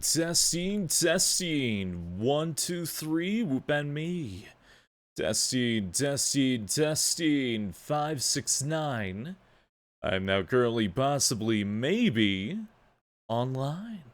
Testing. 1, 2, 3, whoop and me. Testing. 5, 6, 9. I'm now currently, possibly, maybe, online.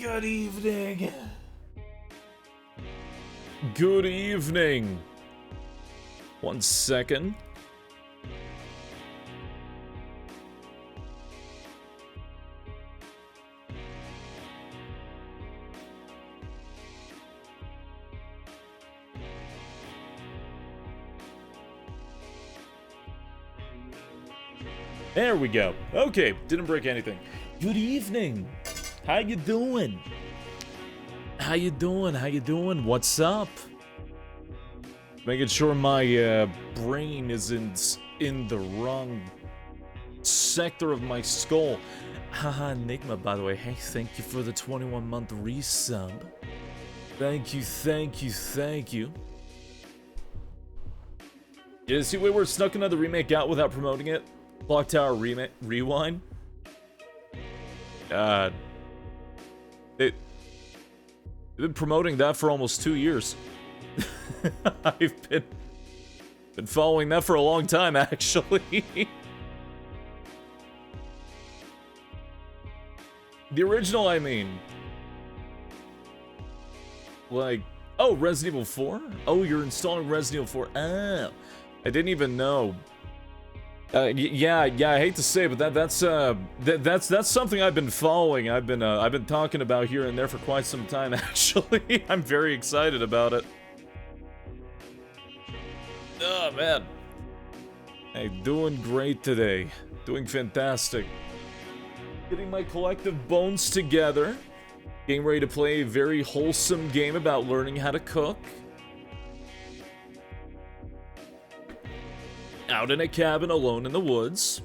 Good evening. Good evening. 1 second. There we go. Okay, didn't break anything. Good evening. How you doing? How you doing? What's up? Making sure my brain isn't in the wrong sector of my skull. Haha, Enigma, by the way. Hey, thank you for the 21-month resub. Thank you. Yeah, see, we were snuck another remake out without promoting it. Clock Tower Rewind. They've been promoting that for almost 2 years. I've been following that for a long time, actually. The original, I mean. Like, oh, Resident Evil 4? Oh, you're installing Resident Evil 4. Oh, I didn't even know. Yeah, I hate to say, but that's something I've been following. I've been talking about here and there for quite some time. Actually, I'm very excited about it. Oh man, hey, doing great today. Doing fantastic. Getting my collective bones together. Getting ready to play a very wholesome game about learning how to cook. Out in a cabin alone in the woods.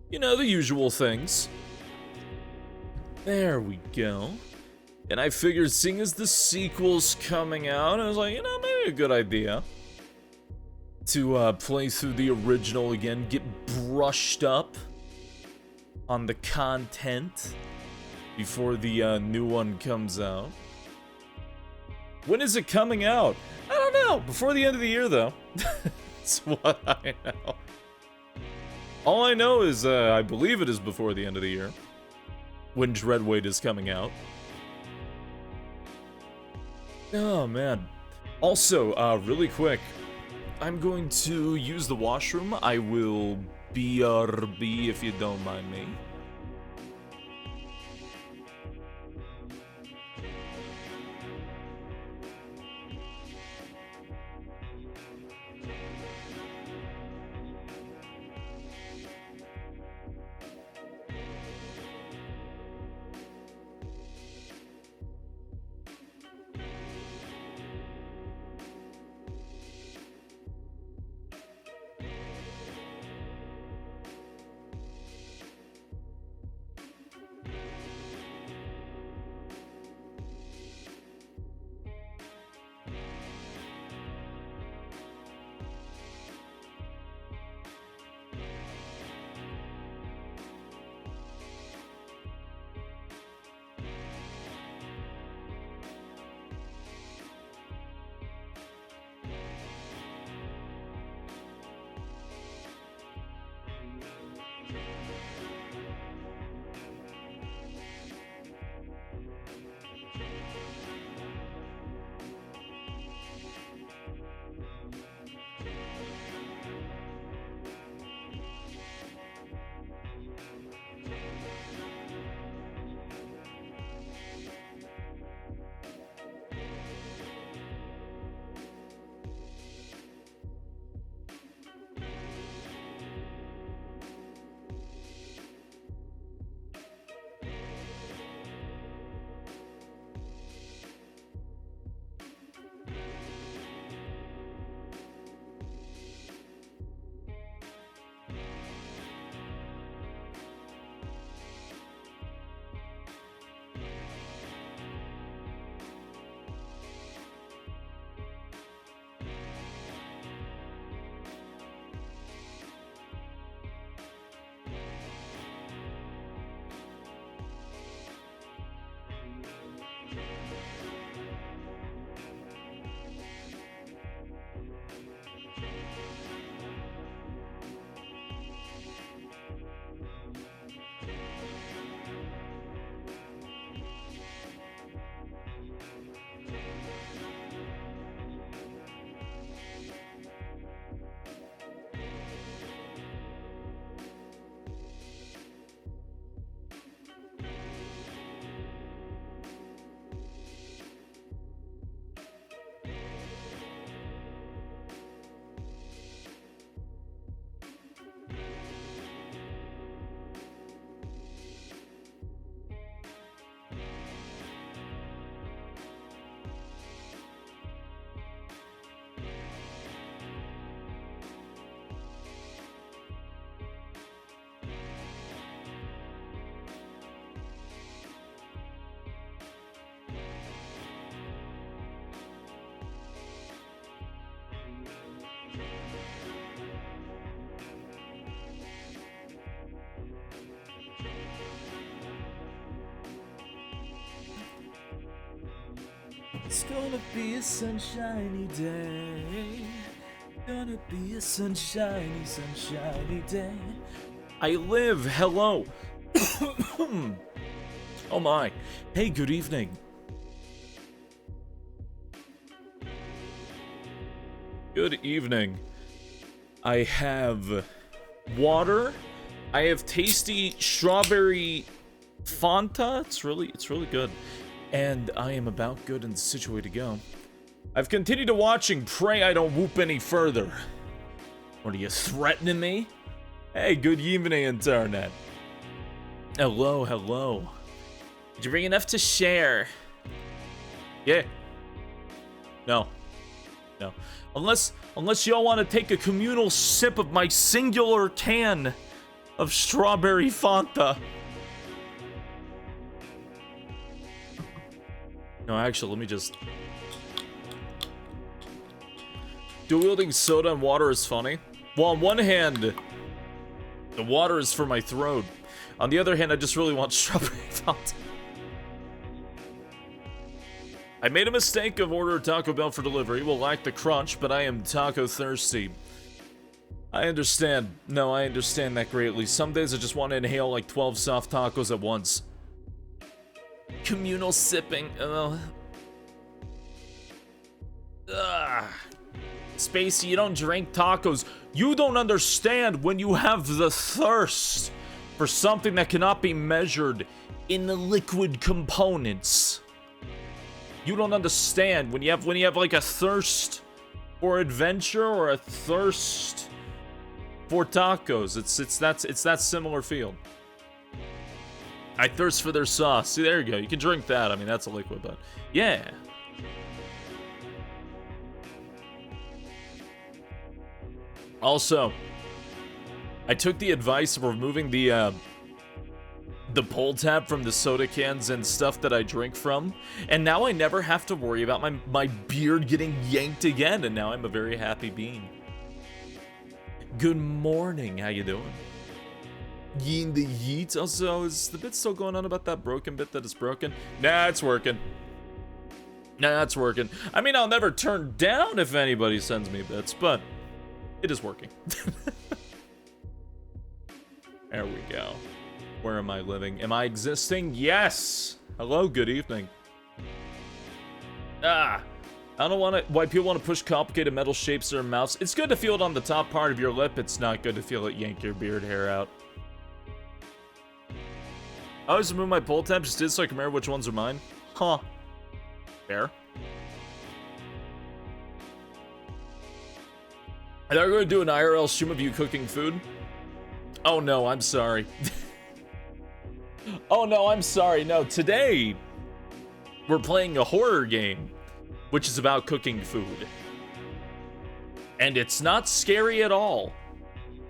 You know, the usual things. There we go. And I figured, seeing as the sequel's coming out, I was like, you know, maybe a good idea to play through the original again, get brushed up on the content before the new one comes out. When is it coming out? I don't know. Before the end of the year, though. That's what I know. All I know is, I believe it is before the end of the year, when Dreadweight is coming out. Oh, man. Also, really quick, I'm going to use the washroom. I will BRB if you don't mind me. It's gonna be a sunshiny day. Gonna be a sunshiny, sunshiny day. I live. Hello. Oh my. Hey, good evening. Good evening. I have water. I have tasty strawberry Fanta. It's really good. And I am about good and situated to go. I've continued to watching. Pray I don't whoop any further. What are you threatening me? Hey, good evening, internet. Hello, hello. Did you bring enough to share? Yeah. No. No. Unless y'all want to take a communal sip of my singular can of strawberry Fanta. No, actually, let me just... Dual-wielding soda and water is funny. Well, on one hand, the water is for my throat. On the other hand, I just really want strawberry fountain. I made a mistake of ordering Taco Bell for delivery. Will lack the crunch, but I am taco thirsty. I understand. No, I understand that greatly. Some days I just want to inhale like 12 soft tacos at once. Communal sipping. Spacey, you don't drink tacos. You don't understand when you have the thirst for something that cannot be measured in the liquid components. You don't understand when you have like a thirst for adventure or a thirst for tacos. It's that similar feel. I thirst for their sauce. See, there you go. You can drink that. I mean, that's a liquid, but yeah. Also, I took the advice of removing the pull tab from the soda cans and stuff that I drink from, and now I never have to worry about my beard getting yanked again, and now I'm a very happy being. Good morning, how you doing? Yeen the yeet. Also, is the bit still going on about that broken bit that is broken? Nah, it's working. Nah, it's working. I mean, I'll never turn down if anybody sends me bits, but it is working. There we go. Where am I living? Am I existing? Yes! Hello, good evening. I don't want to... Why people want to push complicated metal shapes in their mouths. It's good to feel it on the top part of your lip. It's not good to feel it yank your beard hair out. I always remove my pull tab just did so I can remember which ones are mine. Huh. Fair. I thought we were going to do an IRL stream of you cooking food. Oh no, I'm sorry. Oh no, I'm sorry. No, today we're playing a horror game, which is about cooking food. And it's not scary at all.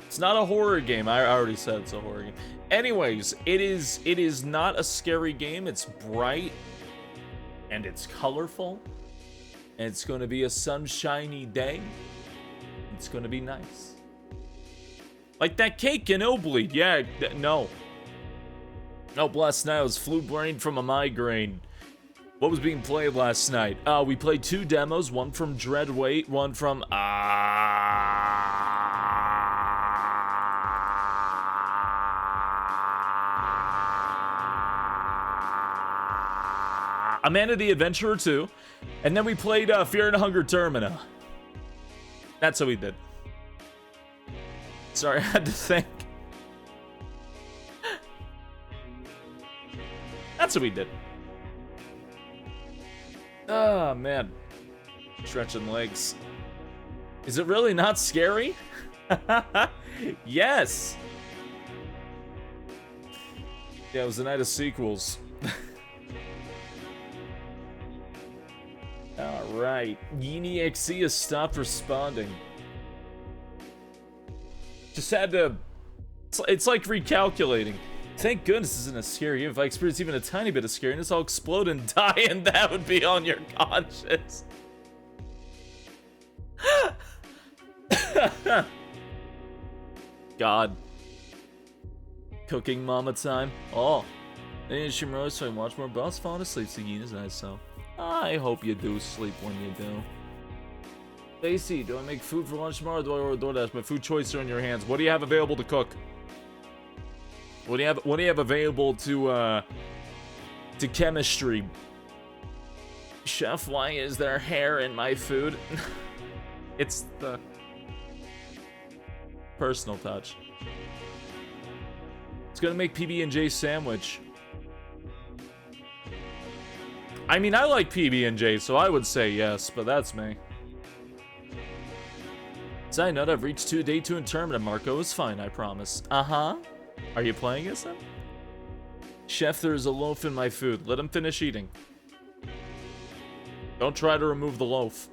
It's not a horror game. I already said it's a horror game. Anyways, it is not a scary game. It's bright and it's colorful. And it's going to be a sunshiny day. It's going to be nice. Like that cake in Obleed. Yeah, no. Nope, last night I was flu-brained from a migraine. What was being played last night? We played 2 demos, one from Dreadweight, one from Amanda the Adventurer 2, and then we played Fear and Hunger Termina. That's what we did. Sorry, I had to think. That's what we did. Oh, man. Stretching legs. Is it really not scary? Yes! Yeah, it was the night of sequels. Alright. Yeenie XC has stopped responding. Just had to... It's like recalculating. Thank goodness this isn't a scary game. If I experience even a tiny bit of scariness, I'll explode and die, and that would be on your conscience. God. Cooking mama time. Oh. I need to Shimura so I can watch more, but I was falling asleep, so Yin is nice, so. I hope you do sleep when you do. Stacy, do I make food for lunch tomorrow, or do I order DoorDash? My food choices are in your hands. What do you have available to cook? What do you have available to chemistry? Chef, why is there hair in my food? It's the personal touch. It's gonna make PB&J sandwich. I mean, I like PB&J, so I would say yes, but that's me. Side note, I've reached day 2 in Termina. Marco is fine, I promise. Uh-huh. Are you playing as him? Chef, there is a loaf in my food. Let him finish eating. Don't try to remove the loaf.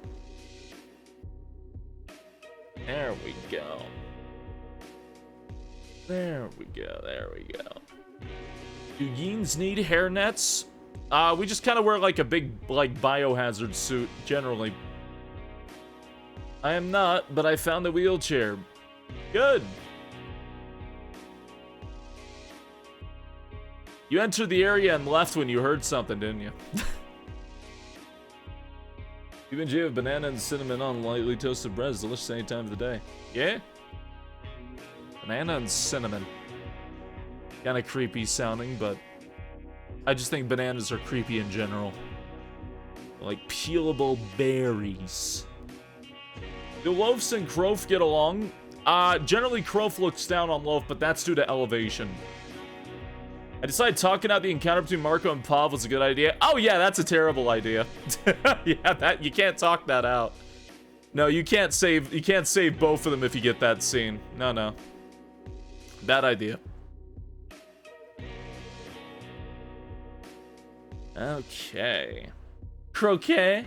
There we go. There we go, there we go. Do Yeens need hairnets? We just kind of wear like a big, like, biohazard suit, generally. I am not, but I found the wheelchair. Good. You entered the area and left when you heard something, didn't you? Even J have banana and cinnamon on lightly toasted bread is delicious any time of the day. Yeah? Banana and cinnamon. Kinda creepy sounding, but I just think bananas are creepy in general. Like peelable berries. Do Loaf and Croaf get along? Generally Croaf looks down on Loaf, but that's due to elevation. I decided talking out the encounter between Marco and Pav was a good idea. Oh yeah, that's a terrible idea. Yeah, that you can't talk that out. No, you can't save both of them if you get that scene. No. Bad idea. Okay. Croquet.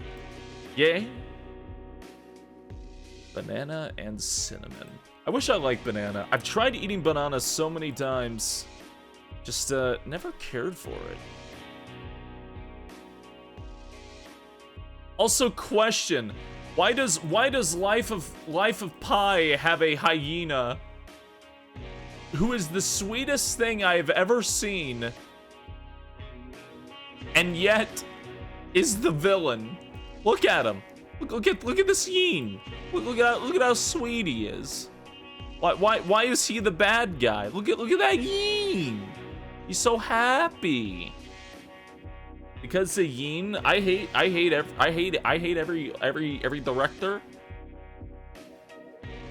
Yay. Banana and cinnamon. I wish I liked banana. I've tried eating banana so many times. Just, never cared for it. Also, question. Why does Life of Pi have a hyena who is the sweetest thing I've ever seen and yet is the villain? Look at him. Look at this Yeen. Look at how sweet he is. Why is he the bad guy? Look at that Yeen. He's so happy. Because the Yeen, I hate every director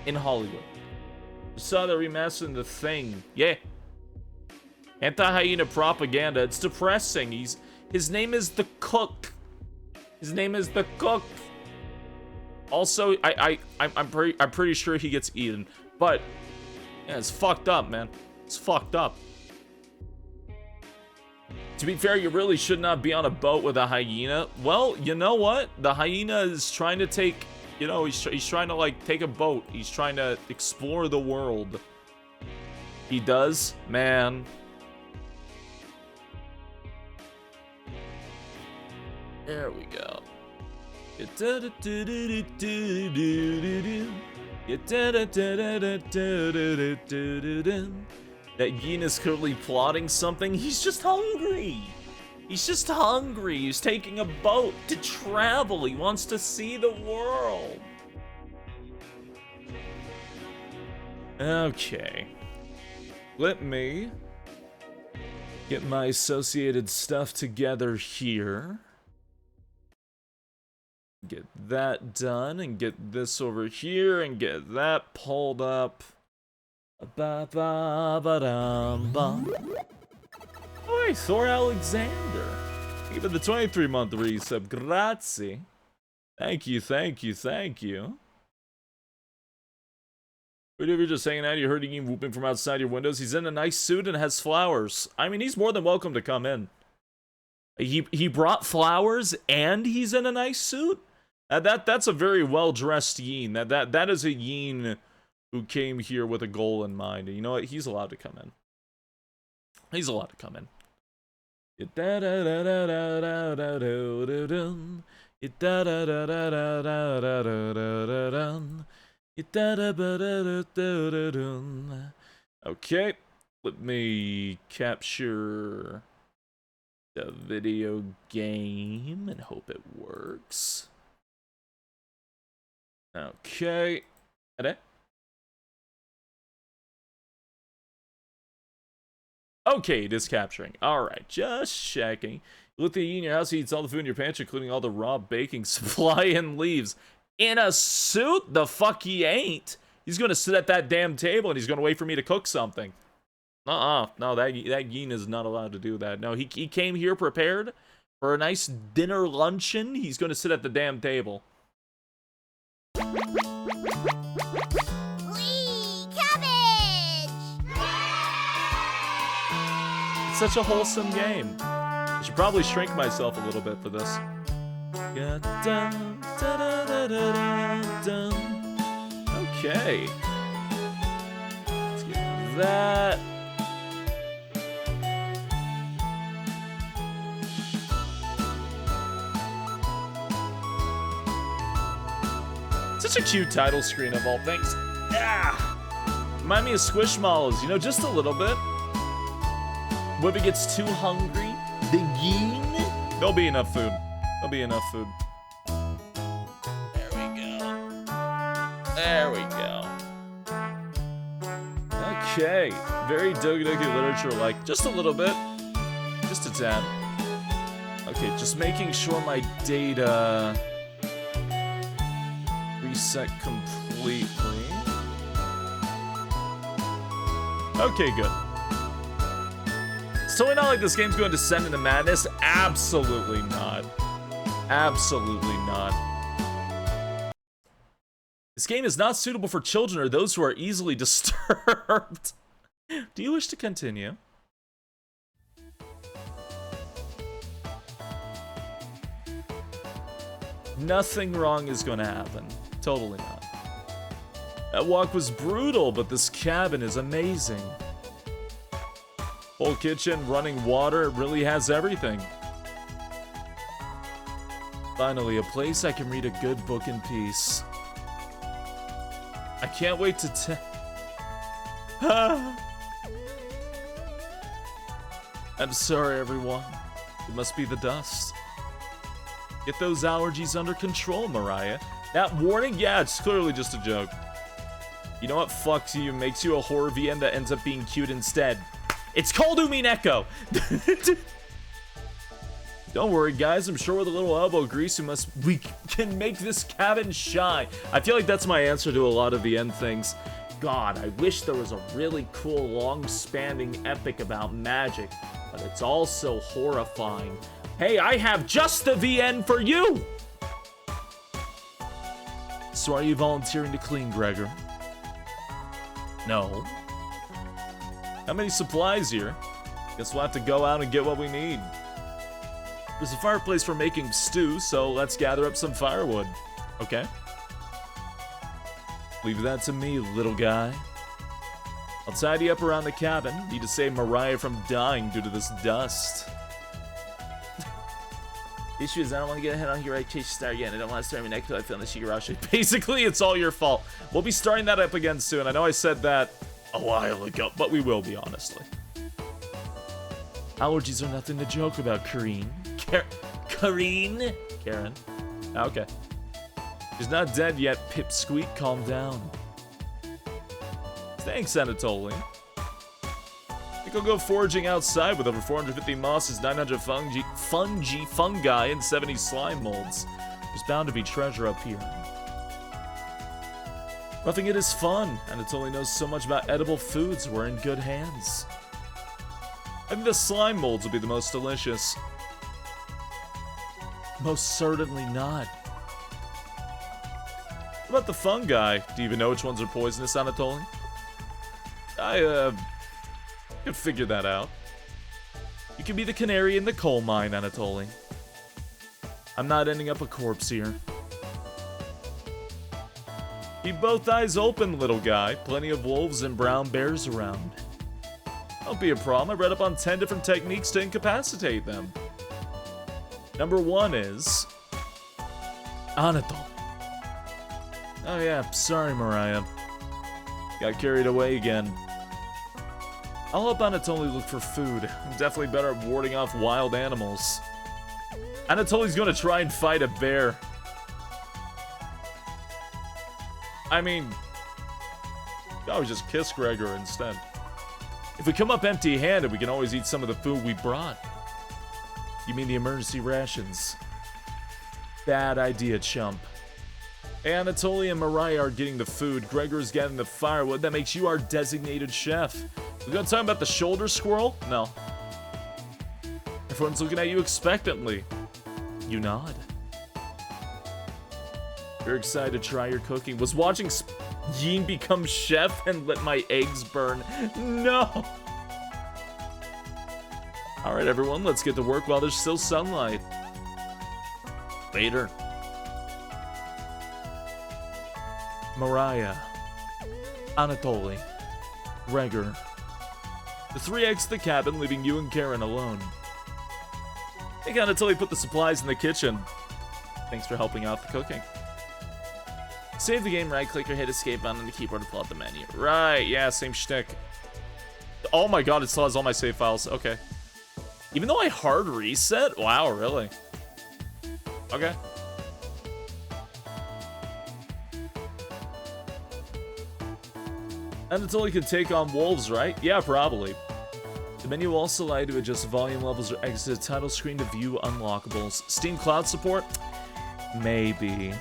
in Hollywood. You saw the remaster in The Thing. Yeah. Anti-hyena propaganda. It's depressing. His name is the Cook. His name is the Cook. Also, I'm pretty sure he gets eaten. But yeah, it's fucked up, man. It's fucked up. To be fair, you really should not be on a boat with a hyena. Well, you know what? The hyena is trying to take, you know, he's trying to, like, take a boat. He's trying to explore the world. He does? Man. There we go. That Yeen is clearly plotting something. He's just hungry. He's just hungry. He's taking a boat to travel. He wants to see the world. Okay. Let me get my associated stuff together here. Get that done and get this over here and get that pulled up. Oi, Thor Alexander. Thank you for the 23-month resub. Grazie. Thank you. What if you're just hanging out, you heard him whooping from outside your windows? He's in a nice suit and has flowers. I mean, he's more than welcome to come in. He brought flowers and he's in a nice suit? That's a very well-dressed Yeen. That is a Yeen who came here with a goal in mind. And you know what? He's allowed to come in. He's allowed to come in. Okay. Let me capture the video game and hope it works. Okay. Okay, it is capturing. Alright, just checking. You look at you in your house, he eats all the food in your pantry, including all the raw baking supply and leaves. In a suit? The fuck he ain't. He's gonna sit at that damn table and he's gonna wait for me to cook something. No, that Yeen is not allowed to do that. No, he came here prepared for a nice dinner luncheon. He's gonna sit at the damn table. Such a wholesome game. I should probably shrink myself a little bit for this. Okay. Let's get that. Such a cute title screen of all things. Yeah. Remind me of Squishmallows, you know, just a little bit. When it gets too hungry, the Yeen. There'll be enough food. There'll be enough food. There we go. There we go. Okay. Very Doki Doki Literature like. Just a little bit. Just a tad. Okay, just making sure my data reset completely. Okay, good. It's totally not like this game's going to descend into madness. Absolutely not. Absolutely not. This game is not suitable for children or those who are easily disturbed. Do you wish to continue? Nothing wrong is going to happen. Totally not. That walk was brutal, but this cabin is amazing. Whole kitchen, running water, it really has everything. Finally, a place I can read a good book in peace. I can't wait to I'm sorry, everyone. It must be the dust. Get those allergies under control, Mariah. That warning? Yeah, it's clearly just a joke. You know what fucks you and makes you a horror VN that ends up being cute instead? It's called Umineko! Don't worry, guys. I'm sure with a little elbow grease, we can make this cabin shine. I feel like that's my answer to a lot of VN things. God, I wish there was a really cool, long-spanning epic about magic, but it's also horrifying. Hey, I have just the VN for you! So are you volunteering to clean, Gregor? No. How many supplies here? Guess we'll have to go out and get what we need. There's a fireplace for making stew, so let's gather up some firewood. Okay? Leave that to me, little guy. I'll tidy up around the cabin. Need to save Mariah from dying due to this dust. The issue is I don't want to get ahead on here. I chase start again. I don't want to start my neck until I feel the Shigarashi. Basically, it's all your fault. We'll be starting that up again soon. I know I said that a while ago, but we will be, honestly. Allergies are nothing to joke about, Kareen. Kareen? Karen. Okay. She's not dead yet, Pipsqueak. Calm down. Thanks, Anatoly. I think I'll go foraging outside with over 450 mosses, 900 fungi, and 70 slime molds. There's bound to be treasure up here. Roughing it is fun. Anatoly knows so much about edible foods. We're in good hands. I think the slime molds will be the most delicious. Most certainly not. What about the fungi? Do you even know which ones are poisonous, Anatoly? I could figure that out. You can be the canary in the coal mine, Anatoly. I'm not ending up a corpse here. Keep both eyes open, little guy. Plenty of wolves and brown bears around. Don't be a problem. I read up on 10 different techniques to incapacitate them. Number 1 is Anatoly. Oh yeah, sorry, Mariah. Got carried away again. I'll help Anatoly look for food. I'm definitely better at warding off wild animals. Anatoly's gonna try and fight a bear. I mean, I would just kiss Gregor instead. If we come up empty-handed, we can always eat some of the food we brought. You mean the emergency rations? Bad idea, chump. Hey, Anatoly and Mariah are getting the food. Gregor's getting the firewood. That makes you our designated chef. We gonna talk about the shoulder squirrel? No. Everyone's looking at you expectantly. You nod. You're excited to try your cooking. Was watching Yeen become chef and let my eggs burn. No! Alright, everyone, let's get to work while there's still sunlight. Later. Mariah. Anatoly. Gregor. The 3 exit the cabin, leaving you and Karen alone. Hey, Anatoly put the supplies in the kitchen. Thanks for helping out the cooking. Save the game, right-click or hit escape button on the keyboard to pull out the menu. Right, yeah, same shtick. Oh my god, it still has all my save files. Okay. Even though I hard reset? Wow, really? Okay. And until you can take on wolves, right? Yeah, probably. The menu will also allow you to adjust volume levels or exit the title screen to view unlockables. Steam Cloud support? Maybe.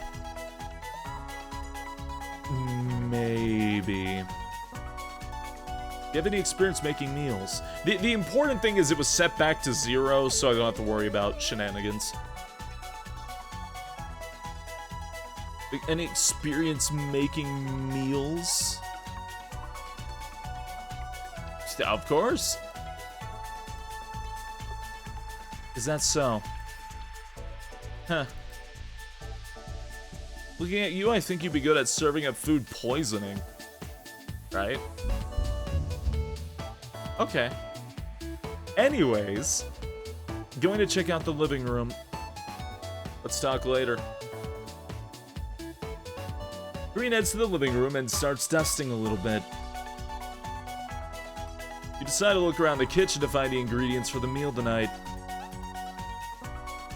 Maybe. Do you have any experience making meals? The important thing is it was set back to 0, so I don't have to worry about shenanigans. Any experience making meals? Of course. Is that so? Huh. Looking at you, I think you'd be good at serving up food poisoning. Right? Okay. Anyways, going to check out the living room. Let's talk later. Green heads to the living room and starts dusting a little bit. You decide to look around the kitchen to find the ingredients for the meal tonight.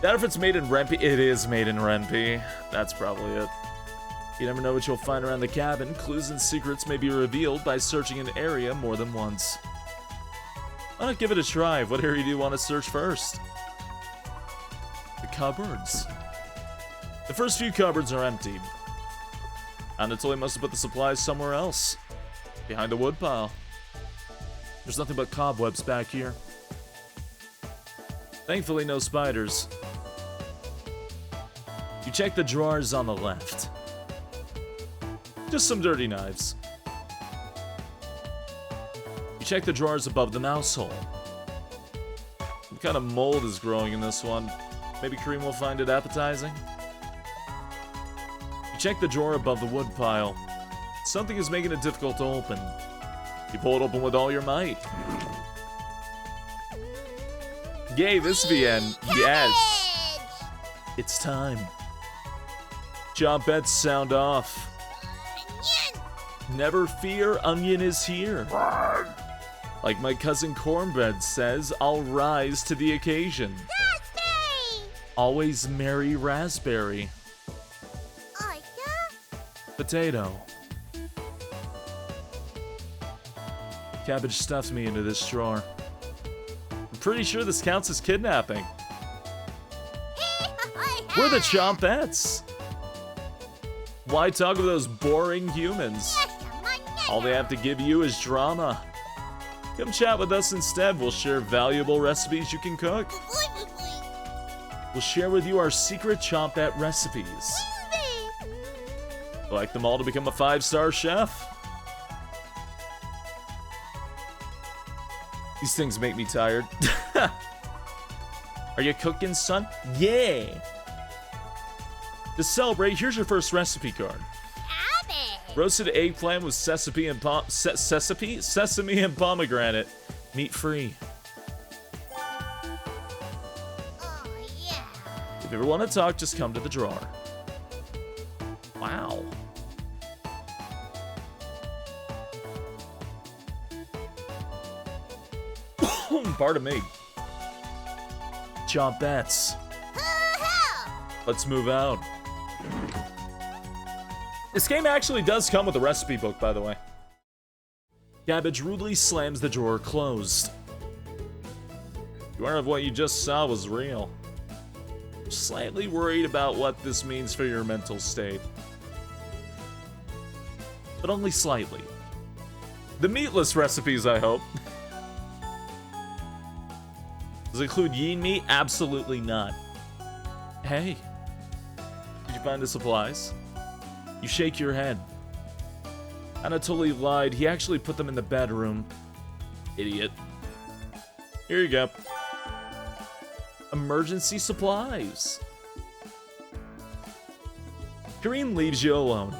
Doubt if it's made in Rempe. It is made in Rempe. That's probably it. You never know what you'll find around the cabin. Clues and secrets may be revealed by searching an area more than once. Why not give it a try? What area do you want to search first? The cupboards. The first few cupboards are empty. Anatoly must have put the supplies somewhere else. Behind a woodpile. There's nothing but cobwebs back here. Thankfully, no spiders. You check the drawers on the left. Just some dirty knives. You check the drawers above the mouse hole. What kind of mold is growing in this one? Maybe Kareem will find it appetizing? You check the drawer above the wood pile. Something is making it difficult to open. You pull it open with all your might. Yay, this VN. Yes. It's time. Job bets sound off. Never fear, Onion is here. Like my cousin Cornbread says, I'll rise to the occasion. Raspberry! Always merry raspberry. Oh, yeah? Potato. Cabbage stuffed me into this drawer. I'm pretty sure this counts as kidnapping. We're the Chompettes. Why talk of those boring humans? All they have to give you is drama. Come chat with us instead. We'll share valuable recipes you can cook. We'll share with you our secret Chompette recipes. Like them all to become a 5-star chef? These things make me tired. Are you cooking, son? Yeah! To celebrate, here's your first recipe card. Roasted eggplant with sesame and pomegranate. Meat free. Oh, yeah. If you ever want to talk, just come to the drawer. Wow. Pardon me. Chompettes. Let's move out. This game actually does come with a recipe book, by the way. Cabbage rudely slams the drawer closed. You wonder if what you just saw was real. Slightly worried about what this means for your mental state. But only slightly. The meatless recipes, I hope. Does it include Yeen meat? Absolutely not. Hey. Did you find the supplies? You shake your head. Anatoly lied. He actually put them in the bedroom. Idiot. Here you go. Emergency supplies. Kareem leaves you alone.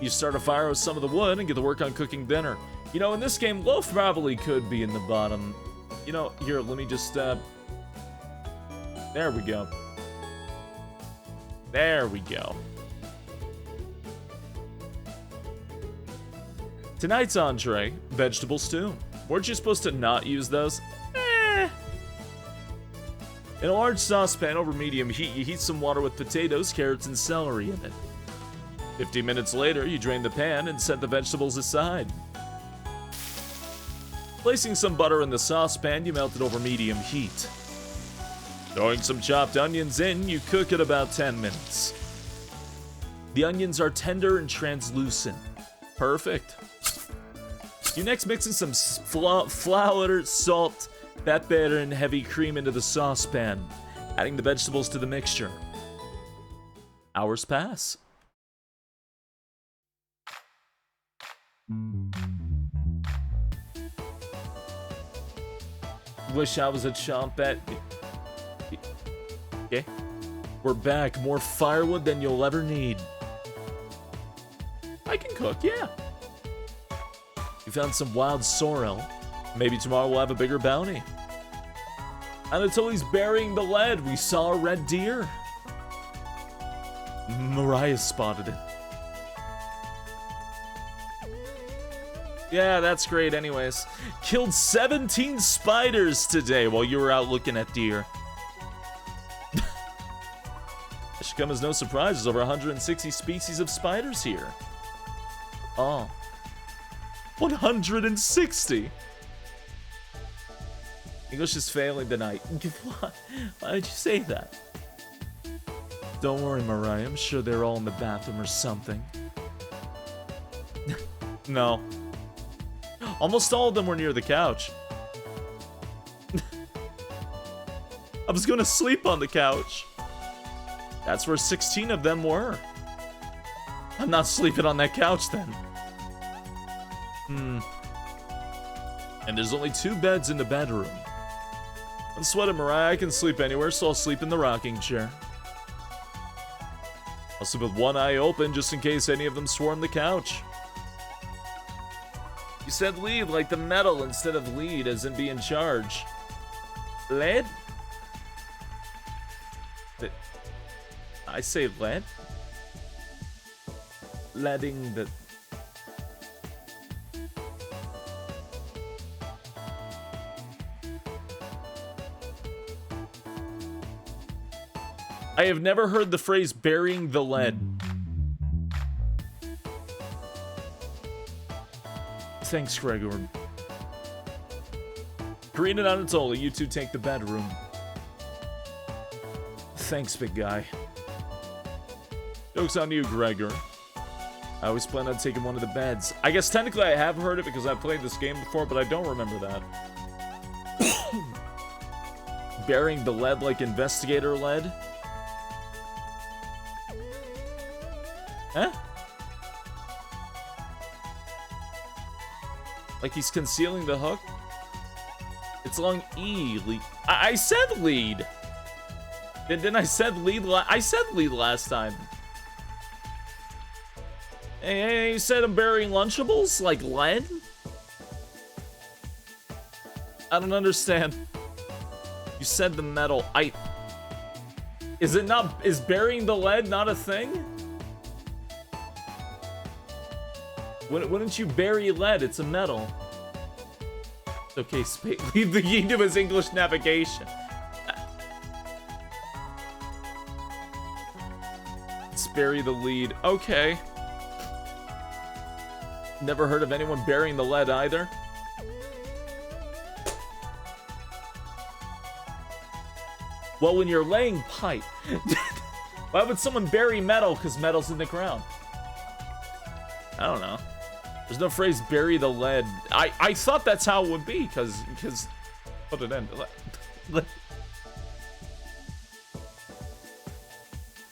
You start a fire with some of the wood and get to work on cooking dinner. You know, in this game, loaf probably could be in the bottom. You know, here, let me just, there we go. There we go. Tonight's entree, vegetable stew. Weren't you supposed to not use those? Eh. In a large saucepan over medium heat, you heat some water with potatoes, carrots, and celery in it. 15 minutes later, you drain the pan and set the vegetables aside. Placing some butter in the saucepan, you melt it over medium heat. Throwing some chopped onions in, you cook it about 10 minutes. The onions are tender and translucent. Perfect. You next mix in some flour, salt, pepper, and heavy cream into the saucepan, adding the vegetables to the mixture. Hours pass. Wish I was a chomp at. Okay. We're back. More firewood than you'll ever need. I can cook, yeah. We found some wild sorrel. Maybe tomorrow we'll have a bigger bounty. Anatoly's burying the lead. We saw a red deer. Mariah spotted it. Yeah, that's great anyways. Killed 17 spiders today while you were out looking at deer. It should come as no surprise, there's over 160 species of spiders here. Oh. 160! English is failing tonight. Why did you say that? Don't worry, Mariah. I'm sure they're all in the bathroom or something. No. Almost all of them were near the couch. I was gonna sleep on the couch. That's where 16 of them were. I'm not sleeping on that couch then. And there's only 2 beds in the bedroom. Don't sweat it, Mariah. I can sleep anywhere, so I'll sleep in the rocking chair. I'll sleep with one eye open just in case any of them swarm the couch. You said lead like the metal instead of lead as in be in charge. Lead? I say lead? Leading the... I have never heard the phrase burying the lead. Thanks, Gregor. Karina and Anatoly, you two take the bedroom. Thanks, big guy. Joke's on you, Gregor. I always plan on taking one of the beds. I guess technically I have heard it because I've played this game before, but I don't remember that. Burying the lead like investigator lead? Huh? Like he's concealing the hook? It's long E. Lead. I said lead. Didn't I said lead? I said lead last time. Hey, you said I'm burying Lunchables? Like lead? I don't understand. You said the metal. Is burying the lead not a thing? Wouldn't you bury lead? It's a metal. Okay, leave the key to his English navigation. Let's bury the lead. Okay. Never heard of anyone burying the lead either. Well, when you're laying pipe, why would someone bury metal? Because metal's in the ground. I don't know. There's no phrase bury the lead. I thought that's how it would be, because put it in.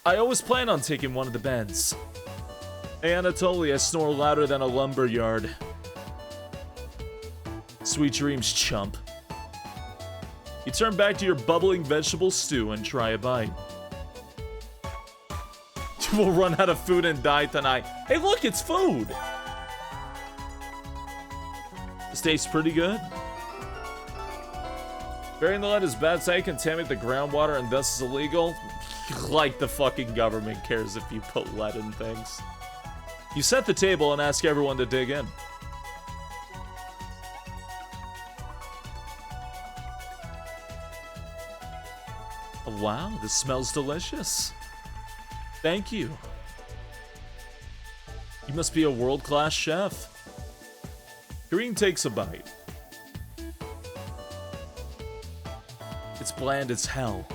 I always plan on taking one of the beds. Hey, Anatoly, I snore louder than a lumberyard. Sweet dreams, chump. You turn back to your bubbling vegetable stew and try a bite. You will run out of food and die tonight. Hey, look, it's food! This tastes pretty good. Burying the lead is bad, so you contaminate the groundwater and thus is illegal. Like the fucking government cares if you put lead in things. You set the table and ask everyone to dig in. Wow, this smells delicious. Thank you. You must be a world-class chef. Kareen takes a bite. It's bland as hell.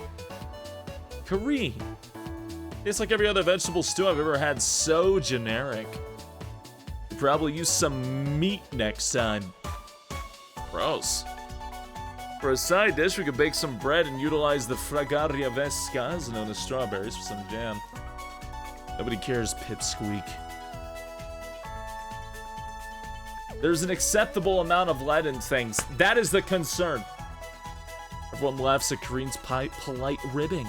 Kareen. Tastes like every other vegetable stew I've ever had, so generic. Could probably use some meat next time. Gross. For a side dish, we could bake some bread and utilize the fragaria vescas, known as strawberries, for some jam. Nobody cares, Pipsqueak. There's an acceptable amount of lead in things. That is the concern. Everyone laughs at Kareen's polite ribbing.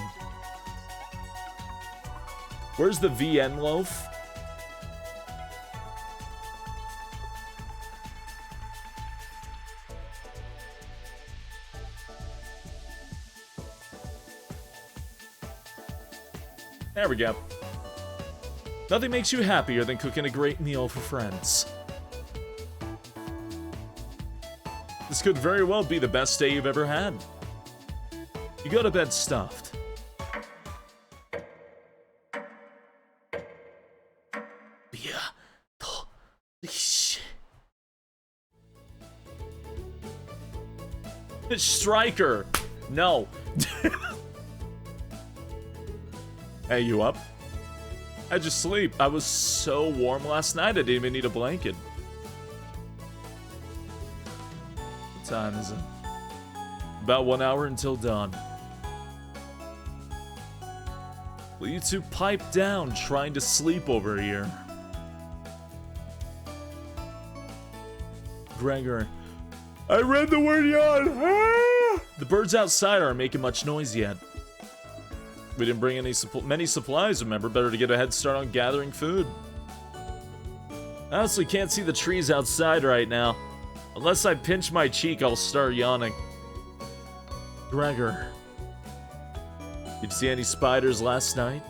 Where's the VN loaf? There we go. Nothing makes you happier than cooking a great meal for friends. This could very well be the best day you've ever had. You go to bed stuffed. Striker! No. Hey, you up? How'd you sleep? I was so warm last night I didn't even need a blanket. What time is it? About 1 hour until dawn. Will you two pipe down trying to sleep over here? Gregor. I read the word yawn. The birds outside aren't making much noise yet. We didn't bring many supplies, remember? Better to get a head start on gathering food. I honestly can't see the trees outside right now. Unless I pinch my cheek, I'll start yawning. Gregor. Did you see any spiders last night?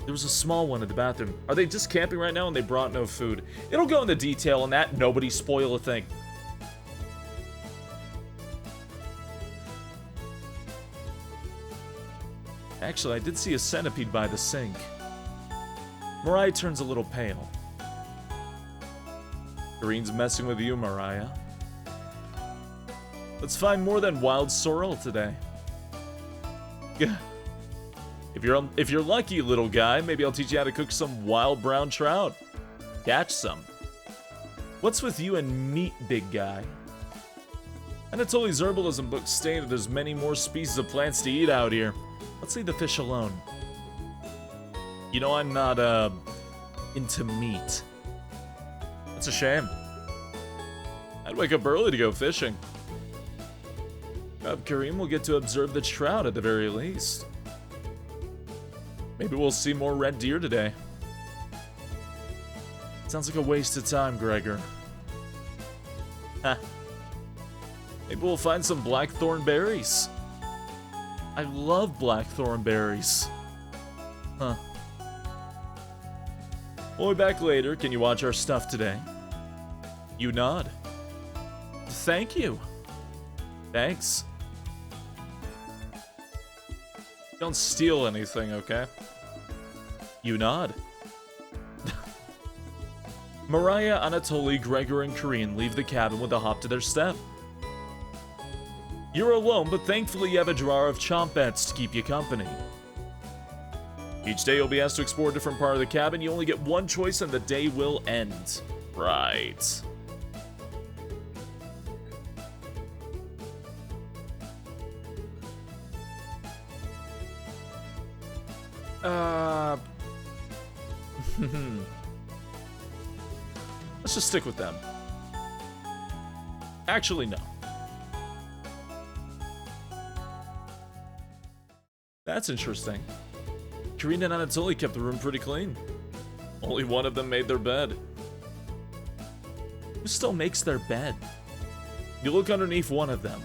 There was a small one in the bathroom. Are they just camping right now and they brought no food? It'll go into detail on that. Nobody spoil a thing. Actually, I did see a centipede by the sink. Mariah turns a little pale. Kareen's messing with you, Mariah. Let's find more than wild sorrel today. If you're lucky, little guy, maybe I'll teach you how to cook some wild brown trout. Catch some. What's with you and meat, big guy? Anatoli's herbalism book stated there's many more species of plants to eat out here. Let's leave the fish alone. You know I'm not, into meat. That's a shame. I'd wake up early to go fishing. Kareem will get to observe the trout at the very least. Maybe we'll see more red deer today. Sounds like a waste of time, Gregor. Ha. Maybe we'll find some blackthorn berries. I love blackthorn berries. Huh. We'll be back later. Can you watch our stuff today? You nod. Thank you. Thanks. Don't steal anything, okay? You nod. Mariah, Anatoly, Gregor, and Kareen leave the cabin with a hop to their step. You're alone, but thankfully you have a drawer of chompets to keep you company. Each day you'll be asked to explore a different part of the cabin. You only get one choice and the day will end. Right. Let's just stick with them. Actually, no. That's interesting. Karina and Anatoly kept the room pretty clean. Only one of them made their bed. Who still makes their bed? You look underneath one of them.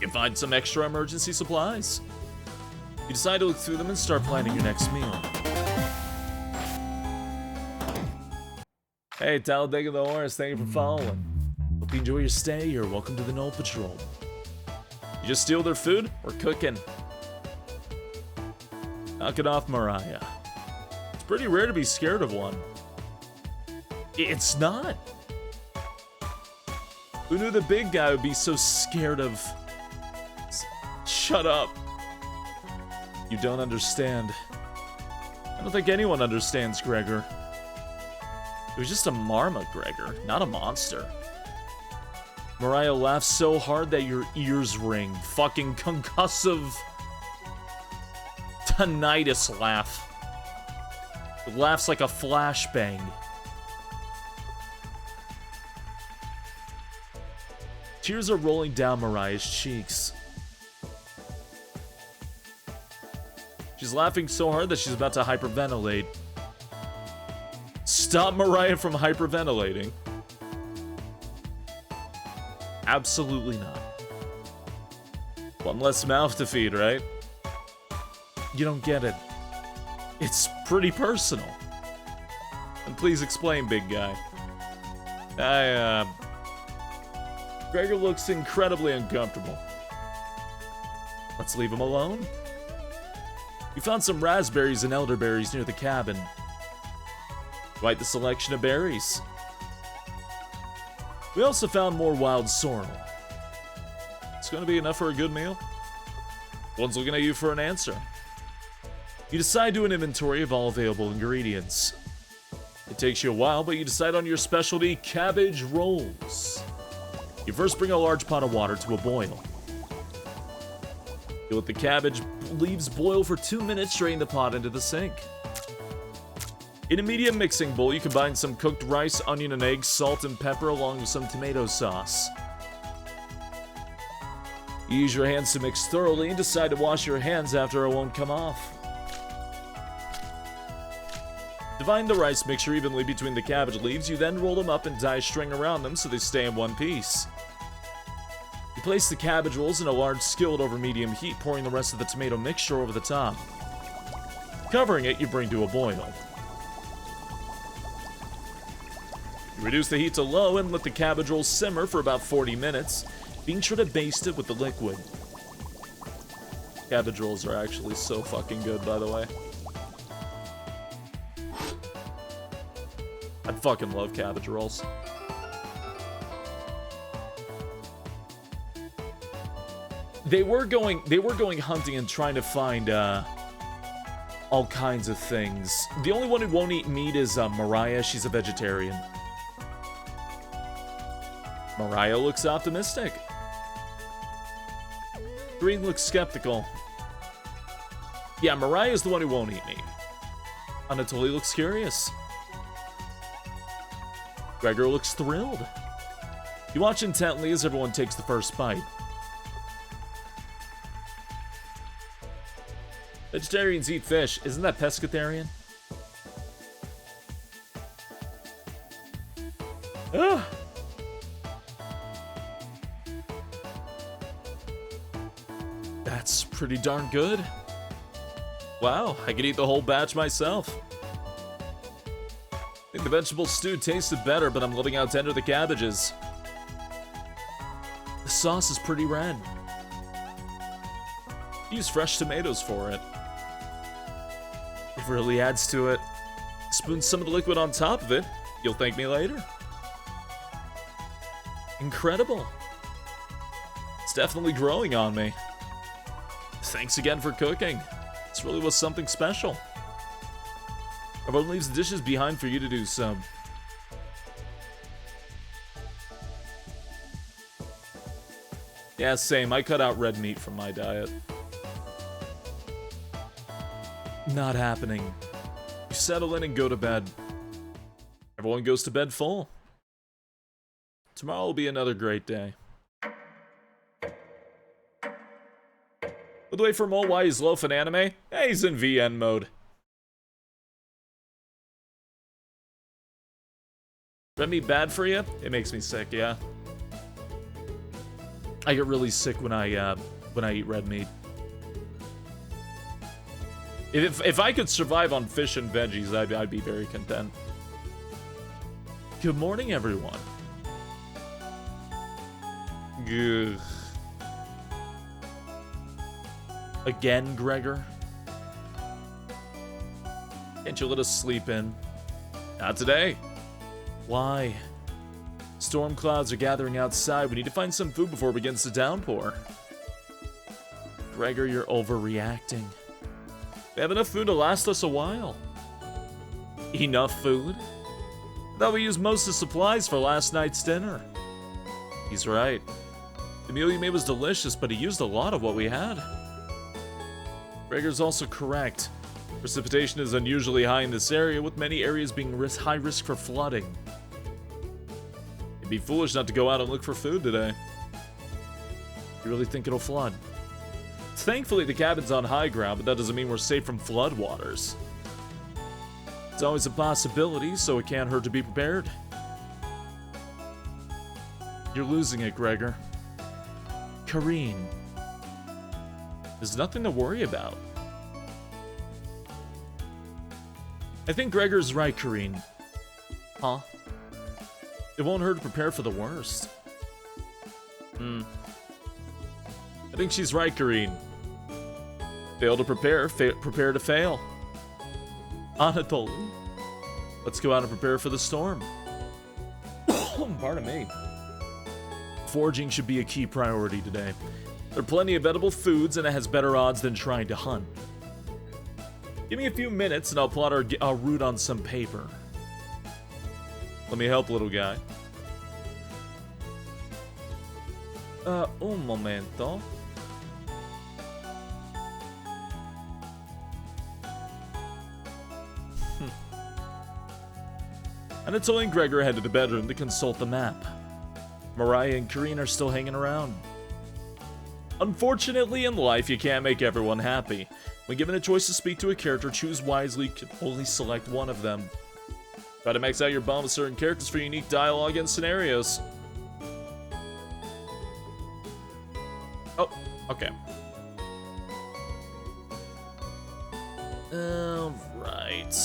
You find some extra emergency supplies. You decide to look through them and start planning your next meal. Hey, Talladega the Horse, thank you for following. Hope Hope you enjoy your stay here. Welcome to the Knoll Patrol. You just steal their food? We're cooking. Knock it off, Mariah. It's pretty rare to be scared of one. It's not. Who knew the big guy would be so scared of... Shut up. You don't understand. I don't think anyone understands Gregor. It was just a marmot, Gregor, not a monster. Mariah laughs so hard that your ears ring. Fucking concussive... tinnitus laugh. It laughs like a flashbang. Tears are rolling down Mariah's cheeks. She's laughing so hard that she's about to hyperventilate. Stop Mariah from hyperventilating. Absolutely not. One less mouth to feed, right? You don't get it. It's pretty personal. And please explain, big guy. Gregor looks incredibly uncomfortable. Let's leave him alone. We found some raspberries and elderberries near the cabin. Quite the selection of berries. We also found more wild sorrel. It's gonna be enough for a good meal? One's looking at you for an answer. You decide to do an inventory of all available ingredients. It takes you a while, but you decide on your specialty, cabbage rolls. You first bring a large pot of water to a boil. You let the cabbage leaves boil for 2 minutes, drain the pot into the sink. In a medium mixing bowl, you combine some cooked rice, onion and eggs, salt and pepper, along with some tomato sauce. You use your hands to mix thoroughly and decide to wash your hands after it won't come off. Divide the rice mixture evenly between the cabbage leaves. You then roll them up and tie a string around them so they stay in one piece. You place the cabbage rolls in a large skillet over medium heat, pouring the rest of the tomato mixture over the top. Covering it, you bring to a boil. You reduce the heat to low and let the cabbage rolls simmer for about 40 minutes, being sure to baste it with the liquid. Cabbage rolls are actually so fucking good, by the way. I fucking love cabbage rolls. They were going hunting and trying to find all kinds of things. The only one who won't eat meat is Mariah. She's a vegetarian. Mariah looks optimistic. Green looks skeptical. Yeah, Mariah's the one who won't eat meat. Anatoly looks curious. Gregor looks thrilled. You watch intently as everyone takes the first bite. Vegetarians eat fish. Isn't that pescatarian? Ugh. That's pretty darn good. Wow, I could eat the whole batch myself. I think the vegetable stew tasted better, but I'm letting out to enter the cabbages. The sauce is pretty red. Use fresh tomatoes for it. It really adds to it. Spoon some of the liquid on top of it. You'll thank me later. Incredible. It's definitely growing on me. Thanks again for cooking. This really was something special. Everyone leaves the dishes behind for you to do so. Yeah, same. I cut out red meat from my diet. Not happening. You settle in and go to bed. Everyone goes to bed full. Tomorrow will be another great day. By the way, for Mo, why he's loafing anime? Hey, he's in VN mode. Red meat bad for you? It makes me sick, yeah. I get really sick when I eat red meat. If I could survive on fish and veggies, I'd be very content. Good morning, everyone. Ugh. Again, Gregor? Can't you let us sleep in? Not today. Why? Storm clouds are gathering outside. We need to find some food before it begins to downpour. Gregor, you're overreacting. We have enough food to last us a while. Enough food? I thought we used most of the supplies for last night's dinner. He's right. The meal you made was delicious, but he used a lot of what we had. Gregor's also correct. Precipitation is unusually high in this area, with many areas being high risk for flooding. It'd be foolish not to go out and look for food today. You really think it'll flood? Thankfully, the cabin's on high ground, but that doesn't mean we're safe from floodwaters. It's always a possibility, so it can't hurt to be prepared. You're losing it, Gregor. Kareen. There's nothing to worry about. I think Gregor's right, Kareen. Huh? It won't hurt to prepare for the worst. I think she's right, Kareen. Fail to prepare, prepare to fail. Anatoly. Let's go out and prepare for the storm. Pardon me. Foraging should be a key priority today. There are plenty of edible foods, and it has better odds than trying to hunt. Give me a few minutes, and I'll plot our route on some paper. Let me help, little guy. Un momento. Anatoly and Gregor head to the bedroom to consult the map. Mariah and Kareen are still hanging around. Unfortunately, in life, you can't make everyone happy. When given a choice to speak to a character, choose wisely. You can only select one of them. Try to max out your bond with certain characters for unique dialogue and scenarios. Oh, okay. Alright.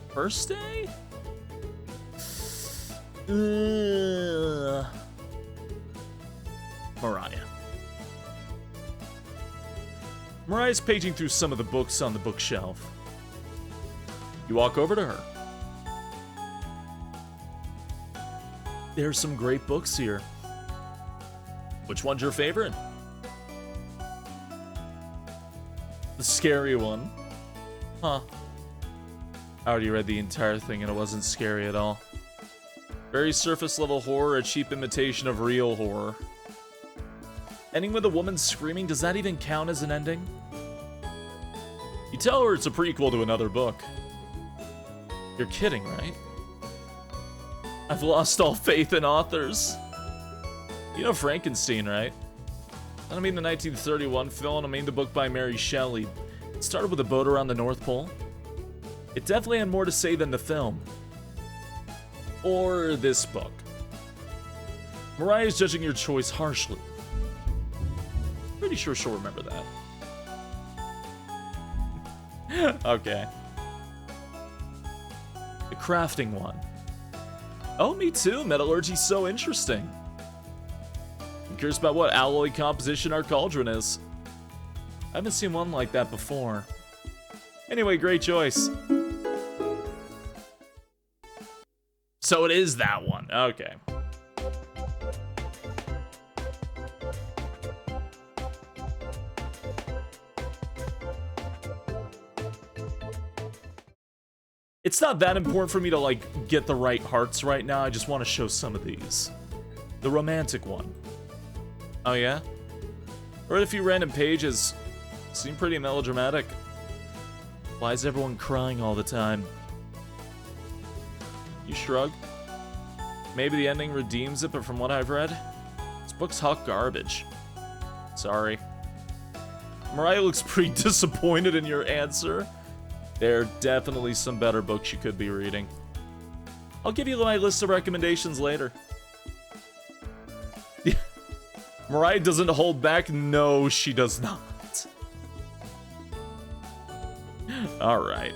First day? Mariah. Mariah's paging through some of the books on the bookshelf. You walk over to her. There's some great books here. Which one's your favorite? The scary one. Huh. I already read the entire thing and it wasn't scary at all. Very surface level horror, a cheap imitation of real horror. Ending with a woman screaming, does that even count as an ending? You tell her it's a prequel to another book. You're kidding, right? I've lost all faith in authors. You know Frankenstein, right? I don't mean the 1931 film, I mean the book by Mary Shelley. It started with a boat around the North Pole. It definitely had more to say than the film. Or this book. Mariah's judging your choice harshly. Pretty sure she'll remember that. Okay. The crafting one. Oh, me too. Metallurgy's so interesting. I'm curious about what alloy composition our cauldron is. I haven't seen one like that before. Anyway, great choice. So it is that one. Okay. It's not that important for me to, like, get the right hearts right now. I just want to show some of these. The romantic one. Oh, yeah? I read a few random pages. Seem pretty melodramatic. Why is everyone crying all the time? You shrug. Maybe the ending redeems it, but from what I've read, this book's hot garbage. Sorry. Mariah looks pretty disappointed in your answer. There are definitely some better books you could be reading. I'll give you my list of recommendations later. Mariah doesn't hold back. No, she does not. All right.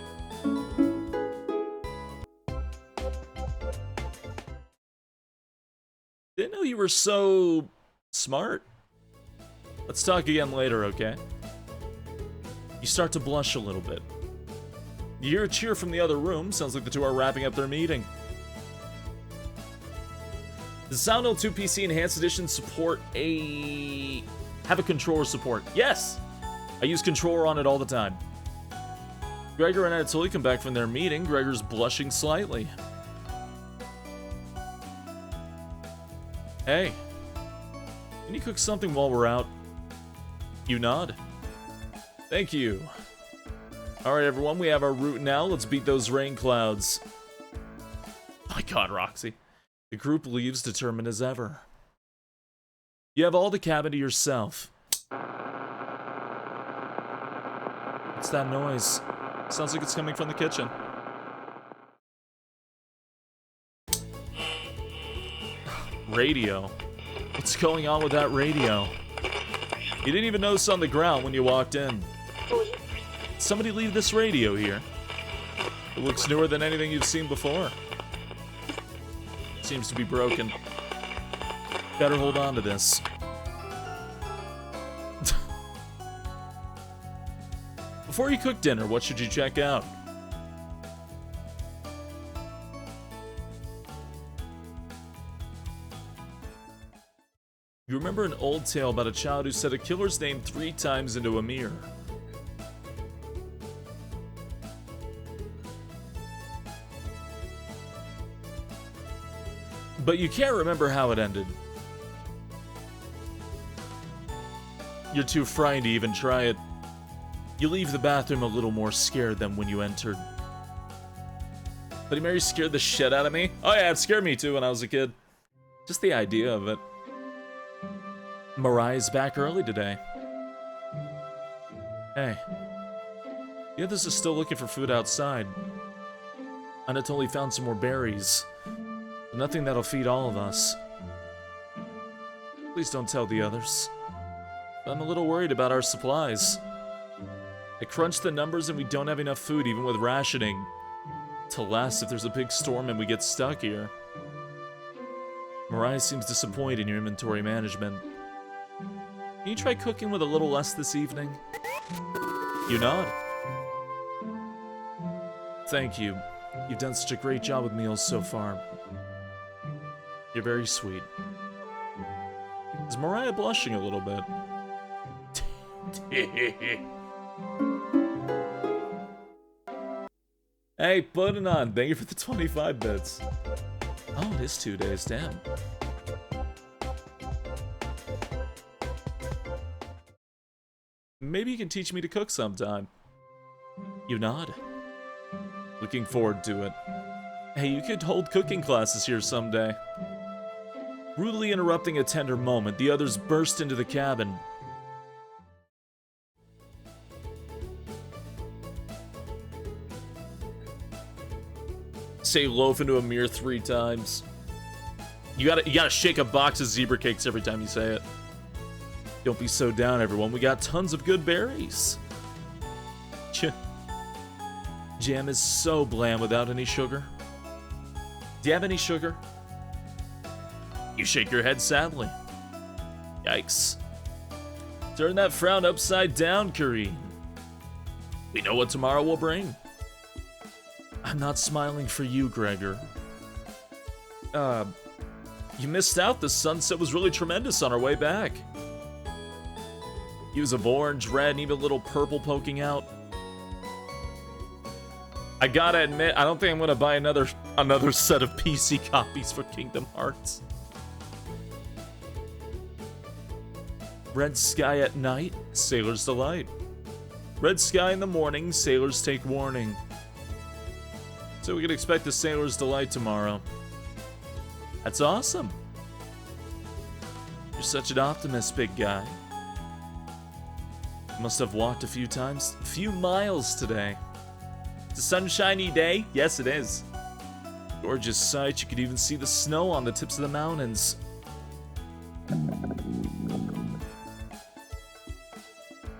Didn't know you were so smart. Let's talk again later, okay? You start to blush a little bit. You hear a cheer from the other room. Sounds like the two are wrapping up their meeting. Does Sound 2 PC Enhanced Edition support have a controller support? Yes! I use controller on it all the time. Gregor and Anatoly come back from their meeting. Gregor's blushing slightly. Hey, can you cook something while we're out? You nod. Thank you. Alright everyone, we have our route now. Let's beat those rain clouds. Oh my god, Roxy. The group leaves determined as ever. You have all the cabin to yourself. What's that noise? Sounds like it's coming from the kitchen. Radio. What's going on with that radio? You didn't even notice on the ground when you walked in. Somebody leave this radio here. It looks newer than anything you've seen before. Seems to be broken. Better hold on to this. Before you cook dinner, what should you check out? You remember an old tale about a child who said a killer's name 3 times into a mirror. But you can't remember how it ended. You're too frightened to even try it. You leave the bathroom a little more scared than when you entered. Bloody Mary scared the shit out of me? Oh yeah, it scared me too when I was a kid. Just the idea of it. Mariah's back early today. Hey. The others are still looking for food outside. Anatoly found some more berries. But nothing that'll feed all of us. Please don't tell the others. I'm a little worried about our supplies. I crunched the numbers and we don't have enough food even with rationing to last if there's a big storm and we get stuck here. Mariah seems disappointed in your inventory management. Can you try cooking with a little less this evening? You nod. Thank you. You've done such a great job with meals so far. You're very sweet. Is Mariah blushing a little bit? Hey, put it on. Thank you for the 25 bits. Oh, it is 2 days. Damn. Maybe you can teach me to cook sometime. You nod. Looking forward to it. Hey, you could hold cooking classes here someday. Rudely interrupting a tender moment, the others burst into the cabin. Say loaf into a mirror 3 times. You gotta shake a box of zebra cakes every time you say it. Don't be so down, everyone. We got tons of good berries. Jam is so bland without any sugar. Do you have any sugar? You shake your head sadly. Yikes. Turn that frown upside down, Kareen. We know what tomorrow will bring. I'm not smiling for you, Gregor. You missed out. The sunset was really tremendous on our way back. Hues of orange, red, and even a little purple poking out. I gotta admit, I don't think I'm gonna buy another set of PC copies for Kingdom Hearts. Red sky at night, sailor's delight. Red sky in the morning, sailors take warning. So we can expect a sailor's delight tomorrow. That's awesome. You're such an optimist, big guy. You must have walked a few miles today. It's a sunshiny day. Yes, it is. Gorgeous sight. You could even see the snow on the tips of the mountains.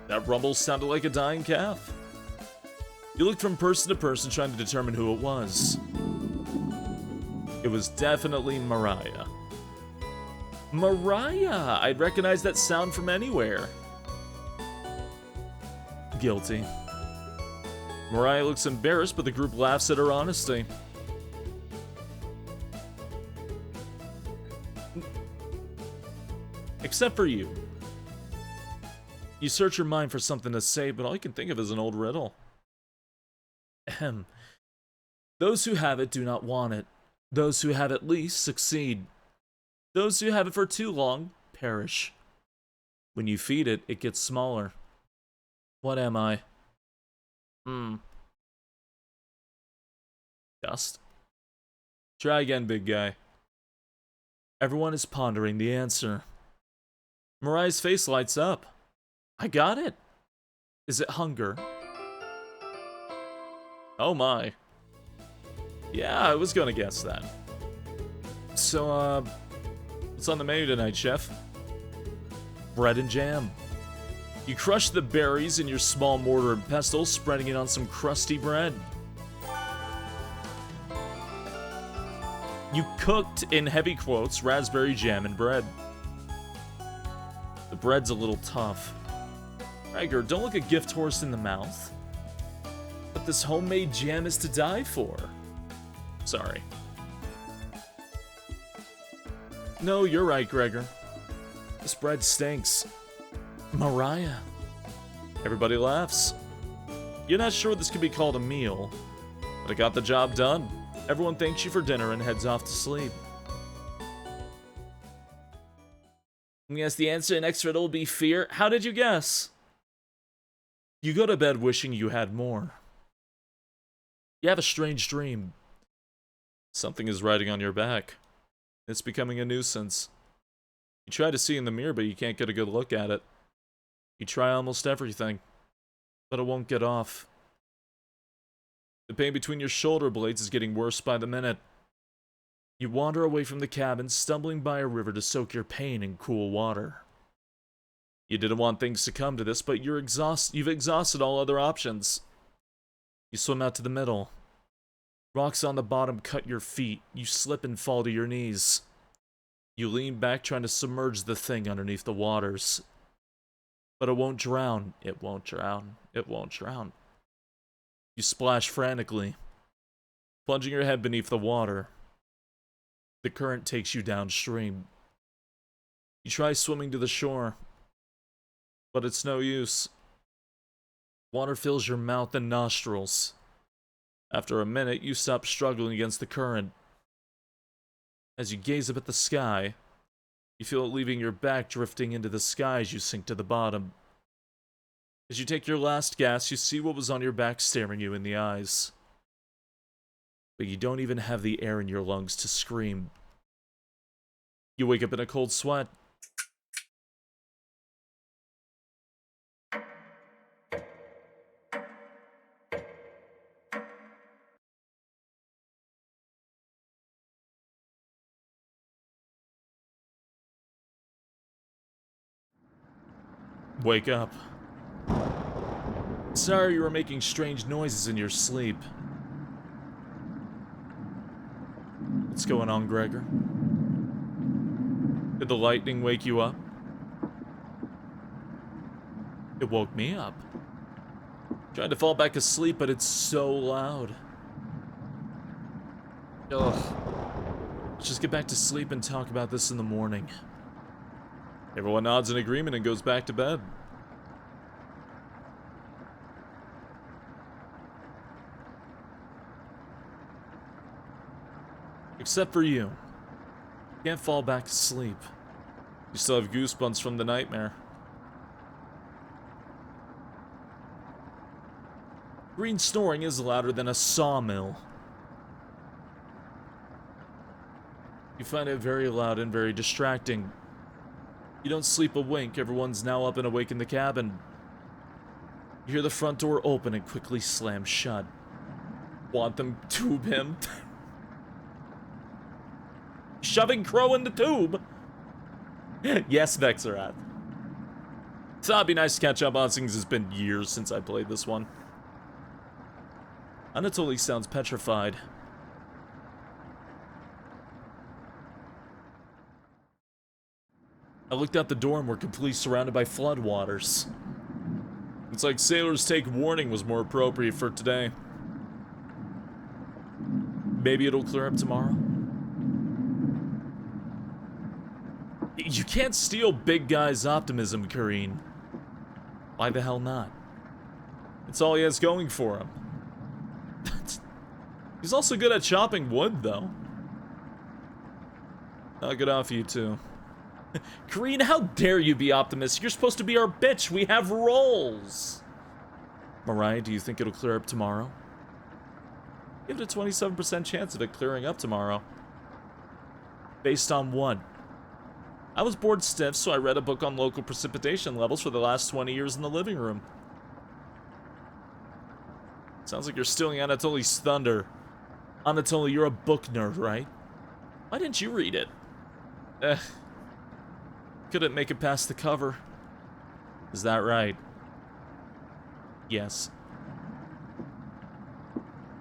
That rumble sounded like a dying calf. You looked from person to person trying to determine who it was. It was definitely Mariah. Mariah! I'd recognize that sound from anywhere. Guilty. Mariah looks embarrassed, but the group laughs at her honesty. Except for you. You search your mind for something to say, but all you can think of is an old riddle. Ahem. Those who have it do not want it. Those who have it least succeed. Those who have it for too long perish. When you feed it, it gets smaller. What am I? Dust? Try again, big guy. Everyone is pondering the answer. Mariah's face lights up. I got it. Is it hunger? Oh my. Yeah, I was gonna guess that. So, what's on the menu tonight, chef? Bread and jam. You crush the berries in your small mortar and pestle, spreading it on some crusty bread. You cooked, in heavy quotes, raspberry jam and bread. The bread's a little tough. Gregor, don't look a gift horse in the mouth. But this homemade jam is to die for. Sorry. No, you're right, Gregor. This bread stinks. Mariah. Everybody laughs. You're not sure this could be called a meal, but it got the job done. Everyone thanks you for dinner and heads off to sleep. Yes, the answer to the next riddle will be fear. How did you guess? You go to bed wishing you had more. You have a strange dream. Something is riding on your back. It's becoming a nuisance. You try to see in the mirror, but you can't get a good look at it. You try almost everything, but it won't get off. The pain between your shoulder blades is getting worse by the minute. You wander away from the cabin, stumbling by a river to soak your pain in cool water. You didn't want things to come to this, but you've exhausted all other options. You swim out to the middle. Rocks on the bottom cut your feet. You slip and fall to your knees. You lean back trying to submerge the thing underneath the waters. But it won't drown. It won't drown. It won't drown. You splash frantically, plunging your head beneath the water. The current takes you downstream. You try swimming to the shore, but it's no use. Water fills your mouth and nostrils. After a minute, you stop struggling against the current. As you gaze up at the sky, you feel it leaving your back, drifting into the sky as you sink to the bottom. As you take your last gasp, you see what was on your back staring you in the eyes. But you don't even have the air in your lungs to scream. You wake up in a cold sweat. Wake up. Sorry you were making strange noises in your sleep. What's going on, Gregor? Did the lightning wake you up? It woke me up. Tried to fall back asleep, but it's so loud. Ugh. Let's just get back to sleep and talk about this in the morning. Everyone nods in agreement and goes back to bed. Except for you. You can't fall back asleep. You still have goosebumps from the nightmare. Green snoring is louder than a sawmill. You find it very loud and very distracting. You don't sleep a wink. Everyone's now up and awake in the cabin. You hear the front door open and quickly slam shut. Want them to tube him? Shoving Crow in the tube! Yes, Vexerath. So it'd be nice to catch up on things. It's been years since I played this one. Anatoly sounds petrified. I looked out the door and we're completely surrounded by floodwaters. It's like sailors take warning was more appropriate for today. Maybe it'll clear up tomorrow. You can't steal big guy's optimism, Kareen. Why the hell not? It's all he has going for him. He's also good at chopping wood, though. Not good off you, too. Kareen, how dare you be optimistic? You're supposed to be our bitch. We have roles. Mariah, do you think it'll clear up tomorrow? Give it a 27% chance of it clearing up tomorrow. Based on what? I was bored stiff, so I read a book on local precipitation levels for the last 20 years in the living room. Sounds like you're stealing Anatoly's thunder. Anatoly, you're a book nerd, right? Why didn't you read it? Couldn't make it past the cover. Is that right? Yes.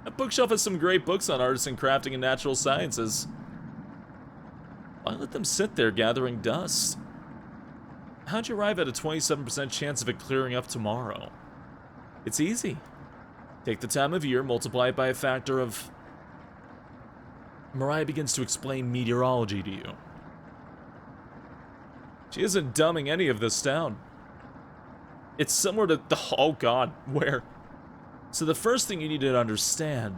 That bookshelf has some great books on artisan crafting and natural sciences. Why let them sit there gathering dust? How'd you arrive at a 27% chance of it clearing up tomorrow? It's easy. Take the time of year, multiply it by a factor of... Mariah begins to explain meteorology to you. She isn't dumbing any of this down. It's similar to the... Oh god, where? So the first thing you need to understand...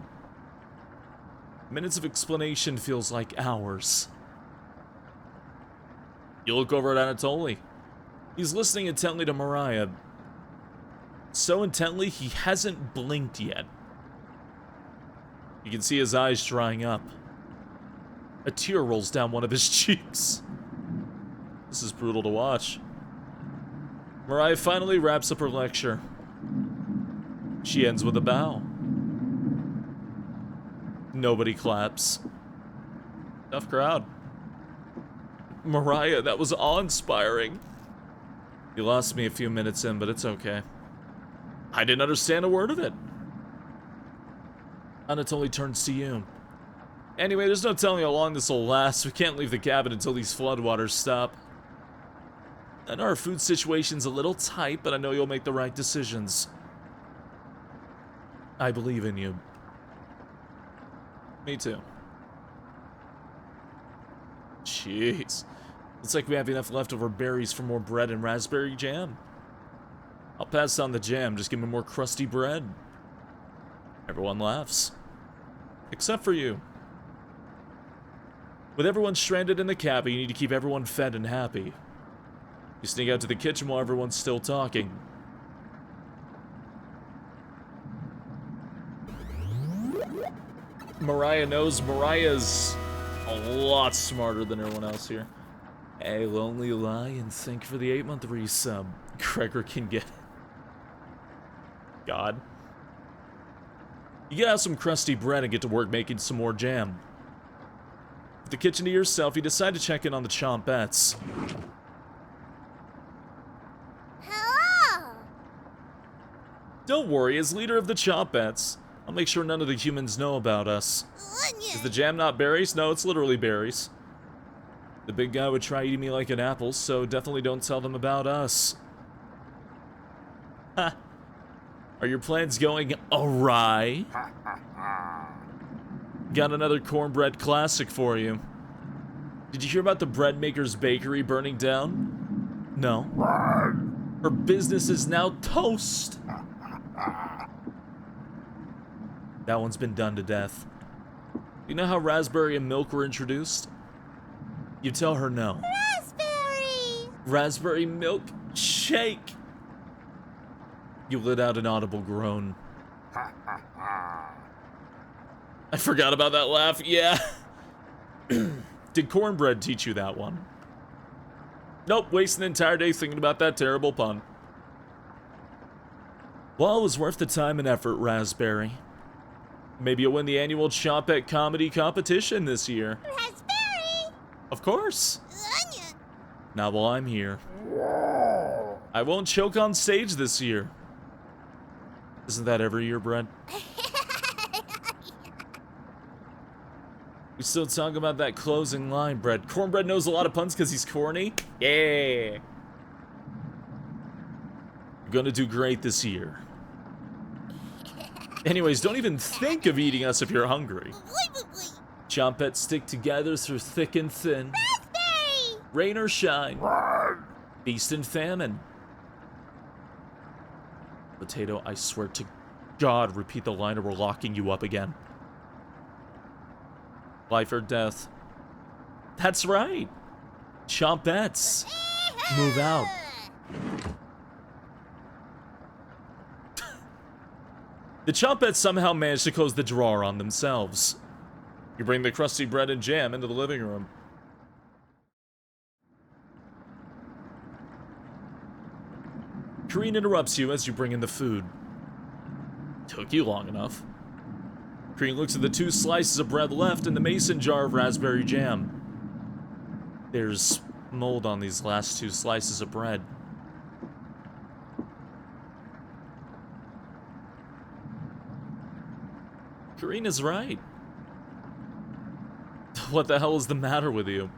Minutes of explanation feels like hours. You look over at Anatoly. He's listening intently to Mariah. So intently, he hasn't blinked yet. You can see his eyes drying up. A tear rolls down one of his cheeks. This is brutal to watch. Mariah finally wraps up her lecture. She ends with a bow. Nobody claps. Tough crowd. Mariah, that was awe-inspiring. You lost me a few minutes in, but it's okay. I didn't understand a word of it. Anatoly turns to you. Anyway, there's no telling how long this will last. We can't leave the cabin until these floodwaters stop. I know our food situation's a little tight, but I know you'll make the right decisions. I believe in you. Me too. Jeez. Looks like we have enough leftover berries for more bread and raspberry jam. I'll pass on the jam, just give me more crusty bread. Everyone laughs. Except for you. With everyone stranded in the cabin, you need to keep everyone fed and happy. You sneak out to the kitchen while everyone's still talking. Mariah knows Mariah's a lot smarter than everyone else here. Hey, lonely lion, thank you for the 8-month resub. Gregor can get... God. You get out some crusty bread and get to work making some more jam. With the kitchen to yourself, you decide to check in on the Chompettes. Hello! Don't worry, as leader of the Chompettes, I'll make sure none of the humans know about us. Is the jam not berries? No, it's literally berries. The big guy would try eating me like an apple, so definitely don't tell them about us. Ha! Are your plans going awry? Got another cornbread classic for you. Did you hear about the bread maker's bakery burning down? No. Her business is now toast. That one's been done to death. You know how raspberry and milk were introduced? You tell her no. Raspberry! Raspberry milk shake. You let out an audible groan. I forgot about that laugh, yeah. Did cornbread teach you that one? Nope, wasting an entire day thinking about that terrible pun. Well, it was worth the time and effort, Raspberry. Maybe you'll win the annual Chompette Comedy Competition this year. Raspberry! Of course. Onion! Not while I'm here. I won't choke on stage this year. Isn't that every year, Brent? We still talk about that closing line, Bread. Cornbread knows a lot of puns because he's corny? Yeah. You're gonna do great this year. Anyways, don't even think of eating us if you're hungry. Chompets stick together through thick and thin. Raspberry! Rain or shine. Feast and famine. Potato, I swear to God, repeat the line or we're locking you up again. Life or death. That's right. Chompets. Move out. The Chompets somehow managed to close the drawer on themselves. You bring the crusty bread and jam into the living room. Kareen interrupts you as you bring in the food. Took you long enough. Kareen looks at the 2 slices of bread left and the mason jar of raspberry jam. There's mold on these last 2 slices of bread. Kareen is right. What the hell is the matter with you?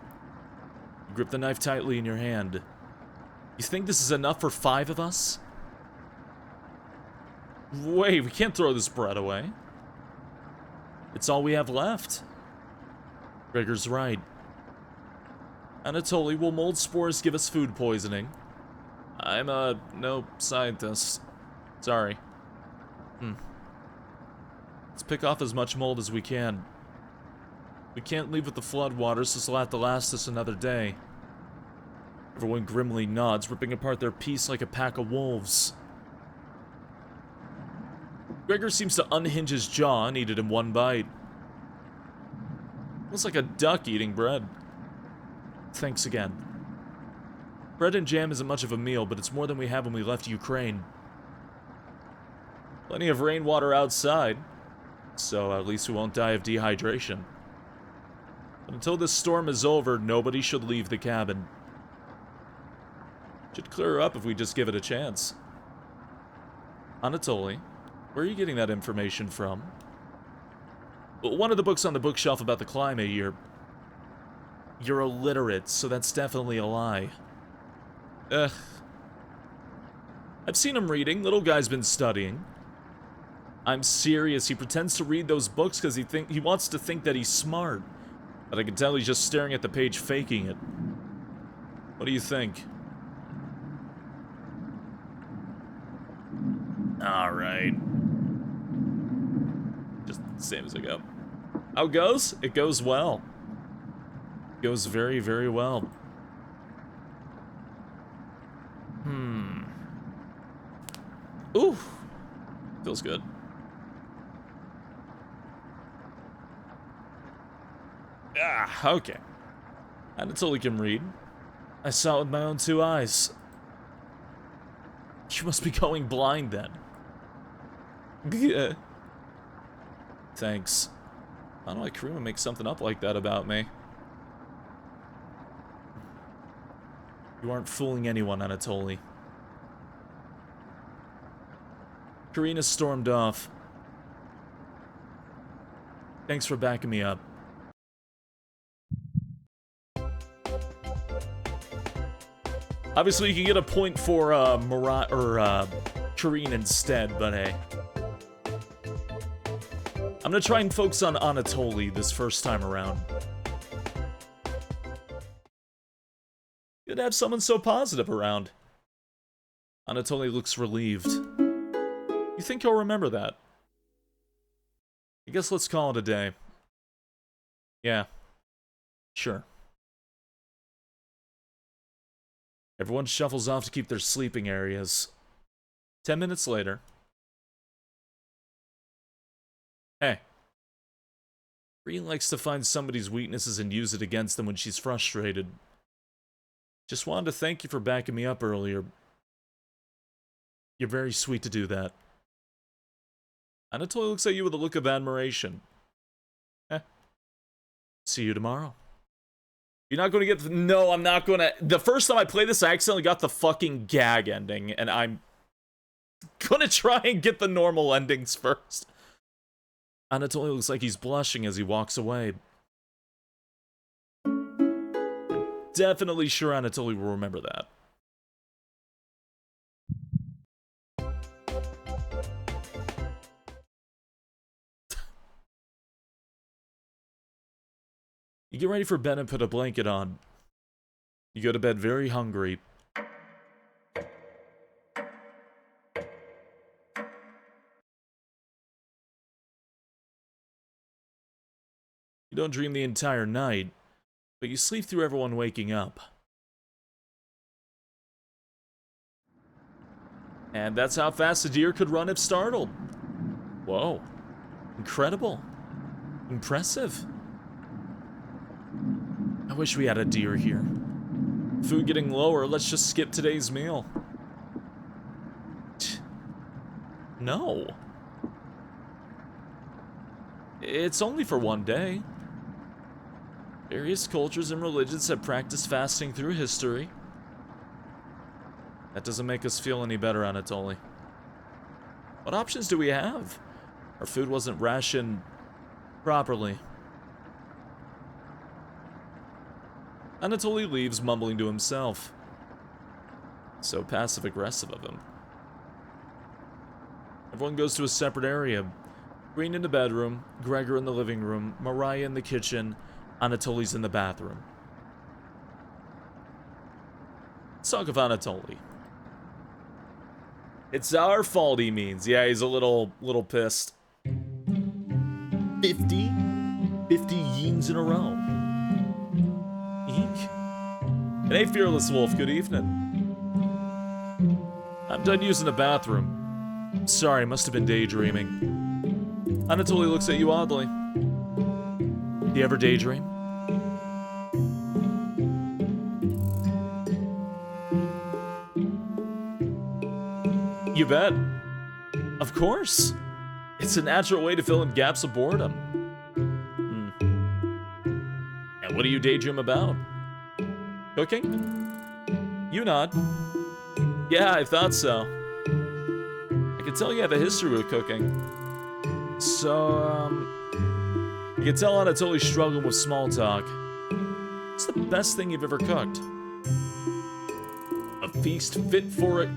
You grip the knife tightly in your hand. You think this is enough for 5 of us? Wait, we can't throw this bread away. It's all we have left. Gregor's right. Anatoly, will mold spores give us food poisoning? I'm no scientist. Sorry. Let's pick off as much mold as we can. We can't leave with the floodwaters, so this will have to last us another day. Everyone grimly nods, ripping apart their piece like a pack of wolves. Gregor seems to unhinge his jaw and eat it in one bite. Looks like a duck eating bread. Thanks again. Bread and jam isn't much of a meal, but it's more than we had when we left Ukraine. Plenty of rainwater outside, so at least we won't die of dehydration. But until this storm is over, nobody should leave the cabin. Should clear up if we just give it a chance. Anatoly, where are you getting that information from? Well, one of the books on the bookshelf about the climate, you're illiterate, so that's definitely a lie. Ugh. I've seen him reading. Little guy's been studying. I'm serious. He pretends to read those books because he wants to think that he's smart. But I can tell he's just staring at the page, faking it. What do you think? Alright. Just the same as I go. How it goes? It goes well. It goes very, very well. Ooh. Feels good. Ah, okay. Anatoly can read. I saw it with my own 2 eyes. You must be going blind then. Yeah. Thanks. I don't know why Karima would make something up like that about me. You aren't fooling anyone, Anatoly. Karina stormed off. Thanks for backing me up. Obviously, you can get a point for Kareen instead, but hey. I'm gonna try and focus on Anatoly this first time around. Good to have someone so positive around. Anatoly looks relieved. You think he'll remember that? I guess let's call it a day. Yeah. Sure. Everyone shuffles off to keep their sleeping areas. 10 minutes later. Hey. Green likes to find somebody's weaknesses and use it against them when she's frustrated. Just wanted to thank you for backing me up earlier. You're very sweet to do that. Anatoly looks at you with a look of admiration. See you tomorrow. You're not going to get the... No, I'm not going to... The first time I played this, I accidentally got the fucking gag ending, and I'm going to try and get the normal endings first. Anatoly looks like he's blushing as he walks away. definitely sure Anatoly will remember that. You get ready for bed and put a blanket on. You go to bed very hungry. You don't dream the entire night, but you sleep through everyone waking up. And that's how fast a deer could run if startled. Whoa. Incredible. Impressive. I wish we had a deer here. Food getting lower, let's just skip today's meal. No. It's only for one day. Various cultures and religions have practiced fasting through history. That doesn't make us feel any better, Anatoly. What options do we have? Our food wasn't rationed properly. Anatoly leaves, mumbling to himself. So passive-aggressive of him. Everyone goes to a separate area. Green in the bedroom, Gregor in the living room, Mariah in the kitchen, Anatoly's in the bathroom. Let's talk of Anatoly. It's our fault, he means. Yeah, he's a little pissed. 50 yeens in a row. Eek. And hey, Fearless Wolf, good evening. I'm done using the bathroom. Sorry, must have been daydreaming. Anatoly looks at you oddly. Do you ever daydream? You bet. Of course. It's a natural way to fill in gaps of boredom. And what do you daydream about? Cooking? You nod. Yeah, I thought so. I can tell you have a history with cooking. So, you can tell Anatoly's struggling with small talk. What's the best thing you've ever cooked? A feast fit for a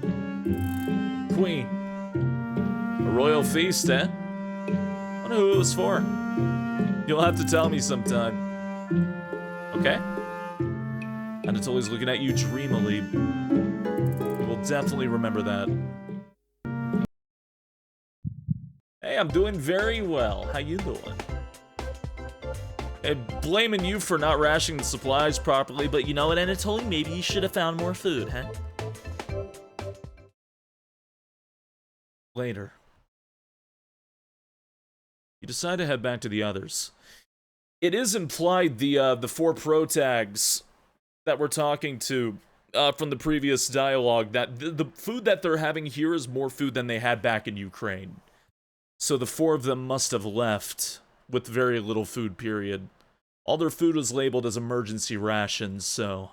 queen. A royal feast, eh? I wonder who it was for. You'll have to tell me sometime. Okay? Anatoly's looking at you dreamily. You will definitely remember that. Hey, I'm doing very well. How you doing? I'm blaming you for not rationing the supplies properly, but you know what, Anatoly? Maybe you should have found more food, huh? Later. You decide to head back to the others. It is implied the 4 protags that we're talking to from the previous dialogue that the food that they're having here is more food than they had back in Ukraine. So the 4 of them must have left with very little food, period. All their food was labeled as emergency rations, so...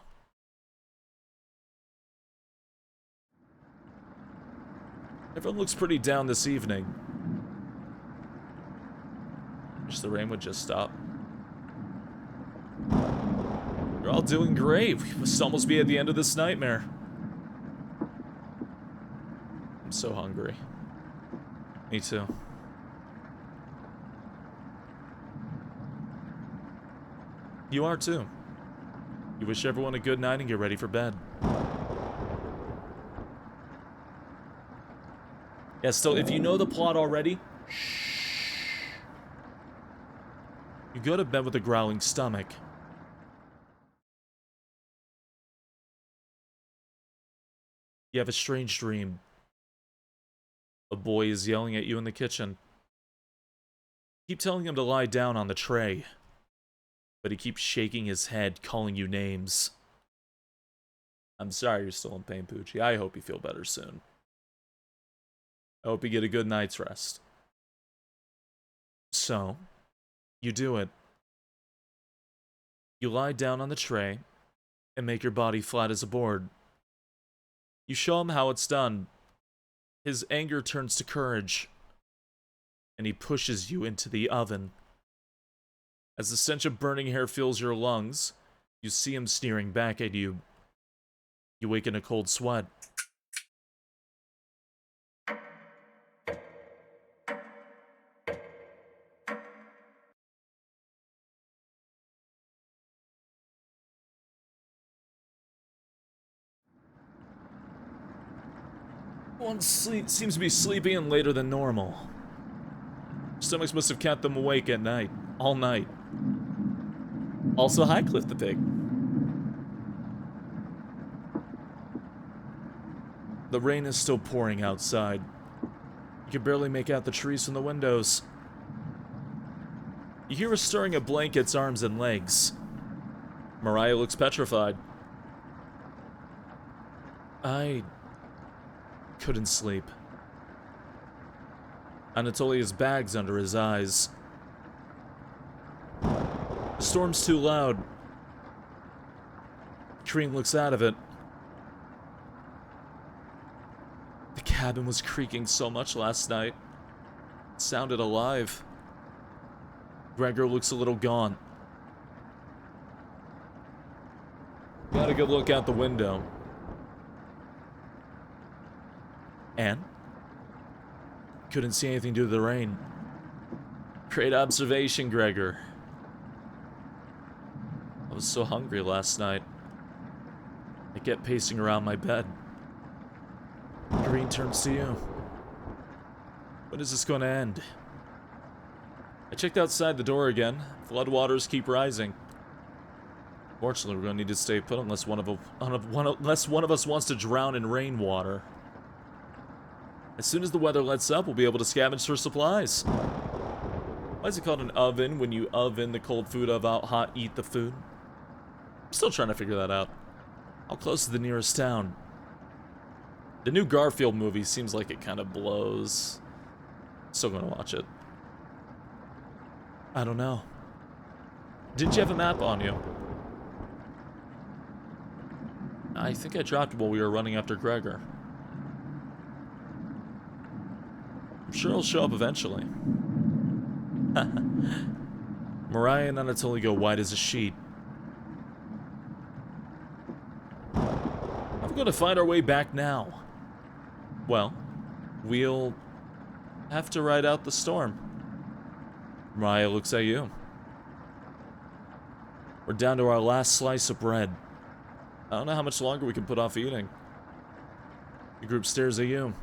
Everyone looks pretty down this evening. Wish the rain would just stop. You're all doing great. We must almost be at the end of this nightmare. I'm so hungry. Me too. You are too. You wish everyone a good night and get ready for bed. Yeah, still, if you know the plot already, shh. You go to bed with a growling stomach. You have a strange dream. A boy is yelling at you in the kitchen. Keep telling him to lie down on the tray. But he keeps shaking his head, calling you names. I'm sorry you're still in pain, Poochie. I hope you feel better soon. I hope you get a good night's rest. So, you do it. You lie down on the tray and make your body flat as a board. You show him how it's done. His anger turns to courage, and he pushes you into the oven. As the stench of burning hair fills your lungs, You see him sneering back at you. You wake in a cold sweat. One seems to be sleeping in later than normal. Stomachs must have kept them awake at night. All night. Also, hi, Cliff the Pig. The rain is still pouring outside. You can barely make out the trees from the windows. You hear a stirring of blankets, arms, and legs. Mariah looks petrified. I couldn't sleep. Anatolia's bag's under his eyes. The storm's too loud. Kareem looks out of it. The cabin was creaking so much last night. It sounded alive. Gregor looks a little gaunt. Got a good look out the window. And? Couldn't see anything due to the rain. Great observation, Gregor. I was so hungry last night. I kept pacing around my bed. Green turns to you. When is this going to end? I checked outside the door again. Floodwaters keep rising. Fortunately, we're going to need to stay put unless one of us wants to drown in rainwater. As soon as the weather lets up, we'll be able to scavenge for supplies. Why is it called an oven when you oven the cold food of out hot eat the food? I'm still trying to figure that out. How close to the nearest town? The new Garfield movie seems like it kind of blows. Still gonna watch it. I don't know. Didn't you have a map on you? I think I dropped it while we were running after Gregor. I'm sure he'll show up eventually. Mariah and Anatoly go white as a sheet. I'm gonna find our way back now. Well, we'll have to ride out the storm. Mariah looks at you. We're down to our last slice of bread. I don't know how much longer we can put off eating. The group stares at you.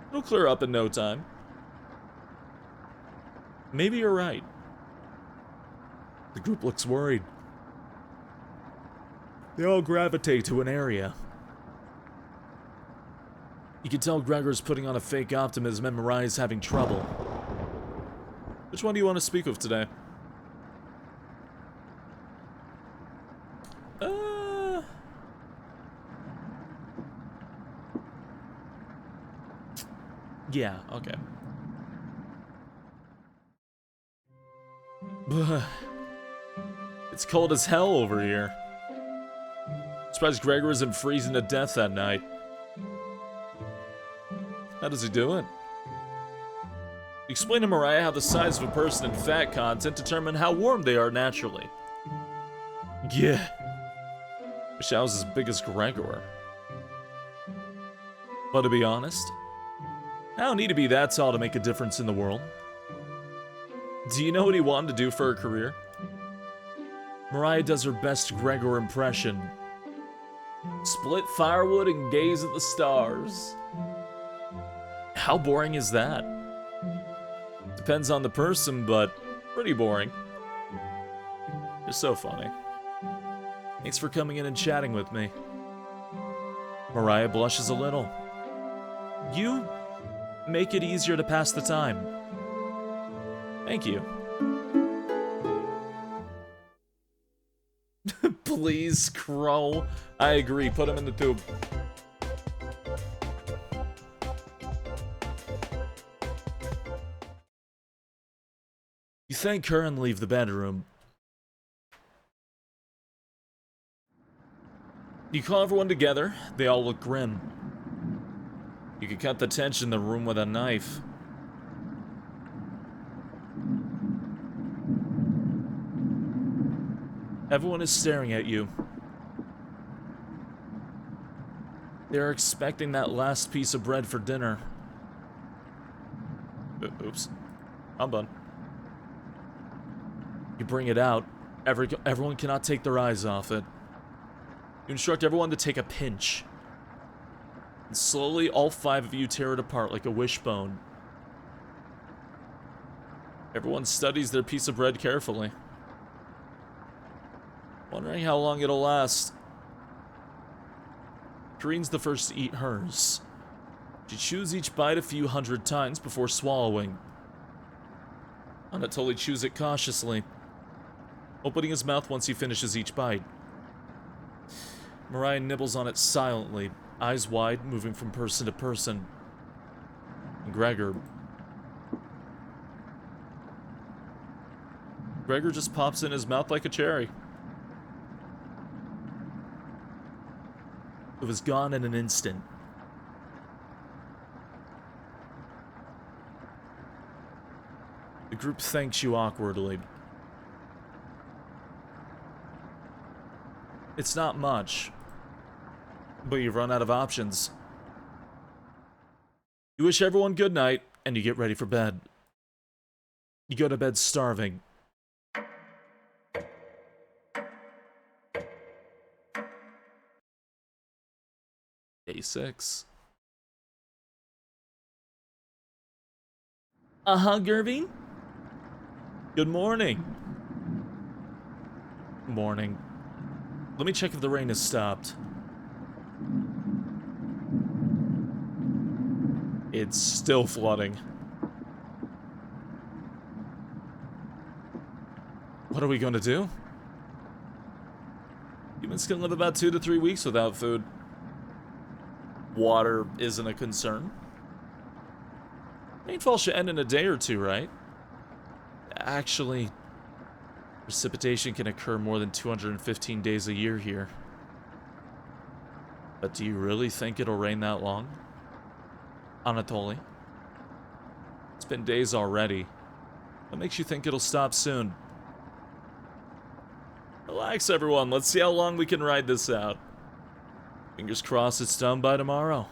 It'll clear up in no time. Maybe you're right. The group looks worried. They all gravitate to an area. You can tell Gregor's putting on a fake optimism and Mariah's having trouble. Which one do you want to speak of today? Yeah, okay. It's cold as hell over here. Surprised Gregor isn't freezing to death that night. How does he do it? Explain to Mariah how the size of a person and fat content determine how warm they are naturally. Yeah. Wish I was as big as Gregor. But to be honest, I don't need to be that tall to make a difference in the world. Do you know what he wanted to do for her career? Mariah does her best Gregor impression. Split firewood and gaze at the stars. How boring is that? Depends on the person, but pretty boring. You're so funny. Thanks for coming in and chatting with me. Mariah blushes a little. You make it easier to pass the time. Thank you. Please, Crow. I agree. Put him in the tube. You thank her and leave the bedroom. You call everyone together. They all look grim. You could cut the tension in the room with a knife. Everyone is staring at you. They're expecting that last piece of bread for dinner. Oops. I'm done. You bring it out. Everyone cannot take their eyes off it. You instruct everyone to take a pinch. And slowly, all 5 of you tear it apart like a wishbone. Everyone studies their piece of bread carefully, wondering how long it'll last. Kareen's the first to eat hers. She chews each bite a few hundred times before swallowing. Anatoly chews it cautiously, opening his mouth once he finishes each bite. Mariah nibbles on it silently, eyes wide, moving from person to person. And Gregor just pops in his mouth like a cherry. It was gone in an instant. The group thanks you awkwardly. It's not much, but you've run out of options. You wish everyone good night, and you get ready for bed. You go to bed starving. Day 6. Gervine? Good morning. Morning. Let me check if the rain has stopped. It's still flooding. What are we going to do? Humans can live about 2 to 3 weeks without food. Water isn't a concern. Rainfall should end in a day or 2, right? Actually, precipitation can occur more than 215 days a year here. But do you really think it'll rain that long? Anatoly? It's been days already. What makes you think it'll stop soon? Relax, everyone. Let's see how long we can ride this out. Fingers crossed it's done by tomorrow.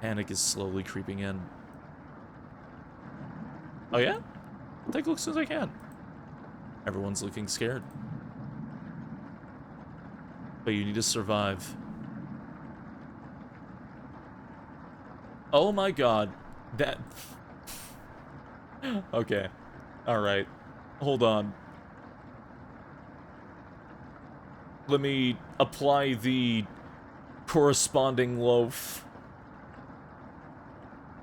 Panic is slowly creeping in. Oh yeah? I'll take a look as soon as I can. Everyone's looking scared. But you need to survive. Oh my god. That... Okay. Alright. Hold on. Let me apply the corresponding loaf.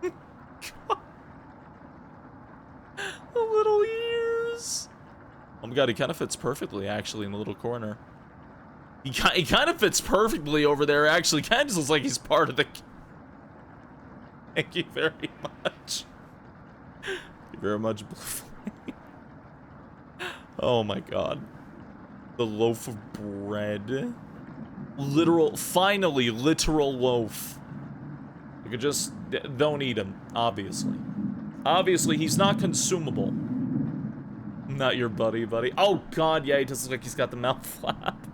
The little ears. Oh my god, he kind of fits perfectly, actually, in the little corner. He kind of fits perfectly over there, actually. Kind of just looks like he's part of the... Thank you very much. Thank you very much, Blue Flame. Oh my god. The loaf of bread. Finally, literal loaf. You could just, don't eat him, obviously. Obviously, he's not consumable. Not your buddy. Oh god, yeah, he does look like he's got the mouth flap.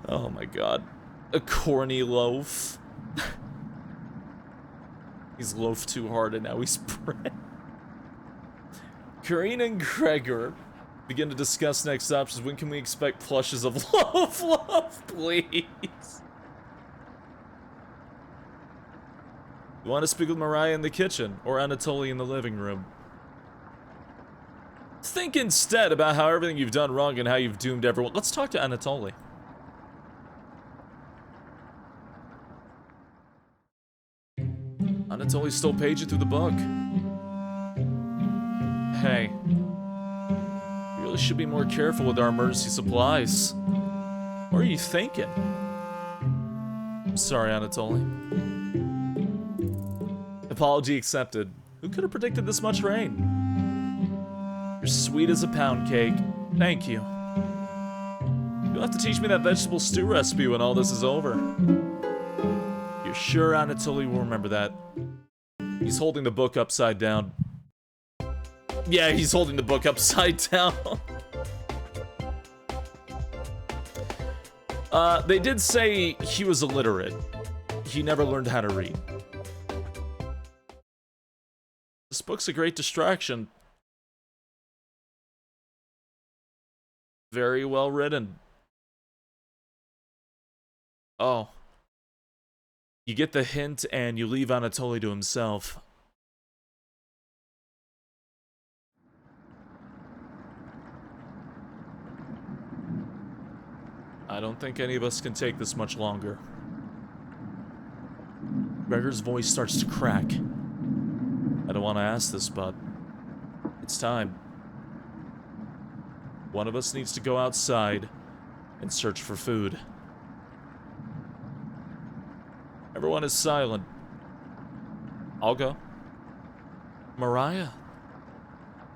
Oh my god. A corny loaf. He's loafed too hard and now he's bread. Kareen and Gregor begin to discuss next options. When can we expect plushes of loaf, please? You want to speak with Mariah in the kitchen or Anatoly in the living room? Think instead about how everything you've done wrong and how you've doomed everyone. Let's talk to Anatoly. Anatoly still paging through the book. Hey. We really should be more careful with our emergency supplies. What are you thinking? I'm sorry, Anatoly. Apology accepted. Who could have predicted this much rain? You're sweet as a pound cake. Thank you. You'll have to teach me that vegetable stew recipe when all this is over. You're sure Anatoly will remember that? He's holding the book upside down. Yeah, he's holding the book upside down. They did say he was illiterate. He never learned how to read. This book's a great distraction. Very well written. Oh. You get the hint and you leave Anatoly to himself. I don't think any of us can take this much longer. Gregor's voice starts to crack. I don't want to ask this, but it's time. One of us needs to go outside and search for food. Everyone is silent. I'll go. Mariah.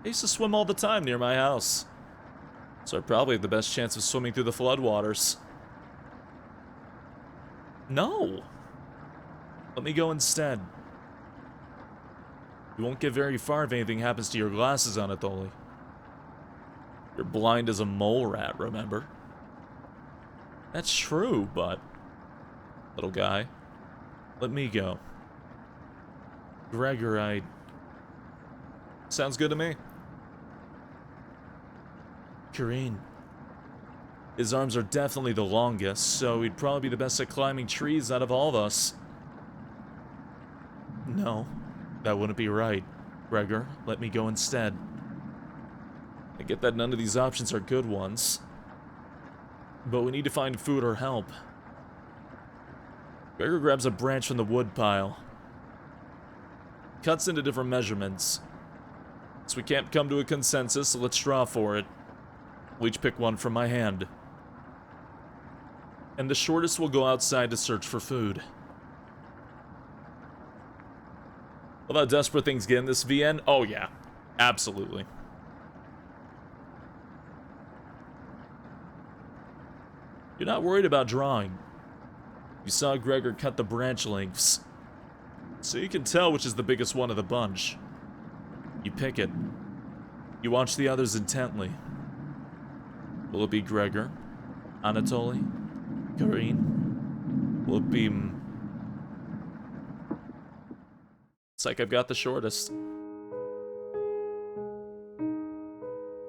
I used to swim all the time near my house, so I probably have the best chance of swimming through the floodwaters. No! Let me go instead. You won't get very far if anything happens to your glasses, Anatoly. You're blind as a mole rat, remember? That's true, but... Little guy, let me go. Gregor, Sounds good to me. Karine. His arms are definitely the longest, so he'd probably be the best at climbing trees out of all of us. No, that wouldn't be right. Gregor, let me go instead. I get that none of these options are good ones, but we need to find food or help. Gregor grabs a branch from the wood pile. Cuts into different measurements. So we can't come to a consensus, so let's draw for it. We'll each pick one from my hand. And the shortest will go outside to search for food. Love how desperate things get in this VN. Oh yeah, absolutely. You're not worried about drawing. You saw Gregor cut the branch lengths, so you can tell which is the biggest one of the bunch. You pick it. You watch the others intently. Will it be Gregor? Anatoly? Karine? Will it be... It's like I've got the shortest.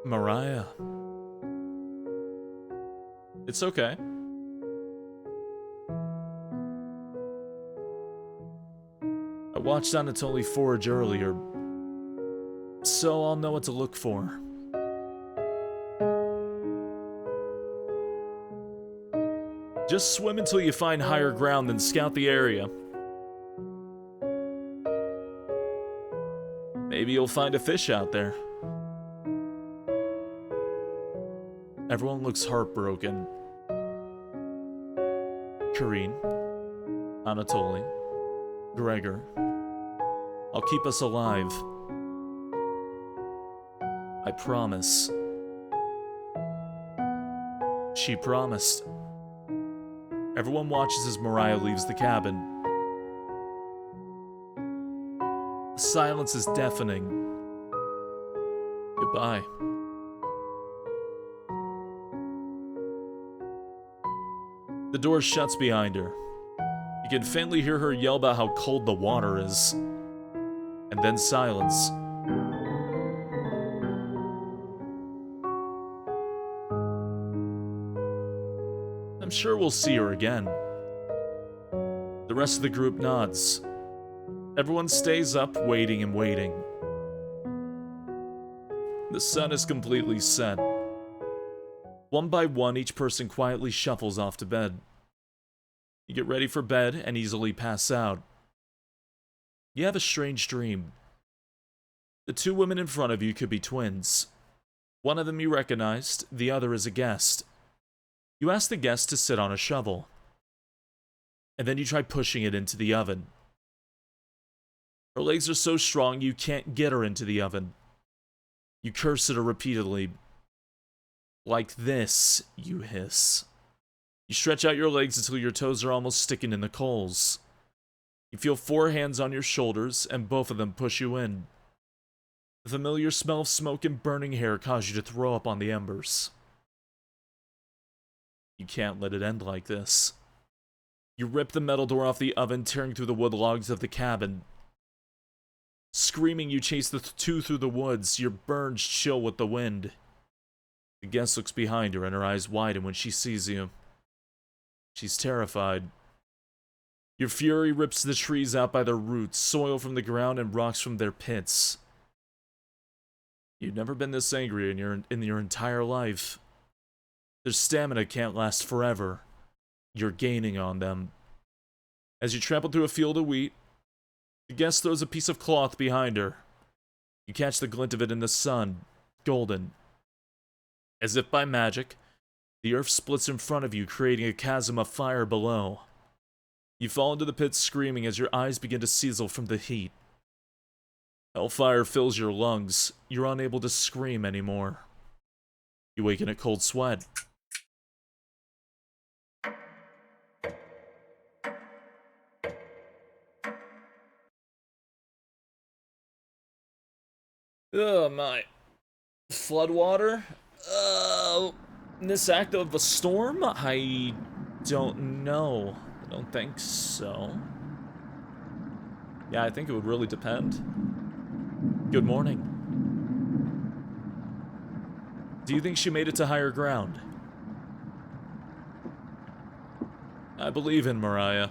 Mariah. It's okay. I watched Anatoly forage earlier, so I'll know what to look for. Just swim until you find higher ground, then scout the area. Maybe you'll find a fish out there. Everyone looks heartbroken. Karine, Anatoly, Gregor. I'll keep us alive. I promise. She promised. Everyone watches as Mariah leaves the cabin. The silence is deafening. Goodbye. The door shuts behind her. You can faintly hear her yell about how cold the water is. And then silence. I'm sure we'll see her again. The rest of the group nods. Everyone stays up, waiting and waiting. The sun is completely set. One by one, each person quietly shuffles off to bed. You get ready for bed and easily pass out. You have a strange dream. The two women in front of you could be twins. One of them you recognized, the other is a guest. You ask the guest to sit on a shovel. And then you try pushing it into the oven. Her legs are so strong you can't get her into the oven. You curse at her repeatedly. Like this, you hiss. You stretch out your legs until your toes are almost sticking in the coals. You feel 4 hands on your shoulders, and both of them push you in. The familiar smell of smoke and burning hair cause you to throw up on the embers. You can't let it end like this. You rip the metal door off the oven, tearing through the wood logs of the cabin. Screaming, you chase the two through the woods, your burns chill with the wind. The guest looks behind her and her eyes widen when she sees you. She's terrified. Your fury rips the trees out by their roots, soil from the ground and rocks from their pits. You've never been this angry in your entire life. Their stamina can't last forever. You're gaining on them. As you trample through a field of wheat, the guest throws a piece of cloth behind her. You catch the glint of it in the sun, golden. As if by magic, the earth splits in front of you, creating a chasm of fire below. You fall into the pit screaming as your eyes begin to sizzle from the heat. Hellfire fills your lungs. You're unable to scream anymore. You wake in a cold sweat. Oh my. Floodwater? This act of a storm? I don't know. I don't think so. Yeah, I think it would really depend. Good morning. Do you think she made it to higher ground? I believe in Mariah.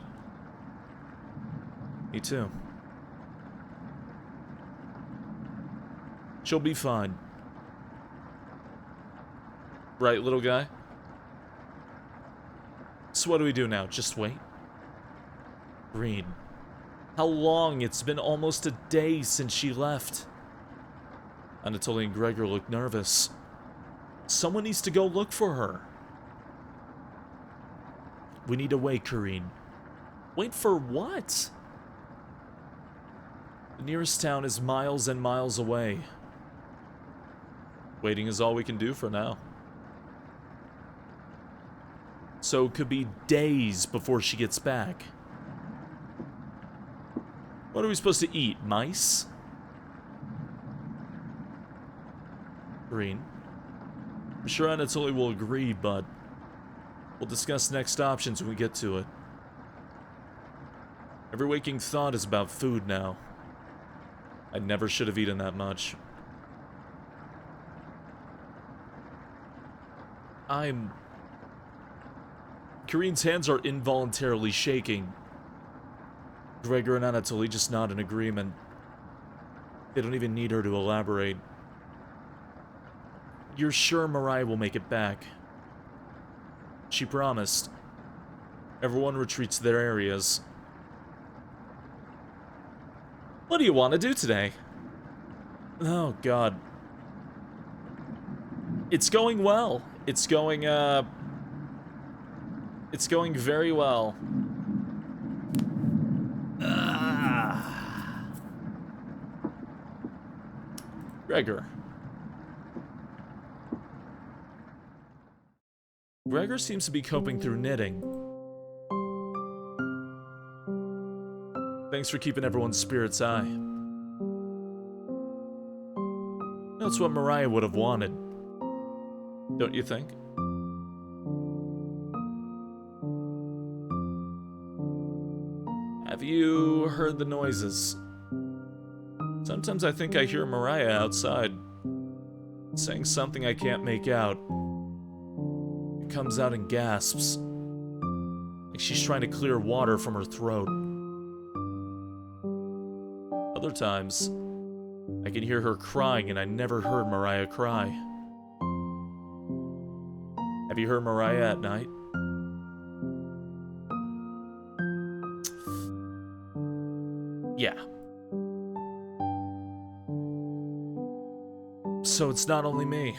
Me too. She'll be fine. Right, little guy? So what do we do now? Just wait? Green. How long? It's been almost a day since she left. Anatoly and Gregor look nervous. Someone needs to go look for her. We need to wait, Karine. Wait for what? The nearest town is miles and miles away. Waiting is all we can do for now. So it could be days before she gets back. What are we supposed to eat? Mice? Green. I'm sure Anatoly will agree, but we'll discuss next options when we get to it. Every waking thought is about food now. I never should have eaten that much. Karine's hands are involuntarily shaking. Gregor and Anatoly just nod in agreement. They don't even need her to elaborate. You're sure Mariah will make it back? She promised. Everyone retreats to their areas. What do you want to do today? Oh, God. It's going well. It's going very well. Gregor. Gregor seems to be coping through knitting. Thanks for keeping everyone's spirits high. That's what Mariah would have wanted. Don't you think? Have you heard the noises? Sometimes I think I hear Mariah outside, saying something I can't make out. It comes out in gasps, like she's trying to clear water from her throat. Other times, I can hear her crying, and I never heard Mariah cry. Have you heard Mariah at night? Yeah. So it's not only me.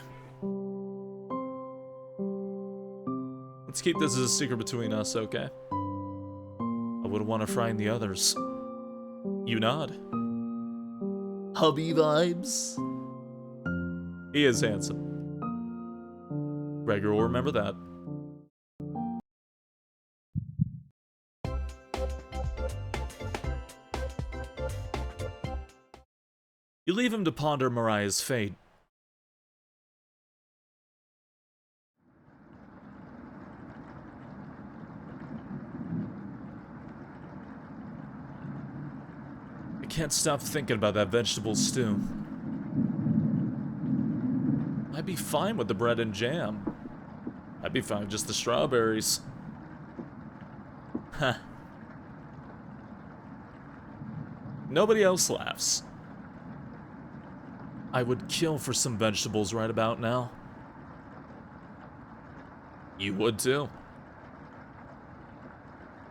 Let's keep this as a secret between us, okay? I wouldn't want to frighten the others. You nod. Hubby vibes? He is handsome. Gregor will remember that. You leave him to ponder Mariah's fate. I can't stop thinking about that vegetable stew. I'd be fine with the bread and jam. I'd be fine with just the strawberries. Huh. Nobody else laughs. I would kill for some vegetables right about now. You would too.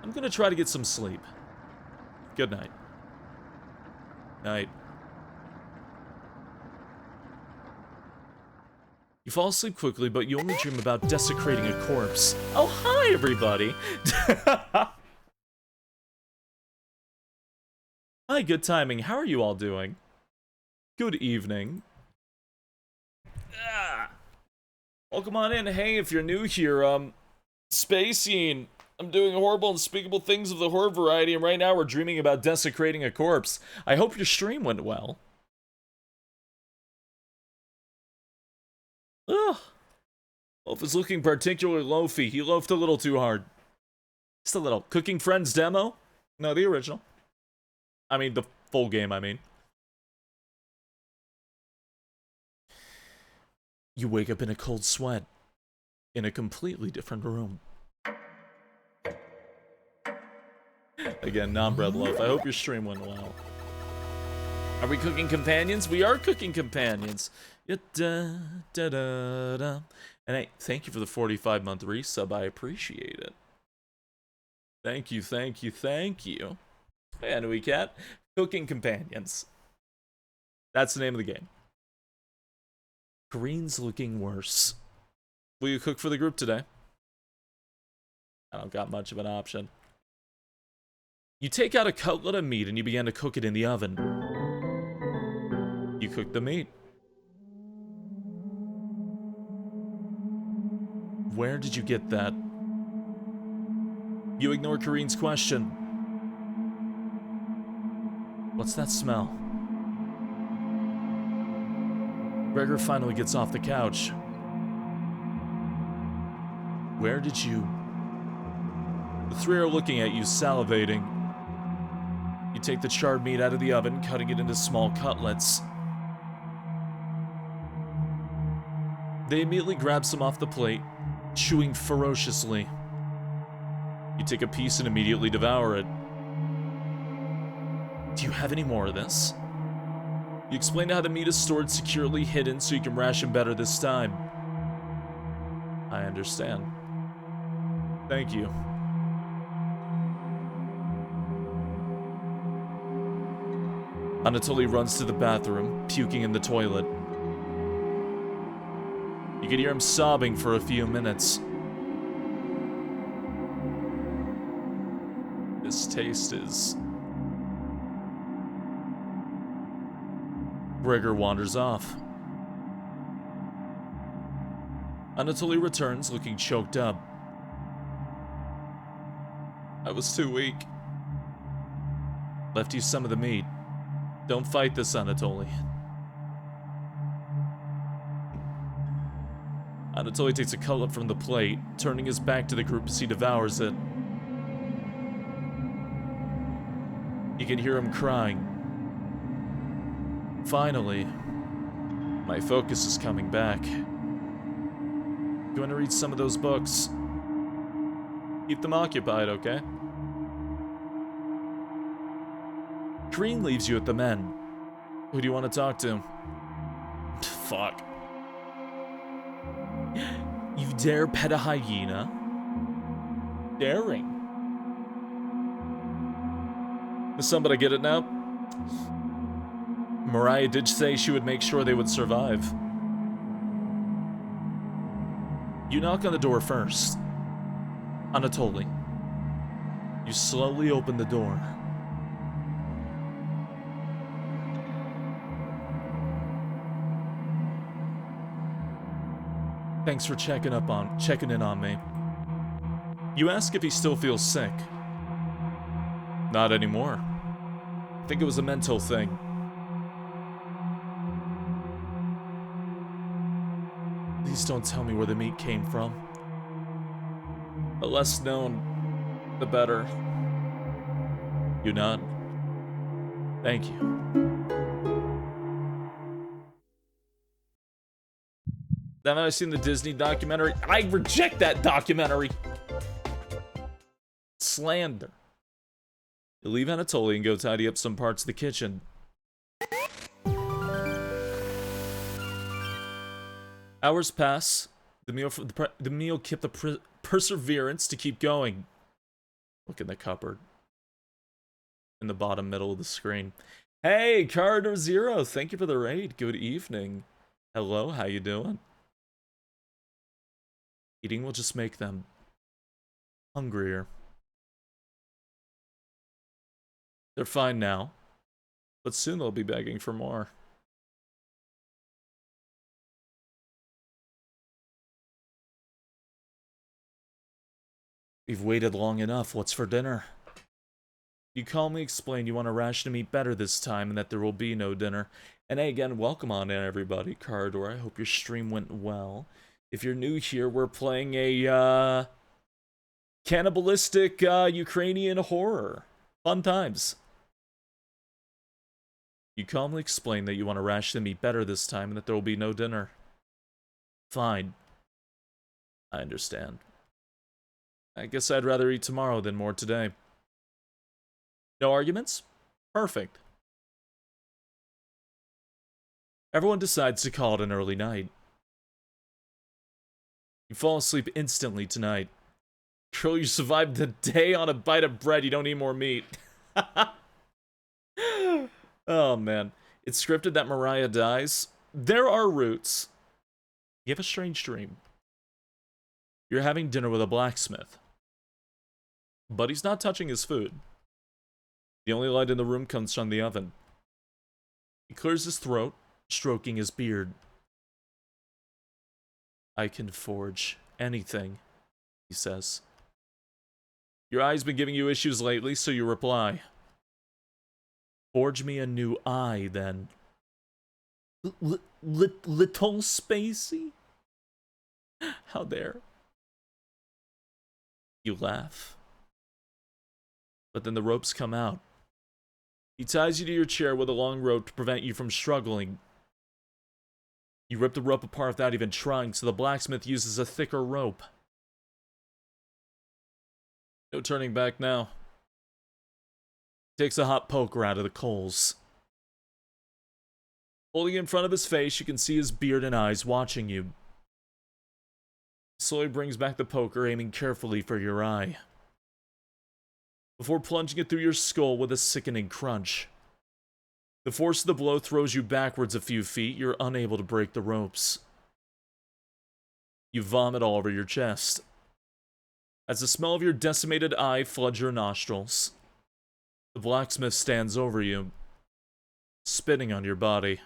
I'm gonna try to get some sleep. Good night. Night. You fall asleep quickly, but you only dream about desecrating a corpse. Oh, hi, everybody! Hi, good timing. How are you all doing? Good evening. Welcome on in. Hey, if you're new here, SpaceYeen. I'm doing horrible, unspeakable things of the horror variety, and right now we're dreaming about desecrating a corpse. I hope your stream went well. Ugh. Wolf is looking particularly loafy. He loafed a little too hard. Just a little. Cooking Friends demo? No, the original. I mean, the full game, I mean. You wake up in a cold sweat. In a completely different room. Again, non-bread loaf. I hope your stream went well. Are we cooking companions? We are cooking companions. And hey, thank you for the 45-month resub. I appreciate it. Thank you, thank you, thank you. Hey, Anui Cat. Cooking companions. That's the name of the game. Green's looking worse. Will you cook for the group today? I don't got much of an option. You take out a cutlet of meat and you begin to cook it in the oven. You cook the meat. Where did you get that? You ignore Kareen's question. What's that smell? Gregor finally gets off the couch. Where did you... The three are looking at you, salivating. You take the charred meat out of the oven, cutting it into small cutlets. They immediately grab some off the plate, chewing ferociously. You take a piece and immediately devour it. Do you have any more of this? You explain how the meat is stored securely hidden so you can ration better this time. I understand. Thank you. Anatoly runs to the bathroom, puking in the toilet. You can hear him sobbing for a few minutes. This taste is... Gregor wanders off. Anatoly returns, looking choked up. I was too weak. Left you some of the meat. Don't fight this, Anatoly. Anatoly takes a cutlet from the plate, turning his back to the group as he devours it. You can hear him crying. Finally, my focus is coming back. Going to read some of those books. Keep them occupied, okay? Green leaves you at the men. Who do you want to talk to? Fuck. You dare pet a hyena? Daring. Does somebody get it now? Mariah did say she would make sure they would survive. You knock on the door first. Anatoly. You slowly open the door. Thanks for checking in on me. You ask if he still feels sick. Not anymore. I think it was a mental thing. Please don't tell me where the meat came from. The less known, the better. You nod. Thank you. Haven't I seen the Disney documentary? I reject that documentary! Slander. You leave Anatoly and go tidy up some parts of the kitchen. Hours pass. The meal kept the perseverance to keep going. Look in the cupboard. In the bottom middle of the screen. Hey, Corridor Zero, thank you for the raid. Good evening. Hello, how you doing? Eating will just make them hungrier. They're fine now, but soon they'll be begging for more. We've waited long enough. What's for dinner? You calmly explain you want a ration of meat better this time and that there will be no dinner. And hey, again, welcome on in, everybody. Corridor, I hope your stream went well. If you're new here, we're playing a, cannibalistic, Ukrainian horror. Fun times. You calmly explain that you want a ration of meat better this time and that there will be no dinner. Fine. I understand. I guess I'd rather eat tomorrow than more today. No arguments? Perfect. Everyone decides to call it an early night. You fall asleep instantly tonight. Girl, you survived the day on a bite of bread. You don't need more meat. Oh, man. It's scripted that Mariah dies. There are roots. You have a strange dream. You're having dinner with a blacksmith. But he's not touching his food. The only light in the room comes from the oven. He clears his throat, stroking his beard. I can forge anything, he says. Your eye's been giving you issues lately, so you reply. Forge me a new eye, then. Little Spacey? How dare. You laugh. But then the ropes come out. He ties you to your chair with a long rope to prevent you from struggling. You rip the rope apart without even trying, so the blacksmith uses a thicker rope. No turning back now. He takes a hot poker out of the coals. Holding it in front of his face, you can see his beard and eyes watching you. He slowly brings back the poker, aiming carefully for your eye. Before plunging it through your skull with a sickening crunch. The force of the blow throws you backwards a few feet. You're unable to break the ropes. You vomit all over your chest. As the smell of your decimated eye floods your nostrils, the blacksmith stands over you, spitting on your body.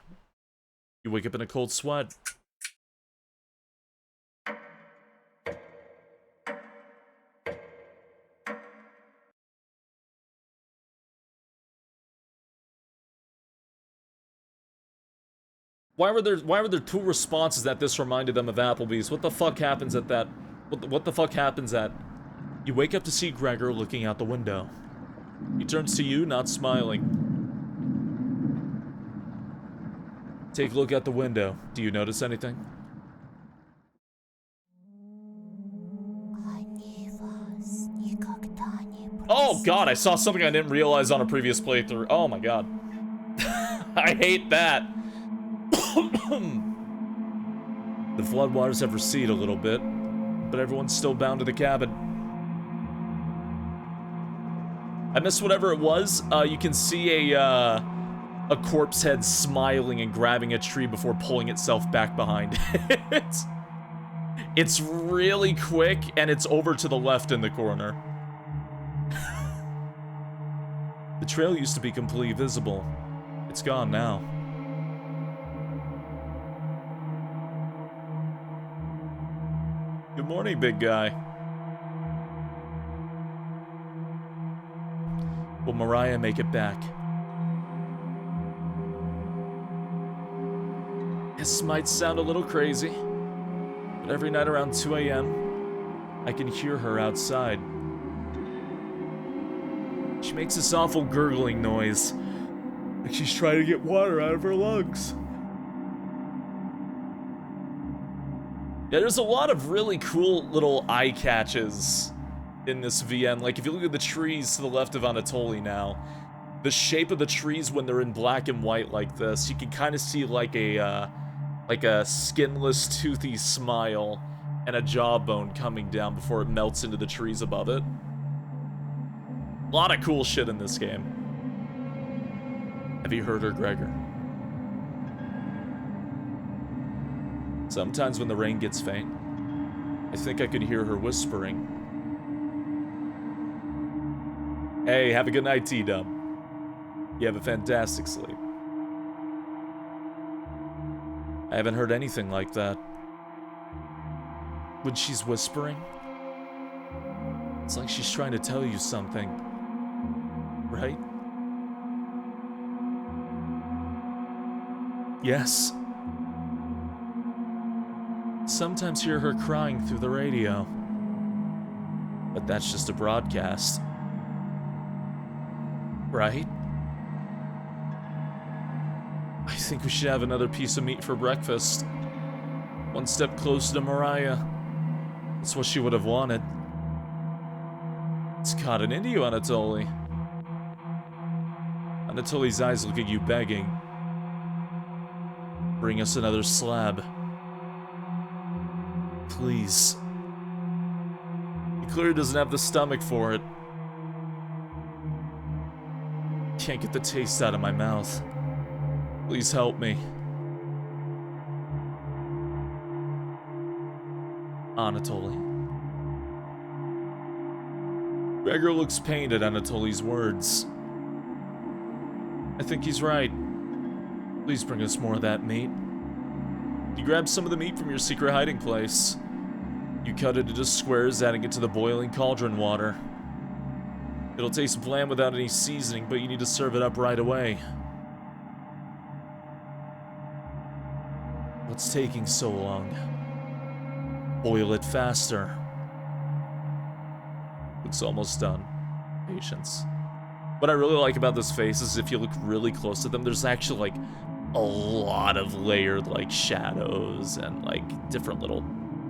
You wake up in a cold sweat. Why were there two responses that this reminded them of Applebee's? What the fuck happens at that? What the fuck happens at? You wake up to see Gregor looking out the window. He turns to you, not smiling. Take a look out the window. Do you notice anything? Oh god, I saw something I didn't realize on a previous playthrough. Oh my god. I hate that. The floodwaters have receded a little bit, but everyone's still bound to the cabin. I missed whatever it was. You can see a corpse head smiling and grabbing a tree before pulling itself back behind it. It's really quick, and it's over to the left in the corner. The trail used to be completely visible. It's gone now. Good morning, big guy. Will Mariah make it back? This might sound a little crazy, Every night around 2 a.m., I can hear her outside. She makes this awful gurgling noise, like she's trying to get water out of her lungs. Yeah, there's a lot of really cool little eye catches in this VN. Like, if you look at the trees to the left of Anatoly now, the shape of the trees when they're in black and white like this, you can kind of see like a skinless, toothy smile and a jawbone coming down before it melts into the trees above it. A lot of cool shit in this game. Have you heard her, Gregor? Sometimes when the rain gets faint, I think I could hear her whispering. Hey, have a good night, T-Dub. You have a fantastic sleep. I haven't heard anything like that. When she's whispering, it's like she's trying to tell you something. Right? Yes. Sometimes hear her crying through the radio. But that's just a broadcast. Right? I think we should have another piece of meat for breakfast. One step closer to Mariah. That's what she would have wanted. It's cotton into you, Anatoly. Anatoly's eyes look at you begging. Bring us another slab. Please. He clearly doesn't have the stomach for it. Can't get the taste out of my mouth. Please help me. Anatoly. Gregor looks pained at Anatoly's words. I think he's right. Please bring us more of that meat. You grab some of the meat from your secret hiding place. You cut it into squares, adding it to the boiling cauldron water. It'll taste bland without any seasoning, but you need to serve it up right away. What's taking so long? Boil it faster. It's almost done. Patience. What I really like about this face is if you look really close to them, there's actually like a lot of layered like shadows and like different little...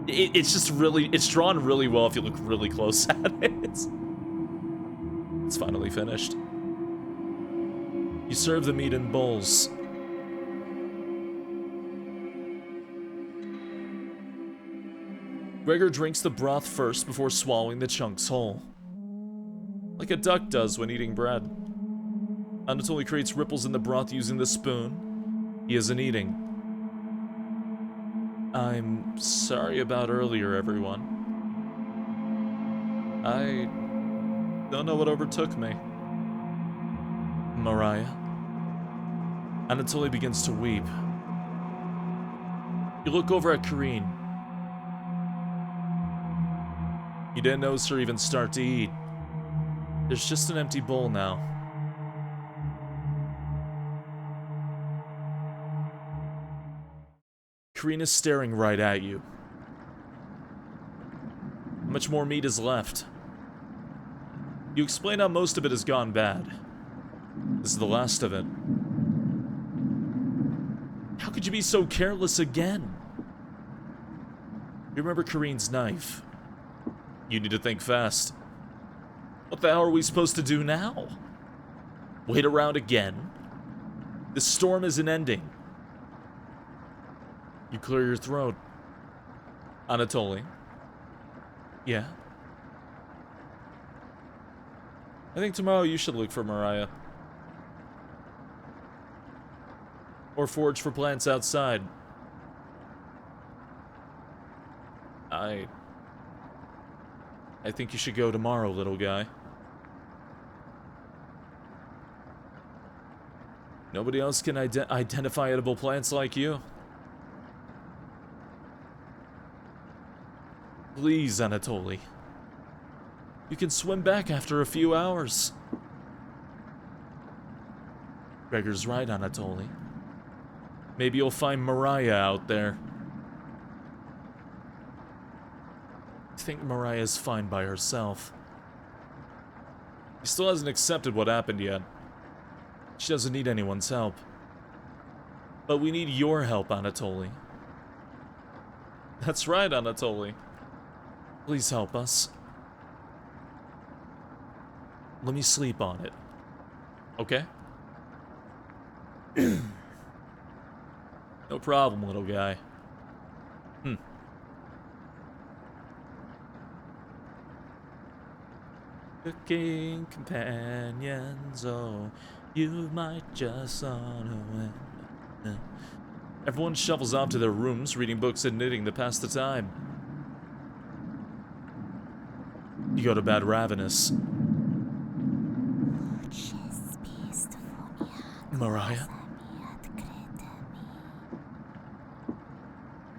It's just really... It's drawn really well if you look really close at it. It's finally finished. You serve the meat in bowls. Gregor drinks the broth first before swallowing the chunks whole. Like a duck does when eating bread. Anatoly creates ripples in the broth using the spoon. He isn't eating. I'm sorry about earlier, everyone. I don't know what overtook me. Mariah. Anatoly begins to weep. You look over at Karine. You didn't notice her even start to eat. There's just an empty bowl now. Karine is staring right at you. How much more meat is left? You explain how most of it has gone bad. This is the last of it. How could you be so careless again? You remember Karine's knife. You need to think fast. What the hell are we supposed to do now? Wait around again? This storm isn't ending. You clear your throat. Anatoly. Yeah? I think tomorrow you should look for Mariah. Or forage for plants outside. I think you should go tomorrow, little guy. Nobody else can identify edible plants like you. Please, Anatoly. You can swim back after a few hours. Gregor's right, Anatoly. Maybe you'll find Mariah out there. think Mariah's fine by herself. She still hasn't accepted what happened yet. She doesn't need anyone's help. But we need your help, Anatoly. That's right, Anatoly. Please help us. Let me sleep on it. Okay? No problem, little guy. Cooking companions, oh, you might just wanna win. Everyone shuffles off to their rooms, reading books and knitting to pass the time. You go to bed ravenous. Mariah?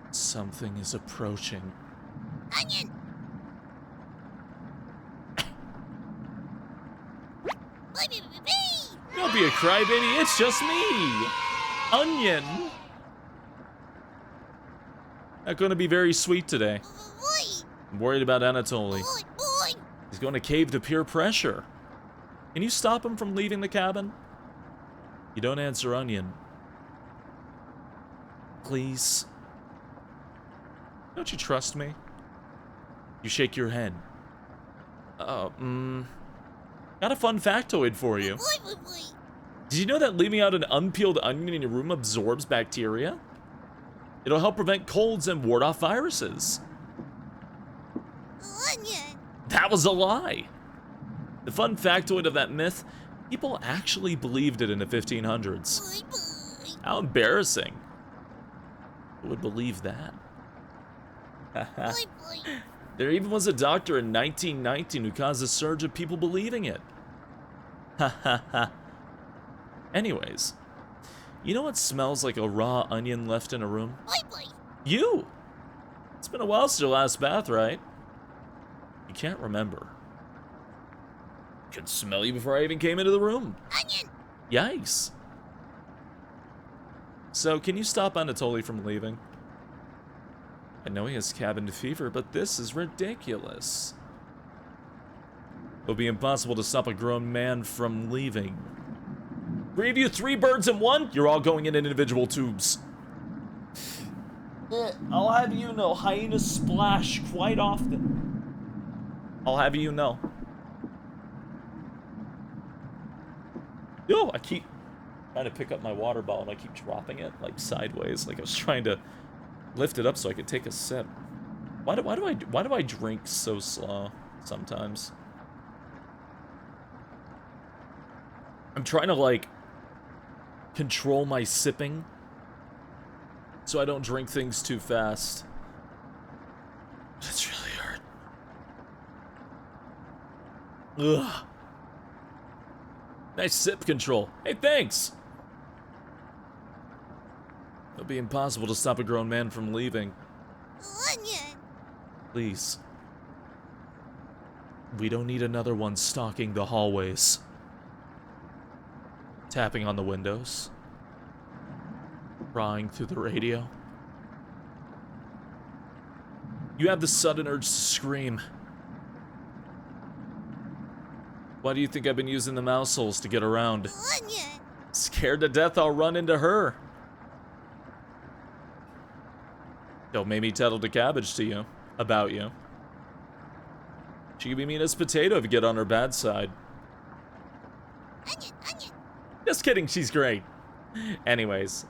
Something is approaching. Onion! Don't be a crybaby, it's just me! Onion! Not gonna be very sweet today. I'm worried about Anatoly. He's going to cave to peer pressure. Can you stop him from leaving the cabin? You don't answer, Onion. Please. Don't you trust me? You shake your head. Got a fun factoid for you. Did you know that leaving out an unpeeled onion in your room absorbs bacteria? It'll help prevent colds and ward off viruses. Onion! That was a lie. The fun factoid of that myth, people actually believed it in the 1500s. How embarrassing. Who would believe that? There even was a doctor in 1919 who caused a surge of people believing it. Ha ha ha. Anyways, you know what smells like a raw onion left in a room? You! It's been a while since your last bath, right? You can't remember. Could smell you before I even came into the room. Onion! Yikes. So, can you stop Anatoly from leaving? I know he has cabin fever, but this is ridiculous. It'll be impossible to stop a grown man from leaving. Preview 3 birds in 1? You're all going in individual tubes. I'll have you know, hyenas splash quite often. I'll have you know. Yo, I keep trying to pick up my water bottle and I keep dropping it, like, sideways. Like I was trying to lift it up so I could take a sip. Why do I drink so slow sometimes? I'm trying to, like, control my sipping so I don't drink things too fast. It's really hard. Ugh. Nice sip control. Hey, thanks! It'll be impossible to stop a grown man from leaving. Onion! Please. We don't need another one stalking the hallways. Tapping on the windows. Prying through the radio. You have the sudden urge to scream. Why do you think I've been using the mouse holes to get around? Onion! Scared to death I'll run into her. Don't make me tattle the cabbage to you. About you. She could be mean as potato if you get on her bad side. Onion! Onion! Just kidding, she's great. Anyways,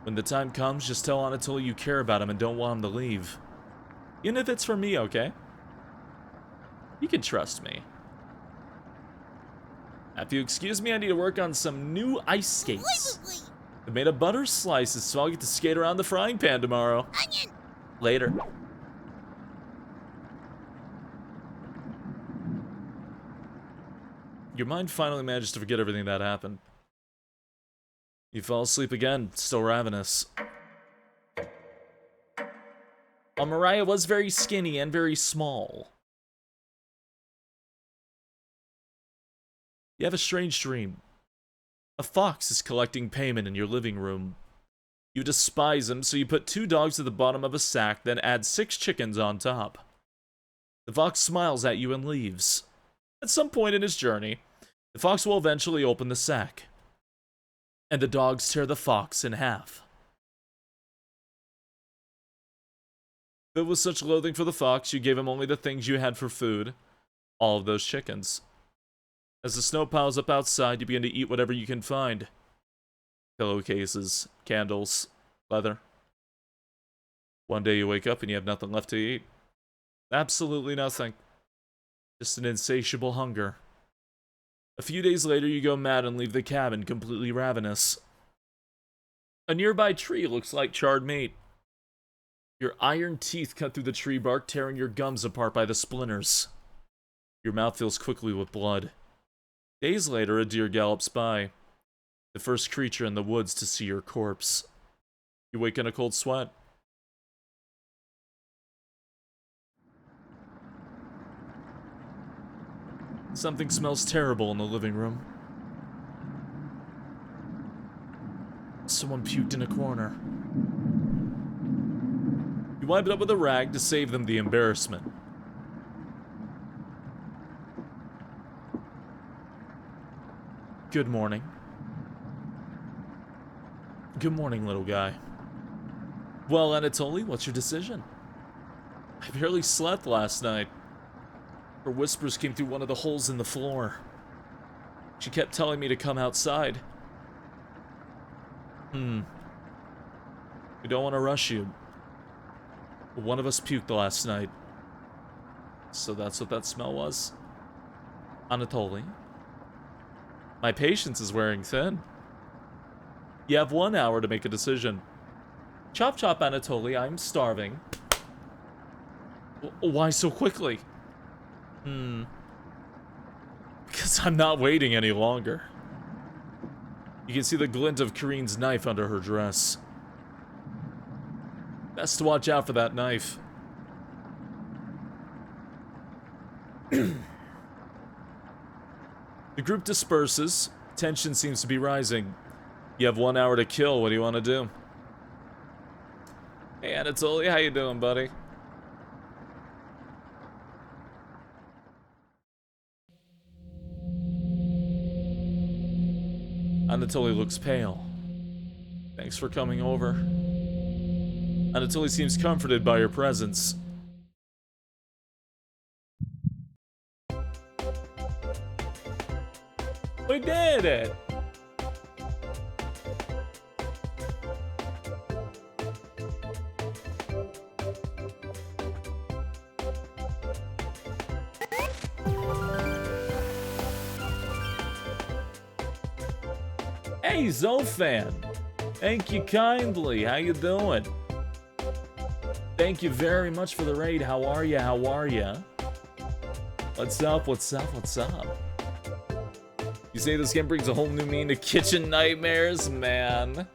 when the time comes, just tell Anatoly you care about him and don't want him to leave. Even if it's for me, okay? You can trust me. If you excuse me, I need to work on some new ice skates. I made a butter slices, so I'll get to skate around the frying pan tomorrow. Onion! Later. Your mind finally manages to forget everything that happened. You fall asleep again, still ravenous. Well, Mariah was very skinny and very small. You have a strange dream. A fox is collecting payment in your living room. You despise him, so you put 2 dogs at the bottom of a sack, then add 6 chickens on top. The fox smiles at you and leaves. At some point in his journey, the fox will eventually open the sack, and the dogs tear the fox in half. Filled with such loathing for the fox, you gave him only the things you had for food, all of those chickens. As the snow piles up outside, you begin to eat whatever you can find. Pillowcases, candles, leather. One day you wake up and you have nothing left to eat. Absolutely nothing. Just an insatiable hunger. A few days later, you go mad and leave the cabin completely ravenous. A nearby tree looks like charred meat. Your iron teeth cut through the tree bark, tearing your gums apart by the splinters. Your mouth fills quickly with blood. Days later, a deer gallops by. The first creature in the woods to see your corpse. You wake in a cold sweat. Something smells terrible in the living room. Someone puked in a corner. You wipe it up with a rag to save them the embarrassment. Good morning. Good morning, little guy. Well, Anatoly, what's your decision? I barely slept last night. Her whispers came through one of the holes in the floor. She kept telling me to come outside. We don't want to rush you. One of us puked last night. So that's what that smell was? Anatoly? My patience is wearing thin. You have 1 hour to make a decision. Chop chop, Anatoly, I'm starving. Why so quickly? Because I'm not waiting any longer. You can see the glint of Kareen's knife under her dress. Best to watch out for that knife. The group disperses. Tension seems to be rising. You have 1 hour to kill. What do you want to do? Hey, Anatoly, how you doing, buddy? Anatoly looks pale. Thanks for coming over. Anatoly seems comforted by your presence. We did it! Hey, Zofan! Thank you kindly. How you doing? Thank you very much for the raid. How are ya? How are ya? What's up? What's up? What's up? You say this game brings a whole new meaning to kitchen nightmares? Man.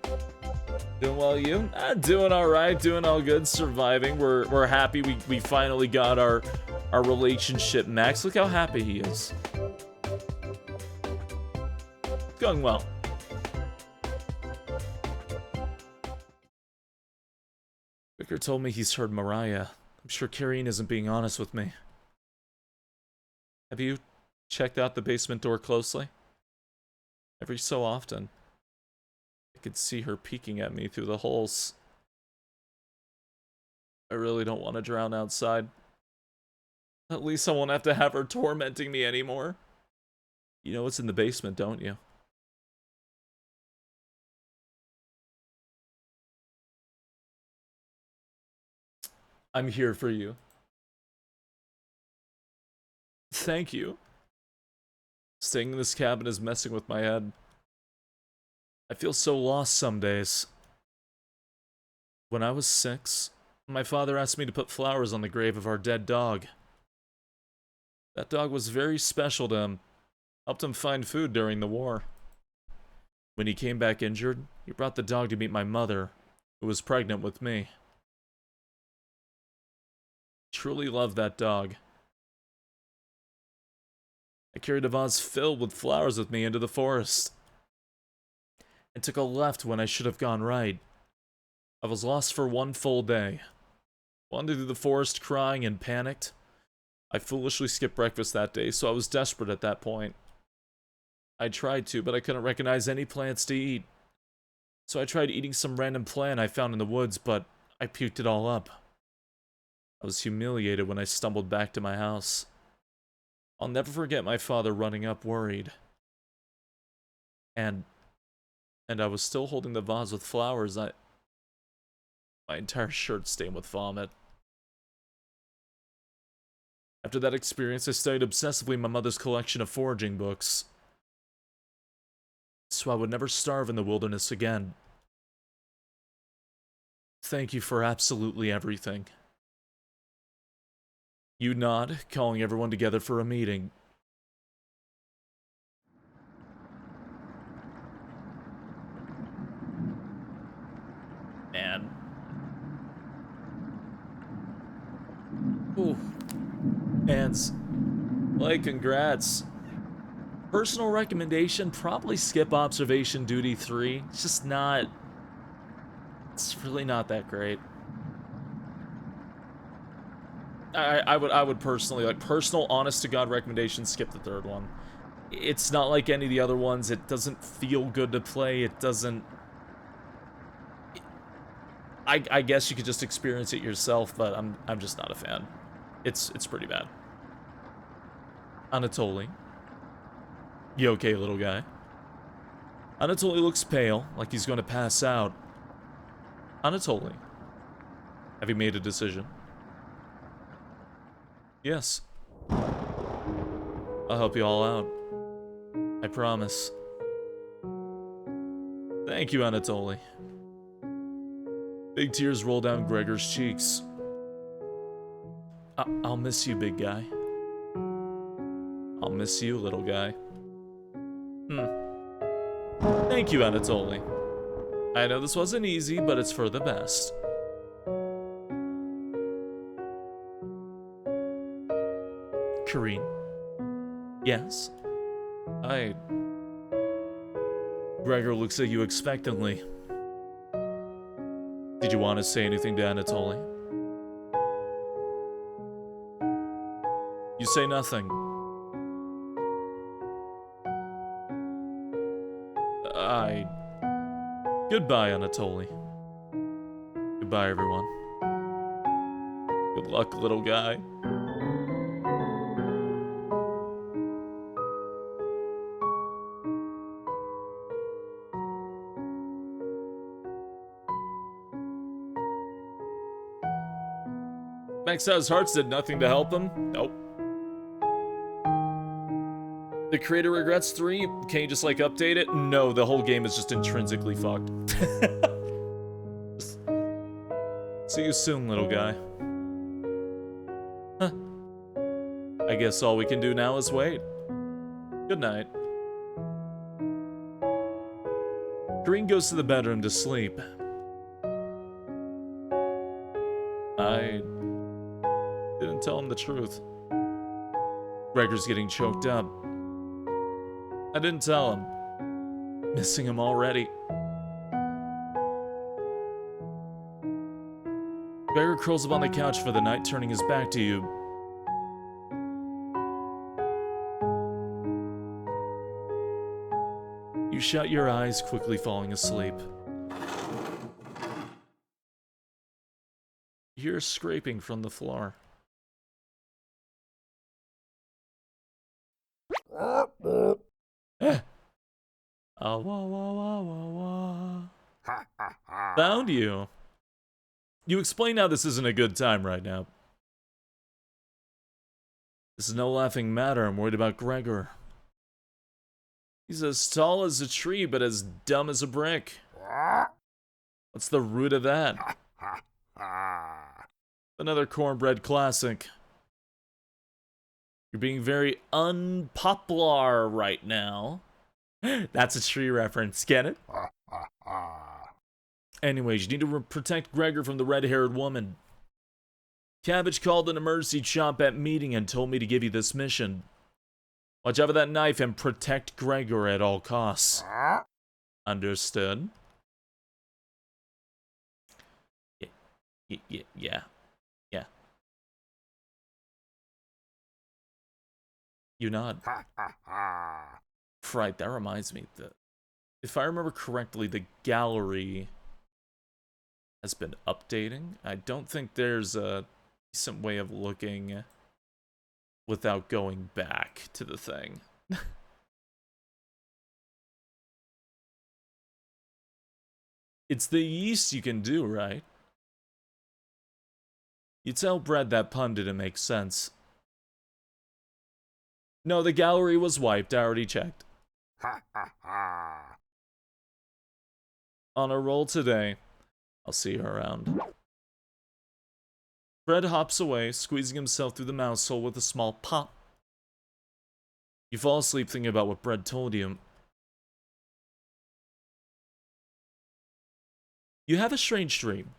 Doing well, you? Doing alright. Doing all good. Surviving. We're happy we finally got our relationship max. Look how happy he is. Going well. Vicar told me he's heard Mariah. I'm sure Kareen isn't being honest with me. Have you checked out the basement door closely? Every so often, I could see her peeking at me through the holes. I really don't want to drown outside. At least I won't have to have her tormenting me anymore. You know what's in the basement, don't you? I'm here for you. Thank you. Staying in this cabin is messing with my head. I feel so lost some days. When I was 6, my father asked me to put flowers on the grave of our dead dog. That dog was very special to him. Helped him find food during the war. When he came back injured, he brought the dog to meet my mother, who was pregnant with me. Truly loved that dog. I carried a vase filled with flowers with me into the forest. I took a left when I should have gone right. I was lost for 1 full day. Wandered through the forest crying and panicked. I foolishly skipped breakfast that day, so I was desperate at that point. I tried to, but I couldn't recognize any plants to eat. So I tried eating some random plant I found in the woods, but I puked it all up. I was humiliated when I stumbled back to my house. I'll never forget my father running up worried. And I was still holding the vase with flowers. My entire shirt stained with vomit. After that experience, I studied obsessively my mother's collection of foraging books, so I would never starve in the wilderness again. Thank you for absolutely everything. You nod, calling everyone together for a meeting. Man. Ooh. And, like, congrats. Personal recommendation, probably skip observation duty 3. It's just not... It's really not that great. I would personally, like, personal, honest-to-God recommendation, skip the third one. It's not like any of the other ones. It doesn't feel good to play. It doesn't... I guess you could just experience it yourself, but I'm just not a fan. It's pretty bad. Anatoly. You okay, little guy? Anatoly looks pale, like he's going to pass out. Anatoly, have you made a decision? Yes. I'll help you all out. I promise. Thank you, Anatoly. Big tears roll down Gregor's cheeks. I'll miss you, big guy. I'll miss you, little guy. Thank you, Anatoly. I know this wasn't easy, but it's for the best. Kareen. Yes? Gregor looks at you expectantly. Did you want to say anything to Anatoly? You say nothing. Goodbye, Anatoly. Goodbye, everyone. Good luck, little guy. Maxed out his hearts did nothing to help him. Nope. The creator regrets 3. Can you just, like, update it? No, the whole game is just intrinsically fucked. See you soon, little guy. Huh. I guess all we can do now is wait. Good night. Green goes to the bedroom to sleep. I didn't tell him the truth. Gregor's getting choked up. I didn't tell him. Missing him already. Gregor curls up on the couch for the night, turning his back to you. You shut your eyes, quickly falling asleep. You hear scraping from the floor. Ah, wah, wah, wah, wah, wah. Found you. You explain how this isn't a good time right now. This is no laughing matter. I'm worried about Gregor. He's as tall as a tree, but as dumb as a brick. What's the root of that? Another cornbread classic. You're being very unpopular right now. That's a tree reference, get it? Anyways, you need to protect Gregor from the red-haired woman. Cabbage called an emergency chop at meeting and told me to give you this mission. Watch out for that knife and protect Gregor at all costs. Understood? Yeah. You nod. Right, that reminds me that if I remember correctly, the gallery has been updating. I don't think there's a decent way of looking without going back to the thing. It's the yeast you can do, right? You tell Brad that pun didn't make sense. No, the gallery was wiped. I already checked. On a roll today. I'll see you around. Fred hops away, squeezing himself through the mouse hole with a small pop. You fall asleep thinking about what Brad told you. You have a strange dream.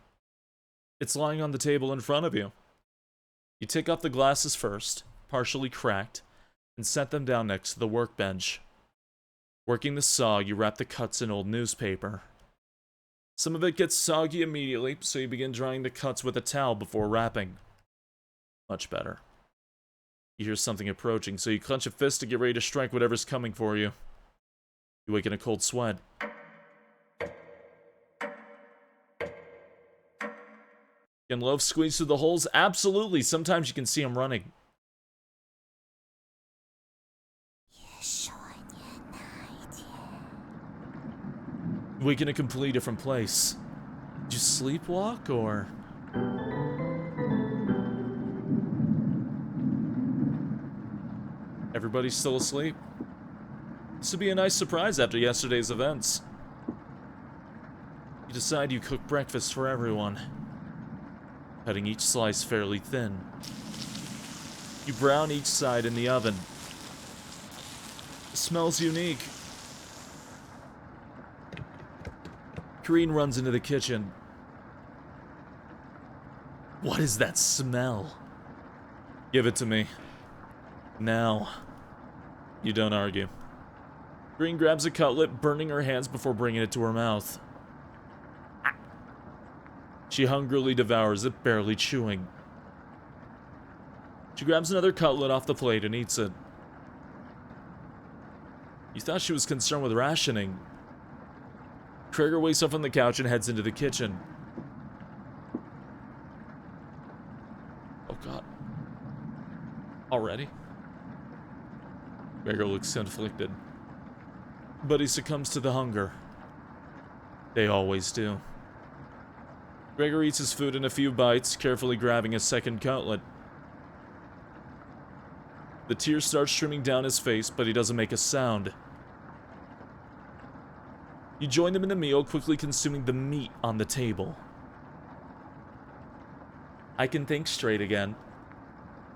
It's lying on the table in front of you. You take off the glasses first, partially cracked, and set them down next to the workbench. Working the saw, you wrap the cuts in old newspaper. Some of it gets soggy immediately, so you begin drying the cuts with a towel before wrapping. Much better. You hear something approaching, so you clench a fist to get ready to strike whatever's coming for you. You wake in a cold sweat. Can loaves squeeze through the holes? Absolutely. Sometimes you can see them running. You wake in a completely different place. Did you sleepwalk, or...? Everybody's still asleep? This would be a nice surprise after yesterday's events. You decide you cook breakfast for everyone, cutting each slice fairly thin. You brown each side in the oven. It smells unique. Kareen runs into the kitchen. What is that smell? Give it to me. Now. You don't argue. Green grabs a cutlet, burning her hands before bringing it to her mouth. She hungrily devours it, barely chewing. She grabs another cutlet off the plate and eats it. You thought she was concerned with rationing. Traeger wakes up on the couch and heads into the kitchen. Oh god. Already? Gregor looks conflicted. But he succumbs to the hunger. They always do. Gregor eats his food in a few bites, carefully grabbing a second cutlet. The tears start streaming down his face, but he doesn't make a sound. You join them in the meal, quickly consuming the meat on the table. I can think straight again.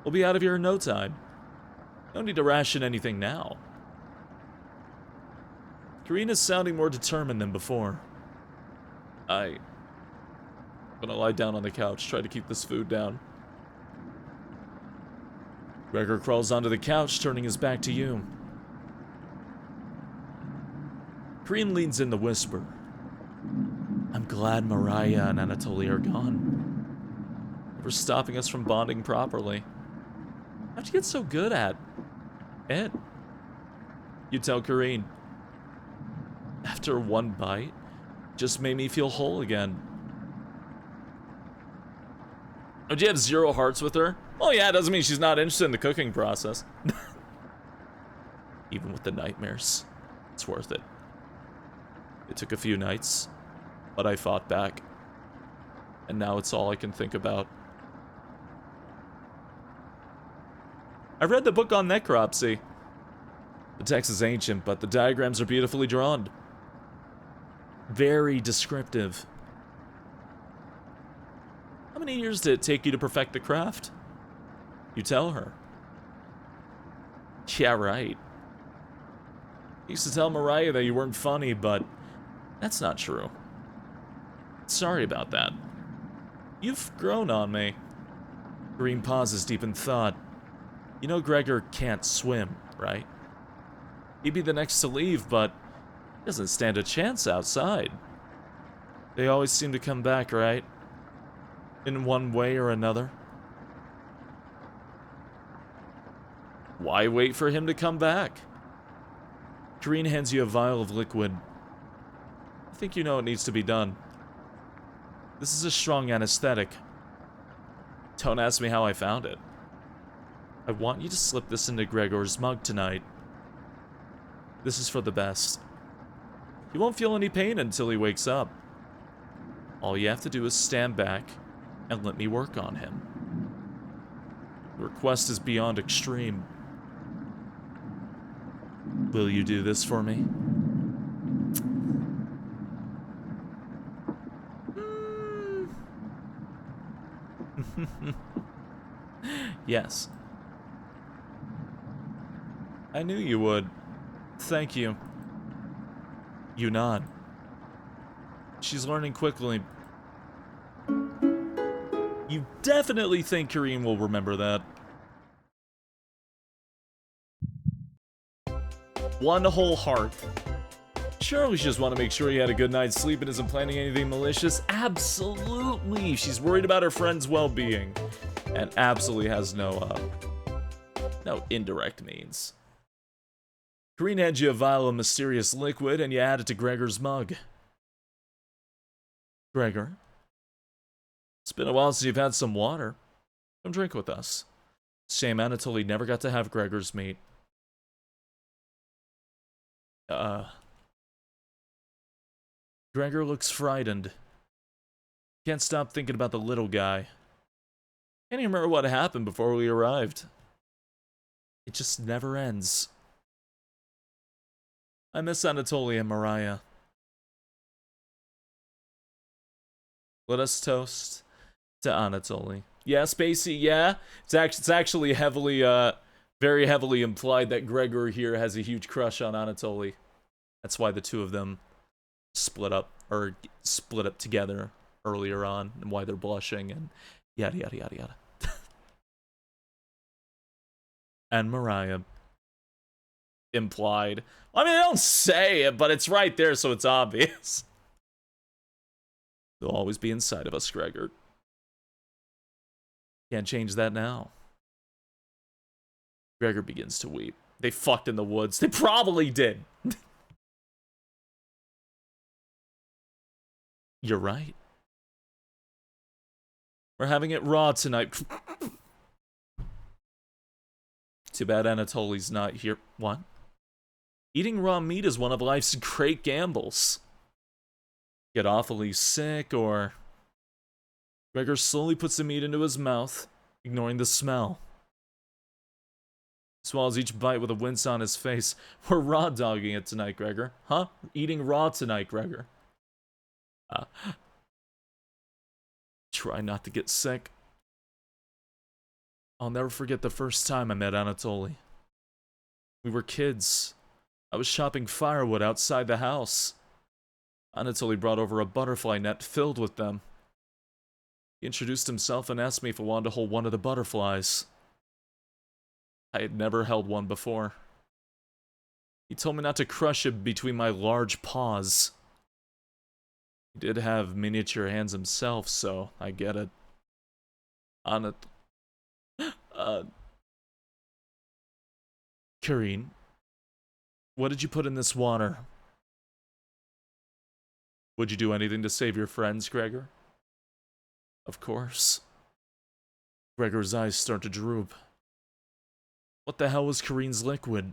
We'll be out of here in no time. No need to ration anything now. Karina's sounding more determined than before. I'm gonna lie down on the couch, try to keep this food down. Gregor crawls onto the couch, turning his back to you. Karine leans in to whisper. I'm glad Mariah and Anatoly are gone. They were stopping us from bonding properly. How'd you get so good at it? You tell Karine. After one bite, just made me feel whole again. Oh, do you have 0 hearts with her? Oh yeah, it doesn't mean she's not interested in the cooking process. Even with the nightmares, it's worth it. It took a few nights, but I fought back. And now it's all I can think about. I read the book on necropsy. The text is ancient, but the diagrams are beautifully drawn. Very descriptive. How many years did it take you to perfect the craft? You tell her. Yeah, right. You used to tell Mariah that you weren't funny, but that's not true. Sorry about that. You've grown on me. Green pauses deep in thought. You know Gregor can't swim, right? He'd be the next to leave, but he doesn't stand a chance outside. They always seem to come back, right? In one way or another. Why wait for him to come back? Kareen hands you a vial of liquid. I think you know what needs to be done. This is a strong anesthetic. Don't ask me how I found it. I want you to slip this into Gregor's mug tonight. This is for the best. He won't feel any pain until he wakes up. All you have to do is stand back and let me work on him. The request is beyond extreme. Will you do this for me? Yes. I knew you would. Thank you. You nod. She's learning quickly. You definitely think Kareen will remember that. One whole heart. Sure, we just want to make sure he had a good night's sleep and isn't planning anything malicious. Absolutely. She's worried about her friend's well-being. And absolutely has no indirect means. Kareen hands you a vial of mysterious liquid, and you add it to Gregor's mug. Gregor, it's been a while since you've had some water. Come drink with us. Shame Anatoly never got to have Gregor's meat. Gregor looks frightened. Can't stop thinking about the little guy. Can't even remember what happened before we arrived. It just never ends. I miss Anatoly and Mariah. Let us toast to Anatoly. Yeah, Spacey, yeah. It's actually heavily, very heavily implied that Gregor here has a huge crush on Anatoly. That's why the two of them split up together earlier on, and why they're blushing, and yada yada yada yada. And Mariah. Implied. I mean, I don't say it, but it's right there, so it's obvious. They'll always be inside of us, Gregor. Can't change that now. Gregor begins to weep. They fucked in the woods. They probably did. You're right. We're having it raw tonight. Too bad Anatoly's not here. What? Eating raw meat is one of life's great gambles. Get awfully sick, or... Gregor slowly puts the meat into his mouth, ignoring the smell. Swallows each bite with a wince on his face. We're raw dogging it tonight, Gregor. Huh? Eating raw tonight, Gregor. Try not to get sick. I'll never forget the first time I met Anatoly. We were kids. I was chopping firewood outside the house. Anatoly brought over a butterfly net filled with them. He introduced himself and asked me if I wanted to hold one of the butterflies. I had never held one before. He told me not to crush it between my large paws. He did have miniature hands himself, so I get it. Kareen, what did you put in this water? Would you do anything to save your friends, Gregor? Of course. Gregor's eyes start to droop. What the hell was Kareen's liquid?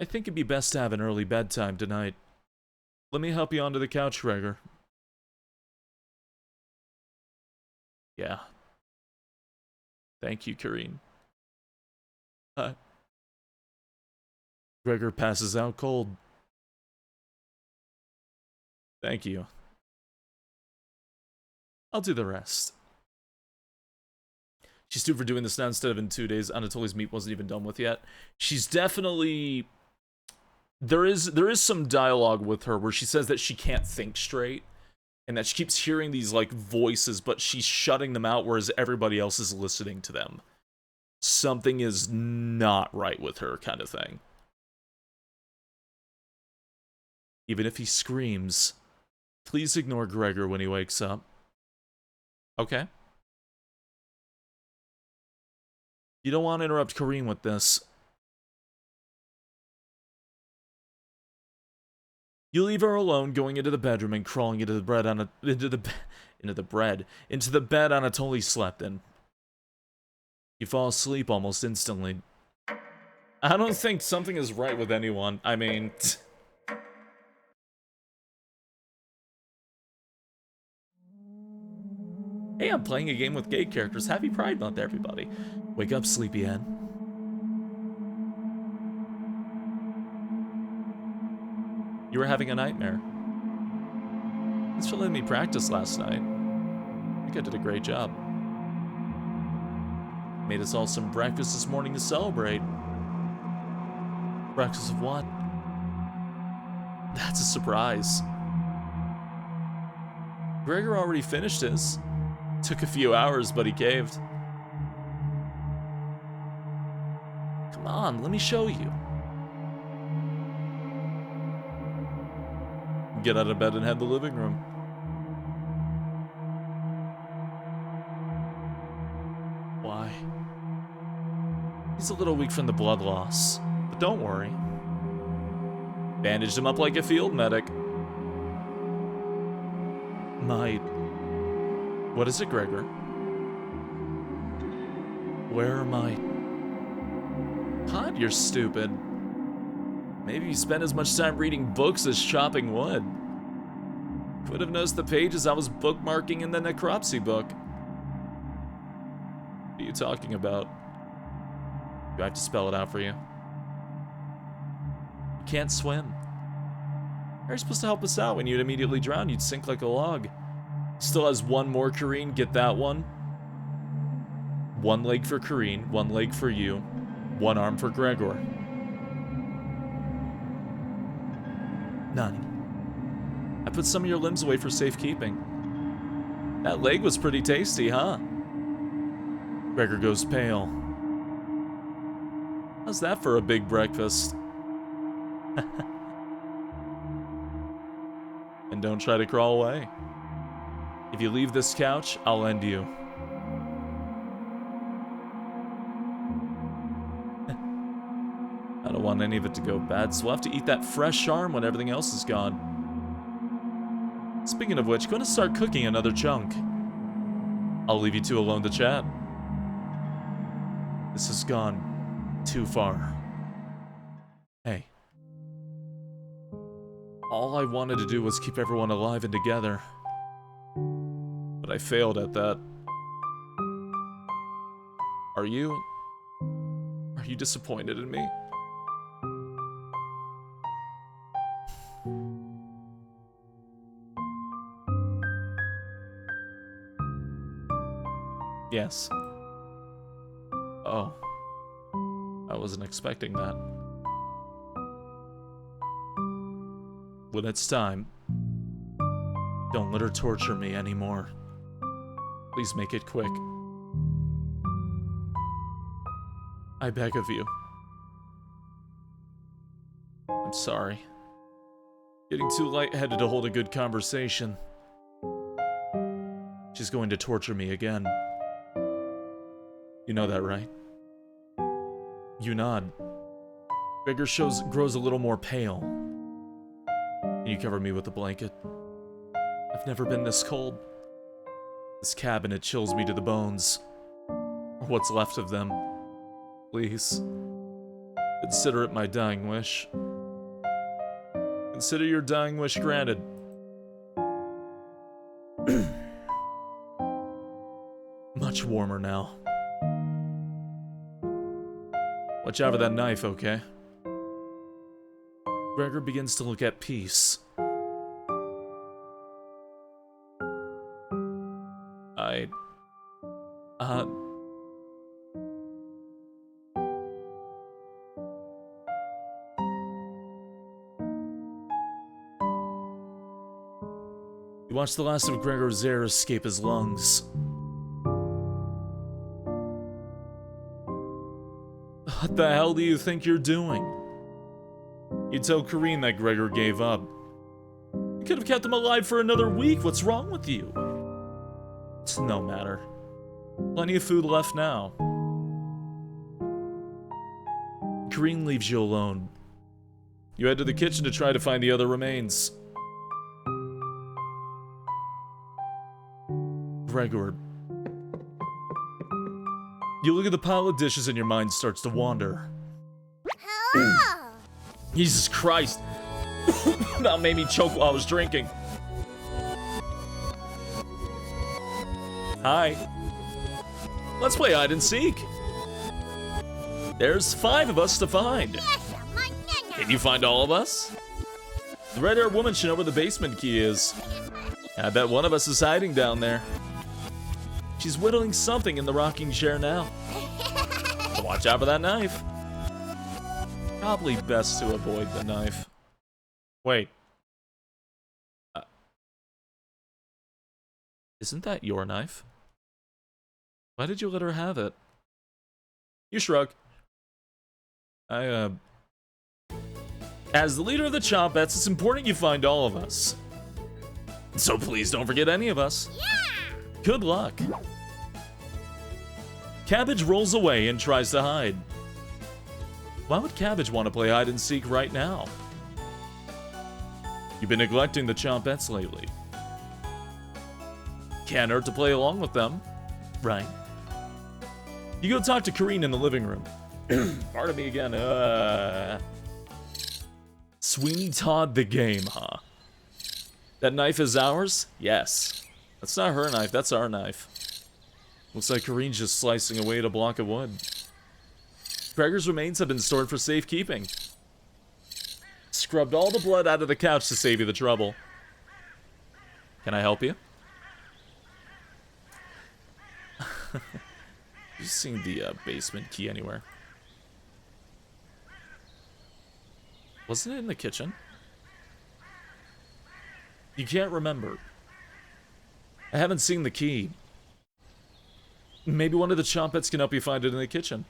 I think it'd be best to have an early bedtime tonight. Let me help you onto the couch, Gregor. Yeah. Thank you, Kareen. Gregor passes out cold. Thank you. I'll do the rest. She's due for doing this now instead of in 2 days. Anatoly's meat wasn't even done with yet. She's definitely... There is some dialogue with her where she says that she can't think straight. And that she keeps hearing these, like, voices, but she's shutting them out, whereas everybody else is listening to them. Something is not right with her, kind of thing. Even if he screams, please ignore Gregor when he wakes up. Okay. You don't want to interrupt Kareem with this. You leave her alone, going into the bedroom and crawling into the bed Anatoly slept in. You fall asleep almost instantly. I don't think something is right with anyone. I mean... Hey, I'm playing a game with gay characters. Happy Pride Month, everybody. Wake up, sleepyhead. You were having a nightmare. Thanks for letting me practice last night. I think I did a great job. Made us all some breakfast this morning to celebrate. Breakfast of what? That's a surprise. Gregor already finished his. Took a few hours, but he caved. Come on, let me show you. Get out of bed and head to the living room. Why? He's a little weak from the blood loss, but don't worry. Bandaged him up like a field medic. What is it, Gregor? Where are my... God, you're stupid. Maybe you spent as much time reading books as chopping wood. Could have noticed the pages I was bookmarking in the necropsy book. What are you talking about? Do I have to spell it out for you? You can't swim. How are you supposed to help us out when you'd immediately drown? You'd sink like a log. Still has one more, Kareen. Get that one. One leg for Kareen, one leg for you, one arm for Gregor. None. I put some of your limbs away for safekeeping. That leg was pretty tasty, huh? Gregor goes pale. How's that for a big breakfast? And don't try to crawl away. If you leave this couch, I'll end you. I don't want any of it to go bad, so we'll have to eat that fresh arm when everything else is gone. Speaking of which, gonna start cooking another chunk. I'll leave you two alone to chat. This has gone too far. Hey. All I wanted to do was keep everyone alive and together. But I failed at that. Are you disappointed in me? Yes. Oh. I wasn't expecting that. When it's time, don't let her torture me anymore. Please make it quick. I beg of you. I'm sorry. Getting too lightheaded to hold a good conversation. She's going to torture me again. You know that, right? You nod. Gregor grows a little more pale. Can you cover me with a blanket? I've never been this cold. This cabinet chills me to the bones. Or what's left of them. Please. Consider it my dying wish. Consider your dying wish granted. Much warmer now. Watch out for that knife, okay? Gregor begins to look at peace. You watch the last of Gregor's air escape his lungs. What the hell do you think you're doing? You tell Kareen that Gregor gave up. You could have kept him alive for another week. What's wrong with you? It's no matter. Plenty of food left now. Kareen leaves you alone. You head to the kitchen to try to find the other remains. Gregor. You look at the pile of dishes and your mind starts to wander. Hello. Jesus Christ. That made me choke while I was drinking. Hi. Let's play hide and seek. There's 5 of us to find. Can you find all of us? The red-haired woman should know where the basement key is. I bet one of us is hiding down there. She's whittling something in the rocking chair now. Watch out for that knife. Probably best to avoid the knife. Wait. Isn't that your knife? Why did you let her have it? You shrug. As the leader of the Chompettes, it's important you find all of us. So please don't forget any of us. Yeah. Good luck. Cabbage rolls away and tries to hide. Why would Cabbage want to play hide and seek right now? You've been neglecting the Chompettes lately. Can't hurt to play along with them, right? You go talk to Kareen in the living room. Pardon me again. Sweeney Todd the game, huh? That knife is ours? Yes. That's not her knife, that's our knife. Looks like Kareen's just slicing away at a block of wood. Gregor's remains have been stored for safekeeping. Scrubbed all the blood out of the couch to save you the trouble. Can I help you? You seen the basement key anywhere? Wasn't it in the kitchen? You can't remember. I haven't seen the key. Maybe one of the Chompettes can help you find it in the kitchen.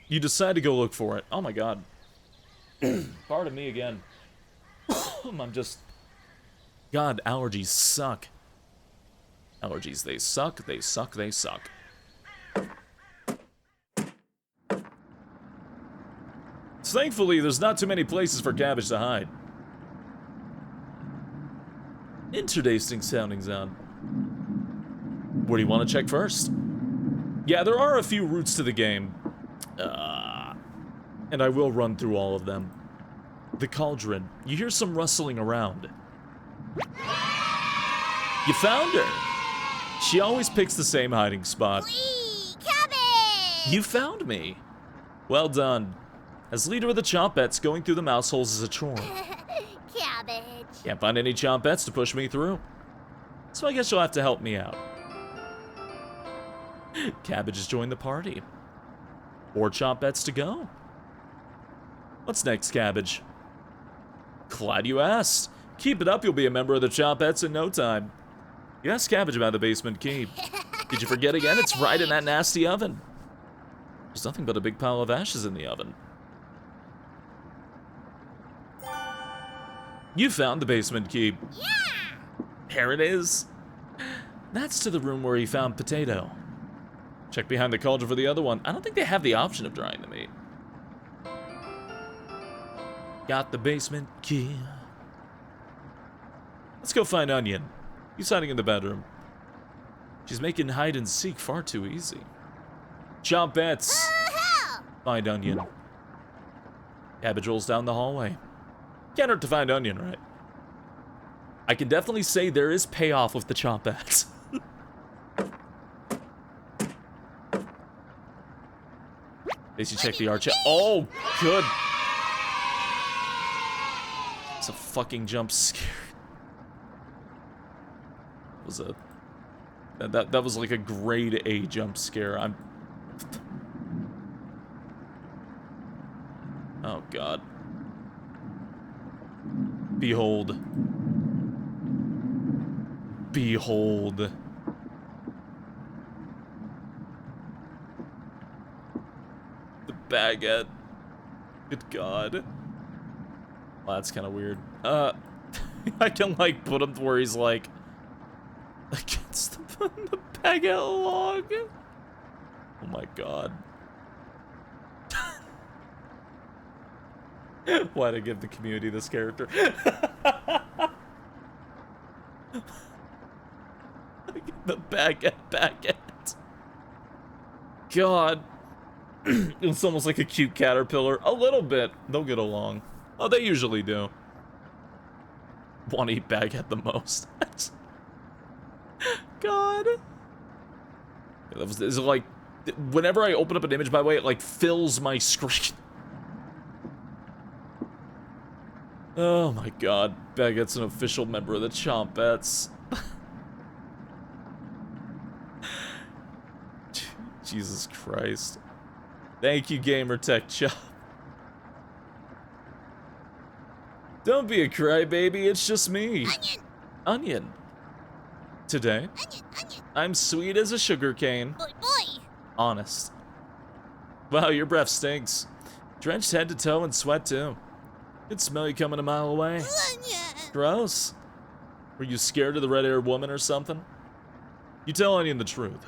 You decide to go look for it. Oh my god. Pardon me again. I'm just... God, allergies suck. Allergies, they suck, they suck, they suck. So thankfully, there's not too many places for Cabbage to hide. Interesting sounding sound. Where do you want to check first? Yeah, there are a few routes to the game. And I will run through all of them. The cauldron. You hear some rustling around. You found her! She always picks the same hiding spot. Wee, Cabbage! You found me! Well done. As leader of the Chompettes, going through the mouse holes is a chore. Cabbage. Can't find any Chompettes to push me through. So I guess you'll have to help me out. Cabbage has joined the party. 4 Chompettes to go. What's next, Cabbage? Glad you asked. Keep it up, you'll be a member of the Chompettes in no time. You asked Cabbage about the basement key. Did you forget again? It's right in that nasty oven. There's nothing but a big pile of ashes in the oven. You found the basement key. Yeah! Here it is. That's to the room where he found Potato. Check behind the cauldron for the other one. I don't think they have the option of drying the meat. Got the basement key. Let's go find Onion. He's hiding in the bedroom. She's making hide and seek far too easy. Chompettes. Find Onion. Cabbage rolls down the hallway. Can't hurt to find Onion, right? I can definitely say there is payoff with the Chompettes. Basically check the arch. Oh, good. It's a fucking jump scare. It was a... That was like a grade A jump scare. Oh, God. Behold. Behold. The baguette. Good God. Well, that's kind of weird. I can, like, put him to where he's, like, against the baguette log. Oh, my God. Why to give the community this character? The baguette. God. It's almost like a cute caterpillar. A little bit. They'll get along. Oh, they usually do. Want to eat baguette the most. God. Is it like... Whenever I open up an image, by the way, it like fills my screen. Oh my god. Baguette's an official member of the Chompettes. Jesus Christ. Thank you, Gamertech Chop. Don't be a crybaby, it's just me. Onion. Onion. Today, Onion. I'm sweet as a sugar cane. Boy. Honest. Wow, your breath stinks. Drenched head to toe and sweat too. Could smell you coming a mile away. Onion. Gross. Were you scared of the red-haired woman or something? You tell Onion the truth.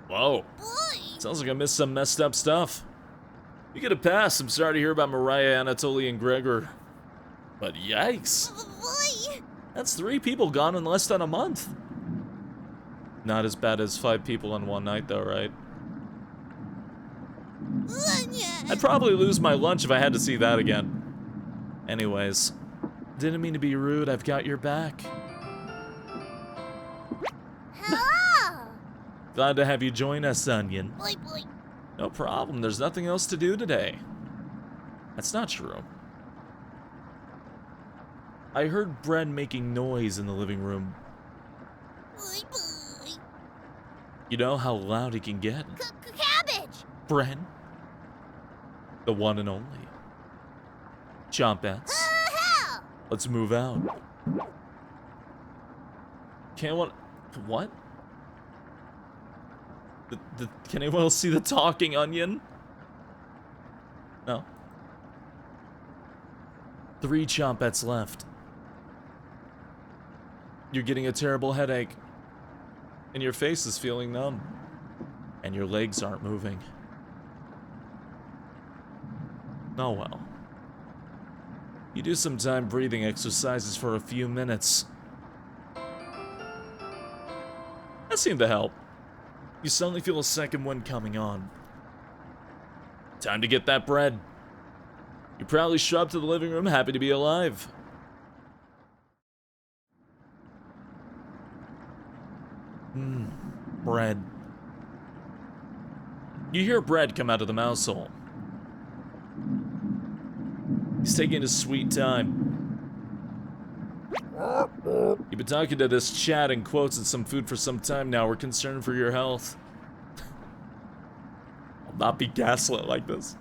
Whoa. Boy. Sounds like I missed some messed up stuff. You get a pass. I'm sorry to hear about Mariah, Anatoly, and Gregor. But yikes. Boy. That's 3 people gone in less than a month. Not as bad as 5 people in one night, though, right? Onion. I'd probably lose my lunch if I had to see that again. Anyways, didn't mean to be rude. I've got your back. Hello. Glad to have you join us, Onion. Boy. No problem. There's nothing else to do today. That's not true. I heard Bread making noise in the living room. Boy. You know how loud he can get. Cabbage. Bread. The one and only. Chompettes. Hell. Let's move out. What? Can anyone else see the talking onion? No. 3 Chompettes left. You're getting a terrible headache. And your face is feeling numb. And your legs aren't moving. Oh well. You do some time breathing exercises for a few minutes. That seemed to help. You suddenly feel a second wind coming on. Time to get that bread. You proudly show up to the living room, happy to be alive. Bread. You hear Bread come out of the mouse hole. He's taking his sweet time. You've been talking to this chat and quotes and some food for some time now. We're concerned for your health. I'll not be gaslit like this.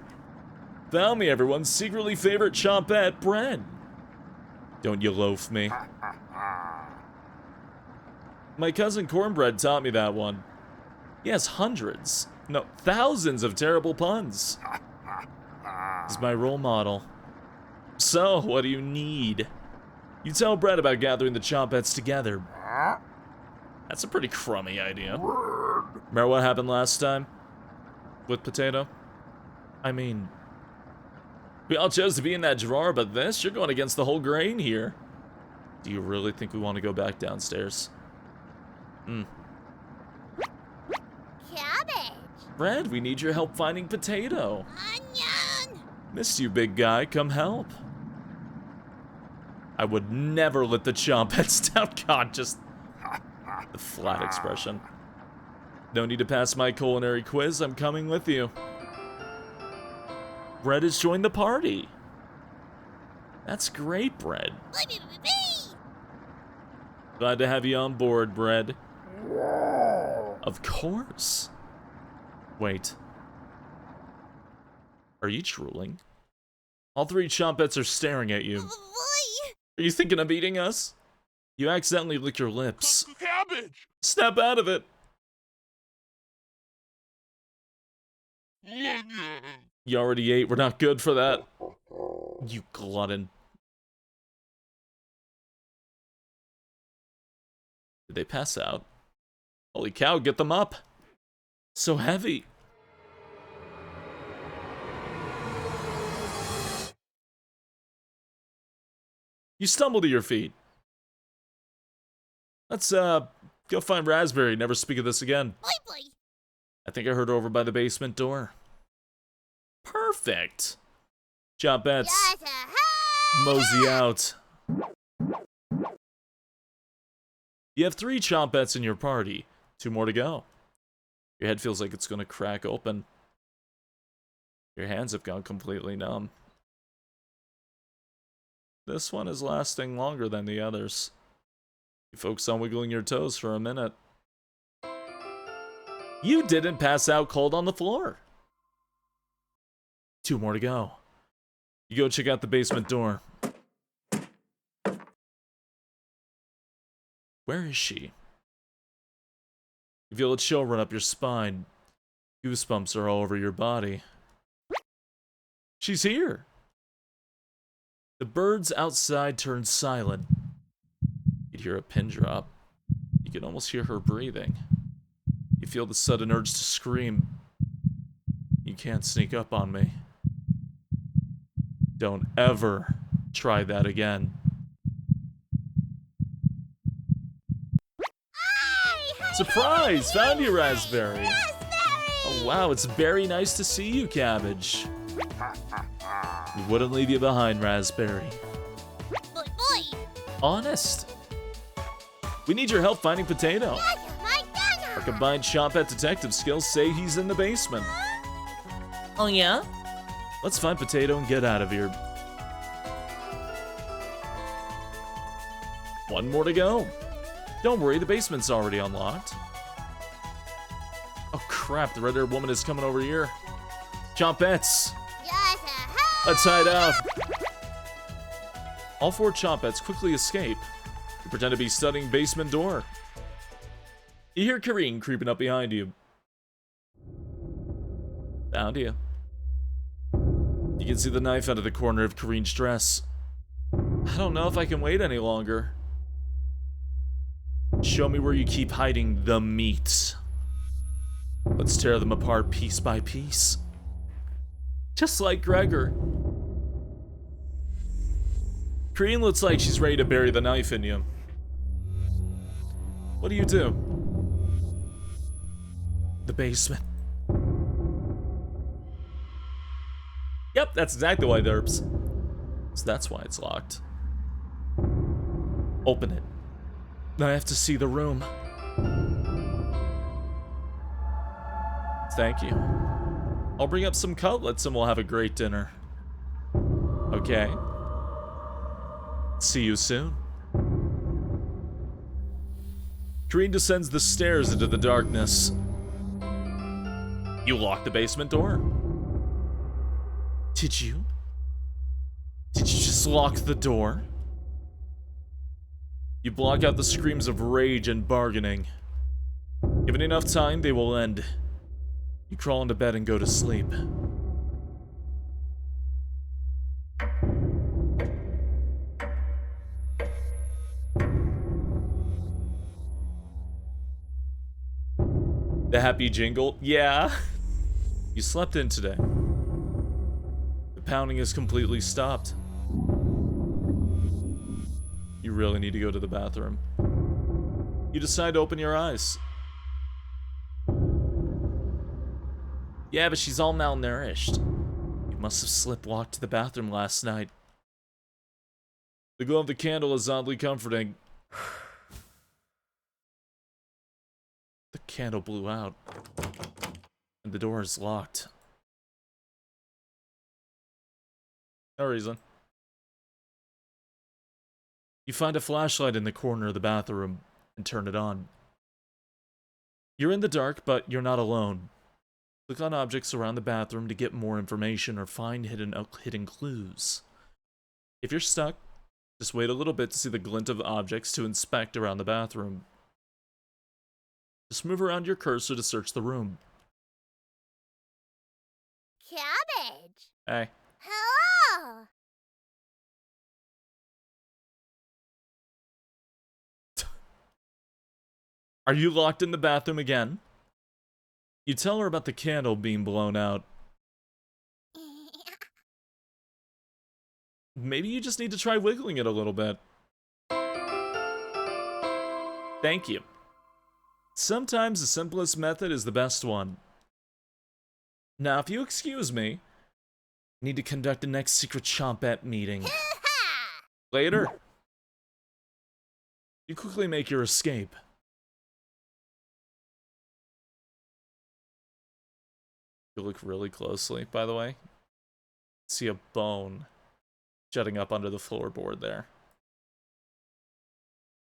Tell me, everyone's secretly favorite Chompette, Bread. Don't you loaf me. My cousin Cornbread taught me that one. He has hundreds, no, thousands of terrible puns. He's my role model. So, what do you need? You tell Bread about gathering the Chompettes together. That's a pretty crummy idea. Remember what happened last time? With Potato? I mean... We all chose to be in that drawer, but this, you're going against the whole grain here. Do you really think we want to go back downstairs? Cabbage. Bread, we need your help finding Potato. Onion. Missed you, big guy. Come help. I would never let the Chompettes down. God, just the flat expression. No need to pass my culinary quiz. I'm coming with you. Bread has joined the party. That's great, Bread. Glad to have you on board, Bread. Of course. Wait. Are you drooling? All 3 Chompettes are staring at you. Are you thinking of eating us? You accidentally licked your lips. Cabbage! Snap out of it. You already ate. We're not good for that. You glutton. Did they pass out? Holy cow, get them up. So heavy. You stumble to your feet. Let's, go find Raspberry. Never speak of this again. Boy, boy. I think I heard her over by the basement door. Perfect. Chompettes. Just a high Mosey out. You have 3 Chompettes in your party. 2 more to go. Your head feels like it's gonna crack open. Your hands have gone completely numb. This one is lasting longer than the others. You focus on wiggling your toes for a minute. You didn't pass out cold on the floor. 2 more to go. You go check out the basement door. Where is she? You feel a chill run up your spine. Goosebumps are all over your body. She's here. The birds outside turn silent. You'd hear a pin drop. You can almost hear her breathing. You feel the sudden urge to scream. You can't sneak up on me. Don't ever try that again. Surprise! Found you, Raspberry! Oh wow, it's very nice to see you, Cabbage. We wouldn't leave you behind, Raspberry. Boy, boy. Honest. We need your help finding Potato. My Our combined Chompette detective skills say he's in the basement. Oh yeah? Let's find Potato and get out of here. 1 more to go. Don't worry, the basement's already unlocked. Oh crap, the red-haired woman is coming over here. Chompettes! Just a high Let's hide out. All 4 Chompettes quickly escape. You pretend to be studying basement door. You hear Kareen creeping up behind you. Found you. You can see the knife out of the corner of Kareen's dress. I don't know if I can wait any longer. Show me where you keep hiding the meat. Let's tear them apart piece by piece. Just like Gregor. Kareen looks like she's ready to bury the knife in you. What do you do? The basement. Yep, that's exactly why derps. So that's why it's locked. Open it. I have to see the room. Thank you. I'll bring up some cutlets and we'll have a great dinner. Okay. See you soon. Kareen descends the stairs into the darkness. You locked the basement door? Did you? Did you just lock the door? You block out the screams of rage and bargaining. Given enough time, they will end. You crawl into bed and go to sleep. The happy jingle? Yeah. You slept in today. The pounding is completely stopped. You really need to go to the bathroom. You decide to open your eyes. Yeah, but she's all malnourished. You must have sleepwalked to the bathroom last night. The glow of the candle is oddly comforting. The candle blew out, and the door is locked. No reason. You find a flashlight in the corner of the bathroom and turn it on. You're in the dark, but you're not alone. Click on objects around the bathroom to get more information or find hidden clues. If you're stuck, just wait a little bit to see the glint of objects to inspect around the bathroom. Just move around your cursor to search the room. Cabbage. Hey. Hello. Are you locked in the bathroom again? You tell her about the candle being blown out. Maybe you just need to try wiggling it a little bit. Thank you. Sometimes the simplest method is the best one. Now, if you excuse me, I need to conduct the next secret chompette meeting. Later. You quickly make your escape. You look really closely, by the way. See a bone jutting up under the floorboard there.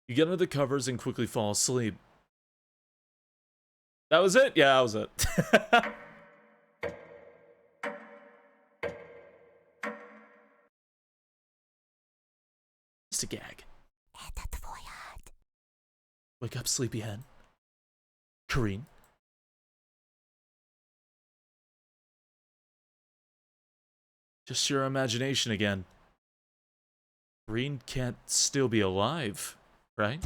You get under the covers and quickly fall asleep. That was it? Yeah, that was it. Just a gag. Wake up, sleepyhead. Kareen. Just your imagination again. Kareen can't still be alive, right?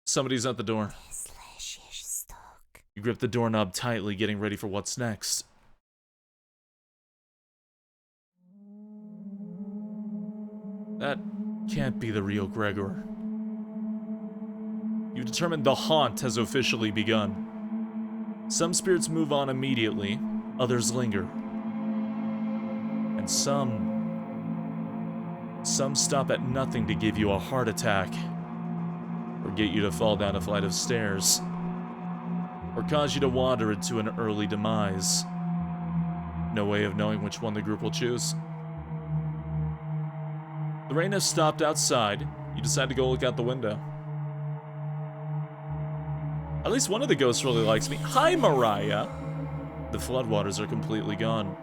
Somebody's at the door. You grip the doorknob tightly, getting ready for what's next. That can't be the real Gregor. You determine the haunt has officially begun. Some spirits move on immediately, others linger. And some stop at nothing to give you a heart attack, or get you to fall down a flight of stairs, or cause you to wander into an early demise. No way of knowing which one the group will choose. The rain has stopped outside. You decide to go look out the window. At least one of the ghosts really likes me. Hi, Mariah! The floodwaters are completely gone.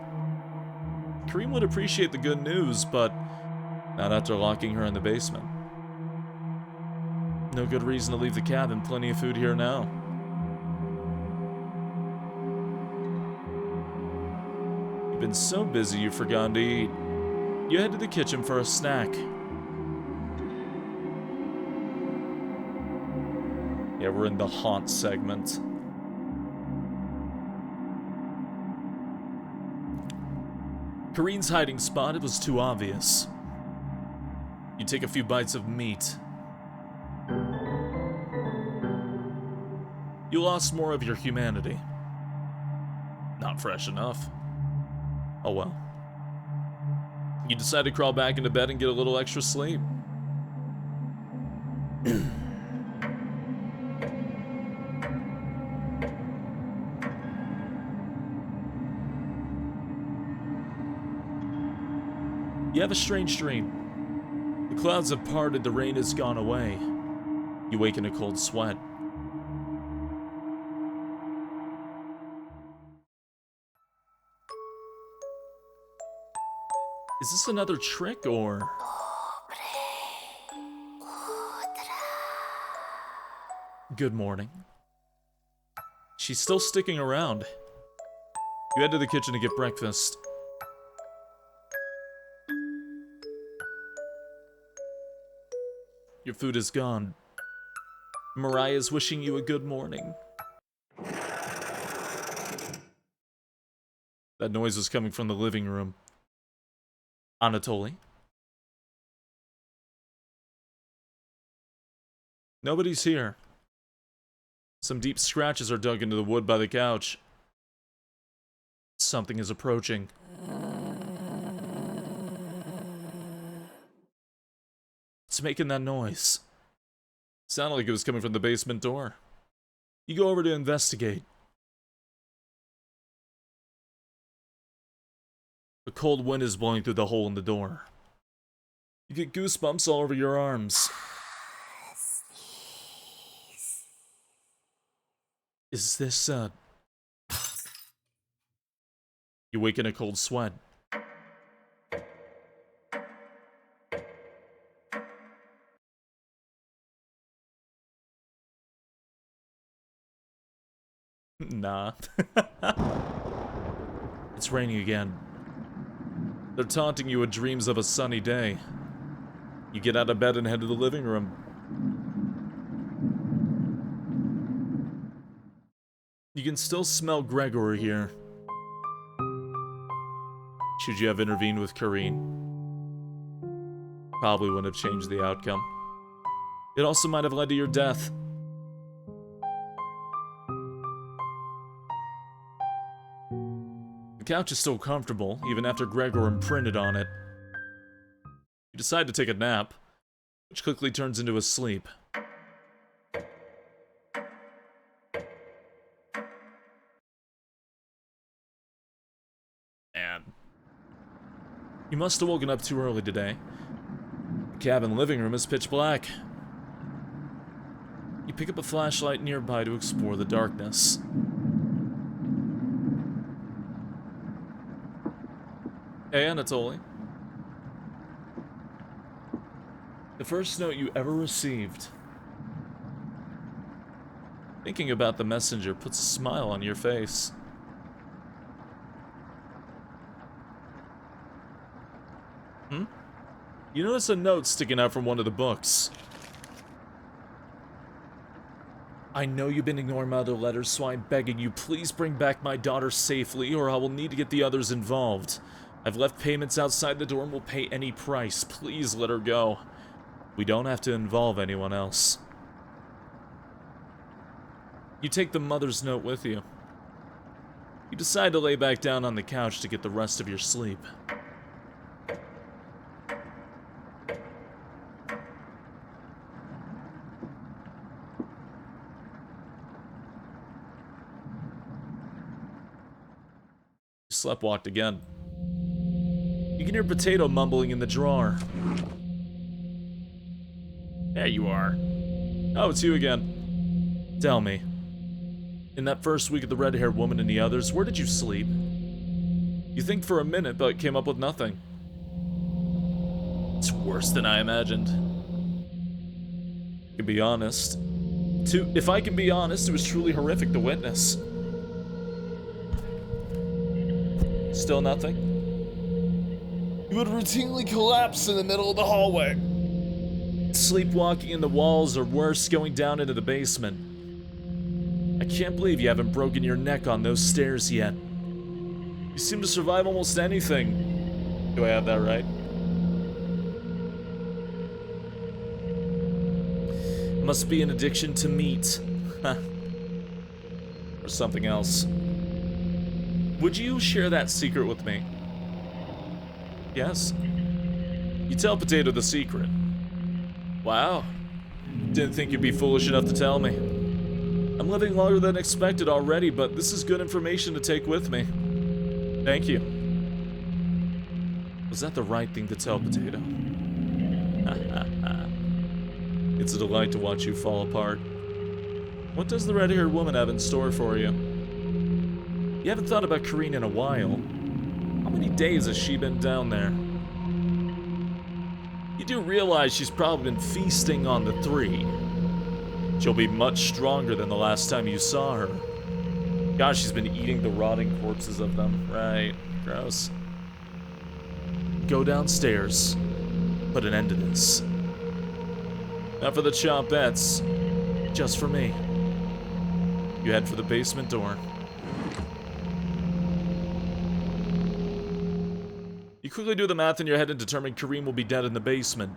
Kareem would appreciate the good news, but not after locking her in the basement. No good reason to leave the cabin. Plenty of food here now. You've been so busy you've forgotten to eat. You head to the kitchen for a snack. Yeah, we're in the haunt segment. Kareen's hiding spot, it was too obvious. You take a few bites of meat. You lost more of your humanity. Not fresh enough. Oh well. You decide to crawl back into bed and get a little extra sleep. You have a strange dream. The clouds have parted, the rain has gone away. You wake in a cold sweat. Is this another trick, or... Good morning. She's still sticking around. You head to the kitchen to get breakfast. Your food is gone. Mariah's wishing you a good morning. That noise was coming from the living room. Anatoly? Nobody's here. Some deep scratches are dug into the wood by the couch. Something is approaching. It's making that noise. Sounded like it was coming from the basement door. You go over to investigate. A cold wind is blowing through the hole in the door. You get goosebumps all over your arms. Is this, You wake in a cold sweat. Nah. It's raining again. They're taunting you with dreams of a sunny day. You get out of bed and head to the living room. You can still smell Gregory here. should you have intervened with Kareen. Probably wouldn't have changed the outcome. It also might have led to your death. The couch is still comfortable, even after Gregor imprinted on it. You decide to take a nap, which quickly turns into a sleep. And you must have woken up too early today. The cabin living room is pitch black. You pick up a flashlight nearby to explore the darkness. Hey, Anatoly. The first note you ever received. Thinking about the messenger puts a smile on your face. You notice a note sticking out from one of the books. I know you've been ignoring my other letters, so I'm begging you, please bring back my daughter safely, or I will need to get the others involved. I've left payments outside the door and will pay any price. Please let her go. We don't have to involve anyone else. You take the mother's note with you. You decide to lay back down on the couch to get the rest of your sleep. You sleptwalked again. You can hear Potato mumbling in the drawer. There you are. Oh, it's you again. Tell me. In that first week of the red-haired woman and the others, where did you sleep? You think for a minute, but came up with nothing. It's worse than I imagined. To be honest. If I can be honest, it was truly horrific to witness. Still nothing? You would routinely collapse in the middle of the hallway. Sleepwalking in the walls, or worse, going down into the basement. I can't believe you haven't broken your neck on those stairs yet. You seem to survive almost anything. Do I have that right? Must be an addiction to meat. Or something else. Would you share that secret with me? Yes. You tell Potato the secret. Wow. Didn't think you'd be foolish enough to tell me. I'm living longer than expected already, but this is good information to take with me. Thank you. Was that the right thing to tell Potato? It's a delight to watch you fall apart. What does the red-haired woman have in store for you? You haven't thought about Kareen in a while. How many days has she been down there? You do realize she's probably been feasting on the three. She'll be much stronger than the last time you saw her. Gosh, she's been eating the rotting corpses of them. Right. Gross. Go downstairs. Put an end to this. Not for the chompettes. Just for me. You head for the basement door. You quickly do the math in your head and determine Kareem will be dead in the basement.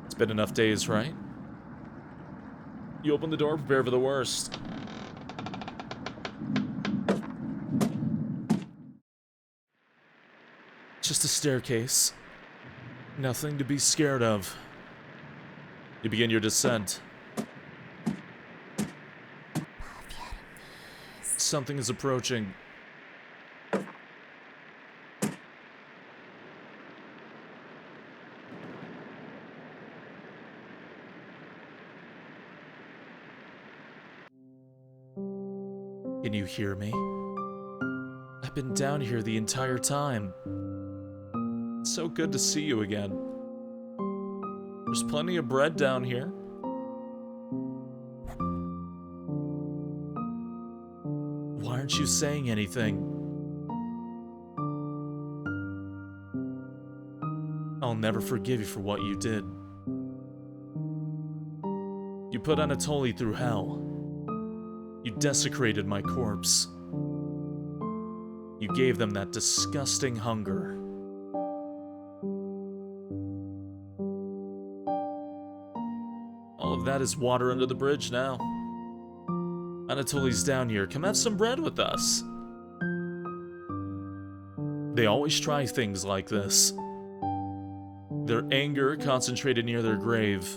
It's been enough days, right? You open the door, prepare for the worst. Just a staircase. Nothing to be scared of. You begin your descent. Something is approaching. Can you hear me? I've been down here the entire time. It's so good to see you again. There's plenty of bread down here. Why aren't you saying anything? I'll never forgive you for what you did. You put Anatoly through hell. You desecrated my corpse. You gave them that disgusting hunger. of that is water under the bridge now. Anatoly's down here. Come have some bread with us. They always try things like this. Their anger, concentrated near their grave,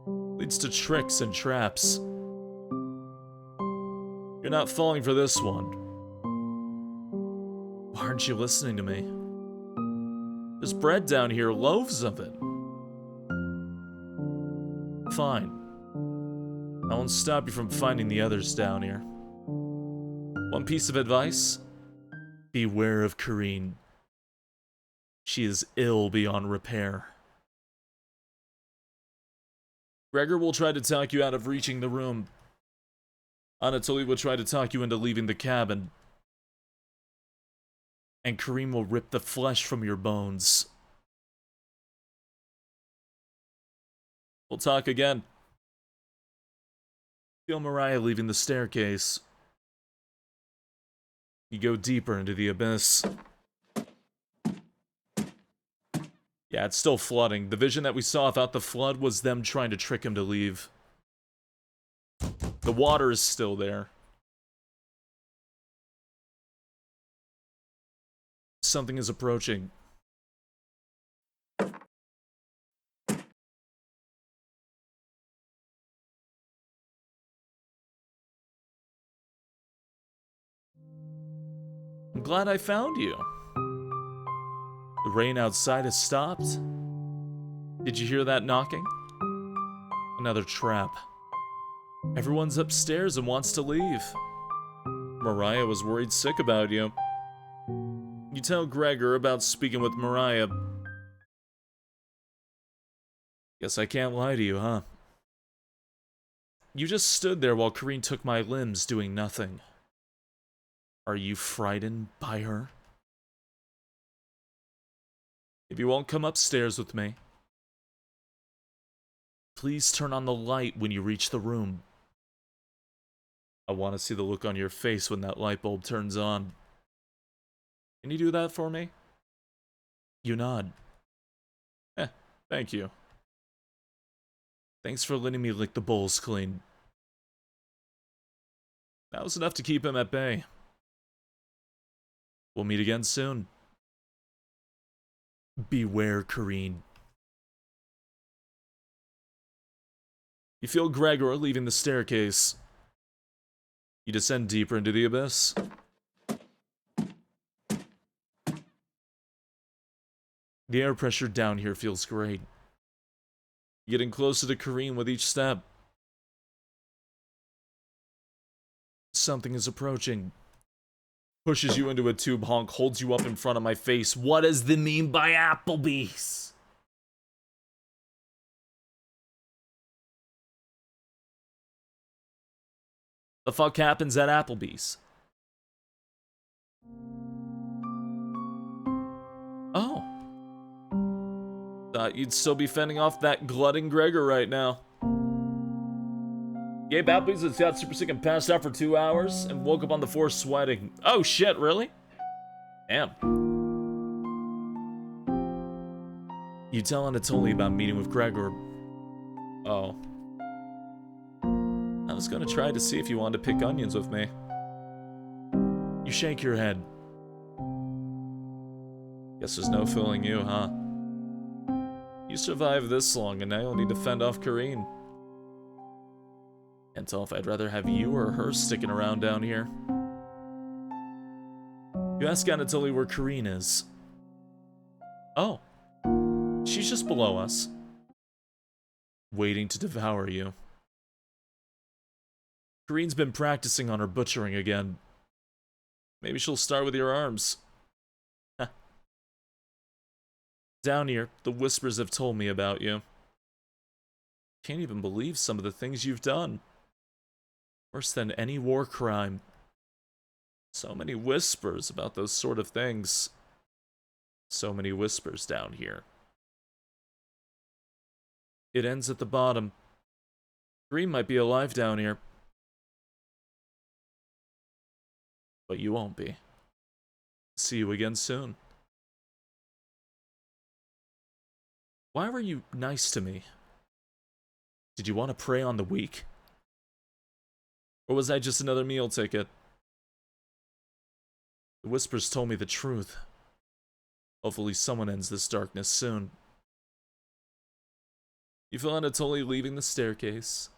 leads to tricks and traps. You're not falling for this one. Why aren't you listening to me? There's bread down here, loaves of it. Fine. I won't stop you from finding the others down here. One piece of advice: beware of Kareen. She is ill beyond repair. Gregor will try to talk you out of reaching the room. Anatoly will try to talk you into leaving the cabin. And Kareen will rip the flesh from your bones. We'll talk again. Feel Mariah leaving the staircase. You go deeper into the abyss. Yeah, it's still flooding. The vision that we saw without the flood was them trying to trick him to leave. The water is still there. Something is approaching. I'm glad I found you. The rain outside has stopped. Did you hear that knocking? Another trap. Everyone's upstairs and wants to leave. Mariah was worried sick about you. You tell Gregor about speaking with Mariah. Guess I can't lie to you, huh? You just stood there while Kareen took my limbs, doing nothing. Are you frightened by her? If you won't come upstairs with me, please turn on the light when you reach the room. I want to see the look on your face when that light bulb turns on. Can you do that for me? You nod. Thank you. Thanks for letting me lick the bowls clean. That was enough to keep him at bay. We'll meet again soon. Beware, Kareen. You feel Gregor leaving the staircase. You descend deeper into the abyss. The air pressure down here feels great. You're getting closer to Kareen with each step. Something is approaching. Pushes you into a tube honk, holds you up in front of my face. What does the meme by Applebee's? The fuck happens at Applebee's? Oh. Thought you'd still be fending off that glutton Gregor right now. Gabe Applebee's has got super sick and passed out for 2 hours and woke up on the floor sweating. Oh shit, really? Damn. You tell Anatoly about meeting with Gregor. Oh. I was gonna try to see if you wanted to pick onions with me. You shake your head. Guess there's no fooling you, huh? You survived this long and now you'll need to fend off Kareen. Can't tell if I'd rather have you or her sticking around down here. You ask Anatoly where Kareen is. Oh. She's just below us. Waiting to devour you. Kareen's been practicing on her butchering again. Maybe she'll start with your arms. Down here, the whispers have told me about you. Can't even believe some of the things you've done. Worse than any war crime. So many whispers about those sort of things. So many whispers down here. It ends at the bottom. Green might be alive down here. But you won't be. See you again soon. Why were you nice to me? Did you want to prey on the weak? Or was that just another meal ticket? The whispers told me the truth. Hopefully someone ends this darkness soon. You feel Anatoly leaving the staircase.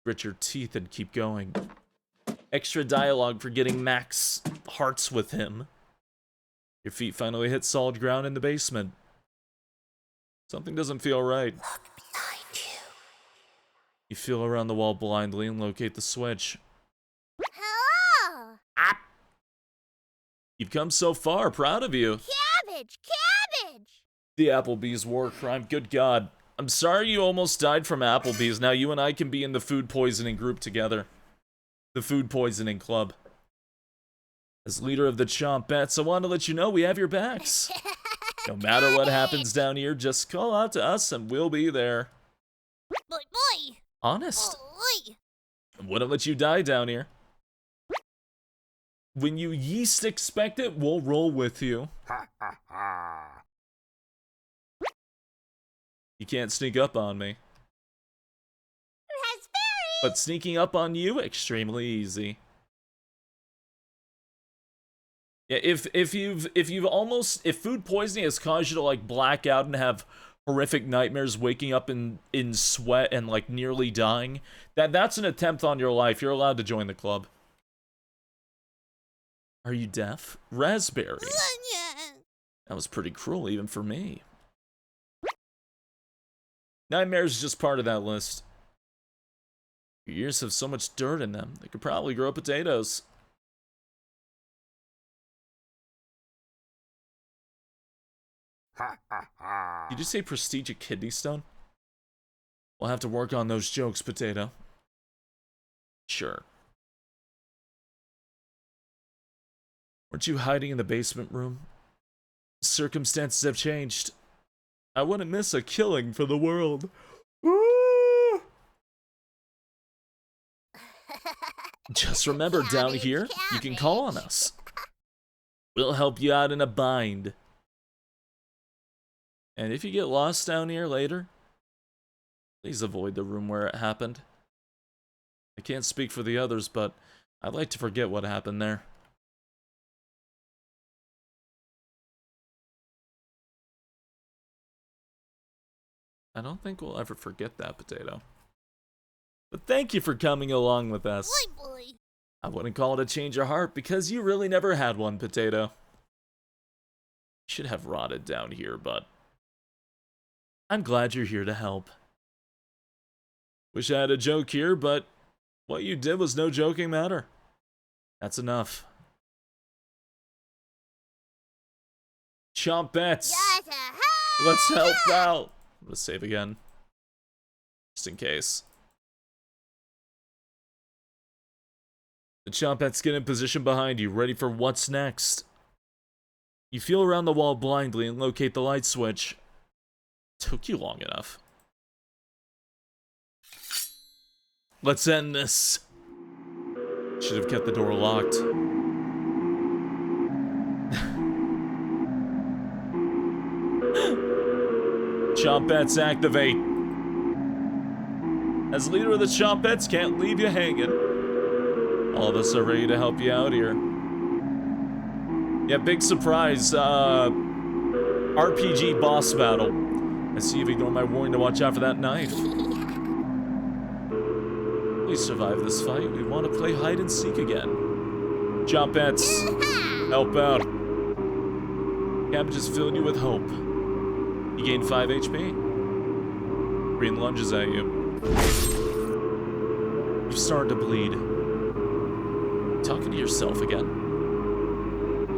Grit your teeth and keep going. Extra dialogue for getting max hearts with him. Your feet finally hit solid ground in the basement. Something doesn't feel right. Look behind you. You feel around the wall blindly and locate the switch. Hello. You've come so far, proud of you. Cabbage, cabbage. The Applebee's war crime, good God. I'm sorry you almost died from Applebee's. Now you and I can be in the food poisoning group together. The food poisoning club. As leader of the Chompettes, I want to let you know we have your backs. No matter what happens down here, just call out to us and we'll be there. Boy. Honest. Boy. I wouldn't let you die down here. When you yeast expect it, we'll roll with you. You can't sneak up on me. Raspberry. But sneaking up on you, extremely easy. Yeah, if food poisoning has caused you to like black out and have horrific nightmares, waking up in sweat and like nearly dying, that's an attempt on your life. You're allowed to join the club. Are you deaf? Raspberry. Onion. That was pretty cruel even for me. Nightmares is just part of that list. Your ears have so much dirt in them, they could probably grow potatoes. Did you say prestige a kidney stone? We'll have to work on those jokes, Potato. Sure. Weren't you hiding in the basement room? Circumstances have changed. I wouldn't miss a killing for the world. Woo! Just remember, down here, you can call on us. We'll help you out in a bind. And if you get lost down here later, please avoid the room where it happened. I can't speak for the others, but I'd like to forget what happened there. I don't think we'll ever forget that, Potato. But thank you for coming along with us. Boy. I wouldn't call it a change of heart because you really never had one, Potato. You should have rotted down here, but I'm glad you're here to help. Wish I had a joke here, but what you did was no joking matter. That's enough. Chompettes! Let's help out! I'm gonna save again. Just in case. The Chompettes get in position behind you, ready for what's next. You feel around the wall blindly and locate the light switch. Took you long enough. Let's end this. Should have kept the door locked. Chompettes activate. As leader of the Chompettes, can't leave you hanging. All of us are ready to help you out here. Yeah, big surprise. RPG boss battle. I see you've ignored my warning to watch out for that knife. Please survive this fight. We want to play hide and seek again. Chompettes, help out. Cabbage is filling you with hope. You gain 5 HP. Green lunges at you. You've started to bleed. Talking to yourself again.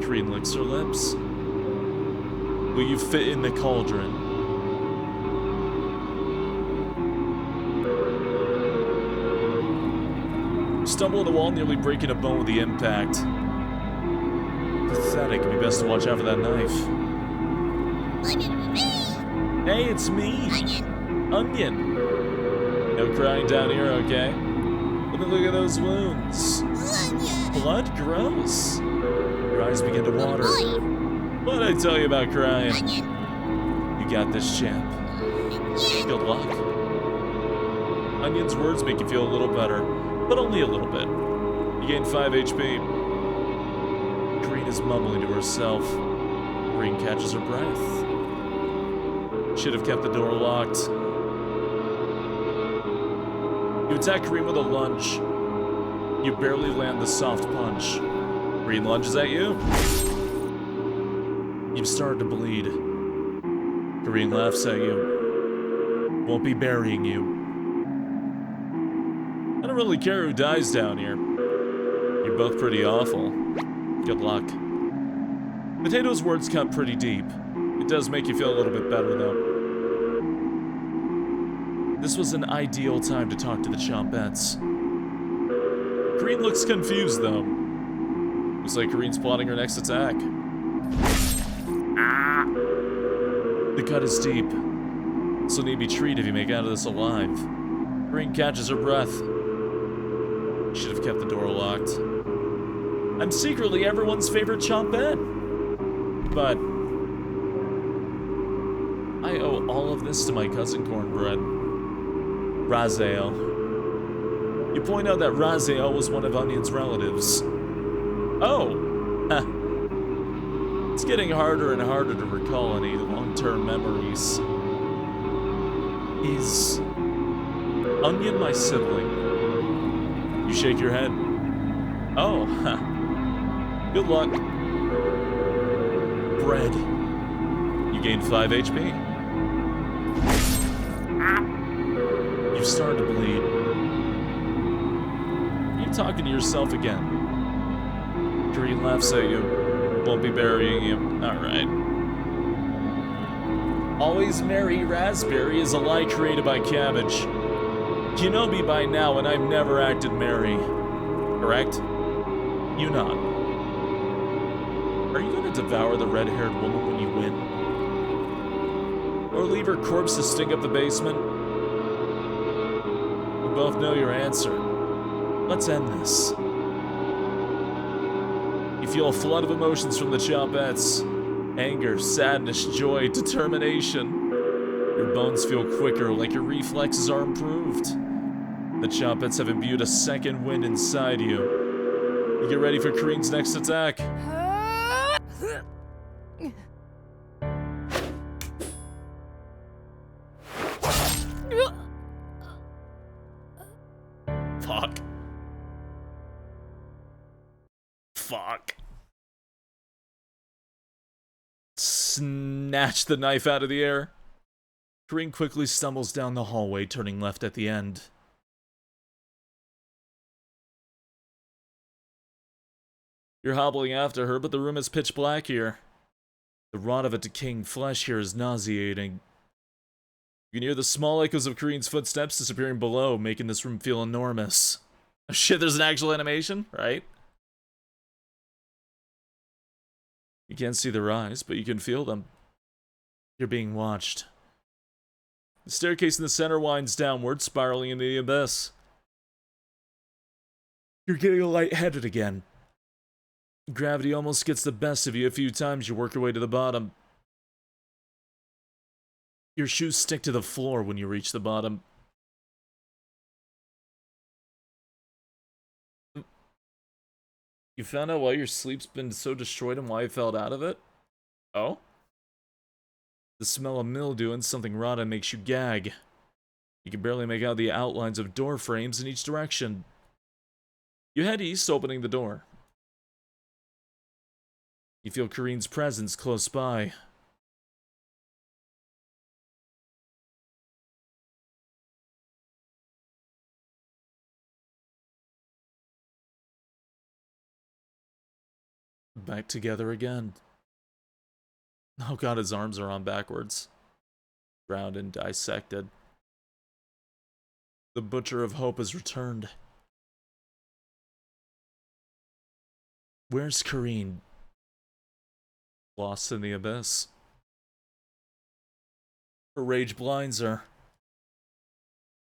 Green licks her lips. Will you fit in the cauldron? You stumble on the wall, nearly breaking a bone with the impact. Pathetic. It'd be best to watch out for that knife. Hey, it's me! Onion! No crying down here, okay? Let me look at those wounds. Blood? Gross. Your eyes begin to water. What'd I tell you about crying? You got this, champ. Good luck. Onion's words make you feel a little better, but only a little bit. You gain 5 HP. Kareen is mumbling to herself. Kareen catches her breath. Should have kept the door locked. You attack Kareen with a lunge. You barely land the soft punch. Kareen lunges at you. You've started to bleed. Kareen laughs at you. Won't be burying you. I don't really care who dies down here. You're both pretty awful. Good luck. Potato's words cut pretty deep. It does make you feel a little bit better, though. This was an ideal time to talk to the Chompettes. Kareen looks confused, though. Looks like Kareen's plotting her next attack. Ah! The cut is deep. This will need to be treated if you make out of this alive. Kareen catches her breath. Should have kept the door locked. I'm secretly everyone's favorite Chompette. But I owe all of this to my cousin Cornbread. Raziel. You point out that Raziel was one of Onion's relatives. Oh! Huh. It's getting harder and harder to recall any long-term memories. Is Onion my sibling? You shake your head. Oh, huh. Good luck. Bread. You gain 5 HP. You've started to bleed. You're talking to yourself again. Kareen laughs at you. Won't be burying you. Alright. Always Merry Raspberry is a lie created by Cabbage. You know me by now, and I've never acted merry. Correct? You not. Are you gonna devour the red-haired woman when you win? Or leave her corpse to stink up the basement? We both know your answer. Let's end this. You feel a flood of emotions from the Chompettes. Anger, sadness, joy, determination. Your bones feel quicker, like your reflexes are improved. The Chompettes have imbued a second wind inside you. You get ready for Kareen's next attack. Fuck. Fuck. Snatch the knife out of the air. Kareen quickly stumbles down the hallway, turning left at the end. You're hobbling after her, but the room is pitch black here. The rot of a decaying flesh here is nauseating. You can hear the small echoes of Kareen's footsteps disappearing below, making this room feel enormous. Oh shit, there's an actual animation, right? You can't see their eyes, but you can feel them. You're being watched. The staircase in the center winds downward, spiraling into the abyss. You're getting lightheaded again. Gravity almost gets the best of you a few times you work your way to the bottom. Your shoes stick to the floor when you reach the bottom. You found out why your sleep's been so destroyed and why you fell out of it? Oh? The smell of mildew and something rotten makes you gag. You can barely make out the outlines of door frames in each direction. You head east, opening the door. You feel Kareen's presence close by. Back together again. Oh god, his arms are on backwards. Drowned and dissected. The Butcher of Hope has returned. Where's Kareen? Lost in the abyss. Her rage blinds her.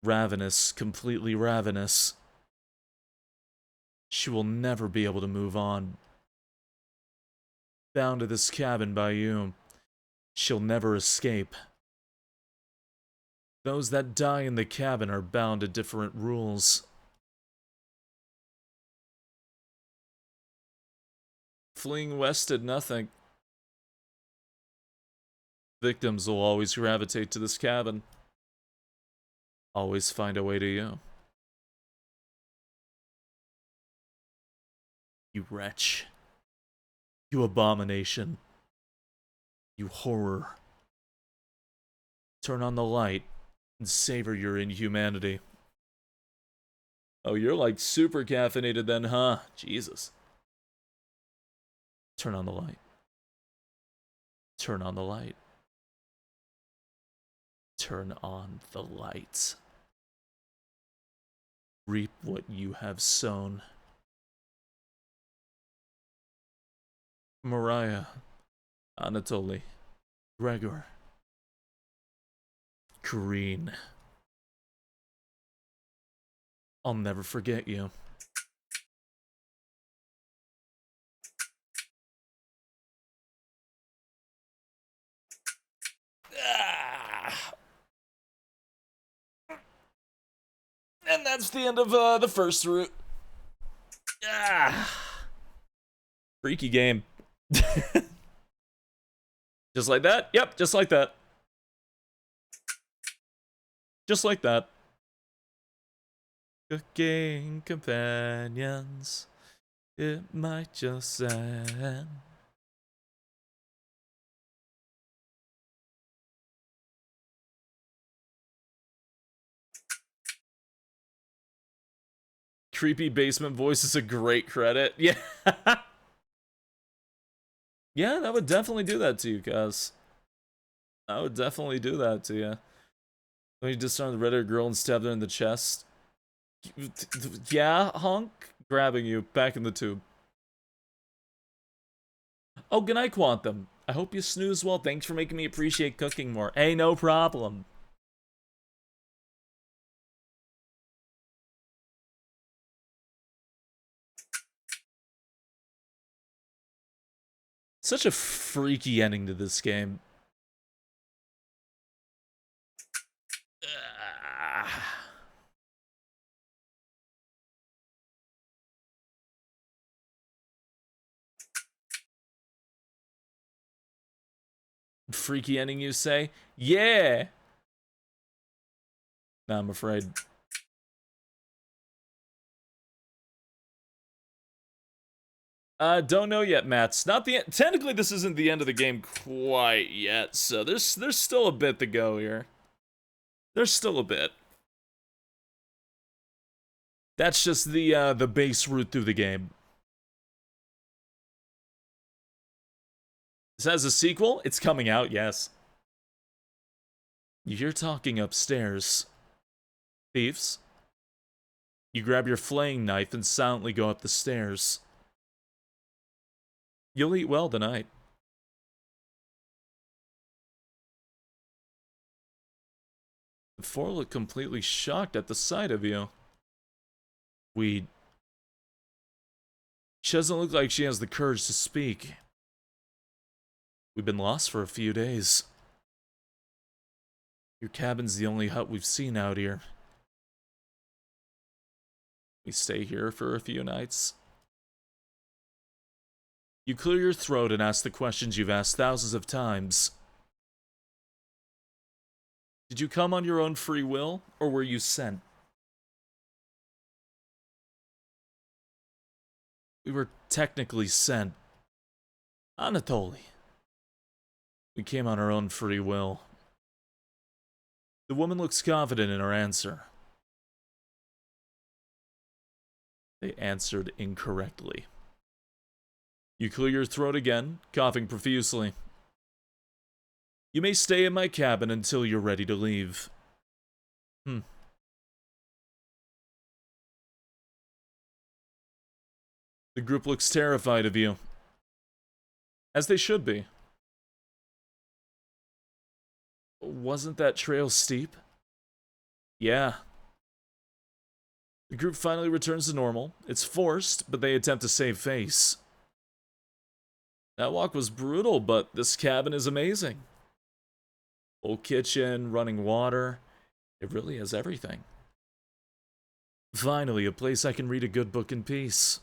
Ravenous, completely ravenous. She will never be able to move on. Bound to this cabin by you. She'll never escape. Those that die in the cabin are bound to different rules. Fleeing west did nothing. Victims will always gravitate to this cabin. Always find a way to you. You wretch. You abomination. You horror. Turn on the light and savor your inhumanity. Oh, you're like super caffeinated then, huh? Jesus. Turn on the light. Turn on the light. Turn on the light. Reap what you have sown. Mariah, Anatoly, Gregor, Kareen. I'll never forget you. And that's the end of the first route. Freaky game. Just like that? Yep, just like that. Just like that. Cooking companions. It might just end. Creepy basement voice is a great credit. Yeah. Yeah, that would definitely do that to you, guys. I would definitely do that to you. When you just on the Reddit girl and stabbed her in the chest. Yeah, honk. Grabbing you back in the tube. Oh, good night, Quantum. I hope you snooze well. Thanks for making me appreciate cooking more. Hey, no problem. Such a freaky ending to this game. Freaky ending, you say? Yeah! No, I'm afraid. Don't know yet, Matt's not the technically this isn't the end of the game quite yet, so there's still a bit to go here. There's still a bit. That's just the base route through the game. This has a sequel? It's coming out, yes. You hear talking upstairs. Thieves. You grab your flaying knife and silently go up the stairs. You'll eat well tonight. The four look completely shocked at the sight of you. She doesn't look like she has the courage to speak. We've been lost for a few days. Your cabin's the only hut we've seen out here. We stay here for a few nights. You clear your throat and ask the questions you've asked thousands of times. Did you come on your own free will, or were you sent? We were technically sent. Anatoly. We came on our own free will. The woman looks confident in her answer. They answered incorrectly. You clear your throat again, coughing profusely. You may stay in my cabin until you're ready to leave. The group looks terrified of you. As they should be. Wasn't that trail steep? Yeah. The group finally returns to normal. It's forced, but they attempt to save face. That walk was brutal, but this cabin is amazing. Full kitchen, running water. It really has everything. Finally, a place I can read a good book in peace.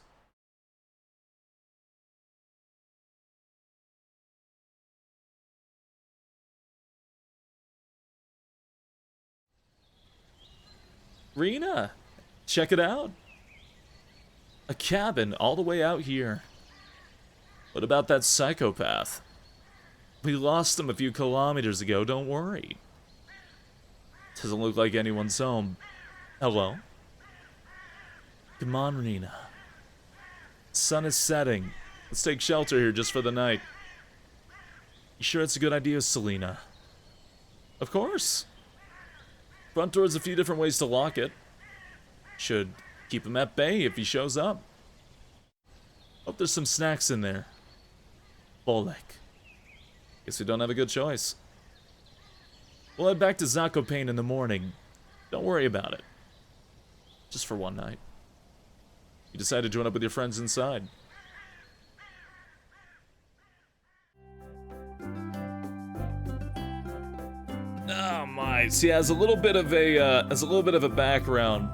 Rena, check it out. A cabin all the way out here. What about that psychopath? We lost him a few kilometers ago, don't worry. Doesn't look like anyone's home. Hello? Come on, Rena. Sun is setting. Let's take shelter here just for the night. You sure it's a good idea, Selena? Of course. Front door's a few different ways to lock it. Should keep him at bay if he shows up. Hope there's some snacks in there. Bolek. Guess we don't have a good choice. We'll head back to Zakopane in the morning. Don't worry about it. Just for one night. You decide to join up with your friends inside. Oh my! See, as a little bit of a background.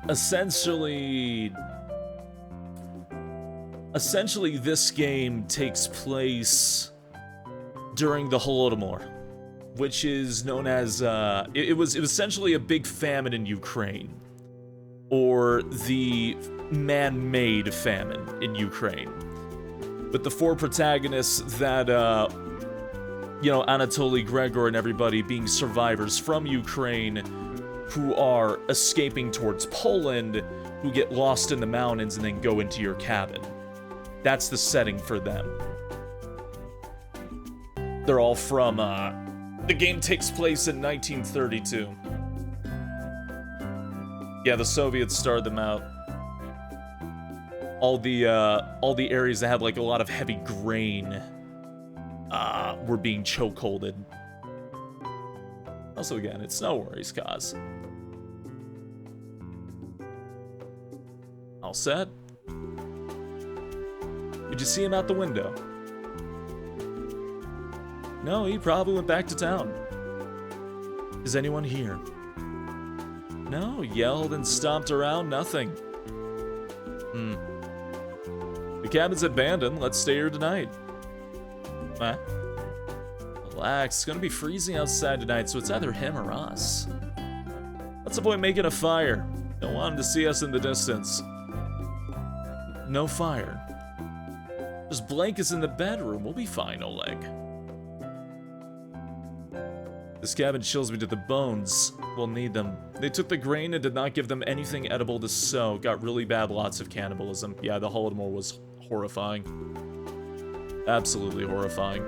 Essentially, this game takes place during the Holodomor, which is known as it was essentially a big famine in Ukraine, or the man-made famine in Ukraine, with the four protagonists that Anatoly, Gregor, and everybody being survivors from Ukraine who are escaping towards Poland, who get lost in the mountains and then go into your cabin. That's the setting for them. They're all from, the game takes place in 1932. Yeah, the Soviets started them out. All the areas that had, like, a lot of heavy grain, were being chokeholded. Also, again, it's no worries, cause. All set? Did you see him out the window? No, he probably went back to town. Is anyone here? No, yelled and stomped around, nothing. The cabin's abandoned, let's stay here tonight. Huh? Relax, it's gonna be freezing outside tonight, so it's either him or us. Let's avoid making a fire. Don't want him to see us in the distance. No fire. There's blankets in the bedroom. We'll be fine, Oleg. This cabin chills me to the bones. We'll need them. They took the grain and did not give them anything edible to sow. Got really bad, lots of cannibalism. Yeah, the Holodomor was horrifying. Absolutely horrifying.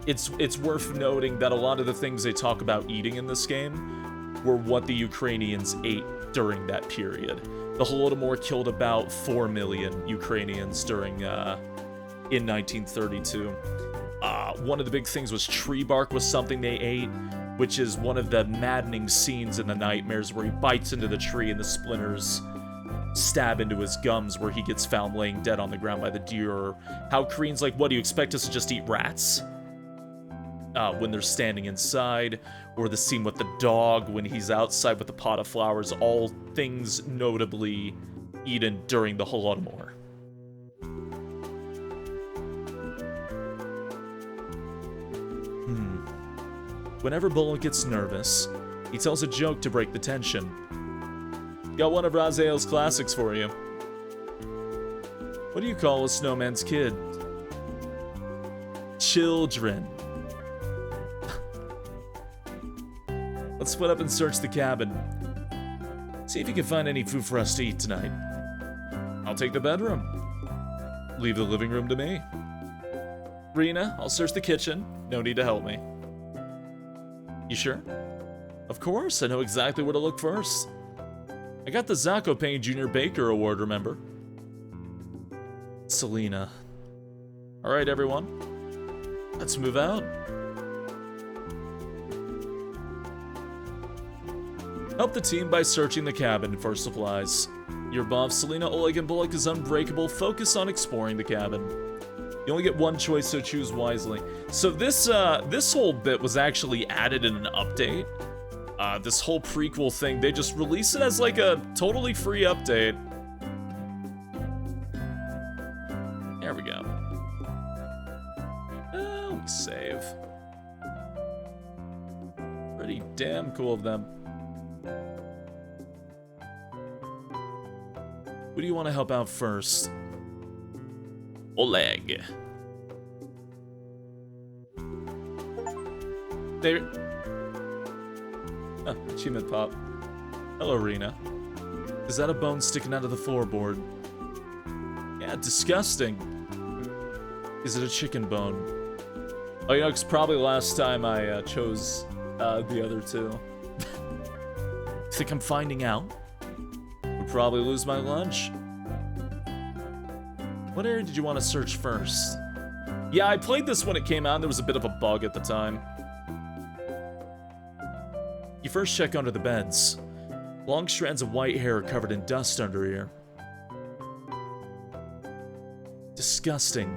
It's worth noting that a lot of the things they talk about eating in this game were what the Ukrainians ate during that period. The Holodomor killed about 4 million Ukrainians during, in 1932. One of the big things was tree bark was something they ate, which is one of the maddening scenes in the nightmares where he bites into the tree and the splinters stab into his gums, where he gets found laying dead on the ground by the deer. Or how Koreans like, what, do you expect us to just eat rats? When they're standing inside, or the scene with the dog when he's outside with the pot of flowers, all things notably eaten during the Holodomor. Whenever Bullock gets nervous, he tells a joke to break the tension. Got one of Raziel's classics for you. What do you call a snowman's kid? Children. Let's split up and search the cabin. See if you can find any food for us to eat tonight. I'll take the bedroom. Leave the living room to me. Rena, I'll search the kitchen. No need to help me. You sure? Of course, I know exactly where to look first. I got the Zakopane Junior Baker Award, remember? Selena. Alright, everyone. Let's move out. Help the team by searching the cabin for supplies. Your buff, Selena, Oleg, and Bullock is unbreakable. Focus on exploring the cabin. You only get one choice, so choose wisely. So this whole bit was actually added in an update. This whole prequel thing, they just released it as like a totally free update. There we go. Let me save. Pretty damn cool of them. Who do you want to help out first? Oleg. There. Oh, achievement pop. Hello, Rena. Is that a bone sticking out of the floorboard? Yeah, disgusting. Is it a chicken bone? Oh, you know, it's probably the last time I chose the other two. Think I'm finding out? Would probably lose my lunch. What area did you want to search first? Yeah, I played this when it came out. There was a bit of a bug at the time. You first check under the beds. Long strands of white hair are covered in dust under here. Disgusting.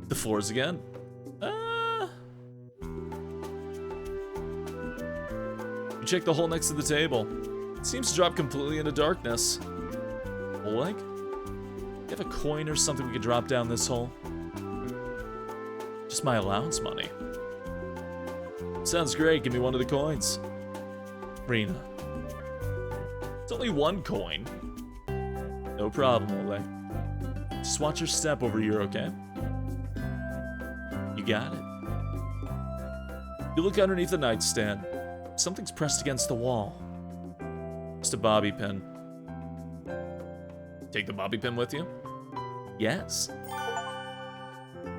The floors again. You check the hole next to the table. It seems to drop completely into darkness. Oleg? You have a coin or something we could drop down this hole? Just my allowance money. Sounds great, give me one of the coins. Rena. It's only one coin. No problem, Oleg. Just watch your step over here, okay? You got it. You look underneath the nightstand. Something's pressed against the wall. Just a bobby pin. Take the bobby pin with you? Yes.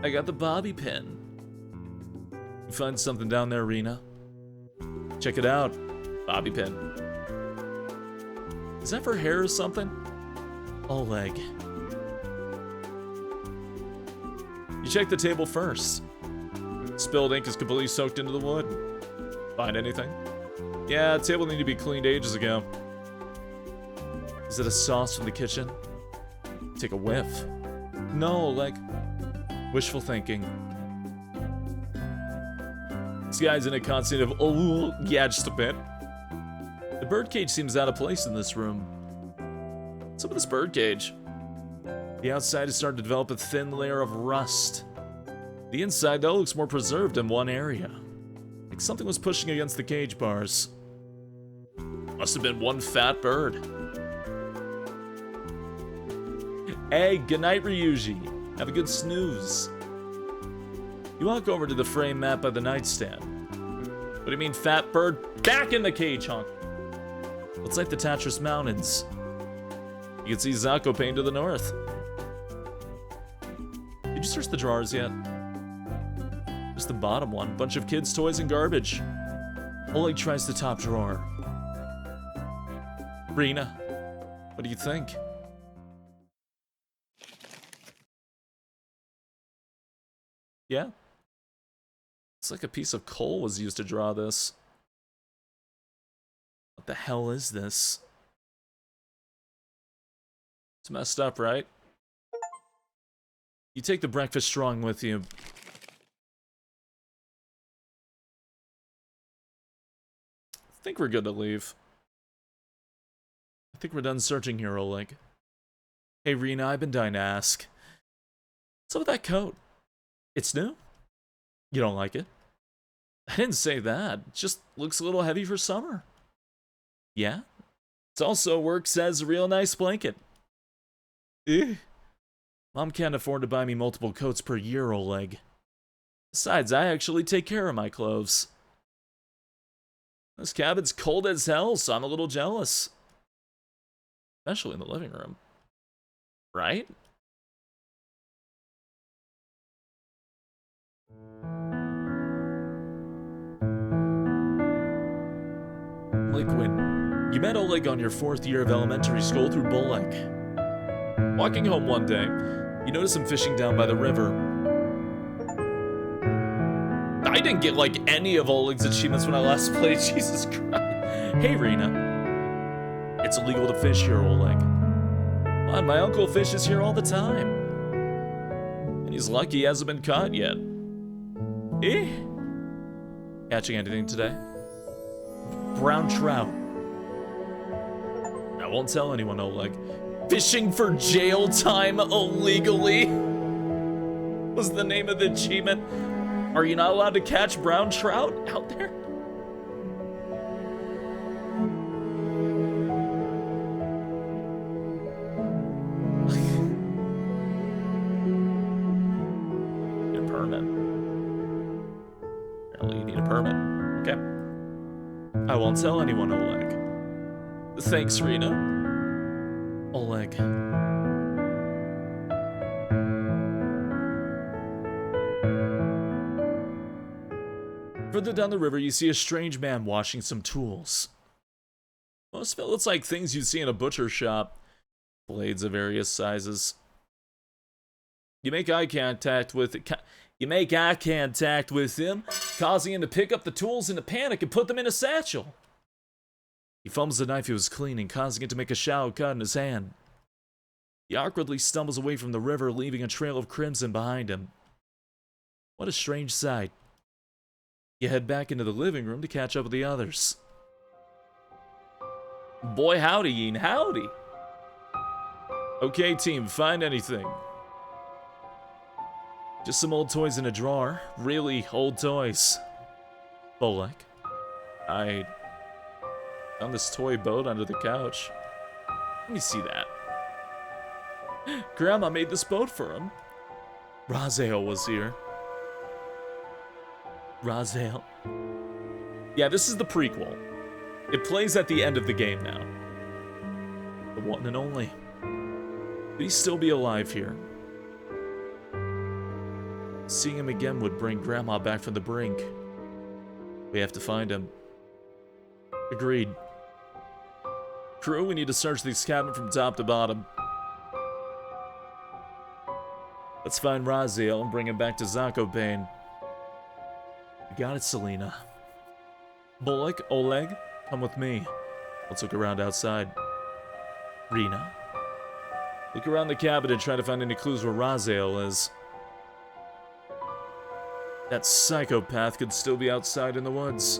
I got the bobby pin. You find something down there, Rena? Check it out. Bobby pin. Is that for hair or something? Oleg. You check the table first. Spilled ink is completely soaked into the wood. Find anything? Yeah, the table needed to be cleaned ages ago. Is it a sauce from the kitchen? Take a whiff. No, like wishful thinking. This guy's in a constant of, oh, yeah, just a bit. The birdcage seems out of place in this room. What's up with this birdcage? The outside is starting to develop a thin layer of rust. The inside, though, looks more preserved in one area. Like something was pushing against the cage bars. Must have been one fat bird. Hey, good night, Ryuji. Have a good snooze. You walk over to the frame mat by the nightstand. What do you mean, fat bird? Back in the cage, honk! Looks like the Tatras Mountains. You can see Zakopane to the north. Did you search the drawers yet? Just the bottom one. Bunch of kids' toys and garbage. Oleg tries the top drawer. Rena, what do you think? Yeah? It's like a piece of coal was used to draw this. What the hell is this? It's messed up, right? You take the breakfast strong with you. I think we're good to leave. I think we're done searching here, Oleg. Hey, Rena, I've been dying to ask. What's up with that coat? It's new? You don't like it? I didn't say that. It just looks a little heavy for summer. Yeah? It also works as a real nice blanket. Ew. Mom can't afford to buy me multiple coats per year, Oleg. Besides, I actually take care of my clothes. This cabin's cold as hell, so I'm a little jealous. Especially in the living room. Right? Liquid. You met Oleg on your 4th year of elementary school through Bolek. Walking home one day, you notice him fishing down by the river. I didn't get, like, any of Oleg's achievements when I last played, Jesus Christ. Hey, Rena. It's illegal to fish here, Oleg. Come on, my uncle fishes here all the time. He's lucky he hasn't been caught yet. Eh? Catching anything today? Brown trout. I won't tell anyone, Oleg. Fishing for jail time illegally was the name of the achievement. Are you not allowed to catch brown trout out there? Need a permit. Apparently you need a permit. Okay. I won't tell anyone, Oleg. Thanks, Rena. Oleg. Further down the river, you see a strange man washing some tools. Most of it looks like things you'd see in a butcher shop. Blades of various sizes. You make eye contact with him, causing him to pick up the tools in a panic and put them in a satchel. He fumbles the knife he was cleaning, causing it to make a shallow cut in his hand. He awkwardly stumbles away from the river, leaving a trail of crimson behind him. What a strange sight. You head back into the living room to catch up with the others. Boy, howdy, Yeen, howdy. Okay, team, find anything. Just some old toys in a drawer. Really old toys. Bolek. I found this toy boat under the couch. Let me see that. Grandma made this boat for him. Raziel was here. Raziel. Yeah, this is the prequel. It plays at the end of the game now. The one and only. Would he still be alive here? Seeing him again would bring Grandma back from the brink. We have to find him. Agreed. Crew, we need to search this cabin from top to bottom. Let's find Raziel and bring him back to Zakopane. You got it, Selena. Bolek, Oleg, come with me. Let's look around outside. Rena. Look around the cabin and try to find any clues where Raziel is. That psychopath could still be outside in the woods.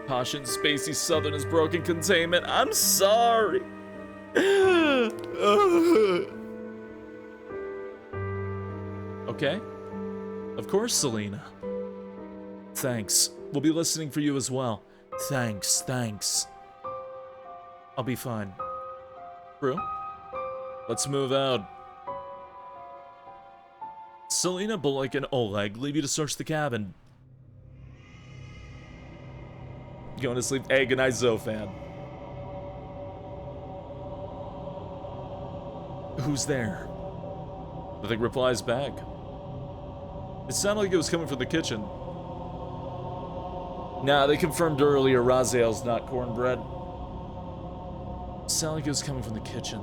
Caution, Spacey Southern has broken containment. I'm sorry. Okay? Of course, Selena. Thanks. We'll be listening for you as well. Thanks. I'll be fine. Crew? Let's move out. Selena, Bolek, and Oleg leave you to search the cabin. Going to sleep. Hey, good night, Zofan. Who's there? Nothing replies back. It sounded like it was coming from the kitchen. Nah, they confirmed earlier Raziel's not cornbread. It sounded like it was coming from the kitchen.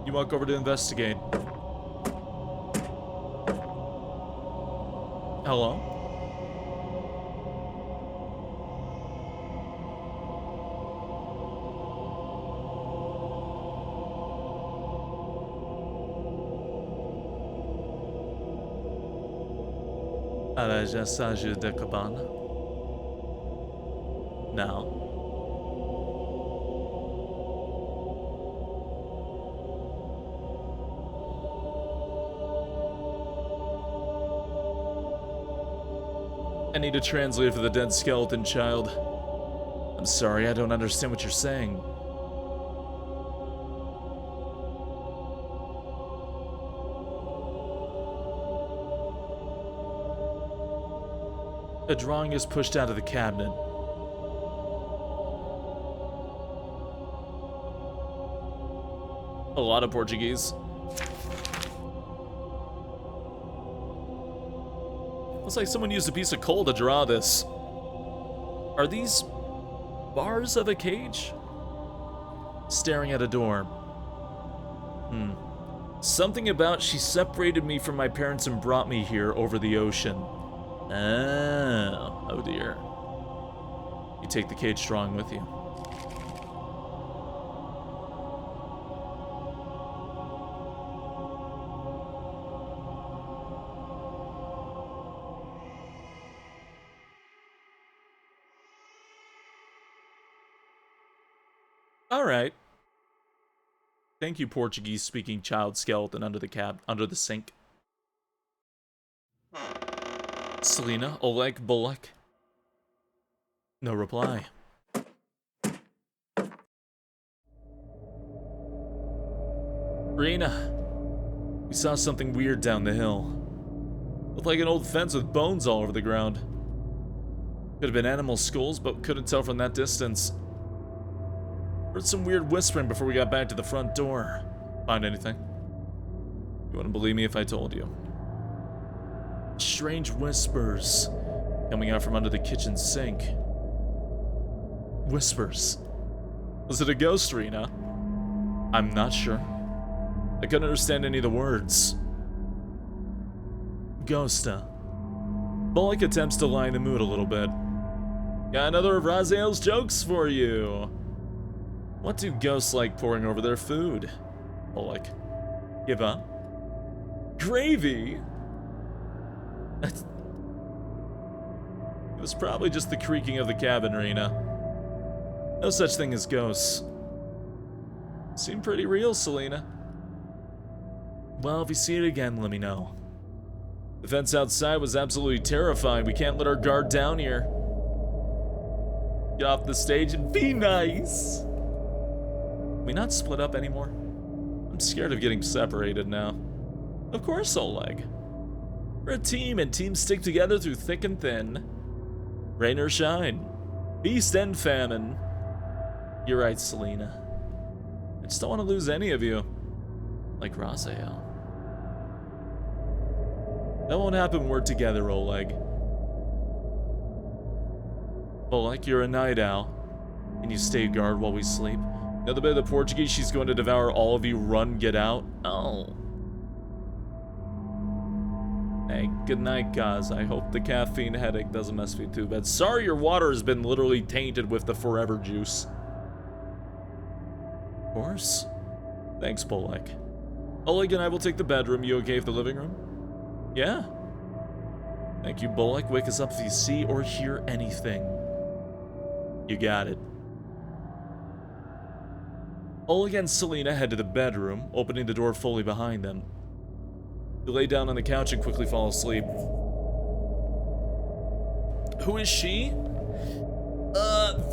You walk over to investigate. Hello? À la jassage de cabane. Now. I need a translator for the dead skeleton child. I'm sorry, I don't understand what you're saying. A drawing is pushed out of the cabinet. A lot of Portuguese. Looks like someone used a piece of coal to draw this. Are these bars of a cage? Staring at a door. Something about she separated me from my parents and brought me here over the ocean. Oh dear. You take the cage drawing with you. Alright. Thank you, Portuguese-speaking child skeleton under the sink. Selena, Oleg, Bullock. No reply. Rena, we saw something weird down the hill. Looked like an old fence with bones all over the ground. Could have been animal skulls, but couldn't tell from that distance. Heard some weird whispering before we got back to the front door. Find anything? You wouldn't believe me if I told you. Strange whispers coming out from under the kitchen sink. Whispers. Was it a ghost, Rena? I'm not sure. I couldn't understand any of the words. Ghost, huh? Bullock attempts to lighten the mood a little bit. Got another of Raziel's jokes for you. What do ghosts like pouring over their food? Bullock. Give up? Gravy? It was probably just the creaking of the cabin, Rena. No such thing as ghosts. Seem pretty real, Selena. Well, if you see it again, let me know. The fence outside was absolutely terrifying. We can't let our guard down here. Get off the stage and be nice. Can we not split up anymore? I'm scared of getting separated now. Of course, Oleg. We're a team, and teams stick together through thick and thin. Rain or shine. Feast and famine. You're right, Selena. I just don't want to lose any of you. Like Raziel. That won't happen when we're together, Oleg. Oleg, you're a night owl. And you stay guard while we sleep. Another bit of the Portuguese, she's going to devour all of you. Run, get out. Oh. Hey, good night, guys. I hope the caffeine headache doesn't mess with you too bad. Sorry your water has been literally tainted with the forever juice. Of course. Thanks, Polak. Oleg and I will take the bedroom. You okay with the living room? Yeah. Thank you, Bullock. Wake us up if you see or hear anything. You got it. Oleg and Selena head to the bedroom, opening the door fully behind them. They lay down on the couch and quickly fall asleep. Who is she?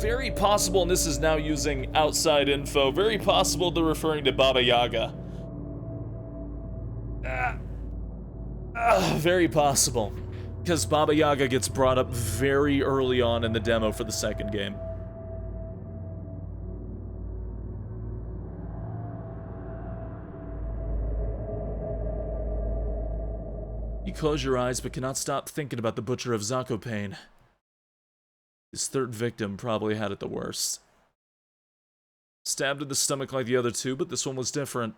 Very possible, and this is now using outside info, very possible they're referring to Baba Yaga. Very possible. Because Baba Yaga gets brought up very early on in the demo for the second game. You close your eyes but cannot stop thinking about the butcher of Zakopane. His third victim probably had it the worst. Stabbed in the stomach like the other two, but this one was different.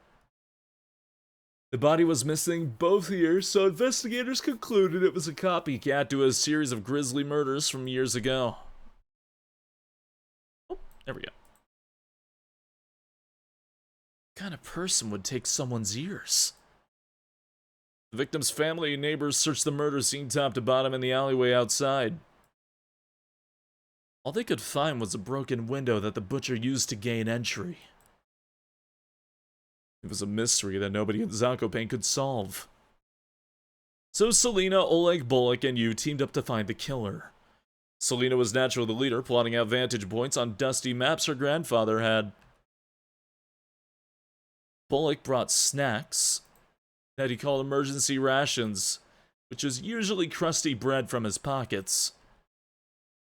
The body was missing both ears, so investigators concluded it was a copycat to a series of grisly murders from years ago. Oh, there we go. What kind of person would take someone's ears? The victim's family and neighbors searched the murder scene top to bottom in the alleyway outside. All they could find was a broken window that the butcher used to gain entry. It was a mystery that nobody in Zakopane could solve. So Selena, Oleg, Bullock, and you teamed up to find the killer. Selena was naturally the leader, plotting out vantage points on dusty maps her grandfather had. Bullock brought snacks that he called emergency rations, which was usually crusty bread from his pockets.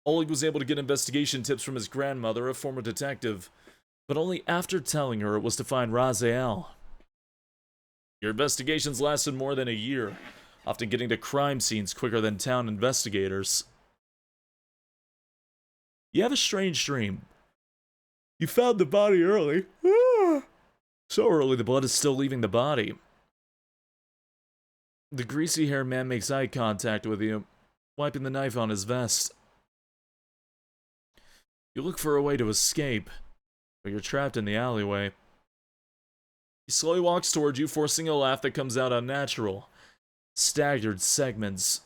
Oleg was able to get investigation tips from his grandmother, a former detective, but only after telling her it was to find Raziel. Your investigations lasted more than a year, often getting to crime scenes quicker than town investigators. You have a strange dream. You found the body early. So early the blood is still leaving the body. The greasy-haired man makes eye contact with you, wiping the knife on his vest. You look for a way to escape, but you're trapped in the alleyway. He slowly walks toward you, forcing a laugh that comes out unnatural. Staggered segments.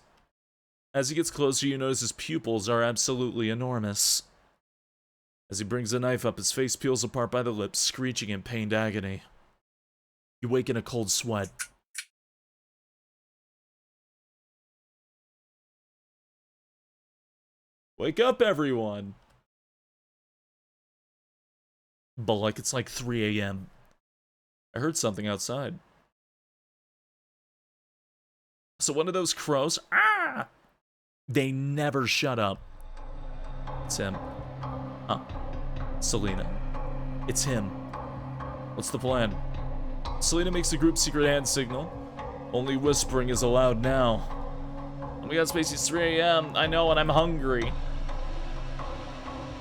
As he gets closer, you notice his pupils are absolutely enormous. As he brings a knife up, his face peels apart by the lips, screeching in pained agony. You wake in a cold sweat. Wake up, everyone! But like it's like 3 a.m. I heard something outside. So one of those crows, they never shut up. It's him. Huh. Selena. It's him. What's the plan? Selena makes the group secret hand signal. Only whispering is allowed now. Oh my god, Spacey, it's 3 a.m. I know, and I'm hungry.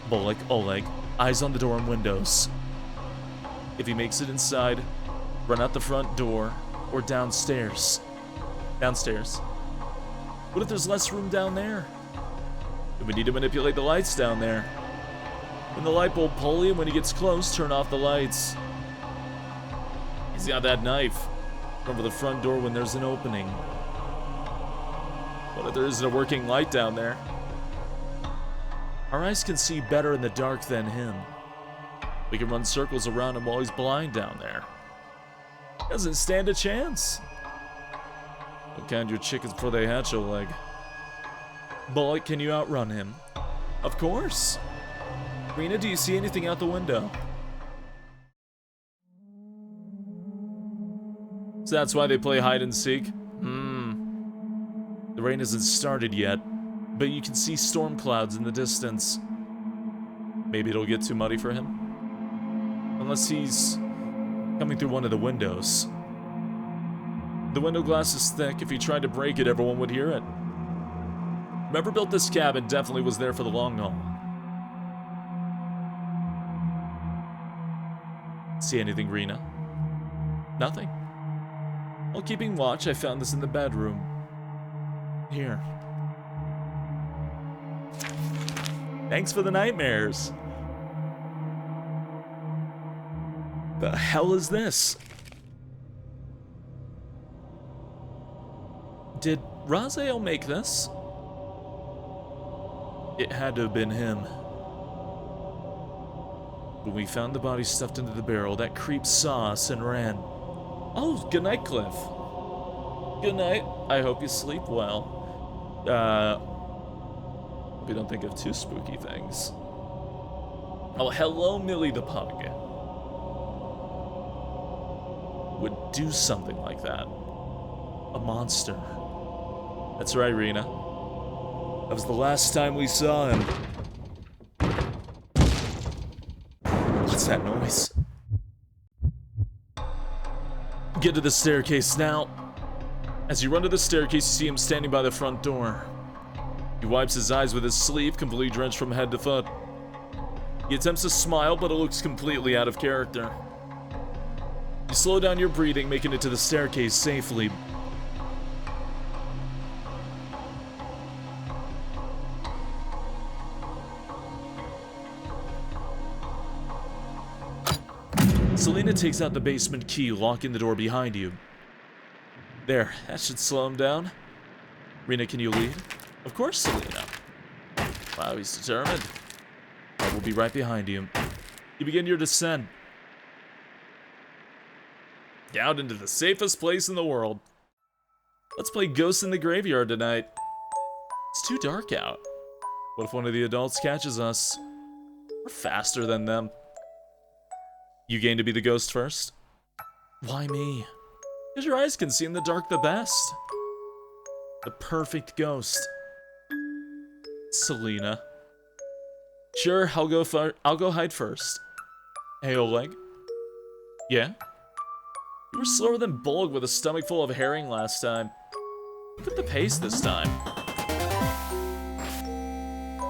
Bullock, Oleg, eyes on the door and windows. If he makes it inside, run out the front door or downstairs. Downstairs. What if there's less room down there? Then we need to manipulate the lights down there. When the light bulb pulley, and when he gets close, turn off the lights. He's got that knife. Run for the front door when there's an opening. What if there isn't a working light down there? Our eyes can see better in the dark than him. We can run circles around him while he's blind down there. Doesn't stand a chance. Don't count your chickens before they hatch, Oleg. Bullock, can you outrun him? Of course. Rena, do you see anything out the window? So that's why they play hide and seek? The rain hasn't started yet, but you can see storm clouds in the distance. Maybe it'll get too muddy for him? Unless he's coming through one of the windows. The window glass is thick. If he tried to break it, everyone would hear it. Whoever built this cabin definitely was there for the long haul. See anything, Rena? Nothing. While keeping watch, I found this in the bedroom. Here. Thanks for the nightmares. The hell is this? Did Raziel make this? It had to have been him. When we found the body stuffed into the barrel, that creep saw us and ran. Oh, good night, Cliff. Good night. I hope you sleep well. We don't think of too spooky things. Oh, hello, Millie the pug. Would do something like that. A monster. That's right, Rena. That was the last time we saw him. What's that noise? Get to the staircase now. As you run to the staircase, you see him standing by the front door. He wipes his eyes with his sleeve, completely drenched from head to foot. He attempts to smile, but it looks completely out of character. You slow down your breathing, making it to the staircase safely. Selena takes out the basement key, locking the door behind you. There, that should slow him down. Rena, can you lead? Of course, Selena. Wow, he's determined. I will be right behind you. You begin your descent. Out into the safest place in the world. Let's play Ghosts in the Graveyard tonight. It's too dark out. What if one of the adults catches us? We're faster than them. You gain to be the ghost first? Why me? Because your eyes can see in the dark the best. The perfect ghost. Selena. Sure, I'll go hide first. Hey, Oleg. Yeah? You were slower than Bullock with a stomach full of herring last time. Look at the pace this time.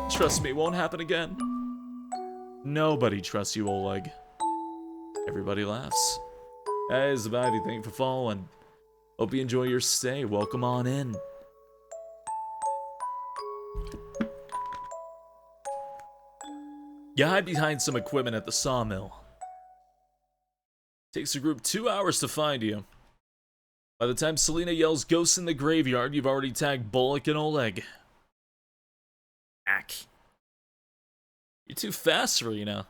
Trust me, it won't happen again. Nobody trusts you, Oleg. Everybody laughs. Hey, Zabadi, thank you for following. Hope you enjoy your stay. Welcome on in. You hide behind some equipment at the sawmill. Takes the group 2 hours to find you. By the time Selena yells "Ghosts in the Graveyard," you've already tagged Bullock and Oleg. Ack. You're too fast, Rena.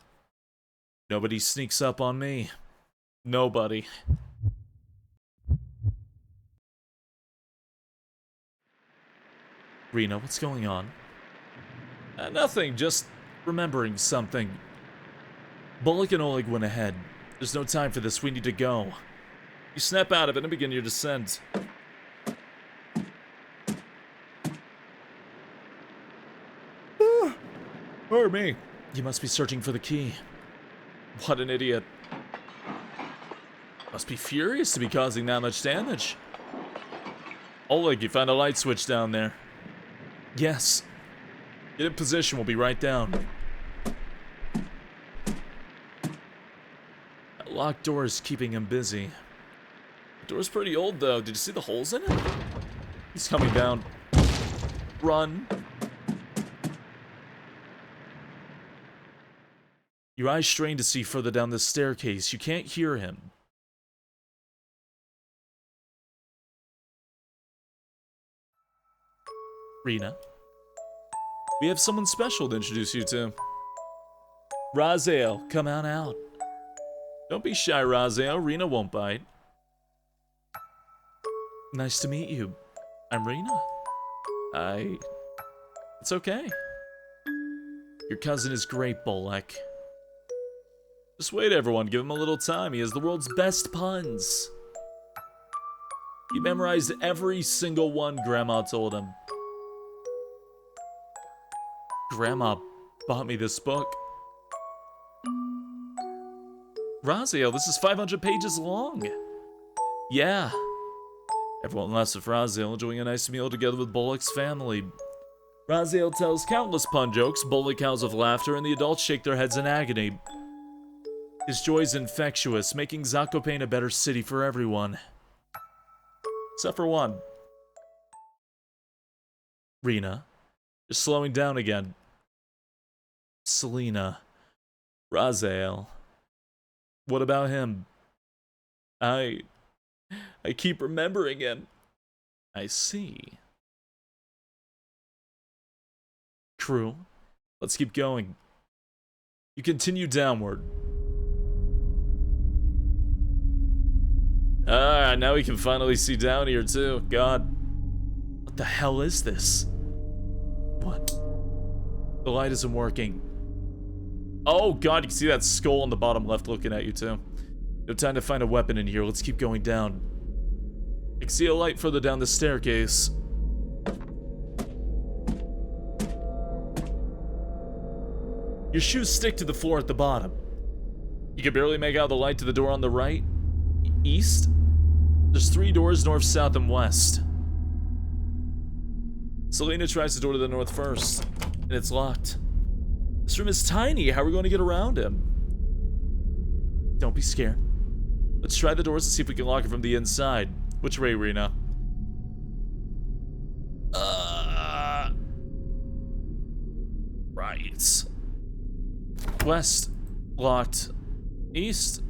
Nobody sneaks up on me. Nobody. Rena, what's going on? Nothing, just remembering something. Bullock and Oleg went ahead. There's no time for this, we need to go. You snap out of it and begin your descent. Or me. You must be searching for the key. What an idiot. Must be furious to be causing that much damage. Oleg, you found a light switch down there. Yes. Get in position, we'll be right down. That locked door is keeping him busy. The door's pretty old though, did you see the holes in it? He's coming down. Run. Your eyes strain to see further down the staircase. You can't hear him. Rena, we have someone special to introduce you to. Raziel, come on out. Don't be shy, Raziel. Rena won't bite. Nice to meet you. I'm Rena. It's okay. Your cousin is great, Bullock. Just wait, everyone. Give him a little time. He has the world's best puns. He memorized every single one Grandma told him. Grandma bought me this book. Raziel, this is 500 pages long. Yeah. Everyone laughs at Raziel, enjoying a nice meal together with Bullock's family. Raziel tells countless pun jokes, Bullock howls with laughter, and the adults shake their heads in agony. His joy is infectious, making Zakopane a better city for everyone. Except for one. Rena, you're slowing down again. Selena. Raziel. What about him? I keep remembering him. I see. Crew, let's keep going. You continue downward. Ah, now we can finally see down here too. God. What the hell is this? What? The light isn't working. Oh god, you can see that skull on the bottom left looking at you too. No time to find a weapon in here, let's keep going down. I can see a light further down the staircase. Your shoes stick to the floor at the bottom. You can barely make out the light to the door on the right. East? There's 3 doors, north, south, and west. Selena tries the door to the north first, and it's locked. This room is tiny, how are we going to get around him? Don't be scared. Let's try the doors and see if we can lock it from the inside. Which way, Rena? Right. West. Locked. East.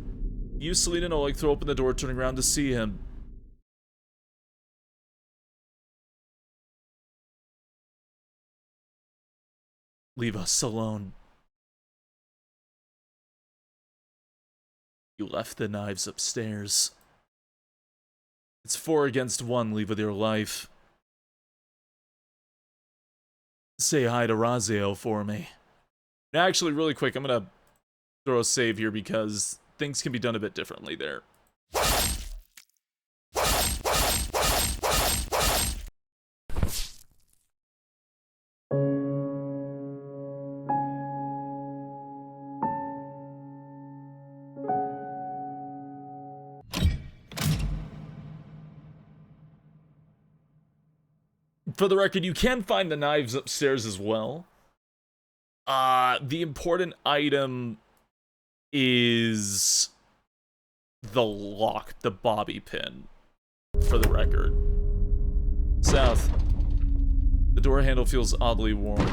You, Selena, and Oleg throw open the door, turning around to see him. Leave us alone. You left the knives upstairs. It's 4 against 1, leave with your life. Say hi to Raziel for me. Now, actually, really quick, I'm gonna throw a save here because things can be done a bit differently there. For the record, you can find the knives upstairs as well. The important item is the lock, the bobby pin, for the record. South. The door handle feels oddly warm.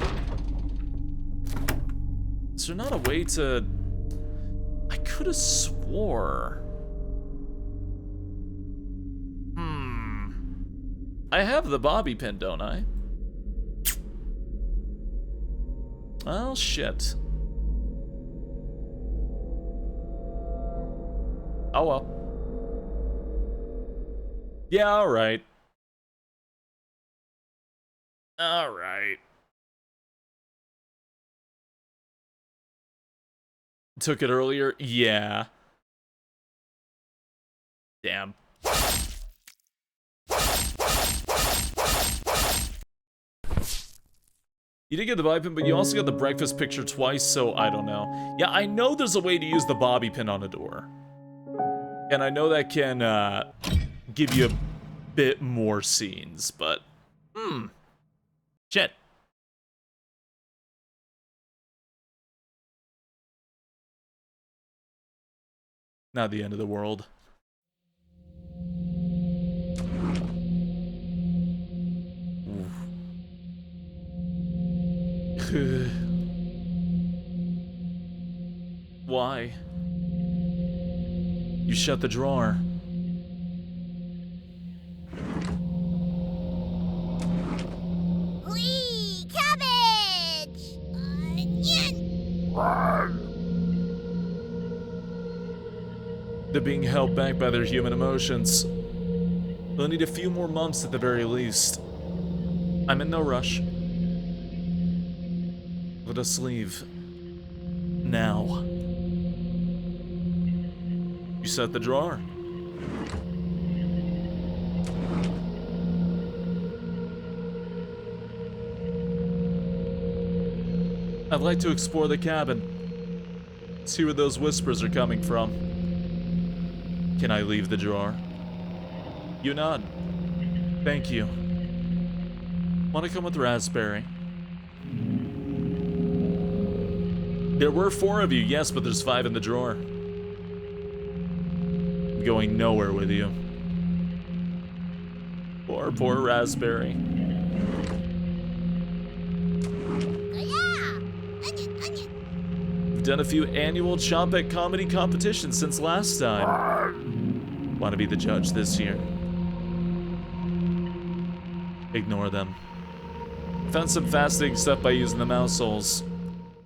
Is there not a way to... I could have swore... I have the bobby pin, don't I? Well, shit. Oh well. Yeah, alright. Alright. Took it earlier? Yeah. Damn. You did get the bobby pin, but you also got the breakfast picture twice, so I don't know. Yeah, I know there's a way to use the bobby pin on a door. And I know that can, give you a bit more scenes, but... Shit. Not the end of the world. Why? You shut the drawer. Whee! Cabbage! Onion! They're being held back by their human emotions. They'll need a few more months at the very least. I'm in no rush. Let us leave. Now. You set the drawer. I'd like to explore the cabin. See where those whispers are coming from. Can I leave the drawer? You nod. Thank you. Want to come with Raspberry? There were 4 of you, yes, but there's 5 in the drawer. I'm going nowhere with you. Poor Raspberry. We've done a few annual Chompet comedy competitions since last time. Want to be the judge this year? Ignore them. Found some fascinating stuff by using the mouse holes.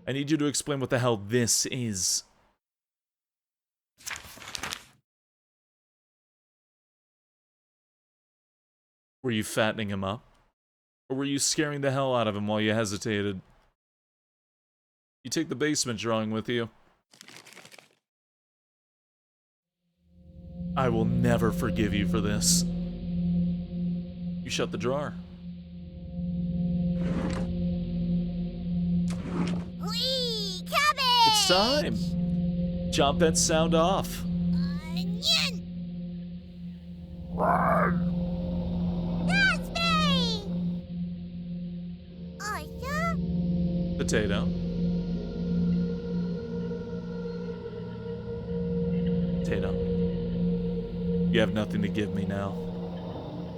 I need you to explain what the hell this is. Were you fattening him up? Or were you scaring the hell out of him while you hesitated? You take the basement drawing with you. I will never forgive you for this. You shut the drawer. Whee! Cabbage! It's time! Chompet sound off. Onion! Raspberry! Aya? Potato. Potato. You have nothing to give me now.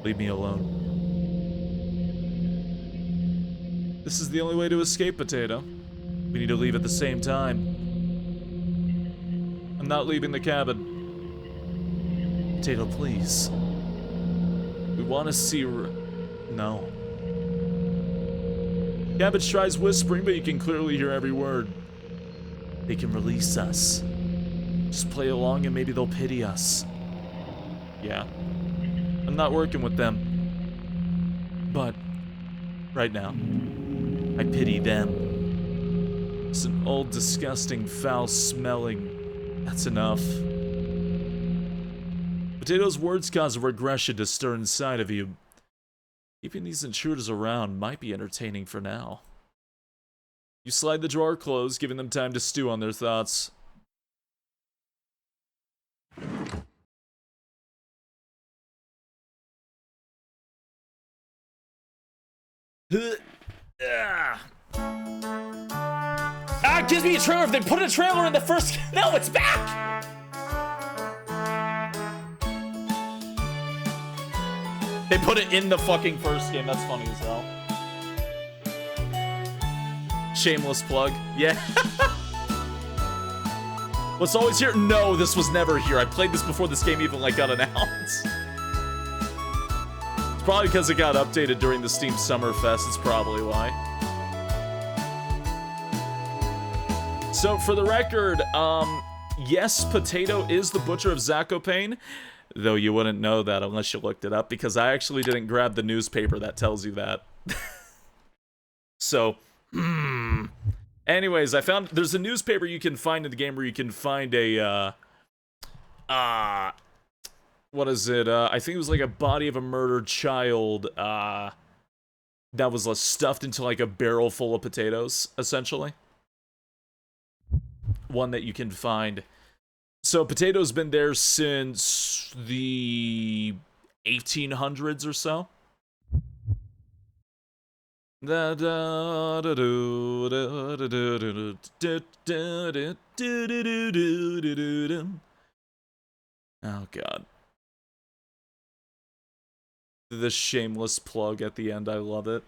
Leave me alone. This is the only way to escape, Potato. We need to leave at the same time. I'm not leaving the cabin. Potato, please. We want to see... No. Cabbage tries whispering, but you can clearly hear every word. They can release us. Just play along and maybe they'll pity us. Yeah. I'm not working with them. But, right now, I pity them. It's an old, disgusting, foul-smelling... That's enough. Potato's words cause a regression to stir inside of you. Keeping these intruders around might be entertaining for now. You slide the drawer closed, giving them time to stew on their thoughts. It gives me a trailer if they put a trailer in the first... No, it's back! They put it in the fucking first game. That's funny as hell. Shameless plug. Yeah. Was always here? No, this was never here. I played this before this game even got announced. It's probably because it got updated during the Steam Summer Fest. It's probably why. So for the record, yes, Potato is the butcher of Zakopane, though you wouldn't know that unless you looked it up, because I actually didn't grab the newspaper that tells you that. So, anyways, I found there's a newspaper you can find in the game where you can find a, what is it? I think it was like a body of a murdered child, that was stuffed into like a barrel full of potatoes, essentially. One that you can find. So Potato's been there since the 1800s or so. Oh god. The shameless plug at the end, I love it.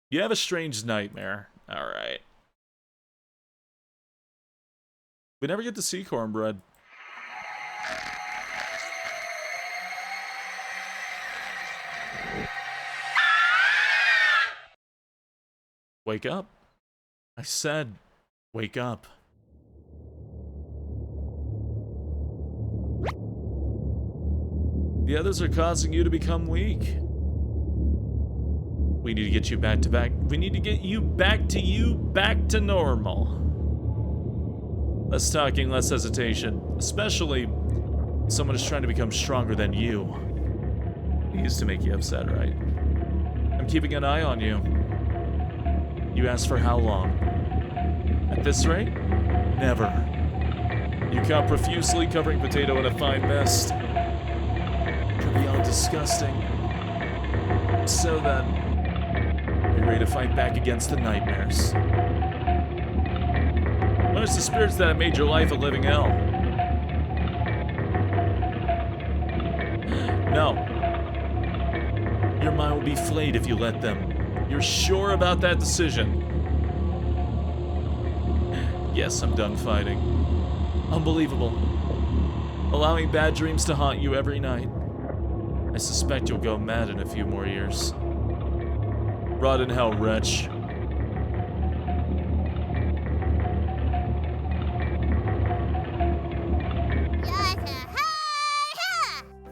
You have a strange nightmare. Alright. We never get to see cornbread. Wake up. I said, wake up. The others are causing you to become weak. We need to get you back to back. We need to get you back to normal. Less talking, less hesitation. Especially someone is trying to become stronger than you. It used to make you upset, right? I'm keeping an eye on you. You asked for how long? At this rate? Never. You count profusely, covering Potato in a fine mist. Beyond disgusting. So then, are you ready to fight back against the nightmares? Punish the spirits that have made your life a living hell. No. Your mind will be flayed if you let them. You're sure about that decision? Yes, I'm done fighting. Unbelievable. Allowing bad dreams to haunt you every night. I suspect you'll go mad in a few more years. Rot in hell, wretch.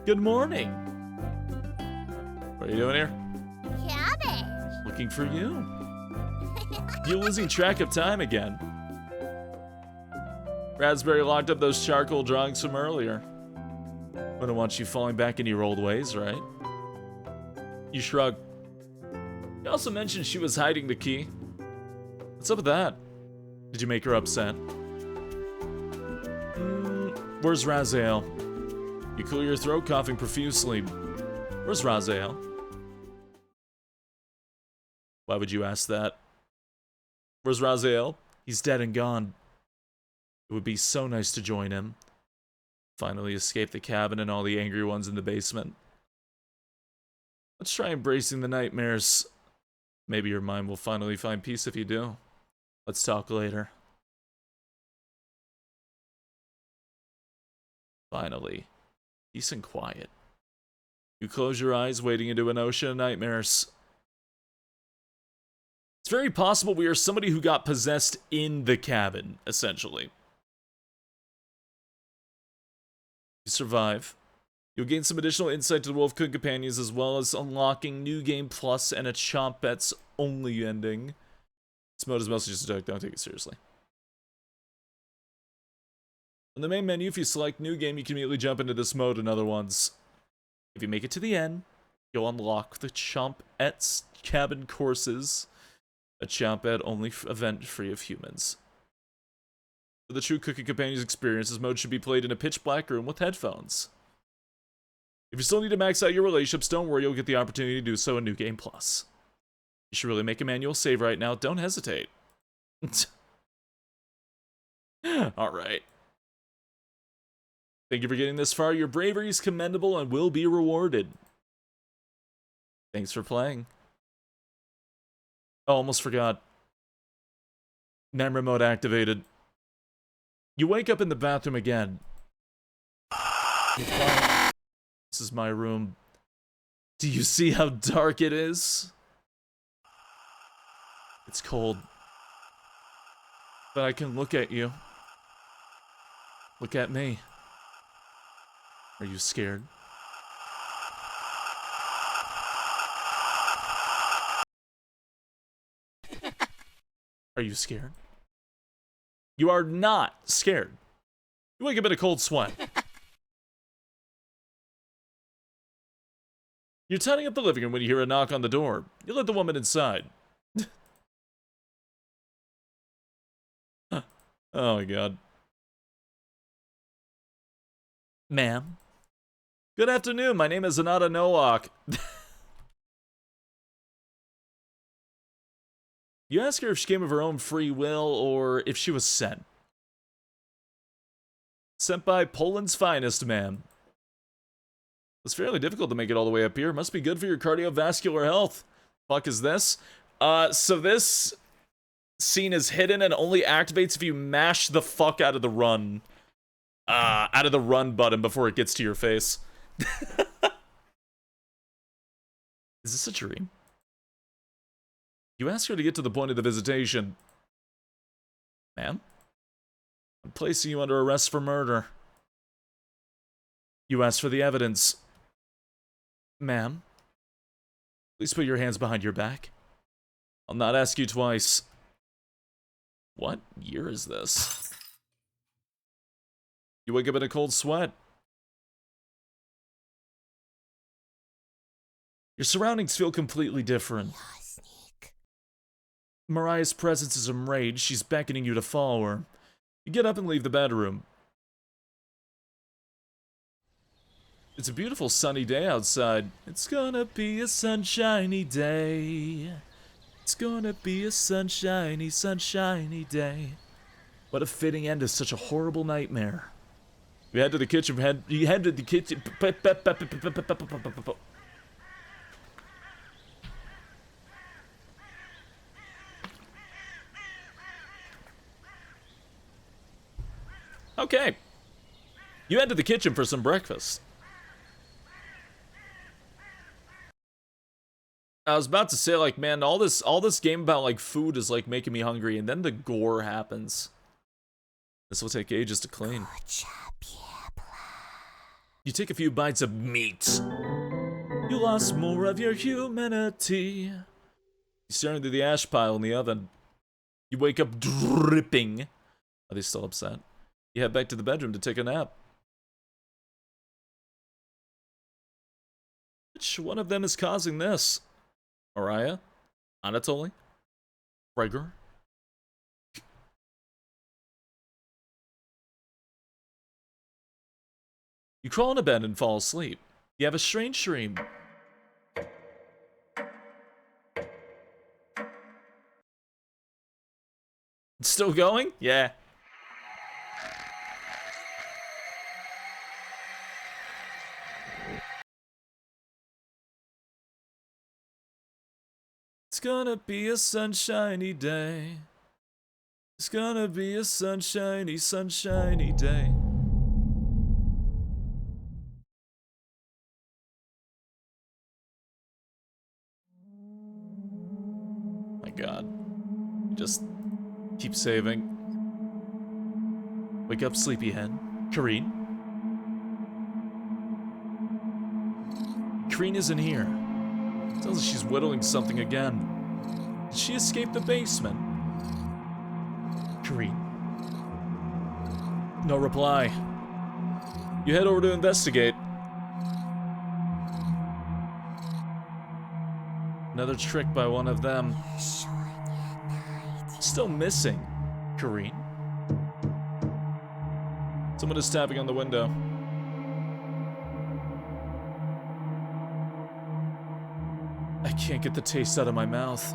Good morning. What are you doing here? Cabbage. Looking for you. You're losing track of time again. Raspberry locked up those charcoal drawings from earlier. Wouldn't want you falling back into your old ways, right? You shrug. You also mentioned she was hiding the key. What's up with that? Did you make her upset? Where's Raziel? You clear your throat, coughing profusely. Where's Raziel? Why would you ask that? Where's Raziel? He's dead and gone. It would be so nice to join him. Finally escape the cabin and all the angry ones in the basement. Let's try embracing the nightmares. Maybe your mind will finally find peace if you do. Let's talk later. Finally. Peace and quiet. You close your eyes, wading into an ocean of nightmares. It's very possible we are somebody who got possessed in the cabin, essentially. You survive. You'll gain some additional insight to the Wolf Coon companions, as well as unlocking New Game Plus and a Chomp Bets only ending. This mode is mostly just a joke, don't take it seriously. On the main menu, if you select New Game, you can immediately jump into this mode and other ones. If you make it to the end, you'll unlock the Chomp Bets cabin courses, a Chomp Bet only event free of humans. For the true Cooking Companions experience, this mode should be played in a pitch black room with headphones. If you still need to max out your relationships, don't worry, you'll get the opportunity to do so in New Game Plus. You should really make a manual save right now, don't hesitate. Alright. Thank you for getting this far, your bravery is commendable and will be rewarded. Thanks for playing. Oh, almost forgot. NAM remote activated. You wake up in the bathroom again. This is my room. Do you see how dark it is? It's cold. But I can look at you. Look at me. Are you scared? Are you scared? You are not scared. You wake up in a cold sweat. You're tidying up the living room when you hear a knock on the door. You let the woman inside. Oh my god. Ma'am? Good afternoon, my name is Anata Nowak. You ask her if she came of her own free will or if she was sent. Sent by Poland's finest, ma'am. It's fairly difficult to make it all the way up here. Must be good for your cardiovascular health. Fuck is this? So this scene is hidden and only activates if you mash the fuck out of the run. Out of the run button before it gets to your face. Is this a dream? You ask her to get to the point of the visitation. Ma'am? I'm placing you under arrest for murder. You ask for the evidence. Ma'am? Please put your hands behind your back. I'll not ask you twice. What year is this? You wake up in a cold sweat. Your surroundings feel completely different. Mariah's presence is enraged. She's beckoning you to follow her. You get up and leave the bedroom. It's a beautiful sunny day outside. It's gonna be a sunshiny day. It's gonna be a sunshiny, sunshiny day. What a fitting end to such a horrible nightmare. You head to the kitchen. You head to the kitchen. Okay. You head to the kitchen for some breakfast. I was about to say, like, man, all this game about, like, food is, like, making me hungry, and then the gore happens. This will take ages to clean. You take a few bites of meat. You lost more of your humanity. You stare into the ash pile in the oven. You wake up dripping. Are they still upset? You head back to the bedroom to take a nap. Which one of them is causing this? Mariah? Anatoly? Gregor? You crawl into bed and fall asleep. You have a strange dream. It's still going? Yeah. It's gonna be a sunshiny day. It's gonna be a sunshiny, sunshiny day. My god. Just keep saving. Wake up, sleepyhead. Kareen? Kareen isn't here. Sounds like she's whittling something again. Did she escape the basement? Kareen. No reply. You head over to investigate. Another trick by one of them. Still missing. Kareen. Someone is tapping on the window. I can't get the taste out of my mouth.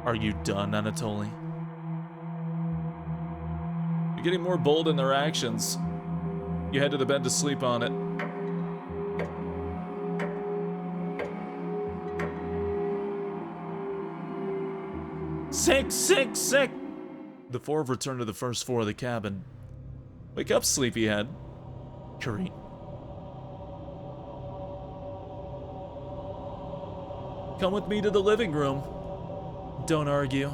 Are you done, Anatoly? You're getting more bold in their actions. You head to the bed to sleep on it. Sick, sick, sick! The four have returned to the first floor of the cabin. Wake up, sleepyhead. Kareen. Come with me to the living room. Don't argue.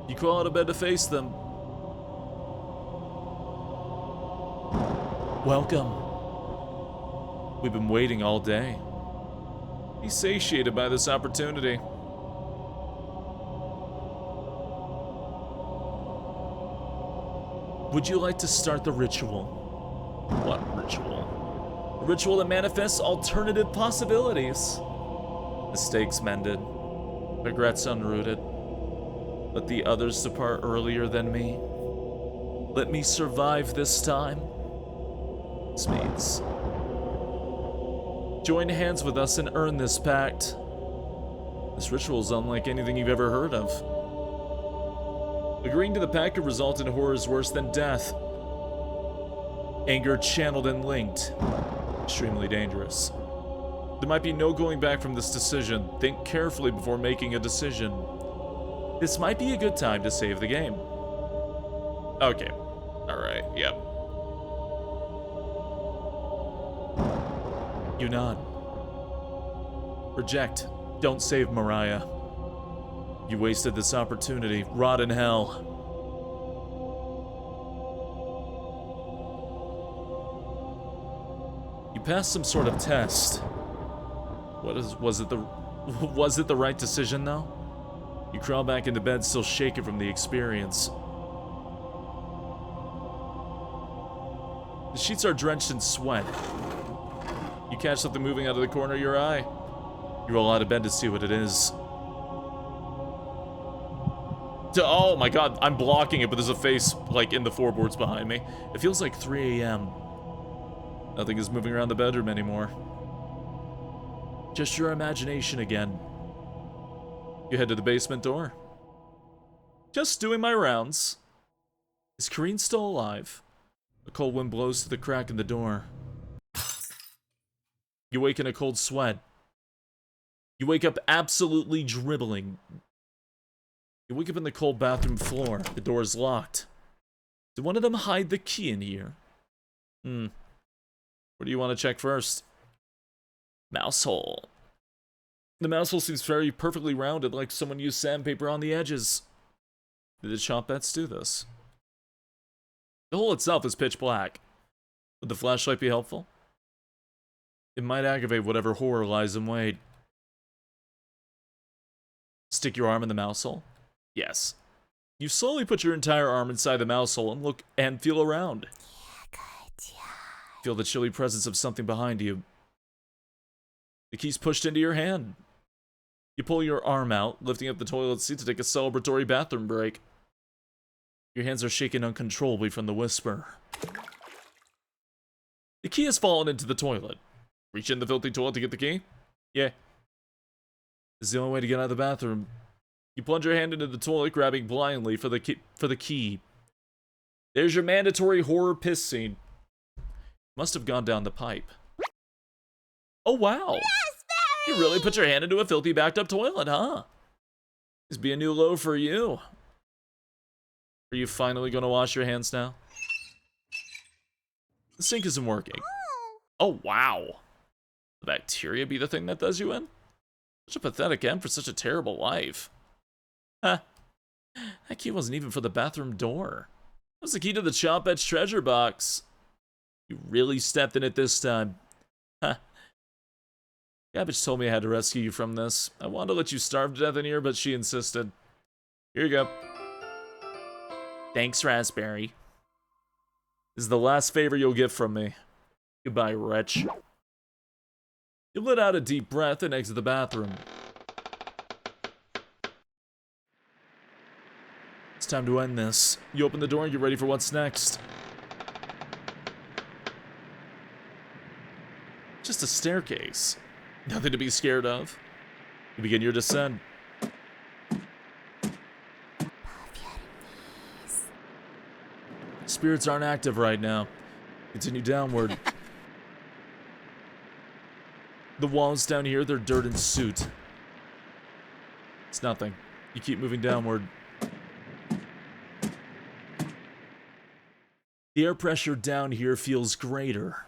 You crawl out of bed to face them. Welcome. We've been waiting all day. Be satiated by this opportunity. Would you like to start the ritual? What ritual? A ritual that manifests alternative possibilities. Mistakes mended. Regrets unrooted. Let the others depart earlier than me. Let me survive this time. This means join hands with us and earn this pact. This ritual is unlike anything you've ever heard of. Agreeing to the pact could result in horrors worse than death. Anger channeled and linked. Extremely dangerous. There might be no going back from this decision. Think carefully before making a decision. This might be a good time to save the game. Okay. Alright, yep. You nod. Reject. Don't save Mariah. You wasted this opportunity. Rot in hell. You passed some sort of test. Was it the right decision though? You crawl back into bed, still shaken from the experience. The sheets are drenched in sweat. You catch something moving out of the corner of your eye. You roll out of bed to see what it is. Oh my god, I'm blocking it, but there's a face, like, in the floorboards behind me. It feels like 3 a.m. Nothing is moving around the bedroom anymore. Just your imagination again. You head to the basement door. Just doing my rounds. Is Kareen still alive? A cold wind blows through the crack in the door. You wake in a cold sweat. You wake up absolutely dribbling. You wake up in the cold bathroom floor. The door is locked. Did one of them hide the key in here? Where do you want to check first? Mouse hole. The mouse hole seems very perfectly rounded, like someone used sandpaper on the edges. Did the chomp bets do this? The hole itself is pitch black. Would the flashlight be helpful? It might aggravate whatever horror lies in wait. Stick your arm in the mouse hole? Yes. You slowly put your entire arm inside the mouse hole and look and feel around. Feel the chilly presence of something behind you. The key's pushed into your hand. You pull your arm out, lifting up the toilet seat to take a celebratory bathroom break. Your hands are shaking uncontrollably from the whisper. The key has fallen into the toilet. Reach in the filthy toilet to get the key? Yeah. It's the only way to get out of the bathroom. You plunge your hand into the toilet, grabbing blindly for the key. There's your mandatory horror piss scene. Must have gone down the pipe. Oh wow! You really put your hand into a filthy backed up toilet, huh? This be a new low for you. Are you finally gonna wash your hands now? The sink isn't working. Oh wow! The bacteria be the thing that does you in? Such a pathetic end for such a terrible life. Huh. That key wasn't even for the bathroom door. It was the key to the Chomp Edge treasure box. You really stepped in it this time. Huh. Gabbage told me I had to rescue you from this. I wanted to let you starve to death in here, but she insisted. Here you go. Thanks, Raspberry. This is the last favor you'll get from me. Goodbye, wretch. You let out a deep breath and exit the bathroom. It's time to end this. You open the door and get ready for what's next. Just a staircase. Nothing to be scared of. You begin your descent. Spirits aren't active right now. Continue downward. The walls down here, they're dirt and soot. It's nothing. You keep moving downward. The air pressure down here feels greater.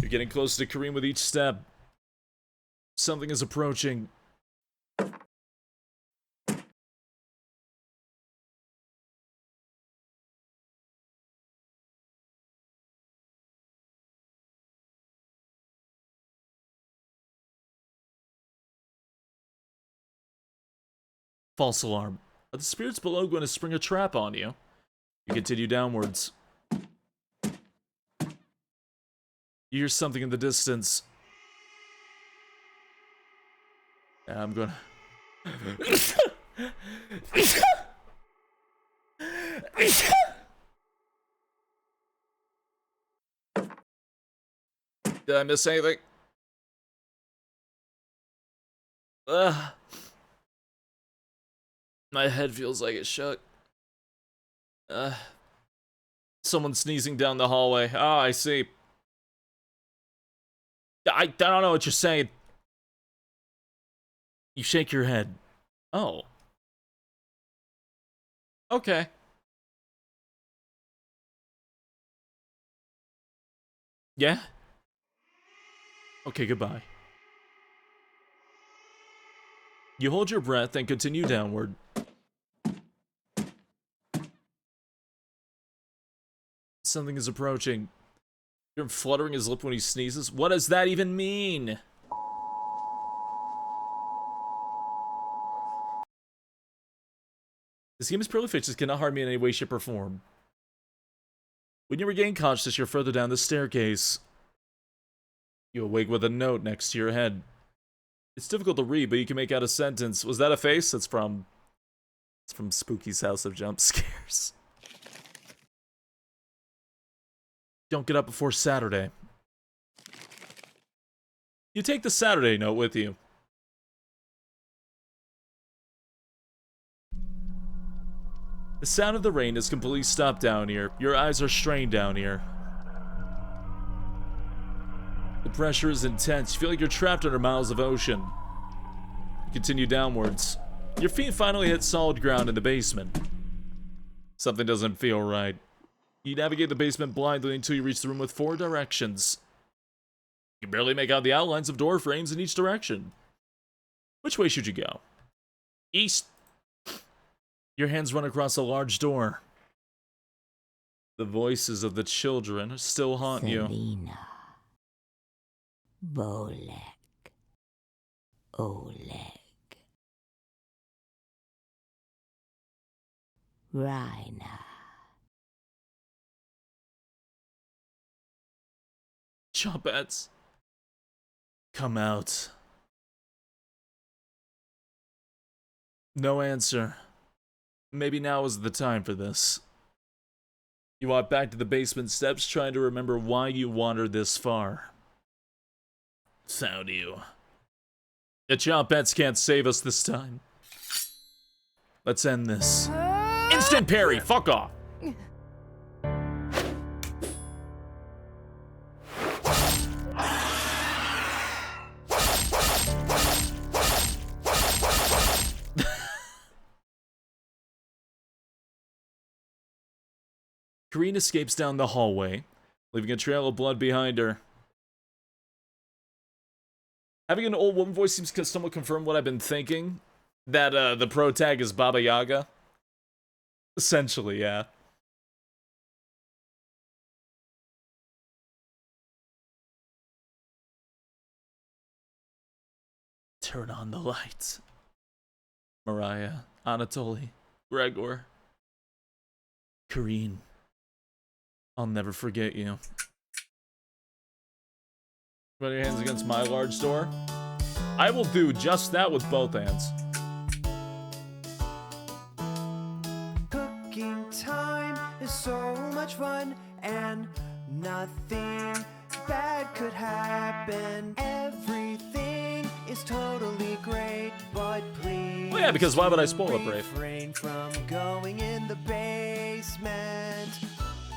You're getting closer to Kareem with each step. Something is approaching. False alarm. Are the spirits below going to spring a trap on you? You continue downwards. You hear something in the distance. Yeah, I'm gonna... Did I miss anything? My head feels like it's shook. Someone sneezing down the hallway. Oh, I see. I don't know what you're saying. You shake your head. Oh. Okay. Yeah? Okay, goodbye. You hold your breath and continue downward. Something is approaching. You're fluttering his lip when he sneezes. What does that even mean? This game is purely fictitious, cannot harm me in any way, shape, or form. When you regain consciousness, you're further down the staircase. You awake with a note next to your head. It's difficult to read, but you can make out a sentence. Was that a face? It's from Spooky's House of Jump Scares. Don't get up before Saturday. You take the Saturday note with you. The sound of the rain is completely stopped down here. Your eyes are strained down here. The pressure is intense. You feel like you're trapped under miles of ocean. You continue downwards. Your feet finally hit solid ground in the basement. Something doesn't feel right. You navigate the basement blindly until you reach the room with 4 directions. You barely make out the outlines of door frames in each direction. Which way should you go? East. Your hands run across a large door. The voices of the children still haunt you. Selena, Bolek, Oleg, Raina. Chopettes. Come out. No answer. Maybe now is the time for this. You walk back to the basement steps, trying to remember why you wandered this far. Found you. The Chopettes can't save us this time. Let's end this. Instant parry! Fuck off! Kareen escapes down the hallway, leaving a trail of blood behind her. Having an old woman voice seems to somewhat confirm what I've been thinking. That the pro tag is Baba Yaga. Essentially, yeah. Turn on the lights. Mariah, Anatoly, Gregor, Kareen. I'll never forget you. Put your hands against my large door. I will do just that with both hands. Cooking time is so much fun, and nothing bad could happen. Everything is totally great, but please. Well, yeah, because why would I spoil it, Brave? Refrain from going in the basement.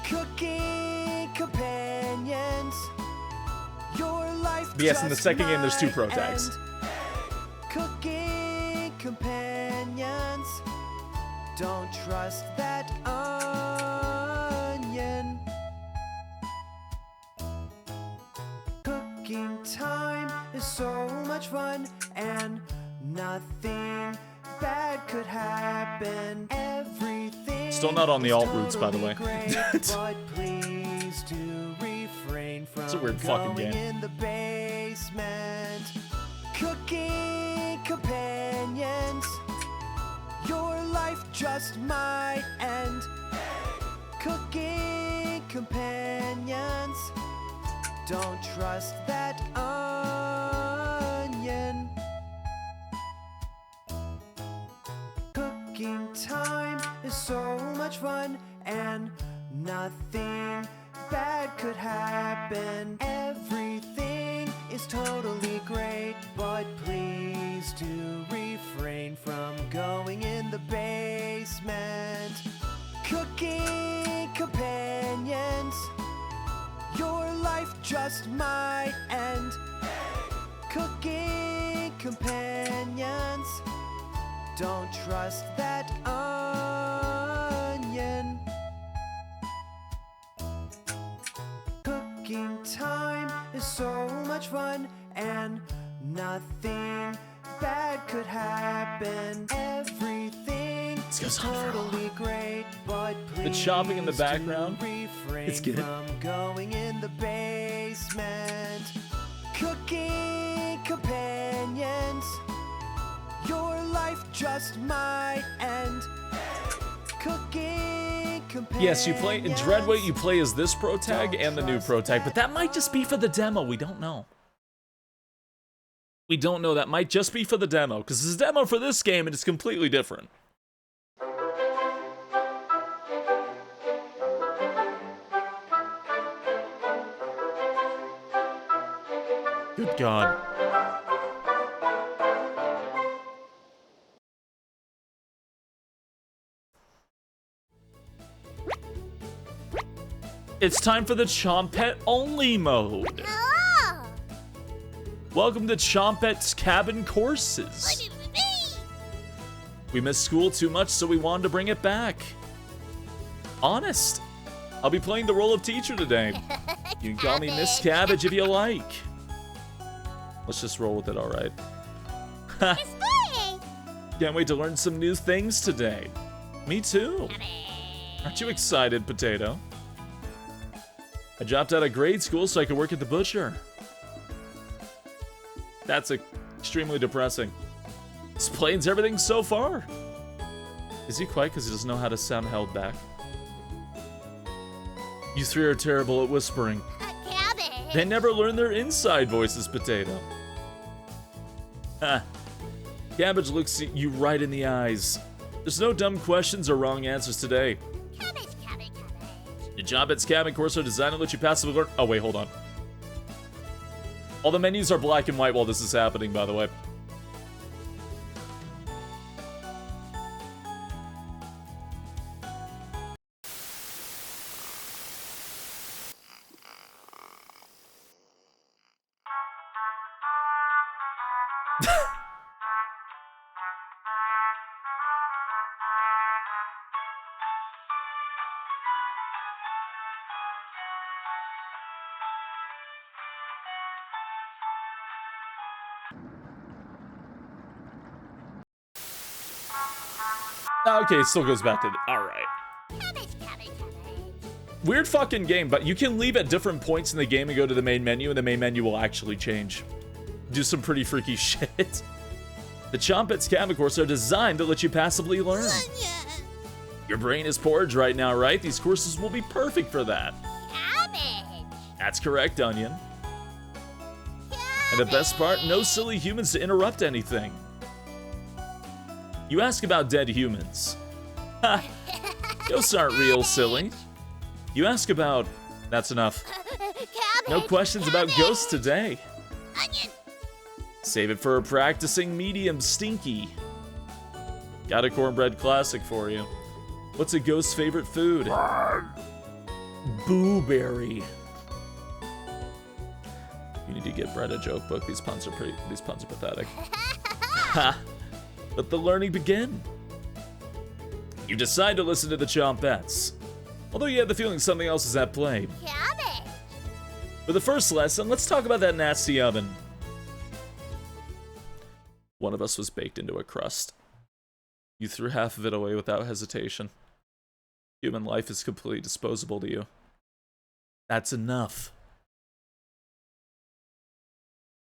Cooking companions. Your life. Yes, in the second game, there's 2 pro tags. Cooking companions. Don't trust that onion. Cooking time is so much fun, and nothing bad could happen. Everything. Still not on the alt routes, by the way. But please do refrain from It's a weird fucking going game. in the basement. Cooking companions. life just might end. Cooking companions, don't trust that onion. Cooking time is so much fun, and nothing bad could happen. Everything is totally great, but please do refrain from going in the basement. Cooking companions, your life just might end. Cooking companions, don't trust that onion. Cooking time is so much fun, and nothing bad could happen. Everything is totally great, but please The chopping in the background, refrain it's good. from going in the basement. Cooking companions, your life just might end. Cooking companions. Yes, you play in Dreadweight, you play as this pro tag and the new pro tag, but that might just be for the demo. We don't know. We don't know. That might just be for the demo, because it's a demo for this game and it's completely different. Good God. It's time for the Chompette only mode. Oh! Welcome to Chompette's cabin courses. We missed school too much, so we wanted to bring it back. Honest. I'll be playing the role of teacher today. You can call me Miss Cabbage if you like. Let's just roll with it, all right? It's funny! Can't wait to learn some new things today. Me too. Aren't you excited, Potato? I dropped out of grade school so I could work at the butcher. That's extremely depressing. Explains everything so far. Is he quiet because he doesn't know how to sound held back? You three are terrible at whispering. Cabbage! They never learn their inside voices, Potato. Ha. Cabbage looks at you right in the eyes. There's no dumb questions or wrong answers today. Cabbage, cabbage, cabbage. Your job at cabin course are designed to let you passively learn. Oh, wait, hold on. All the menus are black and white while this is happening, by the way. Okay, it still goes back to the... Alright. Cabbage, cabbage, cabbage. Weird fucking game, but you can leave at different points in the game and go to the main menu, and the main menu will actually change. Do some pretty freaky shit. The Chompette's cabin courses are designed to let you passively learn. Your brain is porridge right now, right? These courses will be perfect for that. Cabbage! That's correct, Onion. And the best part, no silly humans to interrupt anything. You ask about dead humans. Ha! Ghosts aren't real, silly. You ask about... That's enough. Cabbage! No questions about ghosts today. Onion! Save it for a practicing medium, Stinky. Got a cornbread classic for you. What's a ghost's favorite food? Booberry. You need to get Brett a joke book. These puns are pathetic. Ha! Let the learning begin. You decide to listen to the Chompettes. Although you have the feeling something else is at play. Cabbage! For the first lesson, let's talk about that nasty oven. One of us was baked into a crust. You threw half of it away without hesitation. Human life is completely disposable to you. That's enough.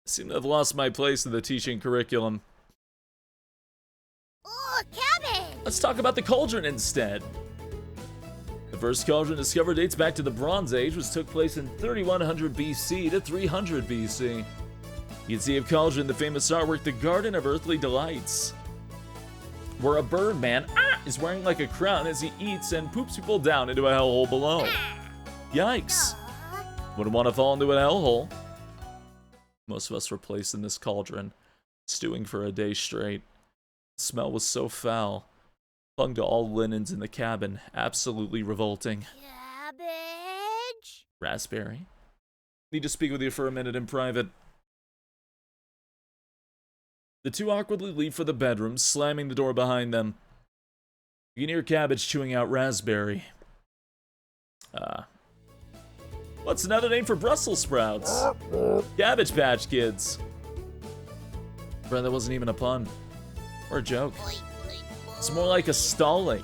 I seem to have lost my place in the teaching curriculum. Oh, cabbage! Let's talk about the cauldron instead. The first cauldron discovered dates back to the Bronze Age, which took place in 3100 BC to 300 BC. You can see a cauldron, the famous artwork, The Garden of Earthly Delights, where a bird man is wearing like a crown as he eats and poops people down into a hellhole below. Yikes. Wouldn't want to fall into a hellhole. Most of us were placed in this cauldron, stewing for a day straight. The smell was so foul. Clung to all linens in the cabin. Absolutely revolting. Cabbage? Raspberry? Need to speak with you for a minute in private. The two awkwardly leave for the bedroom, slamming the door behind them. You can hear Cabbage chewing out Raspberry. What's another name for Brussels sprouts? Cabbage Patch Kids. Bro, that wasn't even a pun. Or a joke. It's more like a stalling.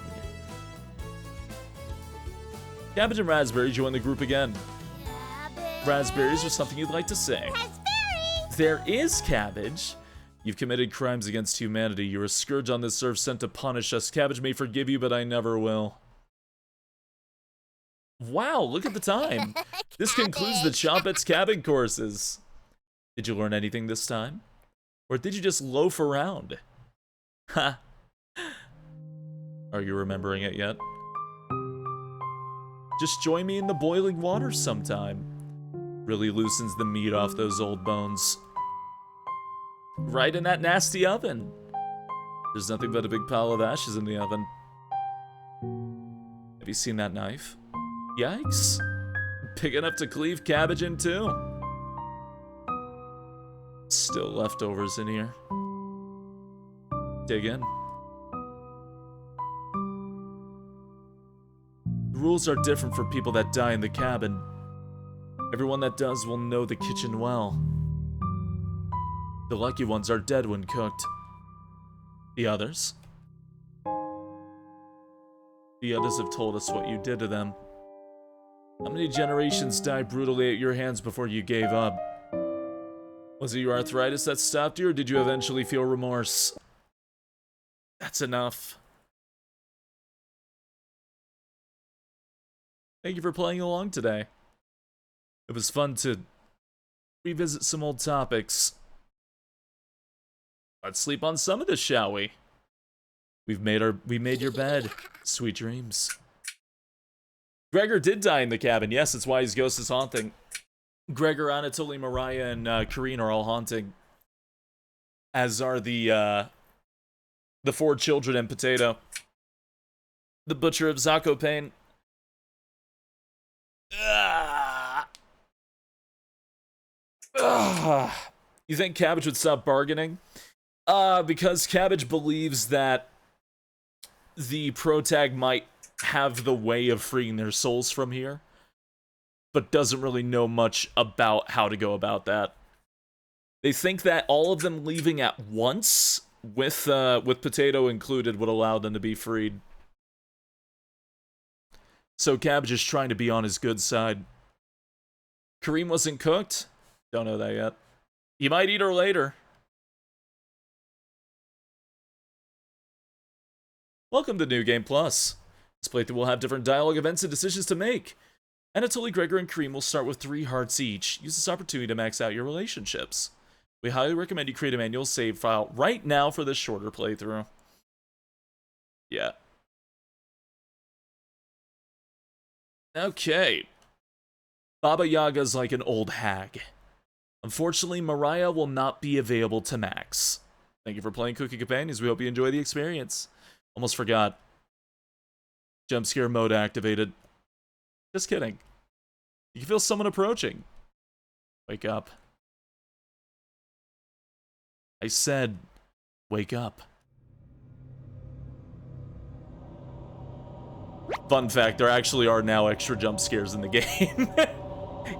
Cabbage and Raspberry join the group again. Cabbage? Raspberries or something you'd like to say? Raspberries? There is Cabbage. You've committed crimes against humanity. You're a scourge on this earth sent to punish us. Cabbage may forgive you, but I never will. Wow, look at the time. This concludes the Chompets Cabin courses. Did you learn anything this time? Or did you just loaf around? Ha. Are you remembering it yet? Just join me in the boiling water sometime. Really loosens the meat off those old bones. Right in that nasty oven. There's nothing but a big pile of ashes in the oven. Have you seen that knife? Yikes. Big enough to cleave cabbage in two. Still leftovers in here. Dig in. The rules are different for people that die in the cabin. Everyone that does will know the kitchen well. The lucky ones are dead when cooked. The others? The others have told us what you did to them. How many generations died brutally at your hands before you gave up? Was it your arthritis that stopped you, or did you eventually feel remorse? That's enough. Thank you for playing along today. It was fun to revisit some old topics. Let's sleep on some of this, shall we? We made your bed. Sweet dreams. Gregor did die in the cabin. Yes, that's why his ghost is haunting. Gregor, Anatoly, Mariah, and Karine are all haunting. As are the 4 children and Potato. The Butcher of Zakopane. You think Cabbage would stop bargaining? Because Cabbage believes that the protag might have the way of freeing their souls from here, but doesn't really know much about how to go about that. They think that all of them leaving at once, with Potato included, would allow them to be freed. So Cabbage is trying to be on his good side. Kareem wasn't cooked? Don't know that yet. You might eat her later. Welcome to New Game Plus. This playthrough will have different dialogue events and decisions to make. Anatoly, Gregor, and Kareem will start with 3 hearts each. Use this opportunity to max out your relationships. We highly recommend you create a manual save file right now for this shorter playthrough. Yeah. Okay. Baba Yaga's like an old hag. Unfortunately, Mariah will not be available to max. Thank you for playing Cookie Companions. We hope you enjoy the experience. Almost forgot. Jump scare mode activated. Just kidding. You can feel someone approaching. Wake up. I said, wake up. Fun fact, there actually are now extra jump scares in the game.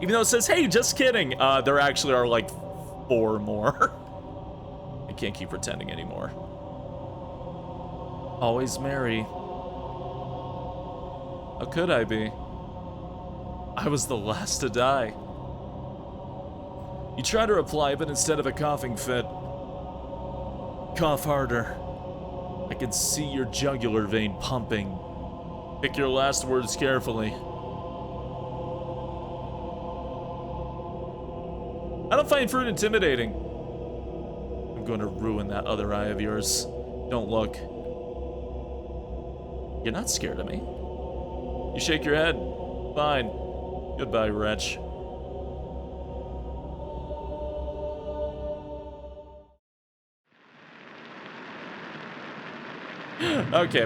Even though it says, hey, just kidding, there actually are like 4 more. I can't keep pretending anymore. Always Mary. How could I be? I was the last to die. You try to reply, but instead of a coughing fit, cough harder. I can see your jugular vein pumping. Pick your last words carefully. I don't find fruit intimidating. I'm going to ruin that other eye of yours. Don't look. You're not scared of me. You shake your head. Fine. Goodbye, wretch. Okay.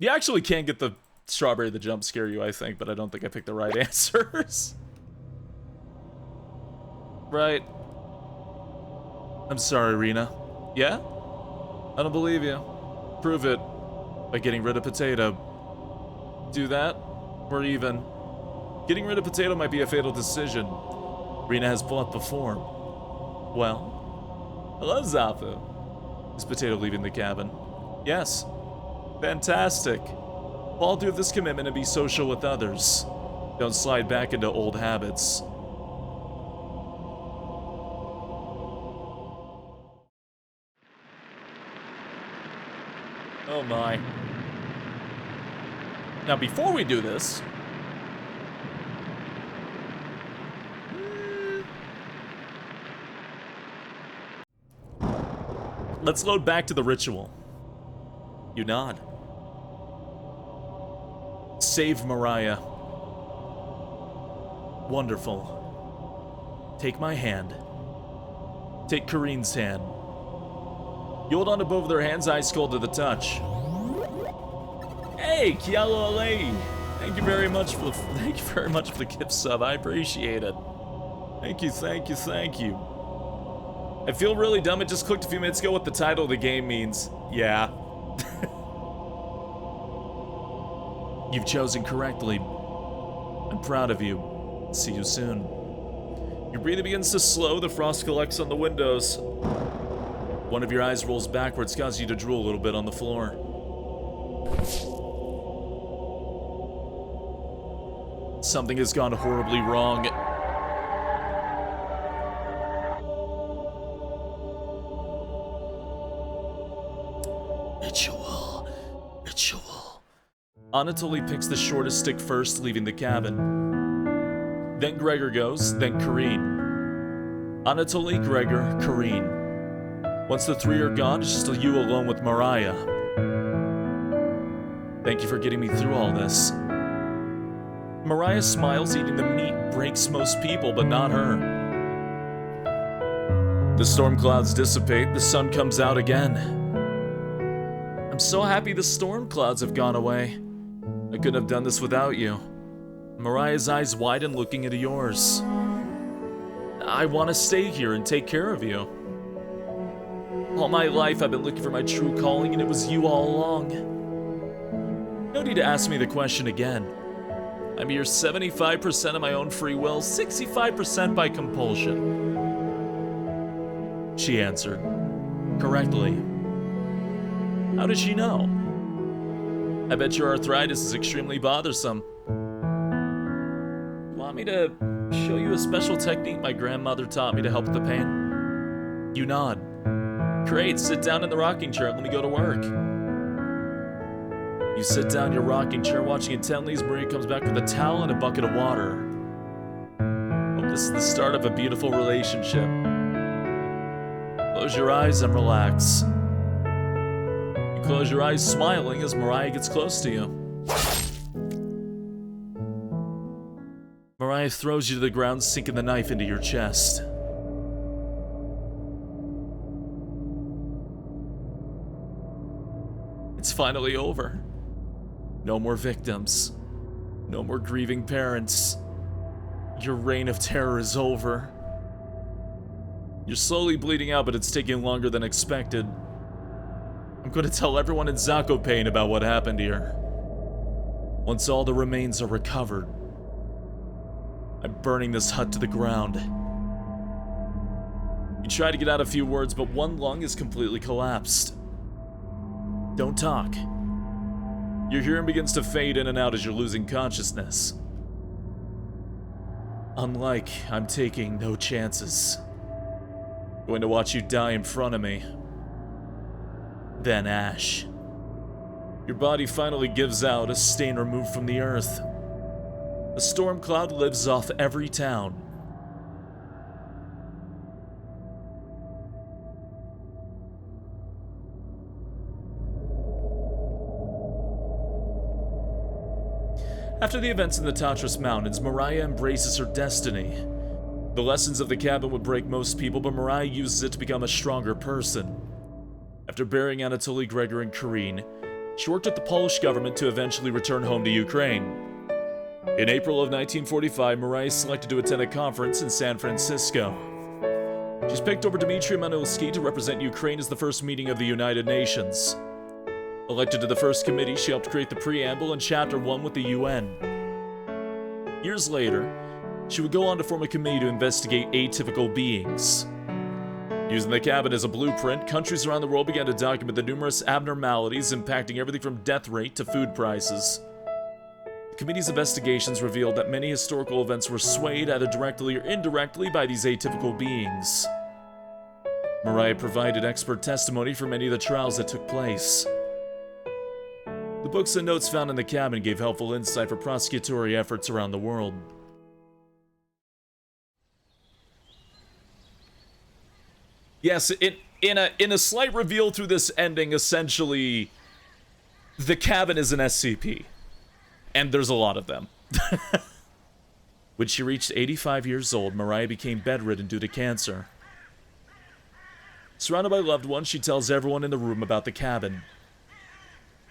You actually can get the strawberry to jump scare you, I think, but I don't think I picked the right answers. Right. I'm sorry, Rena. Yeah? I don't believe you. Prove it by getting rid of Potato. Do that, or even. Getting rid of Potato might be a fatal decision. Rena has fought before. Well, hello, Zafu. Is Potato leaving the cabin? Yes. Fantastic. Follow through this commitment and be social with others. Don't slide back into old habits. Oh my. Now before we do this, let's load back to the ritual. You nod. Save Mariah. Wonderful. Take my hand. Take Kareen's hand. You hold on to both of their hands, ice cold to the touch. Hey, Kialo Alei. Thank you very much for the gift sub. I appreciate it. Thank you, thank you, thank you. I feel really dumb. I just clicked a few minutes ago what the title of the game means. Yeah. You've chosen correctly. I'm proud of you. See you soon. Your breathing begins to slow. The frost collects on the windows. One of your eyes rolls backwards, causing you to drool a little bit on the floor. Something has gone horribly wrong. Ritual. Anatoly picks the shortest stick first, leaving the cabin. Then Gregor goes, then Kareen. Anatoly, Gregor, Kareen. Once the three are gone, it's just you alone with Mariah. Thank you for getting me through all this. Mariah smiles. Eating the meat breaks most people, but not her. The storm clouds dissipate. The sun comes out again. I'm so happy the storm clouds have gone away. I couldn't have done this without you. Mariah's eyes widen, looking into yours. I want to stay here and take care of you. All my life I've been looking for my true calling, and it was you all along. No need to ask me the question again. I'm here 75% of my own free will, 65% by compulsion. She answered. Correctly. How did she know? I bet your arthritis is extremely bothersome. Want me to show you a special technique my grandmother taught me to help with the pain? You nod. Great, sit down in the rocking chair and let me go to work. You sit down in your rocking chair, watching intently as Maria comes back with a towel and a bucket of water. Hope this is the start of a beautiful relationship. Close your eyes and relax. You close your eyes, smiling as Mariah gets close to you. Mariah throws you to the ground, sinking the knife into your chest. It's finally over. No more victims. No more grieving parents. Your reign of terror is over. You're slowly bleeding out, but it's taking longer than expected. I'm going to tell everyone in Zakopane about what happened here. Once all the remains are recovered, I'm burning this hut to the ground. You try to get out a few words, but one lung is completely collapsed. Don't talk. Your hearing begins to fade in and out as you're losing consciousness. Unlike, I'm taking no chances. Going to watch you die in front of me. Then ash. Your body finally gives out, a stain removed from the earth. A storm cloud lives off every town. After the events in the Tatras Mountains, Mariah embraces her destiny. The lessons of the cabin would break most people, but Mariah uses it to become a stronger person. After burying Anatoly, Gregor, and Karine, she worked with the Polish government to eventually return home to Ukraine. In April of 1945, Mariah is selected to attend a conference in San Francisco. She's picked over Dmitry Manilsky to represent Ukraine as the first meeting of the United Nations. Elected to the first committee, she helped create the preamble and Chapter 1 with the UN. Years later, she would go on to form a committee to investigate atypical beings. Using the cabin as a blueprint, countries around the world began to document the numerous abnormalities impacting everything from death rate to food prices. The committee's investigations revealed that many historical events were swayed either directly or indirectly by these atypical beings. Mariah provided expert testimony for many of the trials that took place. The books and notes found in the cabin gave helpful insight for prosecutory efforts around the world. Yes, in a slight reveal through this ending, essentially, the cabin is an SCP. And there's a lot of them. When she reached 85 years old, Mariah became bedridden due to cancer. Surrounded by loved ones, she tells everyone in the room about the cabin.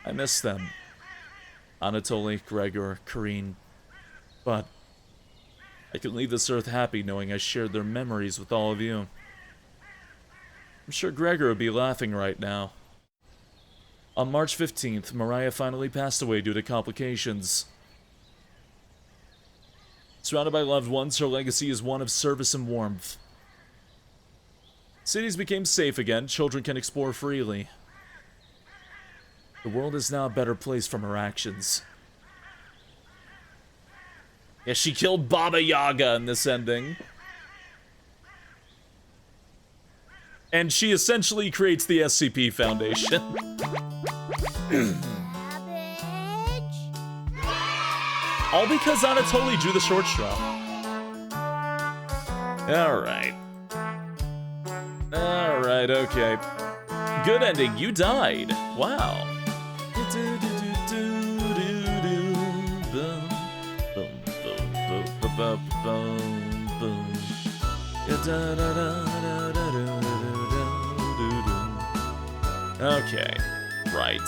I miss them. Anatoly, Gregor, Karine. But I can leave this earth happy knowing I shared their memories with all of you. I'm sure Gregor would be laughing right now. On March 15th, Mariah finally passed away due to complications. Surrounded by loved ones, her legacy is one of service and warmth. Cities became safe again, children can explore freely. The world is now a better place from her actions. Yeah, she killed Baba Yaga in this ending. And she essentially creates the SCP Foundation. Cabbage. All because Anatoly drew the short straw. Alright. Alright, okay. Good ending, you died. Wow. Okay, right.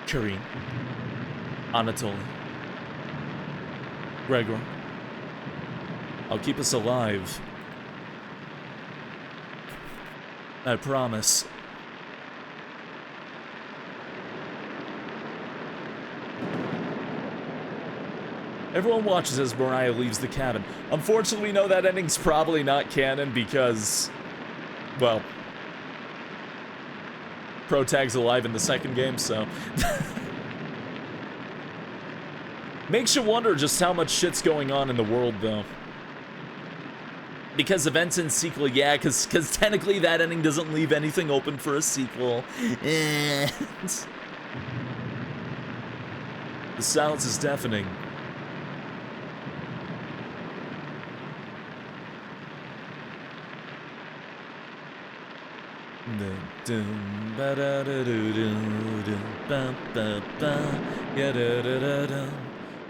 Karine, Anatoly, Gregor, I'll keep us alive. I promise. Everyone watches as Mariah leaves the cabin. Unfortunately, we know that ending's probably not canon because, well, Protag's alive in the second game, so. Makes you wonder just how much shit's going on in the world, though. Because events in sequel, yeah, because technically that ending doesn't leave anything open for a sequel. The silence is deafening.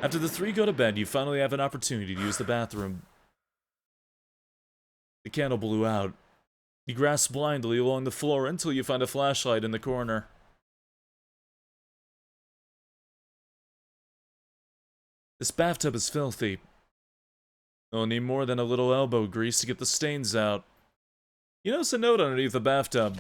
After the three go to bed, you finally have an opportunity to use the bathroom. The candle blew out. You grasp blindly along the floor until you find a flashlight in the corner. This bathtub is filthy. You'll need more than a little elbow grease to get the stains out. You notice a note underneath the bathtub.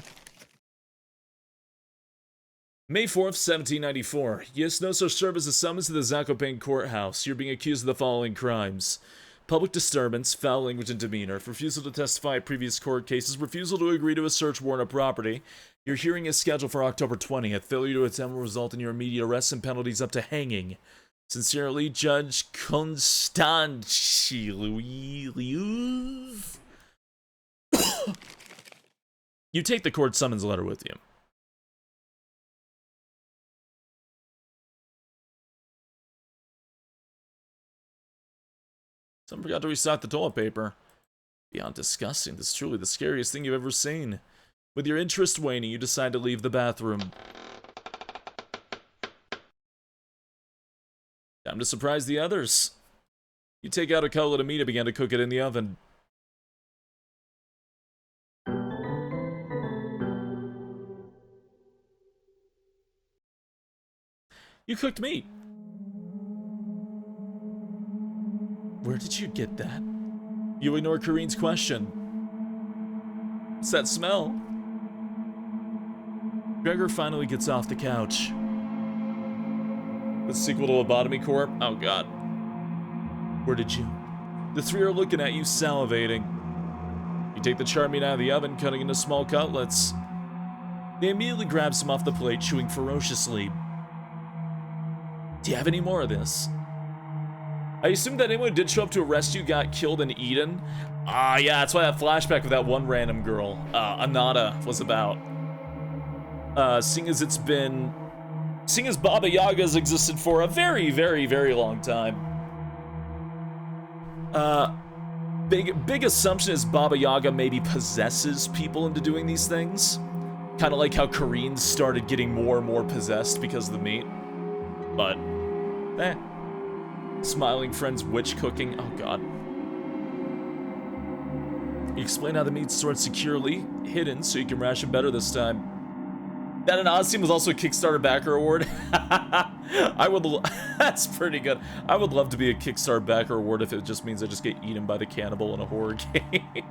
May 4th, 1794. Yesnoso serve as a summons to the Zakopane courthouse. You're being accused of the following crimes. Public disturbance, foul language and demeanor, refusal to testify at previous court cases, refusal to agree to a search warrant of property, Your hearing is scheduled for October 20th. Failure to attend will result in your immediate arrest and penalties up to hanging. Sincerely, Judge Constanci Louise. You take the court summons letter with you. Someone forgot to restock the toilet paper. Beyond disgusting, this is truly the scariest thing you've ever seen. With your interest waning, you decide to leave the bathroom. Time to surprise the others. You take out a cutlet of meat and begin to cook it in the oven. You cooked meat. Where did you get that? You ignore Kareen's question. What's that smell? Gregor finally gets off the couch. The sequel to Lobotomy Corp? Oh god. Where did you? The three are looking at you, salivating. You take the charred meat out of the oven, cutting into small cutlets. They immediately grab some off the plate, chewing ferociously. Do you have any more of this? I assume that anyone who did show up to arrest you got killed and eaten. Yeah, that's why that flashback with that one random girl, Anada, was about. Seeing as Baba Yaga's existed for a very, very, very long time. Big assumption is Baba Yaga maybe possesses people into doing these things. Kind of like how Kareen started getting more and more possessed because of the meat. But, Smiling friend's witch cooking. Oh god. You explain how the meat's stored securely, hidden, so you can ration better this time. That in Odyssey was also a Kickstarter backer award. That's pretty good. I would love to be a Kickstarter backer award if it just means I just get eaten by the cannibal in a horror game.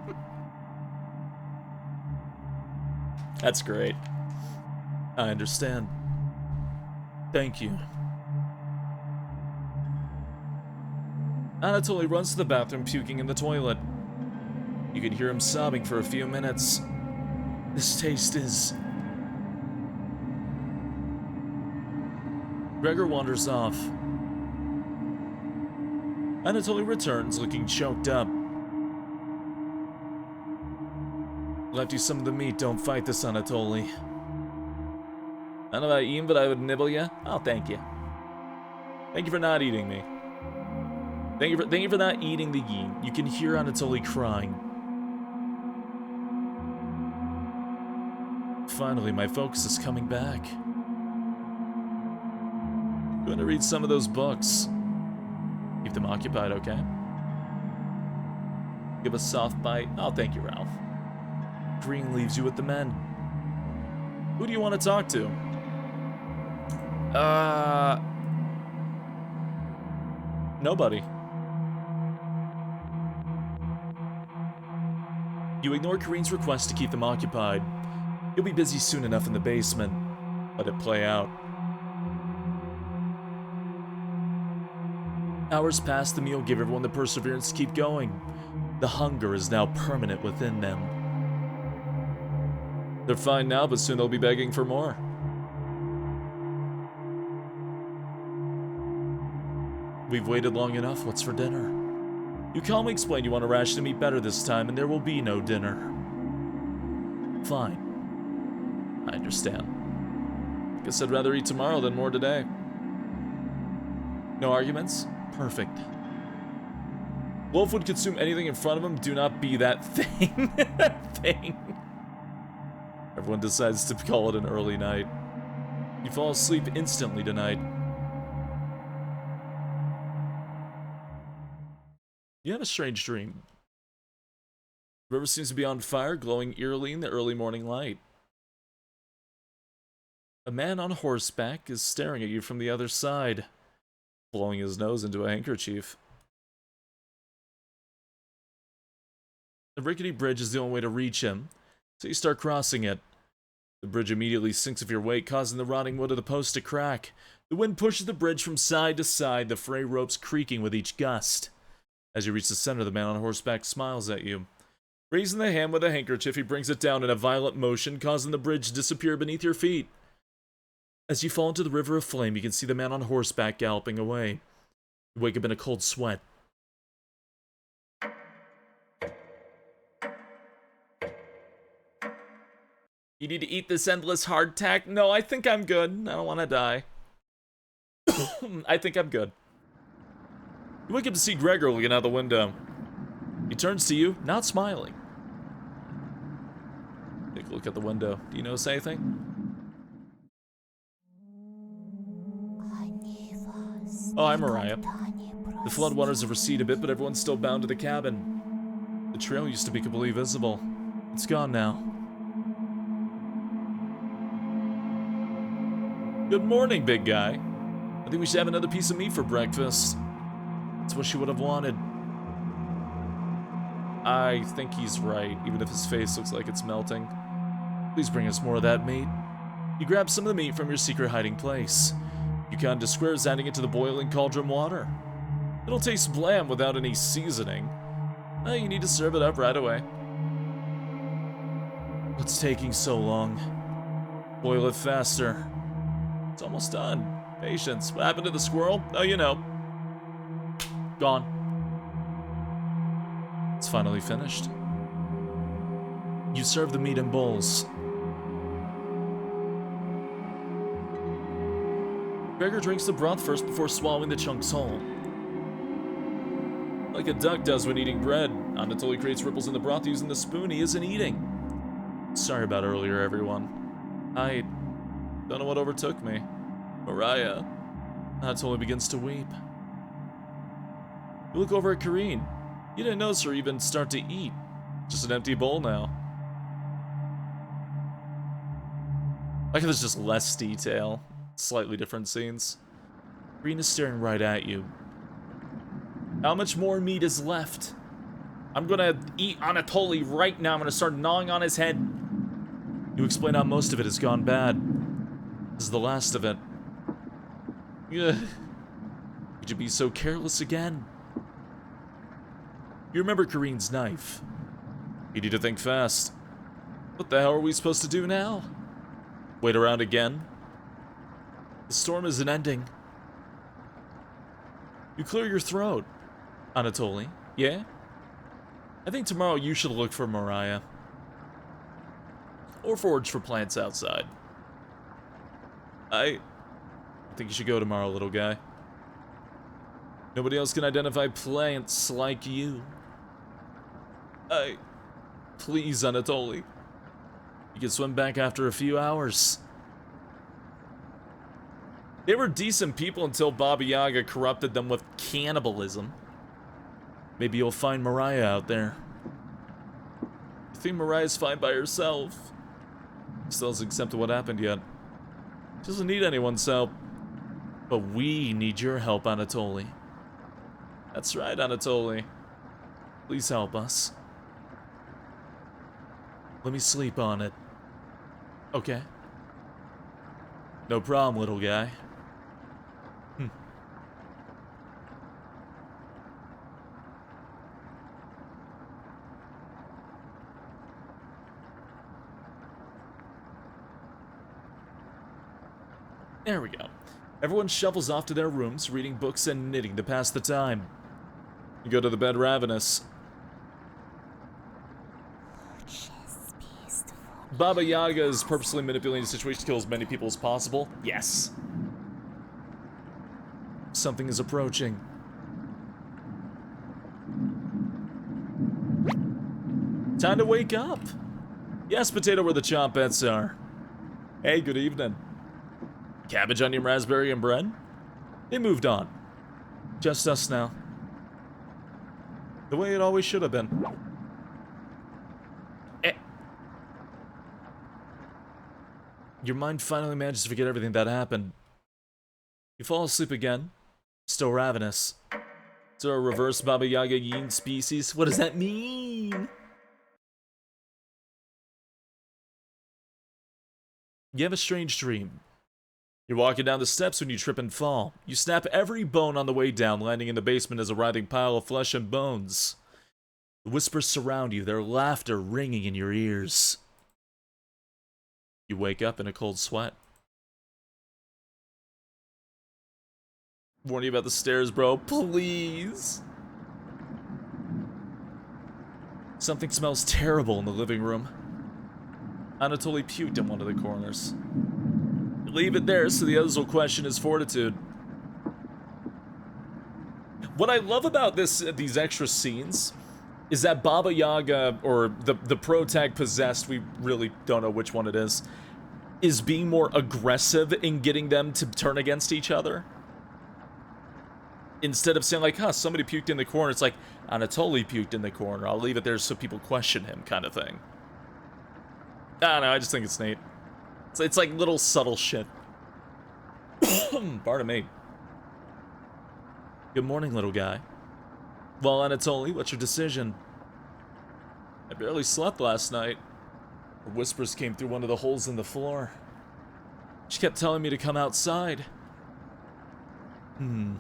That's great. I understand. Thank you. Anatoly runs to the bathroom, puking in the toilet. You can hear him sobbing for a few minutes. This taste is... Gregor wanders off. Anatoly returns, looking choked up. Left you some of the meat, don't fight this, Anatoly. I don't know about eating, but I would nibble you. Oh, thank you. Thank you for not eating me. Thank you for not eating the yin. You can hear Anatoly crying. Finally, my focus is coming back. I'm going to read some of those books. Keep them occupied, okay? Give a soft bite. Oh, thank you, Ralph. Green leaves you with the men. Who do you want to talk to? Nobody. You ignore Kareen's request to keep them occupied. You'll be busy soon enough in the basement. Let it play out. Hours pass, the meal gave everyone the perseverance to keep going. The hunger is now permanent within them. They're fine now, but soon they'll be begging for more. We've waited long enough, what's for dinner? You calmly explain you want a ration of meat better this time, and there will be no dinner. Fine. I understand. Guess I'd rather eat tomorrow than more today. No arguments? Perfect. Wolf would consume anything in front of him, do not be that thing. thing. Everyone decides to call it an early night. You fall asleep instantly tonight. You have a strange dream. The river seems to be on fire, glowing eerily in the early morning light. A man on horseback is staring at you from the other side, blowing his nose into a handkerchief. The rickety bridge is the only way to reach him, so you start crossing it. The bridge immediately sinks of your weight, causing the rotting wood of the post to crack. The wind pushes the bridge from side to side, the fray ropes creaking with each gust. As you reach the center, the man on horseback smiles at you. Raising the hand with a handkerchief, he brings it down in a violent motion, causing the bridge to disappear beneath your feet. As you fall into the river of flame, you can see the man on horseback galloping away. You wake up in a cold sweat. You need to eat this endless hardtack? No, I think I'm good. I don't want to die. I think I'm good. You wake up to see Gregor looking out the window. He turns to you, not smiling. Take a look at the window. Do you notice anything? Oh, hi, Mariah. The floodwaters have receded a bit, but everyone's still bound to the cabin. The trail used to be completely visible. It's gone now. Good morning, big guy. I think we should have another piece of meat for breakfast. That's what she would have wanted. I think he's right, even if his face looks like it's melting. Please bring us more of that meat. You grab some of the meat from your secret hiding place. You cut into squares, adding it to the boiling cauldron water. It'll taste bland without any seasoning. You need to serve it up right away. What's taking so long? Boil it faster. It's almost done. Patience. What happened to the squirrel? Oh, you know. Gone. It's finally finished. You serve the meat in bowls. Gregor drinks the broth first before swallowing the chunks whole. Like a duck does when eating bread, Anatoly creates ripples in the broth using the spoon he isn't eating. Sorry about earlier, everyone. I don't know what overtook me. Mariah. Anatoly begins to weep. You look over at Karine. You didn't notice her even start to eat. Just an empty bowl now. Like there's just less detail. Slightly different scenes. Karine is staring right at you. How much more meat is left? I'm gonna eat Anatoly right now. I'm gonna start gnawing on his head. You explain how most of it has gone bad. This is the last of it. Ugh. Could you be so careless again? You remember Karine's knife. You need to think fast. What the hell are we supposed to do now? Wait around again? The storm isn't ending. You clear your throat, Anatoly. Yeah? I think tomorrow you should look for Mariah. Or forage for plants outside. I think you should go tomorrow, little guy. Nobody else can identify plants like you. Please, Anatoly. You can swim back after a few hours. They were decent people until Baba Yaga corrupted them with cannibalism. Maybe you'll find Mariah out there. I think Mariah's fine by herself. Still hasn't accepted what happened yet. She doesn't need anyone's help. But we need your help, Anatoly. That's right, Anatoly. Please help us. Let me sleep on it. Okay. No problem, little guy. There we go. Everyone shuffles off to their rooms, reading books and knitting to pass the time. You go to the bed ravenous. Baba Yaga is purposely manipulating the situation to kill as many people as possible. Yes. Something is approaching. Time to wake up. Yes, potato, where the chomp bets are. Hey, good evening. Cabbage, onion, raspberry, and bread? They moved on. Just us now. The way it always should have been. Your mind finally manages to forget everything that happened. You fall asleep again, still ravenous. So a reverse Baba Yaga Yin species? What does that mean? You have a strange dream. You're walking down the steps when you trip and fall. You snap every bone on the way down, landing in the basement as a writhing pile of flesh and bones. The whispers surround you, their laughter ringing in your ears. You wake up in a cold sweat. Warn you about the stairs, bro. Please. Something smells terrible in the living room. Anatoly puked in one of the corners. Leave it there so the others will question his fortitude. What I love about these extra scenes is that Baba Yaga, or the protag possessed, we really don't know which one it is being more aggressive in getting them to turn against each other. Instead of saying like, huh, somebody puked in the corner, it's like, Anatoly puked in the corner, I'll leave it there so people question him, kind of thing. I don't know, I just think it's neat. It's like little subtle shit. Pardon me. Good morning, little guy. Well, Anatoly, what's your decision? I barely slept last night. Her whispers came through one of the holes in the floor. She kept telling me to come outside. We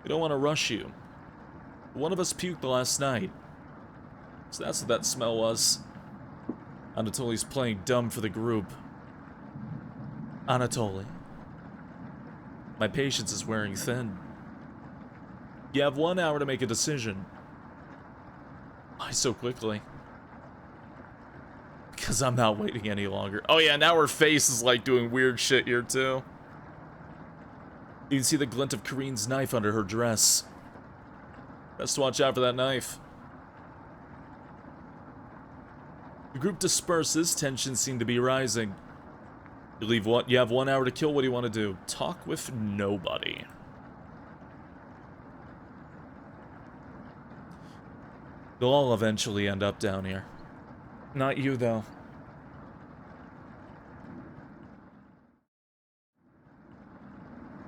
don't want to rush you. One of us puked last night. So that's what that smell was. Anatoly's playing dumb for the group. Anatoly. My patience is wearing thin. You have 1 hour to make a decision. Why so quickly? Because I'm not waiting any longer. Oh yeah, now her face is like doing weird shit here too. You can see the glint of Kareen's knife under her dress. Best watch out for that knife. The group disperses, tensions seem to be rising. You have 1 hour to kill, what do you want to do? Talk with nobody. They'll all eventually end up down here. Not you, though.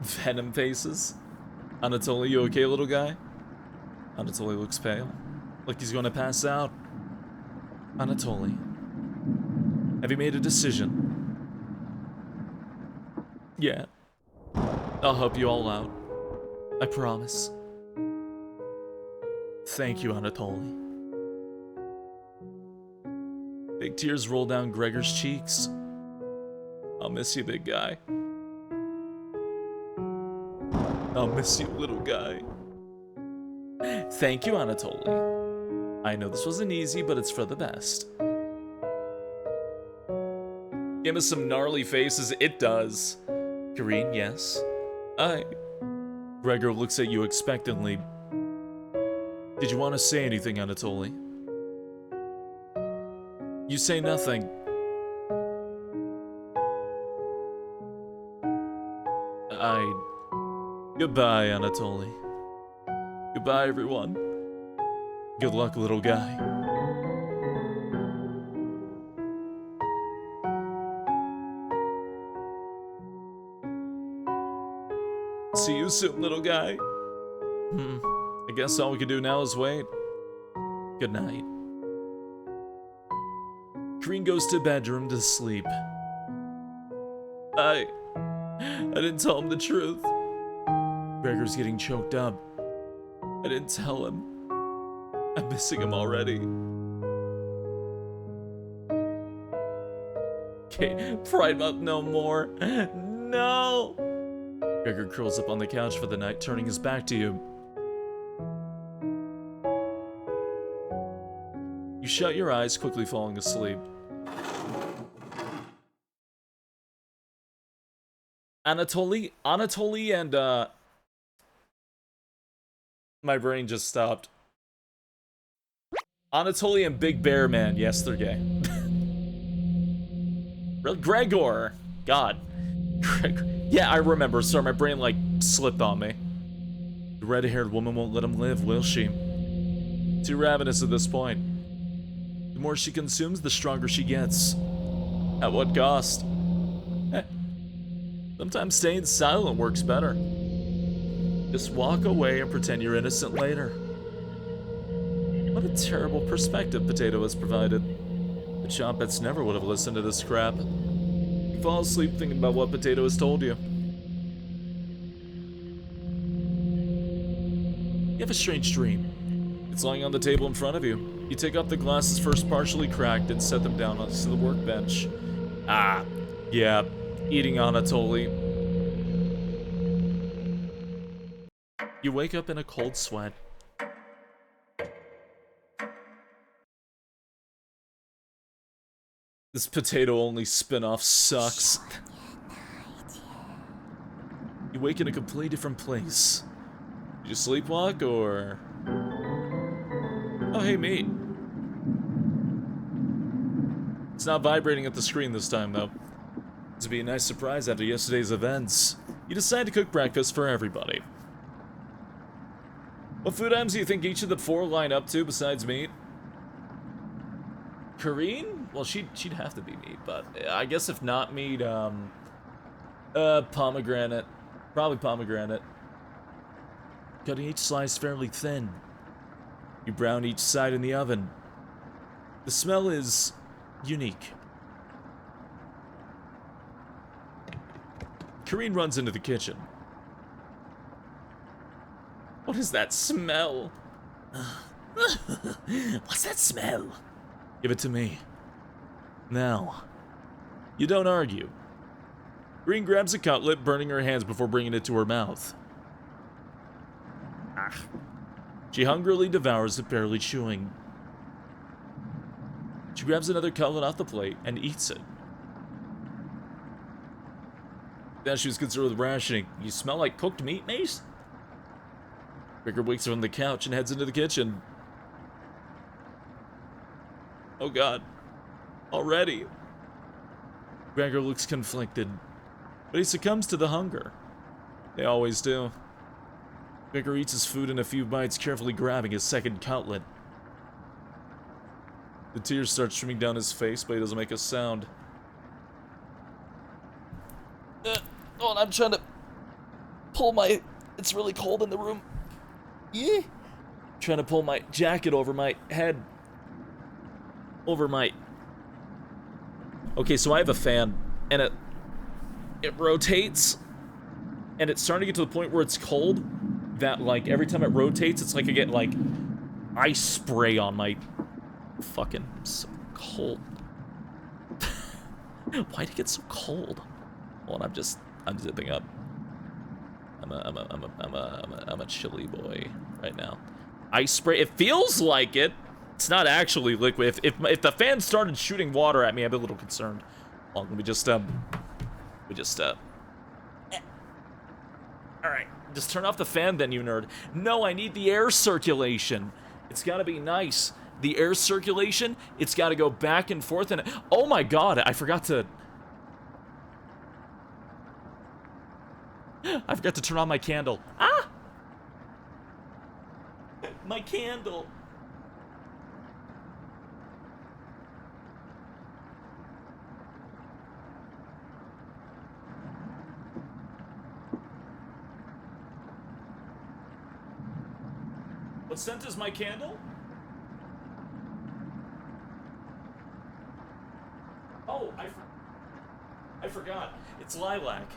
Venom faces. Anatoly, you okay, little guy? Anatoly looks pale. Like he's gonna pass out. Anatoly. Have you made a decision? Yeah. I'll help you all out. I promise. Thank you, Anatoly. Big tears roll down Gregor's cheeks. I'll miss you, big guy. I'll miss you, little guy. Thank you, Anatoly. I know this wasn't easy, but it's for the best. Give us some gnarly faces. It does. Kareen, yes. Gregor looks at you expectantly. Did you want to say anything, Anatoly? You say nothing. Goodbye, Anatoly. Goodbye, everyone. Good luck, little guy. See you soon, little guy. I guess all we can do now is wait. Good night. Kareen goes to bedroom to sleep. I didn't tell him the truth. Gregor's getting choked up. I didn't tell him. I'm missing him already. Okay, pride month no more. No! Gregor curls up on the couch for the night, turning his back to you. You shut your eyes, quickly falling asleep. Anatoly and, my brain just stopped. Anatoly and Big Bear Man, yes, they're gay. Gregor! God. Gregor. Yeah, I remember. Sorry, my brain, like, slipped on me. The red-haired woman won't let him live, will she? Too ravenous at this point. The more she consumes, the stronger she gets. At what cost? Sometimes staying silent works better. Just walk away and pretend you're innocent later. What a terrible perspective Potato has provided. The Chompets never would have listened to this crap. You fall asleep thinking about what Potato has told you. You have a strange dream. It's lying on the table in front of you. You take off the glasses first partially cracked and set them down onto the workbench. Ah, yeah, eating Anatoly. You wake up in a cold sweat. This potato-only spin-off sucks. You wake in a completely different place. Did you sleepwalk, or... Oh, hey, mate. It's not vibrating at the screen this time, though. This would be a nice surprise after yesterday's events. You decide to cook breakfast for everybody. What food items do you think each of the 4 line up to besides meat? Kareen? Well, she'd have to be meat, but I guess if not meat, pomegranate. Probably pomegranate. Cutting each slice fairly thin. You brown each side in the oven. The smell is unique. Kareen runs into the kitchen. What is that smell? What's that smell? Give it to me. Now. You don't argue. Kareen grabs a cutlet, burning her hands before bringing it to her mouth. Ah. She hungrily devours it, barely chewing. She grabs another cutlet off the plate and eats it. Now she was concerned with rationing. You smell like cooked meat, Mace? Ricker wakes up on the couch and heads into the kitchen. Oh god. Already. Gregor looks conflicted, but he succumbs to the hunger. They always do. Gregor eats his food in a few bites, carefully grabbing his second cutlet. The tears start streaming down his face, but he doesn't make a sound. Hold on, I'm trying to pull my... It's really cold in the room. Yeah. Trying to pull my jacket over my head. Over my... Okay, so I have a fan, and it rotates, and it's starting to get to the point where it's cold, that, like, every time it rotates, it's like I get, like, ice spray on my... Fucking so cold. Why'd it get so cold? Hold on, I'm zipping up. I'm a chilly boy right now. Ice spray, it feels like it. It's not actually liquid. If the fan started shooting water at me, I'd be a little concerned. Hold on, let me just all right, just turn off the fan then, you nerd. No, I need the air circulation. It's gotta be nice. The air circulation, it's gotta go back and forth, and oh my god, I forgot to turn on my candle. Ah! My candle. What scent is my candle? Oh, I forgot. It's lilac.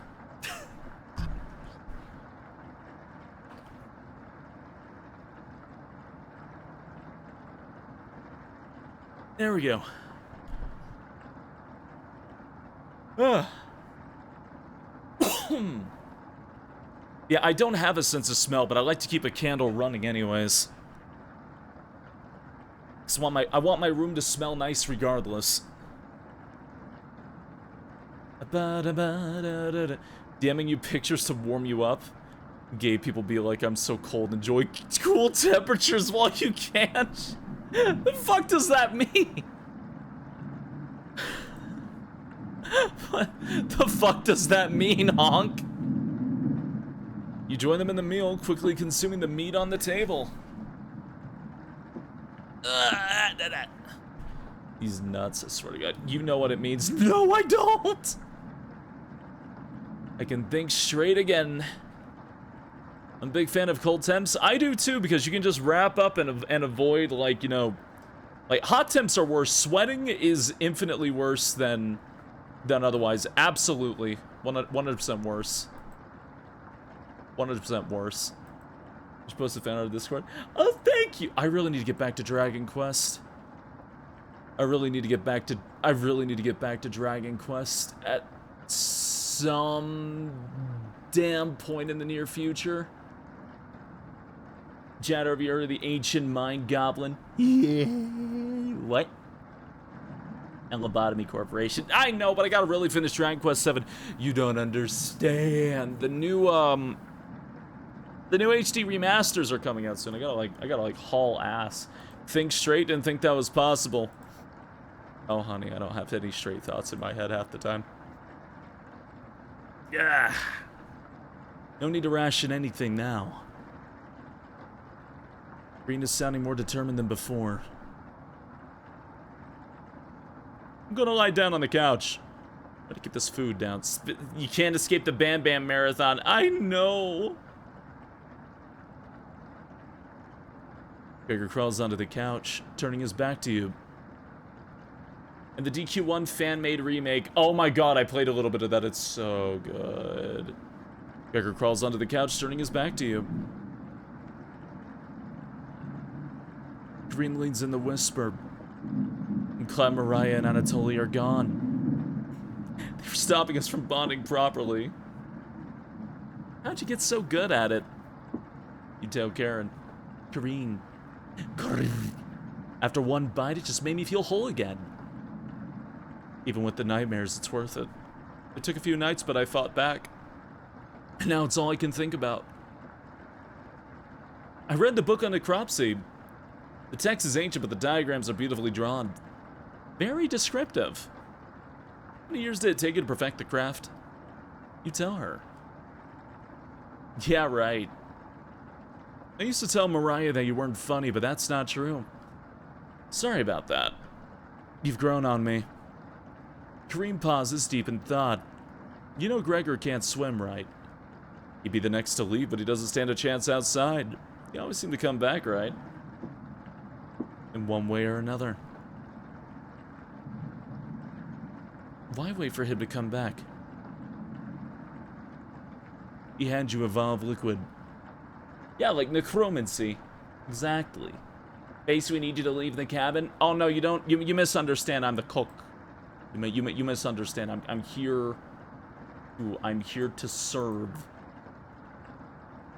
There we go. Yeah, I don't have a sense of smell, but I like to keep a candle running anyways. I want my room to smell nice regardless. DMing you pictures to warm you up. Gay people be like, I'm so cold, enjoy cool temperatures while you can. The fuck does that mean? What the fuck does that mean, honk? You join them in the meal, quickly consuming the meat on the table. These nuts, I swear to God. You know what it means. No, I don't! I can think straight again. I'm a big fan of cold temps. I do too, because you can just wrap up and avoid, like, you know... Like, hot temps are worse. Sweating is infinitely worse than otherwise. Absolutely. 100% worse. 100% worse. Just post a fan on Discord. Oh, thank you. I really need to get back to Dragon Quest. I really need to get back to Dragon Quest at some damn point in the near future. Chat over here, the ancient mind goblin. Yeah. What? And Lobotomy Corporation. I know, but I gotta really finish Dragon Quest 7. You don't understand. The new HD remasters are coming out soon. I gotta haul ass. Think straight, didn't think that was possible. Oh, honey, I don't have any straight thoughts in my head half the time. Yeah. No need to ration anything now. Green is sounding more determined than before. I'm gonna lie down on the couch. Gotta get this food down. You can't escape the Bam Bam Marathon. I know. Gregor crawls onto the couch, turning his back to you. And the DQ1 fan-made remake. Oh my god, I played a little bit of that. It's so good. Gregor crawls onto the couch, turning his back to you. Green leans in the whisper. And Clem, Mariah, and Anatoly are gone. They're stopping us from bonding properly. How'd you get so good at it? You tell Karen. Kareen. After one bite, it just made me feel whole again. Even with the nightmares, it's worth it. It took a few nights, but I fought back. And now it's all I can think about. I read the book on necropsy. The text is ancient, but the diagrams are beautifully drawn. Very descriptive. How many years did it take you to perfect the craft? You tell her. Yeah, right. I used to tell Mariah that you weren't funny, but that's not true. Sorry about that. You've grown on me. Kareem pauses, deep in thought. You know Gregor can't swim, right? He'd be the next to leave, but he doesn't stand a chance outside. He always seemed to come back, right? In one way or another. Why wait for him to come back? He hands you evolved liquid. Yeah, like necromancy. Exactly. Base, we need you to leave the cabin. Oh no, you don't. You misunderstand. I'm the cook. You misunderstand. I'm here to serve.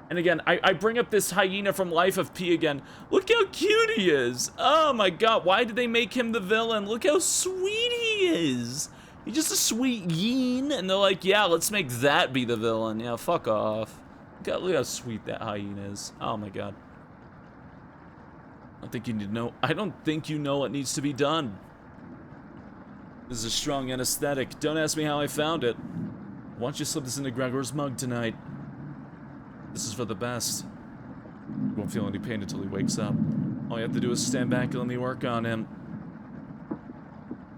And again, I bring up this hyena from Life of P again. Look how cute he is. Oh my god, why did they make him the villain? Look how sweet he is. He's just a sweet yeen. And they're like, yeah, let's make that be the villain. Yeah, fuck off. Look how sweet that hyena is. Oh my god. I don't think you know what needs to be done. This is a strong anesthetic. Don't ask me how I found it. Why don't you slip this into Gregor's mug tonight? This is for the best. You won't feel any pain until he wakes up. All you have to do is stand back and let me work on him.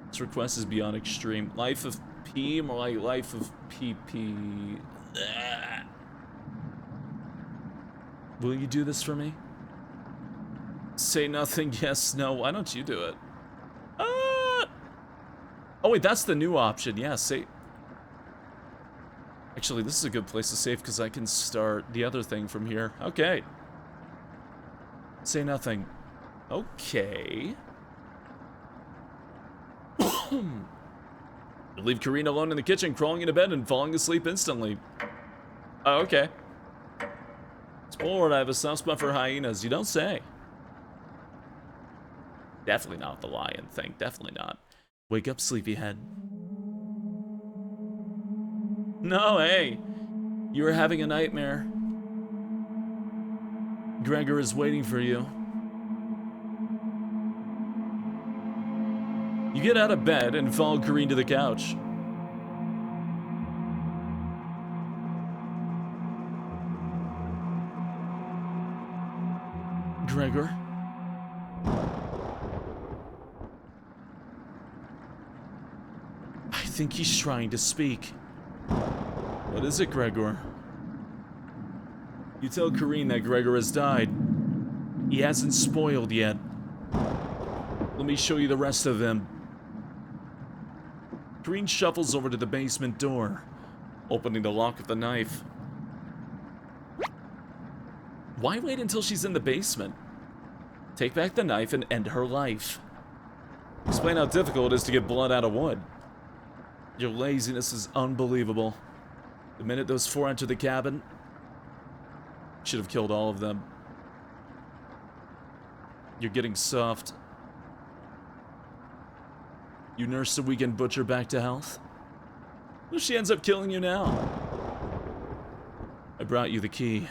This request is beyond extreme. Life of P, more like Life of PP. Will you do this for me? Say nothing, yes, no. Why don't you do it? Oh wait, that's the new option. Yeah, say... Actually, this is a good place to save because I can start the other thing from here. Okay. Say nothing. Okay. You leave Karina alone in the kitchen, crawling into bed and falling asleep instantly. Oh, okay. Spoiler, I have a soft spot for hyenas. You don't say. Definitely not the lion thing. Definitely not. Wake up, sleepyhead. No, hey. You were having a nightmare. Gregor is waiting for you. You get out of bed and follow Kareen to the couch. Gregor? I think he's trying to speak. What is it, Gregor? You tell Kareen that Gregor has died. He hasn't spoiled yet. Let me show you the rest of him. Kareen shuffles over to the basement door, opening the lock with a knife. Why wait until she's in the basement? Take back the knife and end her life. Explain how difficult it is to get blood out of wood. Your laziness is unbelievable. The minute those 4 entered the cabin, should have killed all of them. You're getting soft. You nursed the weekend butcher back to health? What if she ends up killing you now? I brought you the key.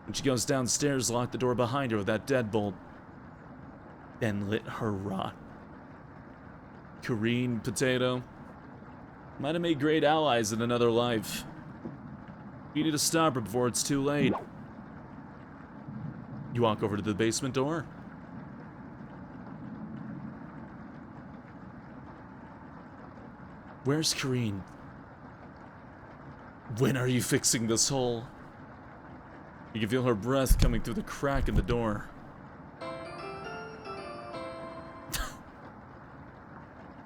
When she goes downstairs, lock the door behind her with that deadbolt. Then let her rot. Kareen, Potato. Might have made great allies in another life. You need to stop her before it's too late. You walk over to the basement door. Where's Kareen? When are you fixing this hole? You can feel her breath coming through the crack in the door.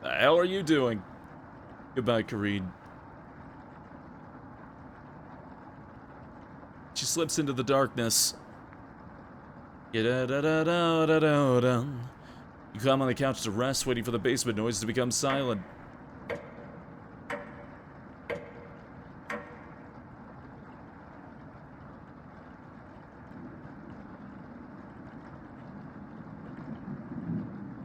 The hell are you doing? Goodbye, Kareen. She slips into the darkness. You climb on the couch to rest, waiting for the basement noise to become silent.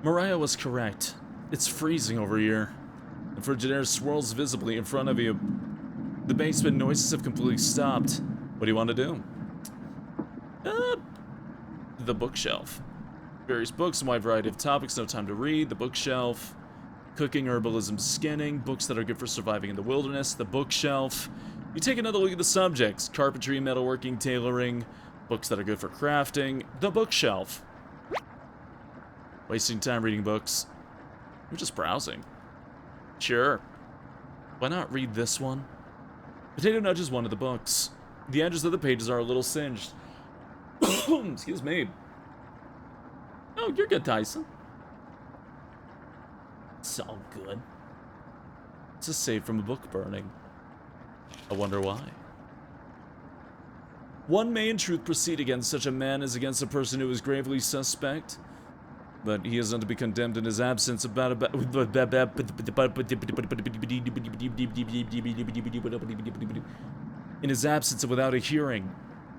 Mariah was correct. It's freezing over here. The frigid air swirls visibly in front of you. The basement noises have completely stopped. What do you want to do? The bookshelf. Various books, a wide variety of topics, no time to read. The bookshelf. Cooking, herbalism, skinning. Books that are good for surviving in the wilderness. The bookshelf. You take another look at the subjects. Carpentry, metalworking, tailoring. Books that are good for crafting. The bookshelf. Wasting time reading books. You're just browsing. Sure. Why not read this one? Potato nudges one of the books. The edges of the pages are a little singed. Excuse me. Oh, you're good, Tyson. It's all good. It's a save from a book burning. I wonder why. One may in truth proceed against such a man as against a person who is gravely suspect, but he is not to be condemned in his absence in his absence and without a hearing.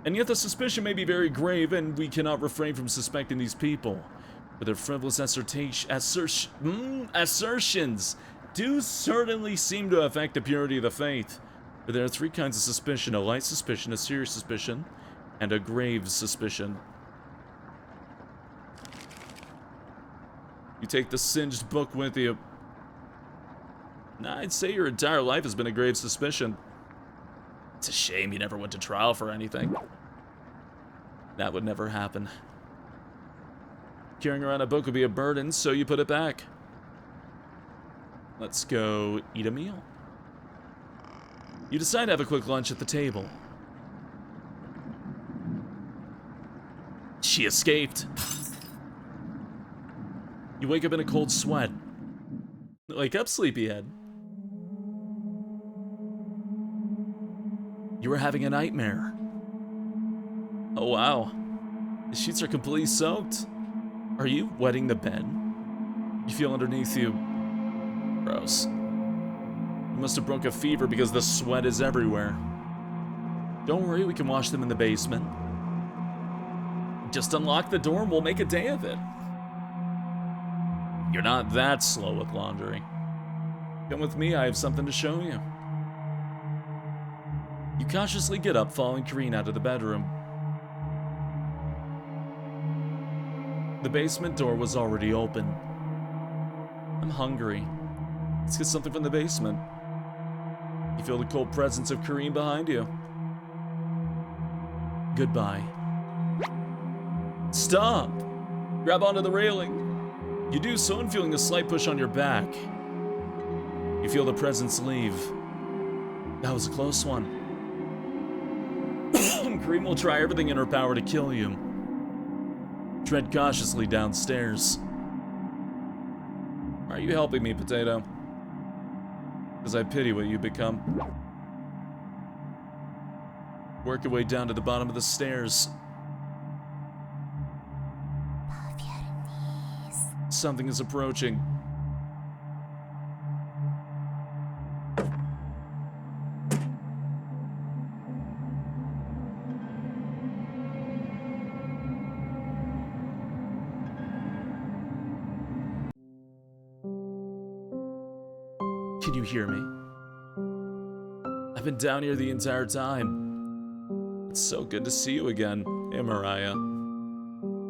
And yet the suspicion may be very grave, and we cannot refrain from suspecting these people. But their frivolous assertions do certainly seem to affect the purity of the faith. But there are 3 kinds of suspicion: a light suspicion, a serious suspicion, and a grave suspicion. You take the singed book with you. I'd say your entire life has been a grave suspicion. It's a shame you never went to trial for anything. That would never happen. Carrying around a book would be a burden, so you put it back. Let's go eat a meal. You decide to have a quick lunch at the table. She escaped. You wake up in a cold sweat. Wake up, sleepyhead. You were having a nightmare. Oh wow. The sheets are completely soaked. Are you wetting the bed? You feel underneath you. Gross. You must have broke a fever because the sweat is everywhere. Don't worry, we can wash them in the basement. Just unlock the door and we'll make a day of it. You're not that slow with laundry. Come with me, I have something to show you. You cautiously get up, following Kareen out of the bedroom. The basement door was already open. I'm hungry. Let's get something from the basement. You feel the cold presence of Kareen behind you. Goodbye. Stop! Grab onto the railing. You do so, and feeling a slight push on your back. You feel the presence leave. That was a close one. Kareen will try everything in her power to kill you. Tread cautiously downstairs. Are you helping me, Potato? Because I pity what you become. Work your way down to the bottom of the stairs. Something is approaching. Can you hear me? I've been down here the entire time. It's so good to see you again. Hey, Mariah.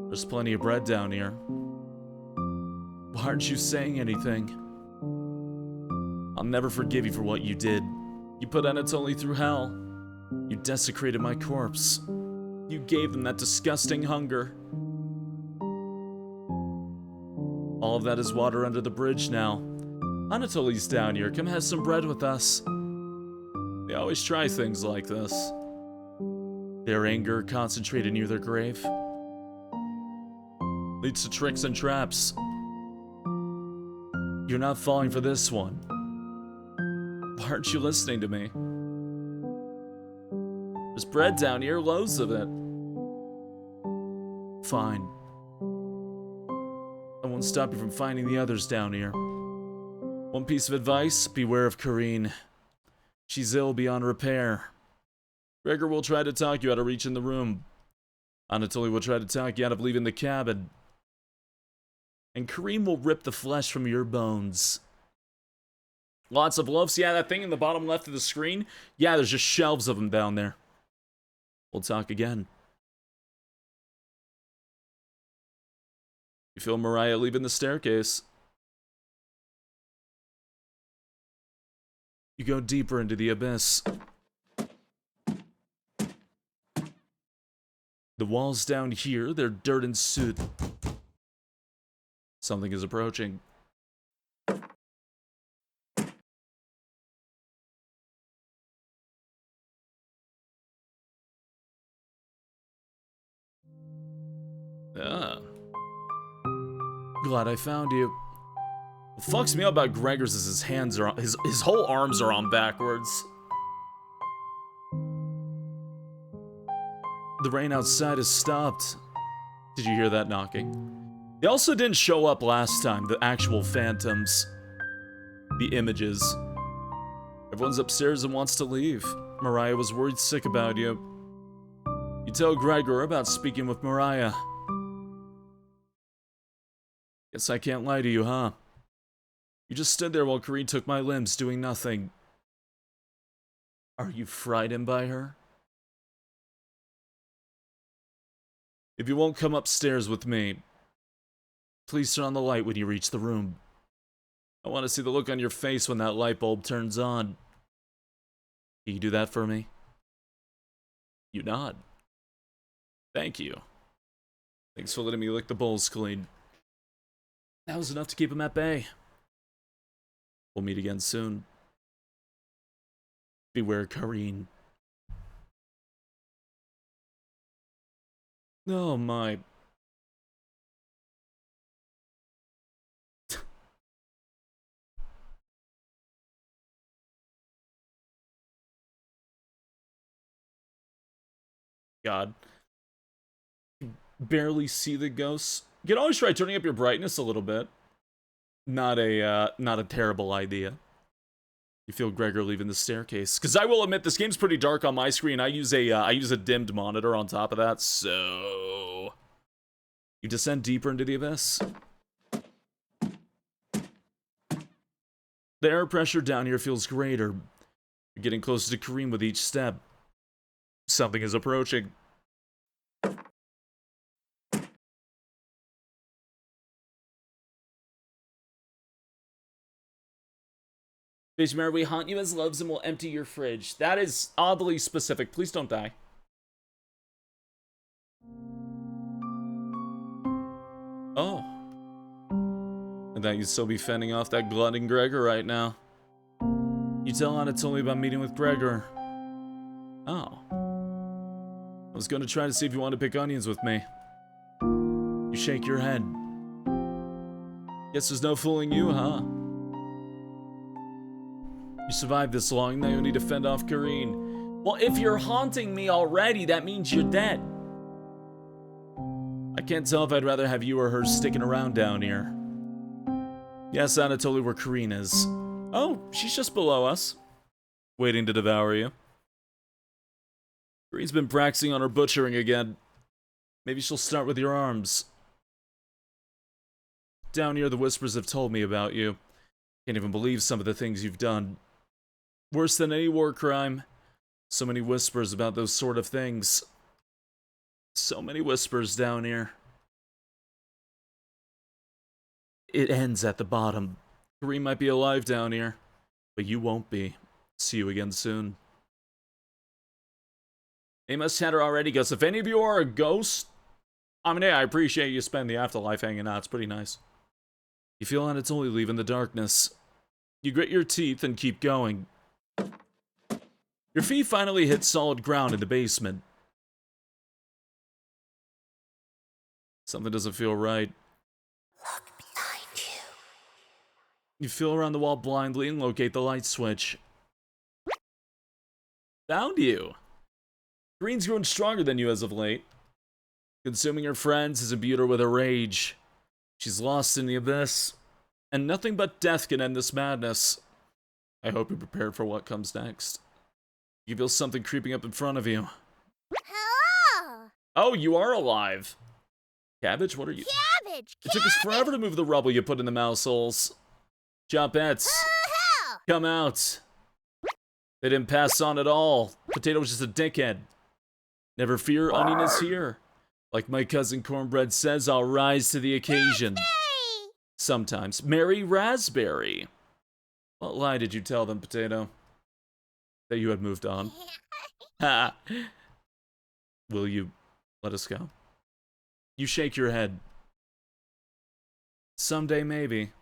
There's plenty of bread down here. Why aren't you saying anything? I'll never forgive you for what you did. You put Anatoly through hell. You desecrated my corpse. You gave them that disgusting hunger. All of that is water under the bridge now. Anatoly's down here. Come have some bread with us. They always try things like this. Their anger concentrated near their grave leads to tricks and traps. You're not falling for this one. Why aren't you listening to me? There's bread down here, loads of it. Fine. I won't stop you from finding the others down here. One piece of advice, beware of Karine. She's ill beyond repair. Gregor will try to talk you out of reaching the room. Anatoly will try to talk you out of leaving the cabin. And Kareem will rip the flesh from your bones. Lots of loaves. Yeah, that thing in the bottom left of the screen. Yeah, there's just shelves of them down there. We'll talk again. You feel Mariah leaving the staircase. You go deeper into the abyss. The walls down here, they're dirt and soot. Something is approaching. Ah. Glad I found you. What fucks me up about Gregor's is his hands are on, his whole arms are on backwards. The rain outside has stopped. Did you hear that knocking? They also didn't show up last time, the actual phantoms. The images. Everyone's upstairs and wants to leave. Mariah was worried sick about you. You tell Gregor about speaking with Mariah. Guess I can't lie to you, huh? You just stood there while Karine took my limbs, doing nothing. Are you frightened by her? If you won't come upstairs with me, please turn on the light when you reach the room. I want to see the look on your face when that light bulb turns on. Can you do that for me? You nod. Thank you. Thanks for letting me lick the bowls clean. That was enough to keep him at bay. We'll meet again soon. Beware, Karine. Oh my. God. Barely see the ghosts. You can always try turning up your brightness a little bit. Not a terrible idea. You feel Gregor leaving the staircase. Because I will admit, this game's pretty dark on my screen. I use a dimmed monitor on top of that, so... You descend deeper into the abyss. The air pressure down here feels greater. You're getting closer to Kareem with each step. Something is approaching. Mary, we haunt you as loves and will empty your fridge. That is oddly specific. Please don't die. Oh. I thought you'd still be fending off that glutton Gregor right now. You tell Anatoly about meeting with Gregor. Oh. I was going to try to see if you want to pick onions with me. You shake your head. Guess there's no fooling you, huh? You survived this long, now you need to fend off Karine. Well, if you're haunting me already, that means you're dead. I can't tell if I'd rather have you or her sticking around down here. Yes, Anna told you where Kareen is. Oh, she's just below us. Waiting to devour you. Kareen's been practicing on her butchering again. Maybe she'll start with your arms. Down here, the whispers have told me about you. Can't even believe some of the things you've done. Worse than any war crime. So many whispers about those sort of things. So many whispers down here. It ends at the bottom. Kareen might be alive down here, but you won't be. See you again soon. Amos Chatter already goes, if any of you are a ghost, I mean, yeah, I appreciate you spend the afterlife hanging out. It's pretty nice. You feel on its only leave in the darkness. You grit your teeth and keep going. Your feet finally hit solid ground in the basement. Something doesn't feel right. Look behind you. You feel around the wall blindly and locate the light switch. Found you. Green's grown stronger than you as of late. Consuming her friends has imbued her with a rage. She's lost in the abyss, and nothing but death can end this madness. I hope you're prepared for what comes next. You feel something creeping up in front of you. Hello! Oh, you are alive. Cabbage, what are you? Cabbage! It took us forever to move the rubble you put in the mouse holes. Jumpettes, Hell! come out. They didn't pass on at all. Potato was just a dickhead. Never fear, Onion is here. Like my cousin Cornbread says, I'll rise to the occasion. Hey! Sometimes. Mary Raspberry. What lie did you tell them, Potato? That you had moved on. Ha! Will you let us go? You shake your head. Someday, maybe.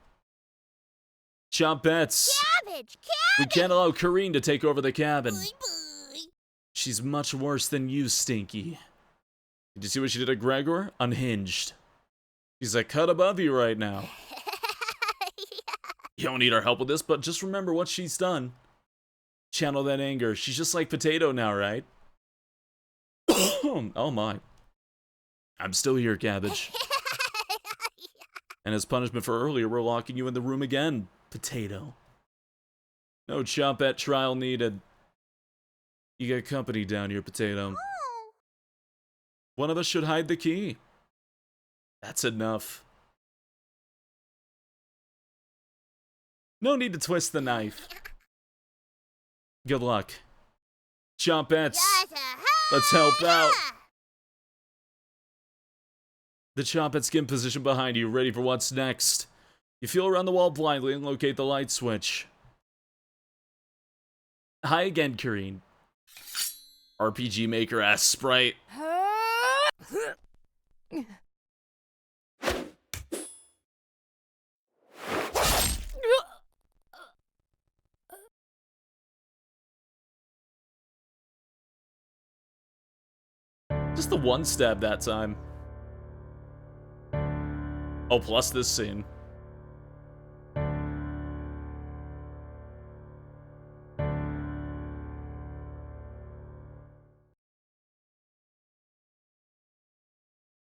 Chompettes! Cabbage! We can't allow Kareen to take over the cabin. Bye-bye. She's much worse than you, Stinky. Did you see what she did to Gregor? Unhinged. She's a cut above you right now. You don't need our help with this, but just remember what she's done. Channel that anger. She's just like Potato now, right? Oh my. I'm still here, Cabbage. And as punishment for earlier, we're locking you in the room again, Potato. No Chompette trial needed. You got company down here, Potato. One of us should hide the key. That's enough. No need to twist the knife. Good luck. Chompettes, let's help out. The Chompette's in position behind you, ready for what's next. You feel around the wall blindly and locate the light switch. Hi again, Kareen. RPG Maker ass sprite. Just the one stab that time. Oh, plus this scene.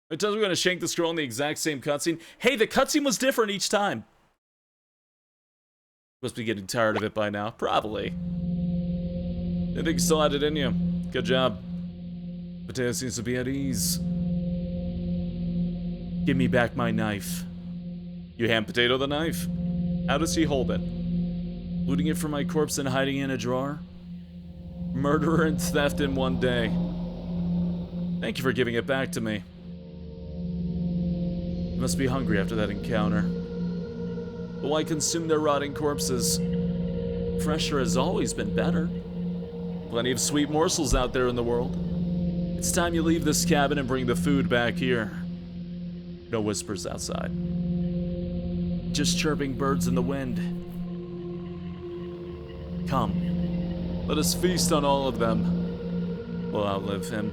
It tells me we're gonna shank this girl in the exact same cutscene. Hey, the cutscene was different each time. Must be getting tired of it by now. Probably. I think you still had it in you. Good job. Potato seems to be at ease. Give me back my knife. You hand Potato the knife. How does he hold it? Looting it from my corpse and hiding it in a drawer? Murder and theft in one day. Thank you for giving it back to me. You must be hungry after that encounter. But why consume their rotting corpses? Fresher has always been better. Plenty of sweet morsels out there in the world. It's time you leave this cabin and bring the food back here. No whispers outside. Just chirping birds in the wind. Come. Let us feast on all of them. We'll outlive him.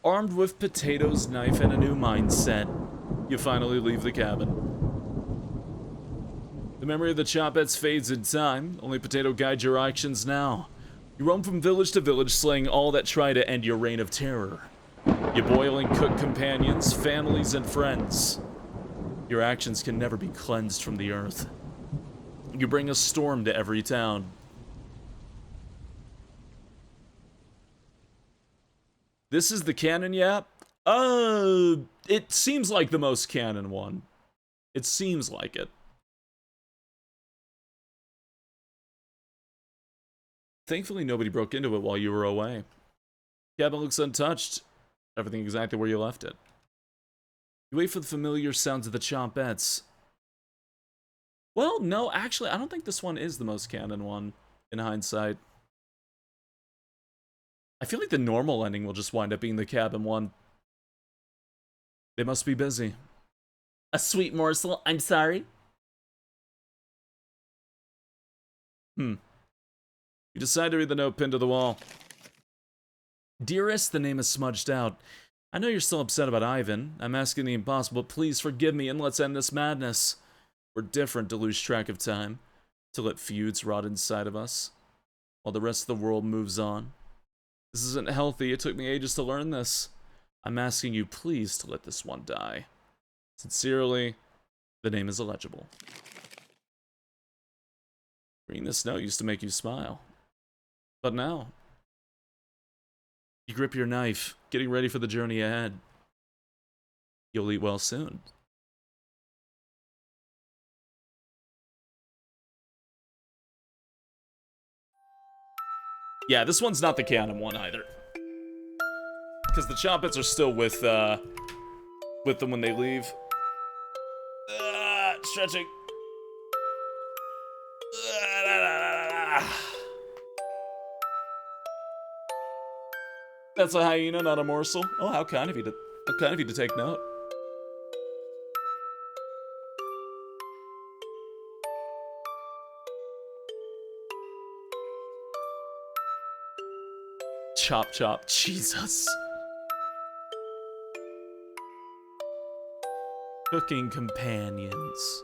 Armed with Potato's knife and a new mindset, you finally leave the cabin. The memory of the Chompettes fades in time, only Potato guides your actions now. You roam from village to village, slaying all that try to end your reign of terror. You boil and cook companions, families, and friends. Your actions can never be cleansed from the earth. You bring a storm to every town. This is the canon, yeah? It seems like the most canon one. It seems like it. Thankfully, nobody broke into it while you were away. Cabin looks untouched. Everything exactly where you left it. You wait for the familiar sounds of the chompettes. Well, no, actually, I don't think this one is the most canon one, in hindsight. I feel like the normal ending will just wind up being the cabin one. They must be busy. A sweet morsel, I'm sorry. You decide to read the note pinned to the wall. Dearest, the name is smudged out. I know you're still upset about Ivan. I'm asking the impossible. Please forgive me and let's end this madness. We're different to lose track of time, to let feuds rot inside of us, while the rest of the world moves on. This isn't healthy. It took me ages to learn this. I'm asking you, please, to let this one die. Sincerely, the name is illegible. Reading this note used to make you smile. But now, you grip your knife, getting ready for the journey ahead. You'll eat well soon. Yeah, this one's not the canon one either. Because the Chompets are still with them when they leave. Stretching. That's a hyena, not a morsel. Oh, how kind of you to take note. Chop chop, Jesus. Cooking companions.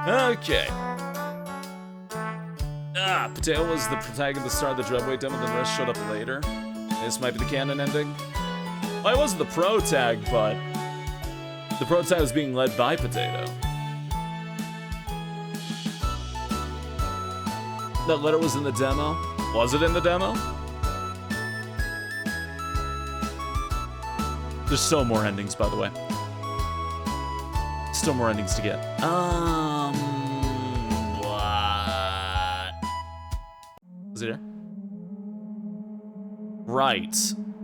Okay. Potato was the protagonist at the start of the Dreadweight demo, then the rest showed up later. This might be the canon ending. Well, I wasn't the pro-tag, but the pro-tag was being led by Potato. That letter was in the demo? Was it in the demo? There's still more endings, by the way. Still more endings to get. What? Is it here? Right.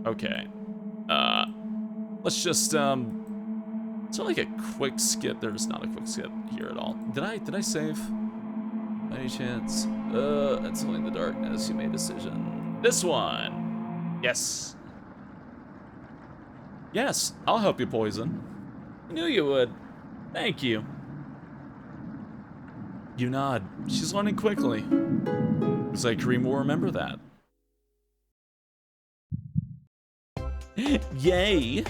Okay. Let's just, is there like a quick skip? There's not a quick skip here at all. Did I save? By any chance? That's only in the darkness. You made a decision. This one. Yes. Yes, I'll help you, Poison. I knew you would. Thank you. You nod. She's learning quickly. Looks like Kareem will remember that. Yay!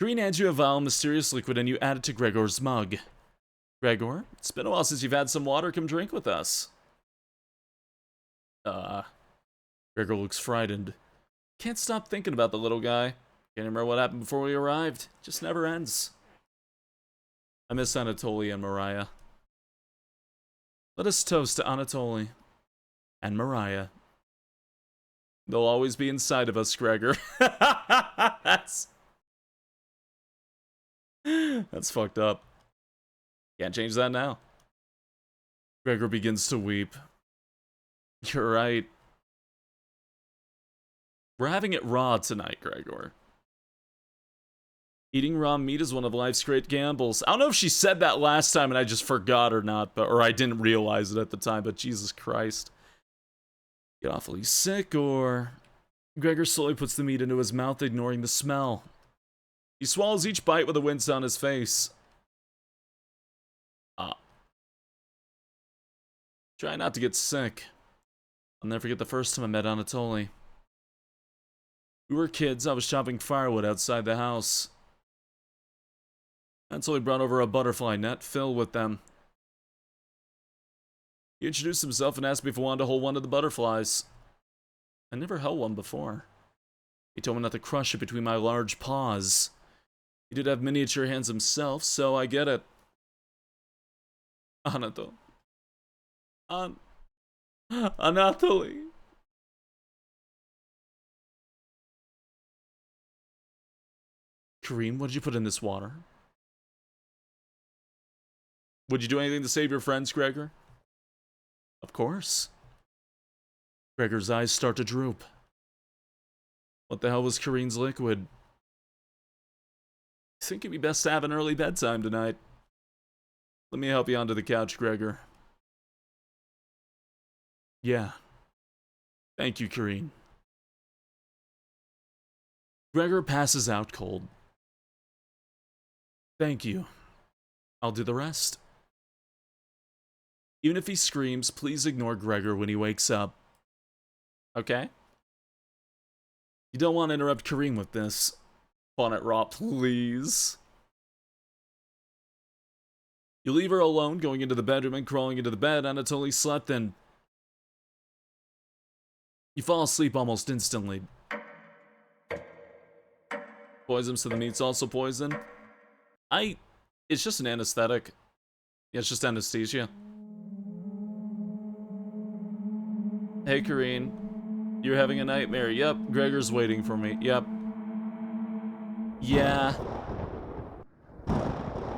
Green hands you a vial of mysterious liquid and you add it to Gregor's mug. Gregor, it's been a while since you've had some water. Come drink with us. Gregor looks frightened. Can't stop thinking about the little guy. Can't remember what happened before we arrived. Just never ends. I miss Anatoly and Mariah. Let us toast to Anatoly and Mariah. They'll always be inside of us, Gregor. That's fucked up. Can't change that now. Gregor begins to weep. You're right. We're having it raw tonight, Gregor. Eating raw meat is one of life's great gambles. I don't know if she said that last time and I just forgot or not, or I didn't realize it at the time, but Jesus Christ. Get awfully sick, or... Gregor slowly puts the meat into his mouth, ignoring the smell. He swallows each bite with a wince on his face. Try not to get sick. I'll never forget the first time I met Anatoly. We were kids, I was chopping firewood outside the house. Anatoly brought over a butterfly net filled with them. He introduced himself and asked me if I wanted to hold one of the butterflies. I never held one before. He told me not to crush it between my large paws. He did have miniature hands himself, so I get it. Anatoly. Anatoly. Kareem, what did you put in this water? Would you do anything to save your friends, Gregor? Of course. Gregor's eyes start to droop. What the hell was Kareem's liquid? I think it'd be best to have an early bedtime tonight. Let me help you onto the couch, Gregor. Yeah. Thank you, Kareem. Gregor passes out cold. Thank you. I'll do the rest. Even if he screams, please ignore Gregor when he wakes up. Okay? You don't want to interrupt Kareem with this. Bonnet Raw, please. You leave her alone, going into the bedroom and crawling into the bed. Anatoly slept in. You fall asleep almost instantly. Poisons to the meat's also poison. It's just an anesthetic. Yeah, it's just anesthesia. Hey, Kareen. You're having a nightmare. Yep, Gregor's waiting for me. Yep. Yeah.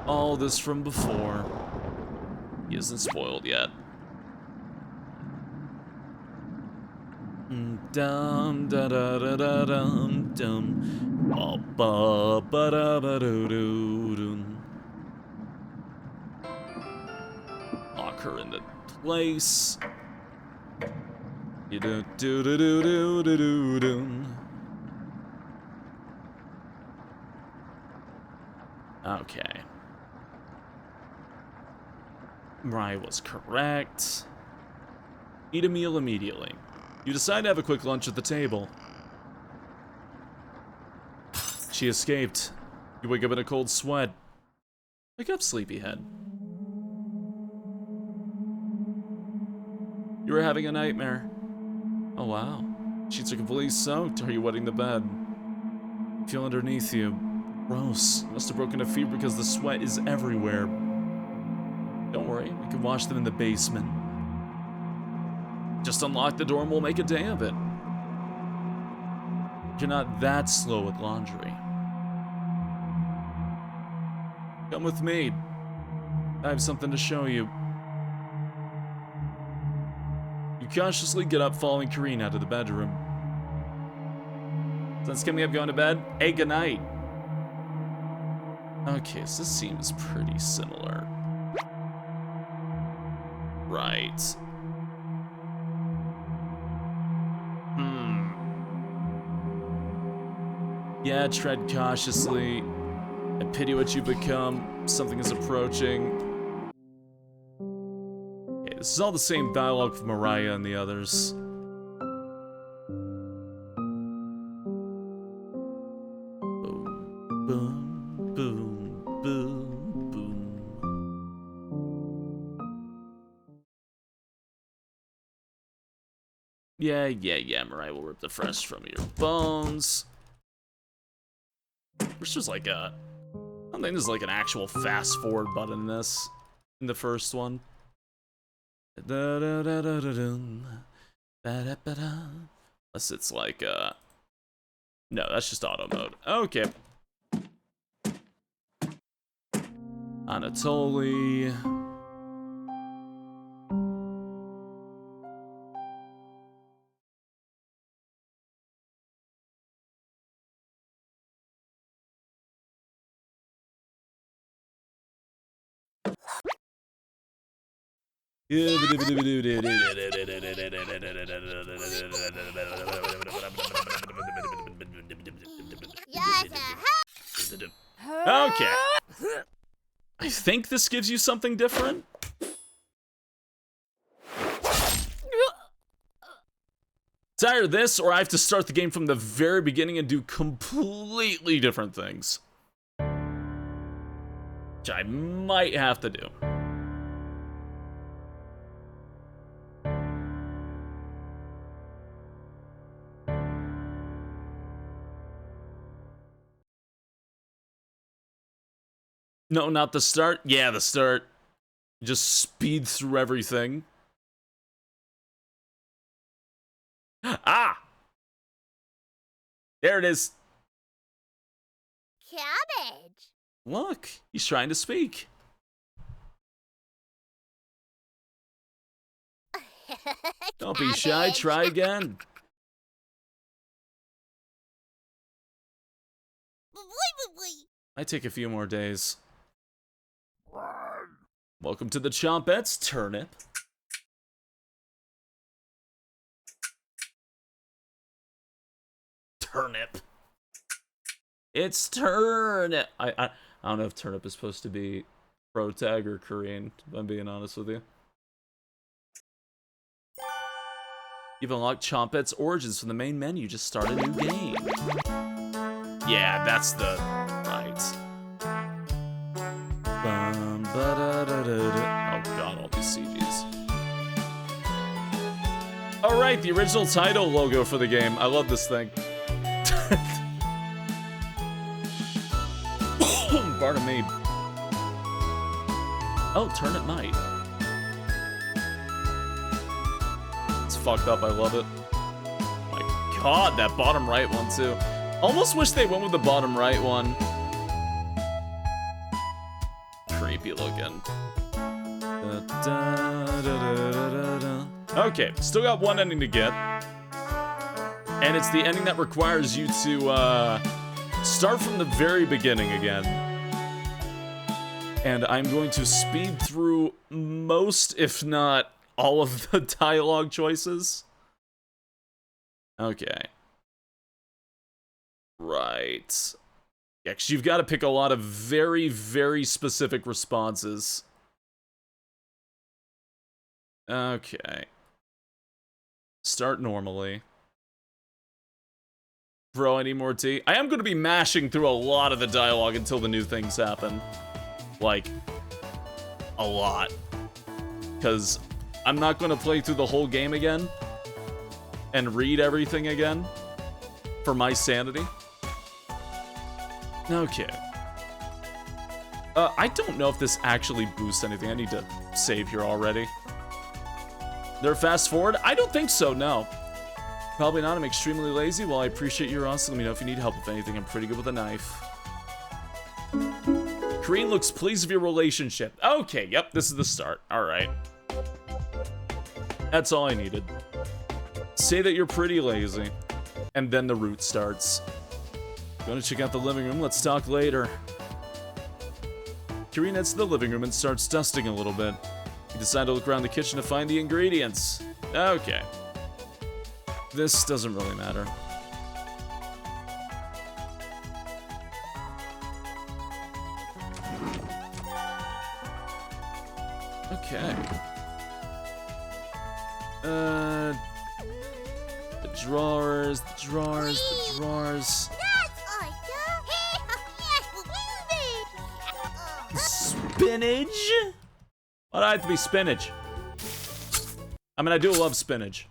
All this from before. He isn't spoiled yet. Dum da da da da dum dum. Ba ba ba da ba doo doo doo. Lock her into place. You do do do do do do do do. Okay. Mariah was correct. Eat a meal immediately. You decide to have a quick lunch at the table. She escaped. You wake up in a cold sweat. Wake up, sleepyhead. You were having a nightmare. Oh wow. Sheets are completely soaked. Are you wetting the bed? Feel underneath you. Gross. Must have broken a fever because the sweat is everywhere. Don't worry, we can wash them in the basement. Just unlock the door and we'll make a day of it. You're not that slow with laundry. Come with me. I have something to show you. You cautiously get up, following Kareen out of the bedroom. Sun's coming up, going to bed? Hey, good night. Okay, so this seems pretty similar. Right. Yeah, tread cautiously. I pity what you become. Something is approaching. Okay, this is all the same dialogue from Mariah and the others. Boom, boom, boom, boom, boom. Yeah, Mariah will rip the flesh from your bones. Which is like a... I don't think there's like an actual fast forward button in this. In the first one. Unless it's like no, that's just auto mode. Okay. Anatoly. Yes, Okay. I think this gives you something different. It's either this, or I have to start the game from the very beginning and do completely different things. Which I might have to do. No, not the start. Yeah, the start. Just speed through everything. Ah! There it is. Cabbage. Look, he's trying to speak. Don't be shy, Cabbage. try again. Might take a few more days. Welcome to the Chompettes, Turnip. Turnip. It's Turnip. I don't know if Turnip is supposed to be pro-tag or Korean, if I'm being honest with you. You've unlocked Chompettes Origins from the main menu. Just start a new game. Yeah, that's the right. Oh god, all these CGs. Alright, the original title logo for the game. I love this thing. Pardon me. Oh, Turnip Might. It's fucked up, I love it. Oh my god, that bottom right one too. Almost wish they went with the bottom right one. Creepy looking. Okay, still got one ending to get. And it's the ending that requires you to start from the very beginning again. And I'm going to speed through most, if not all of the dialogue choices. Okay. Right. Yeah, because you've got to pick a lot of very, very specific responses. Okay. Start normally. Bro, I need more tea. I am going to be mashing through a lot of the dialogue until the new things happen. Like, a lot. Because I'm not going to play through the whole game again and read everything again for my sanity. Okay. I don't know if this actually boosts anything. I need to save here already. They're fast forward? I don't think so, no. Probably not. I'm extremely lazy. Well, I appreciate your honesty. Let me know if you need help with anything. I'm pretty good with a knife. Kareen looks pleased with your relationship. Okay, yep, this is the start. Alright. That's all I needed. Say that you're pretty lazy. And then the route starts. Gonna check out the living room. Let's talk later. Kareen heads to the living room and starts dusting a little bit. You decide to look around the kitchen to find the ingredients. Okay. This doesn't really matter. Okay. The drawers. That's Spinach? Why'd I have to be spinach? I mean, I do love spinach.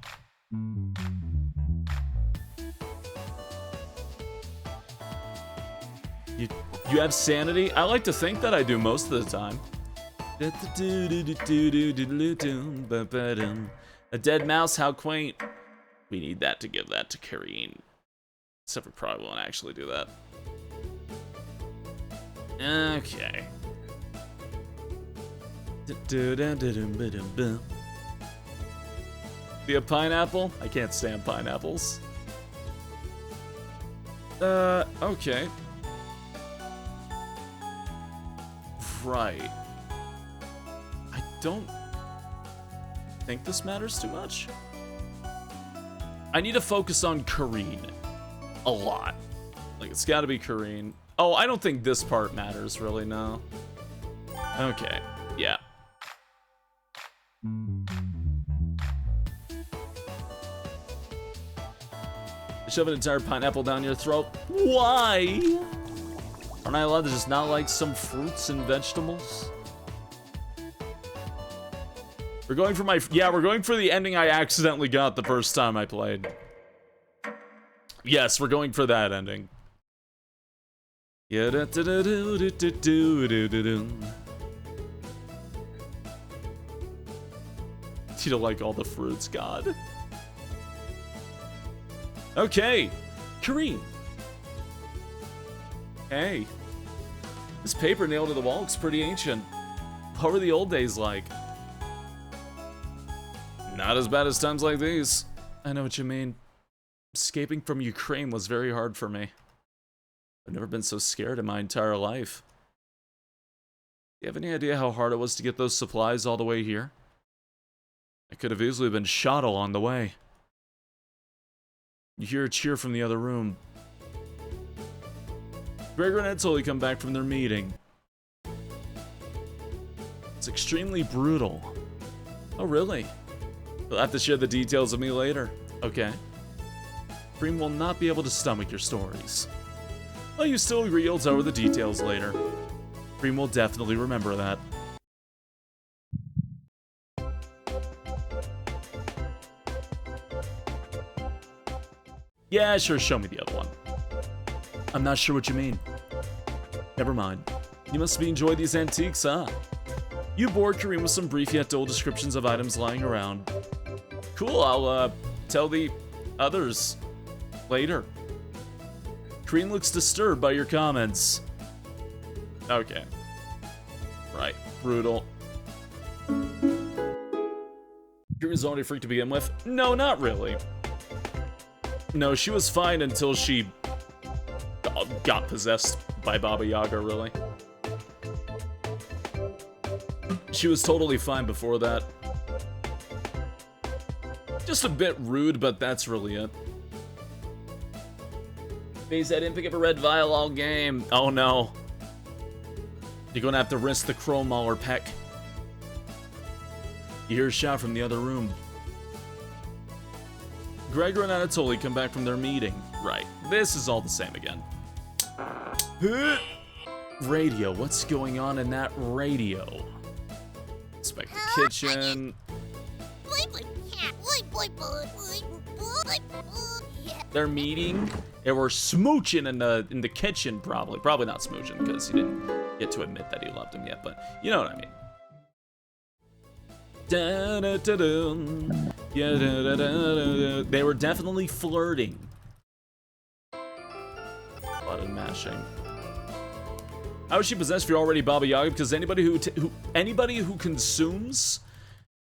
You have sanity? I like to think that I do most of the time. A dead mouse, how quaint. We need that to give that to Kareen. Except we probably won't actually do that. Okay. Be a pineapple? I can't stand pineapples. Okay. Right. I don't think this matters too much. I need to focus on Kareen a lot. Like, it's gotta be Kareen. Oh, I don't think this part matters really, no. Okay, yeah. Shove an entire pineapple down your throat. Why? Aren't I allowed to just not like some fruits and vegetables? We're going for we're going for the ending I accidentally got the first time I played. Yes, we're going for that ending. Yeah, da da da do do do do do do. You don't like all the fruits, God. Okay, Kareem. Hey, this paper nailed to the wall looks pretty ancient. What were the old days like? Not as bad as times like these. I know what you mean. Escaping from Ukraine was very hard for me. I've never been so scared in my entire life. Do you have any idea how hard it was to get those supplies all the way here? I could have easily been shot along the way. You hear a cheer from the other room. Gregor and Ed come back from their meeting. It's extremely brutal. Oh, really? You'll have to share the details with me later. Okay. Cream will not be able to stomach your stories. Well, you still agree you'll tell her the details later. Cream will definitely remember that. Yeah, sure, show me the other one. I'm not sure what you mean. Never mind. You must be enjoying these antiques, huh? You bored Kareem with some brief yet dull descriptions of items lying around. Cool, I'll, tell the others later. Kareem looks disturbed by your comments. Okay. Right, brutal. Kareem's already freaked to begin with? No, not really. No, she was fine until she got possessed by Baba Yaga, really. She was totally fine before that. Just a bit rude, but that's really it. Phase, I didn't pick up a red vial all game. Oh no. You're gonna have to risk the Chrome Mauler peck. You hear a shout from the other room. Gregor and Anatoly come back from their meeting. Right, this is all the same again. Radio, what's going on in that radio? Inspect the kitchen. They're meeting. They were smooching in the kitchen, probably. Probably not smooching because he didn't get to admit that he loved him yet, but you know what I mean. Yeah, they were definitely flirting. Button mashing. How is she possessed if you're already Baba Yaga? Because anybody who consumes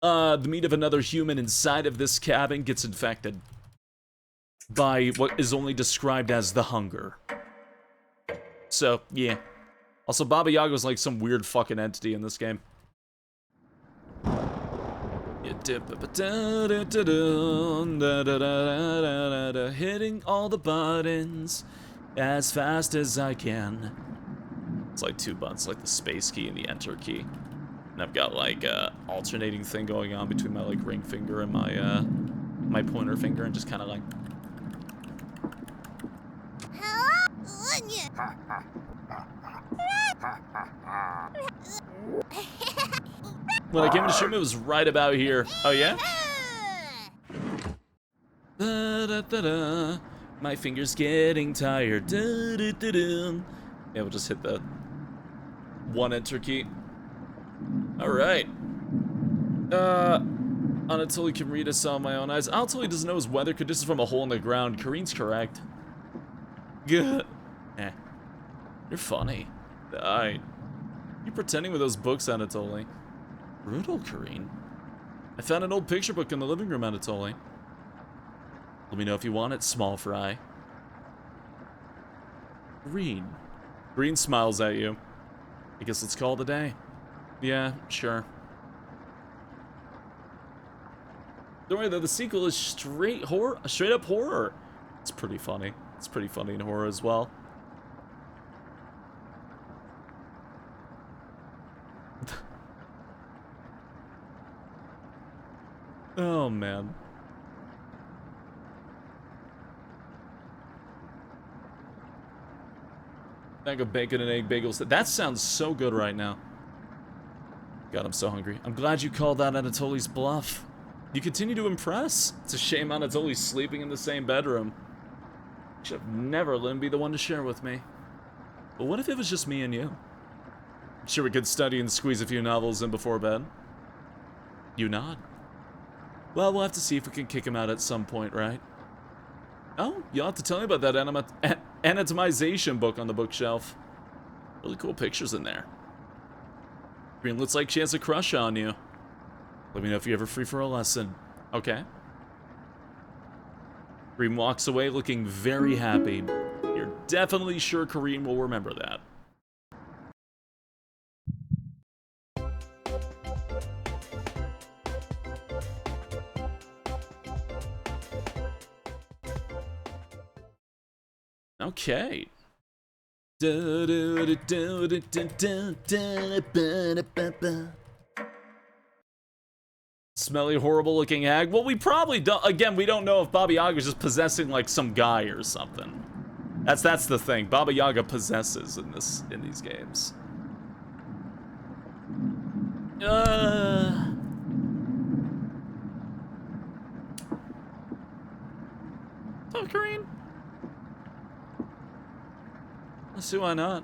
the meat of another human inside of this cabin gets infected by what is only described as the hunger. So, yeah. Also, Baba Yaga was like some weird fucking entity in this game. Hitting all the buttons as fast as I can. It's like two buttons, like the space key and the enter key. And I've got like a alternating thing going on between my like ring finger and my my pointer finger, and just kind of like. When I came into stream, it was right about here. Oh yeah? My finger's getting tired. Yeah, we'll just hit the one enter key. Alright. Anatoly can read us on my own eyes. Anatoly doesn't know his weather conditions from a hole in the ground. Kareen's correct. Good. Eh. You're funny. Alright. You pretending with those books, Anatoly. Brutal, Kareen. I found an old picture book in the living room, Anatoly. Let me know if you want it, small fry. Green. Green smiles at you. I guess let's call it a day. Yeah, sure. Don't worry though, the sequel is straight up horror. It's pretty funny. It's pretty funny in horror as well. Oh, man. Bag of bacon and egg bagels. That sounds so good right now. God, I'm so hungry. I'm glad you called out Anatoly's bluff. You continue to impress. It's a shame Anatoly's sleeping in the same bedroom. You should have never let him be the one to share with me. But what if it was just me and you? I'm sure we could study and squeeze a few novels in before bed. You nod. Well, we'll have to see if we can kick him out at some point, right? Oh, you'll have to tell me about that anatomization book on the bookshelf. Really cool pictures in there. Green looks like she has a crush on you. Let me know if you're ever free for a lesson. Okay. Kareem walks away looking very happy. You're definitely sure Kareem will remember that. Okay. Smelly, horrible-looking hag. Well, we probably don't. Again, we don't know if Baba Yaga's just possessing like some guy or something. That's the thing. Baba Yaga possesses in these games. What's up, Kareen? Let's see why not.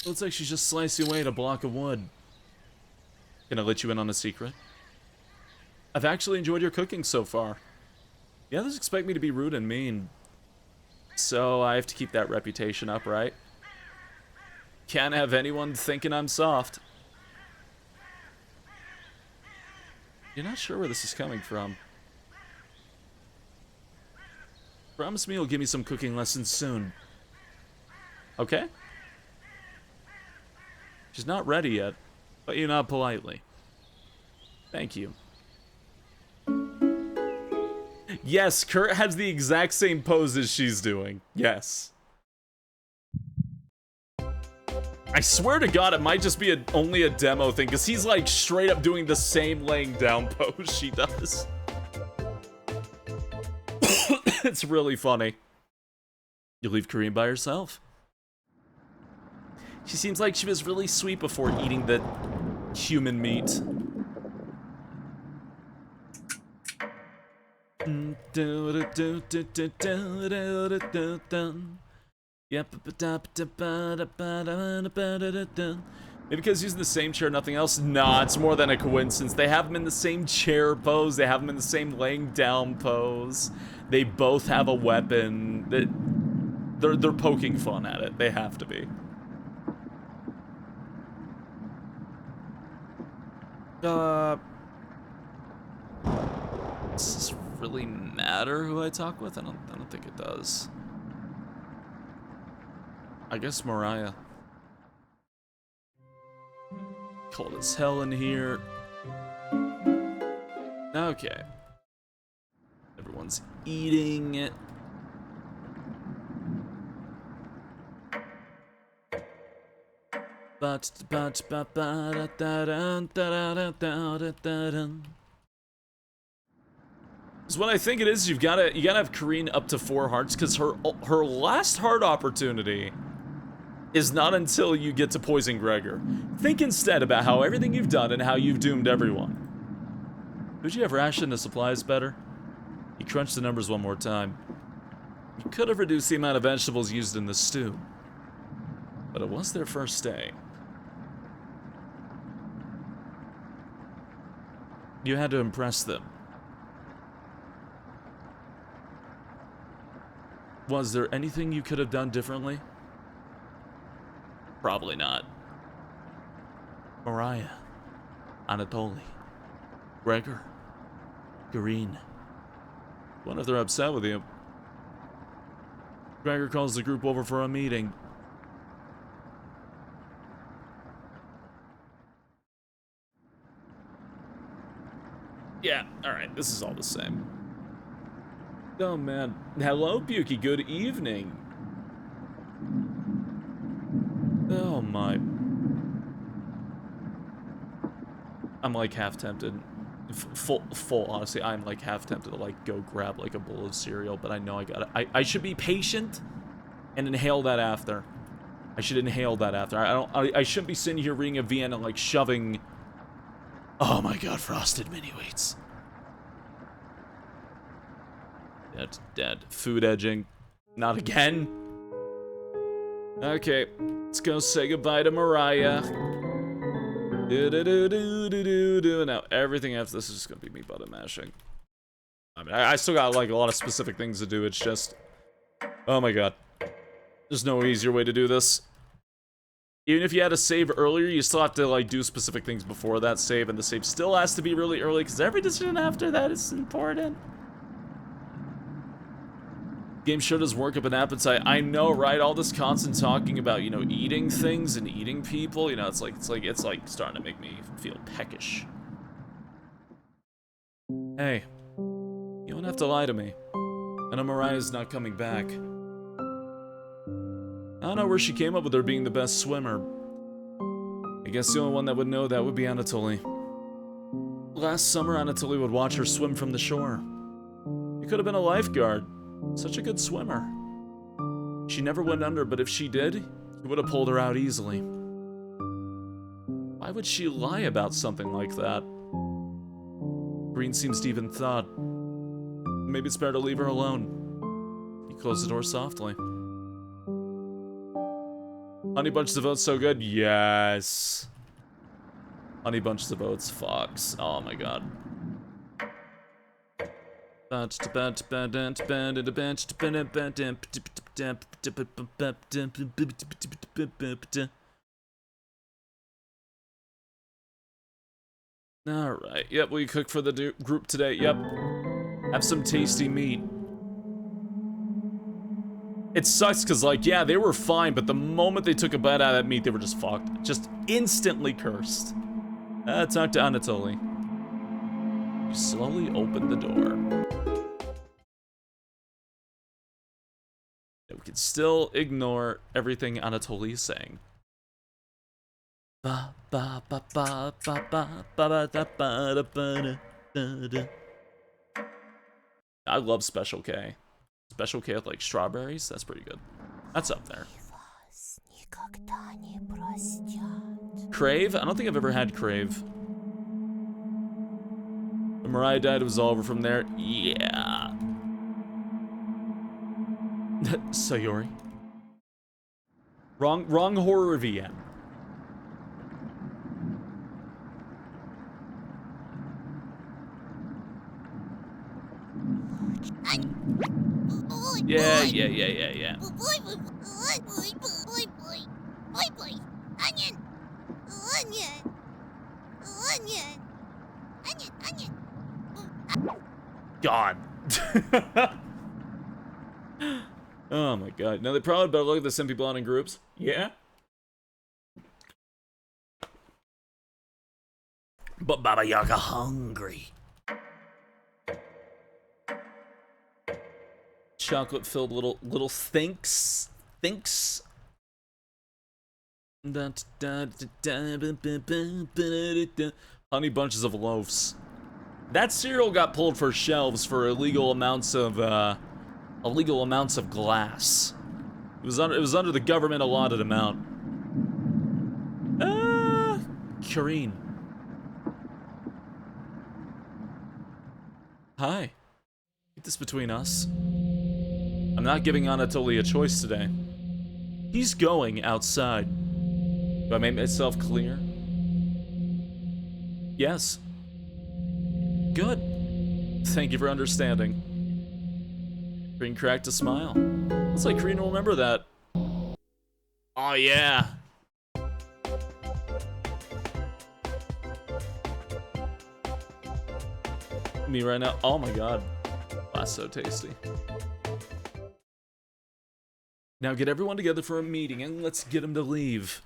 Looks like she's just slicing away at a block of wood. Can I let you in on a secret? I've actually enjoyed your cooking so far. The others expect me to be rude and mean. So I have to keep that reputation up, right? Can't have anyone thinking I'm soft. You're not sure where this is coming from. Promise me you'll give me some cooking lessons soon. Okay? She's not ready yet, but you nod politely. Thank you. Yes, Kurt has the exact same pose as she's doing. Yes. I swear to God, it might just be only a demo thing, because he's like straight up doing the same laying down pose she does. It's really funny. You leave Kareem by herself. She seems like she was really sweet before eating the human meat. Maybe because using the same chair, nothing else? Nah, it's more than a coincidence. They have them in the same chair pose. They have them in the same laying down pose. They both have a weapon. They're poking fun at it. They have to be. Does this really matter who I talk with? I don't think it does. I guess Mariah. Cold as hell in here. Okay. Everyone's eating. Is what I think it is. You gotta have Kareen up to 4 hearts, because her last heart opportunity is not until you get to poison Gregor. Think instead about how everything you've done and how you've doomed everyone. Could you have rationed the supplies better? He crunched the numbers one more time. You could have reduced the amount of vegetables used in the stew, but it was their first day. You had to impress them. Was there anything you could have done differently? Probably not. Mariah, Anatoly, Gregor, Kareen. What if they're upset with you? Gregor calls the group over for a meeting. Yeah, alright, this is all the same. Oh man. Hello, Buki, good evening. Oh my. I'm like half tempted. Full honestly, I'm like half tempted to like go grab like a bowl of cereal, but I know I gotta. I should be patient and inhale that after. I should inhale that after. I shouldn't be sitting here reading a Vienna like shoving. Oh my god, frosted mini wheats. That's dead. Food edging. Not again. Okay, let's go say goodbye to Mariah. Now everything after this is just gonna be me button mashing. I mean, I still got like a lot of specific things to do. It's just, oh my god, there's no easier way to do this. Even if you had a save earlier, you still have to like do specific things before that save, and the save still has to be really early because every decision after that is important. Game sure does work up an appetite. I know, right? All this constant talking about, you know, eating things and eating people, you know, it's like starting to make me feel peckish. Hey, you don't have to lie to me. I know Mariah's not coming back. I don't know where she came up with her being the best swimmer. I guess the only one that would know that would be Anatoly. Last summer, Anatoly would watch her swim from the shore. He could have been a lifeguard. Such a good swimmer. She never went under, but if she did, he would have pulled her out easily. Why would she lie about something like that? Green seems to even thought. Maybe it's better to leave her alone. He closed the door softly. Honey Bunches of Oats so good? Yes. Honey Bunches of Oats, Fox. Oh my god. Alright, yep, we cook for the group today, yep. Have some tasty meat. It sucks because, like, yeah, they were fine, but the moment they took a bite out of that meat, they were just fucked. Just instantly cursed. Talk to Anatoly. You slowly open the door. We can still ignore everything Anatoly is saying. I love Special K. Special K with like strawberries, that's pretty good. That's up there. Crave? I don't think I've ever had Crave. When Mariah died, it was all over from there. Yeah. Sayori. Wrong horror VM. Yeah. Onion. God. Oh my god. Now they probably better look at the send people out in groups. Yeah. But Baba Yaga hungry. Chocolate filled little thinks. Honey Bunches of Loafs. That cereal got pulled for shelves for illegal amounts of glass. It was under the government allotted amount. Kareen. Hi. Keep this between us. I'm not giving Anatoly a choice today. He's going outside. Do I make myself clear? Yes. Good. Thank you for understanding. Green cracked a smile. Looks like Green will remember that. Oh yeah. Me right now. Oh my god. That's so tasty. Now get everyone together for a meeting and let's get them to leave.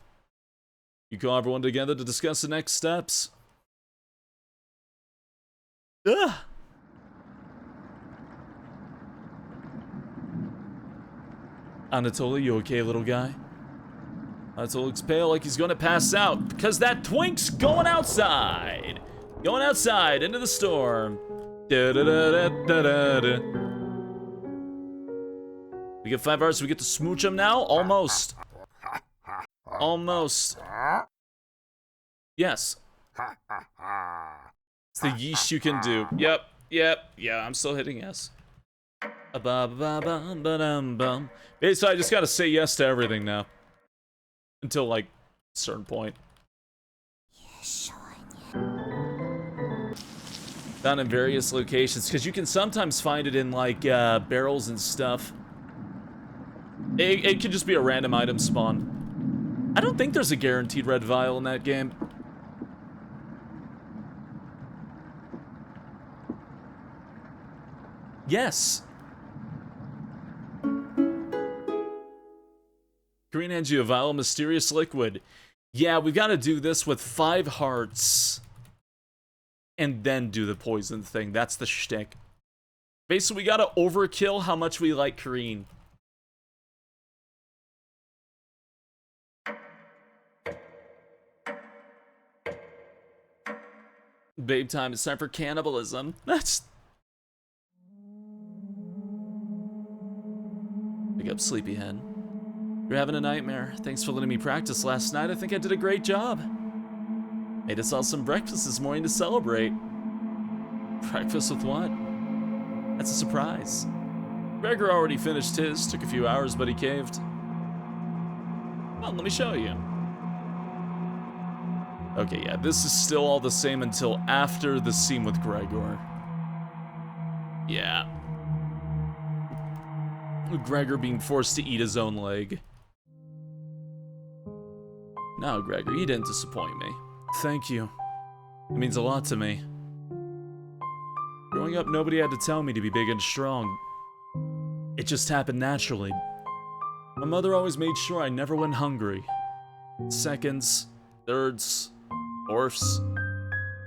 You call everyone together to discuss the next steps. Ugh. Anatoly, you okay, little guy? That's looks pale like he's gonna pass out because that twink's going outside. Going outside into the storm. Da-da-da-da-da-da. We get 5 hours, so we get to smooch him now? Almost. Almost. Yes. It's the yeast you can do. Yep, yeah, I'm still hitting yes. Ba-ba-ba-bum-ba-dum-bum. Basically, I just gotta say yes to everything now. Until, like, a certain point. Found in various locations, because you can sometimes find it in, like, barrels and stuff. It could just be a random item spawn. I don't think there's a guaranteed red vial in that game. Yes. Green hands you a vial of mysterious liquid. Yeah, we've got to do this with 5 hearts. And then do the poison thing. That's the shtick. Basically, we got to overkill how much we like Kareen. Babe time, it's time for cannibalism. That's... Wake up, sleepyhead. You're having a nightmare. Thanks for letting me practice last night. I think I did a great job. Made us all some breakfast this morning to celebrate. Breakfast with what? That's a surprise. Gregor already finished his. Took a few hours, but he caved. Well, let me show you. Okay, yeah, this is still all the same until after the scene with Gregor. Yeah. Gregor being forced to eat his own leg. No, Gregor, you didn't disappoint me. Thank you. It means a lot to me. Growing up, nobody had to tell me to be big and strong. It just happened naturally. My mother always made sure I never went hungry. Seconds, thirds, fourths.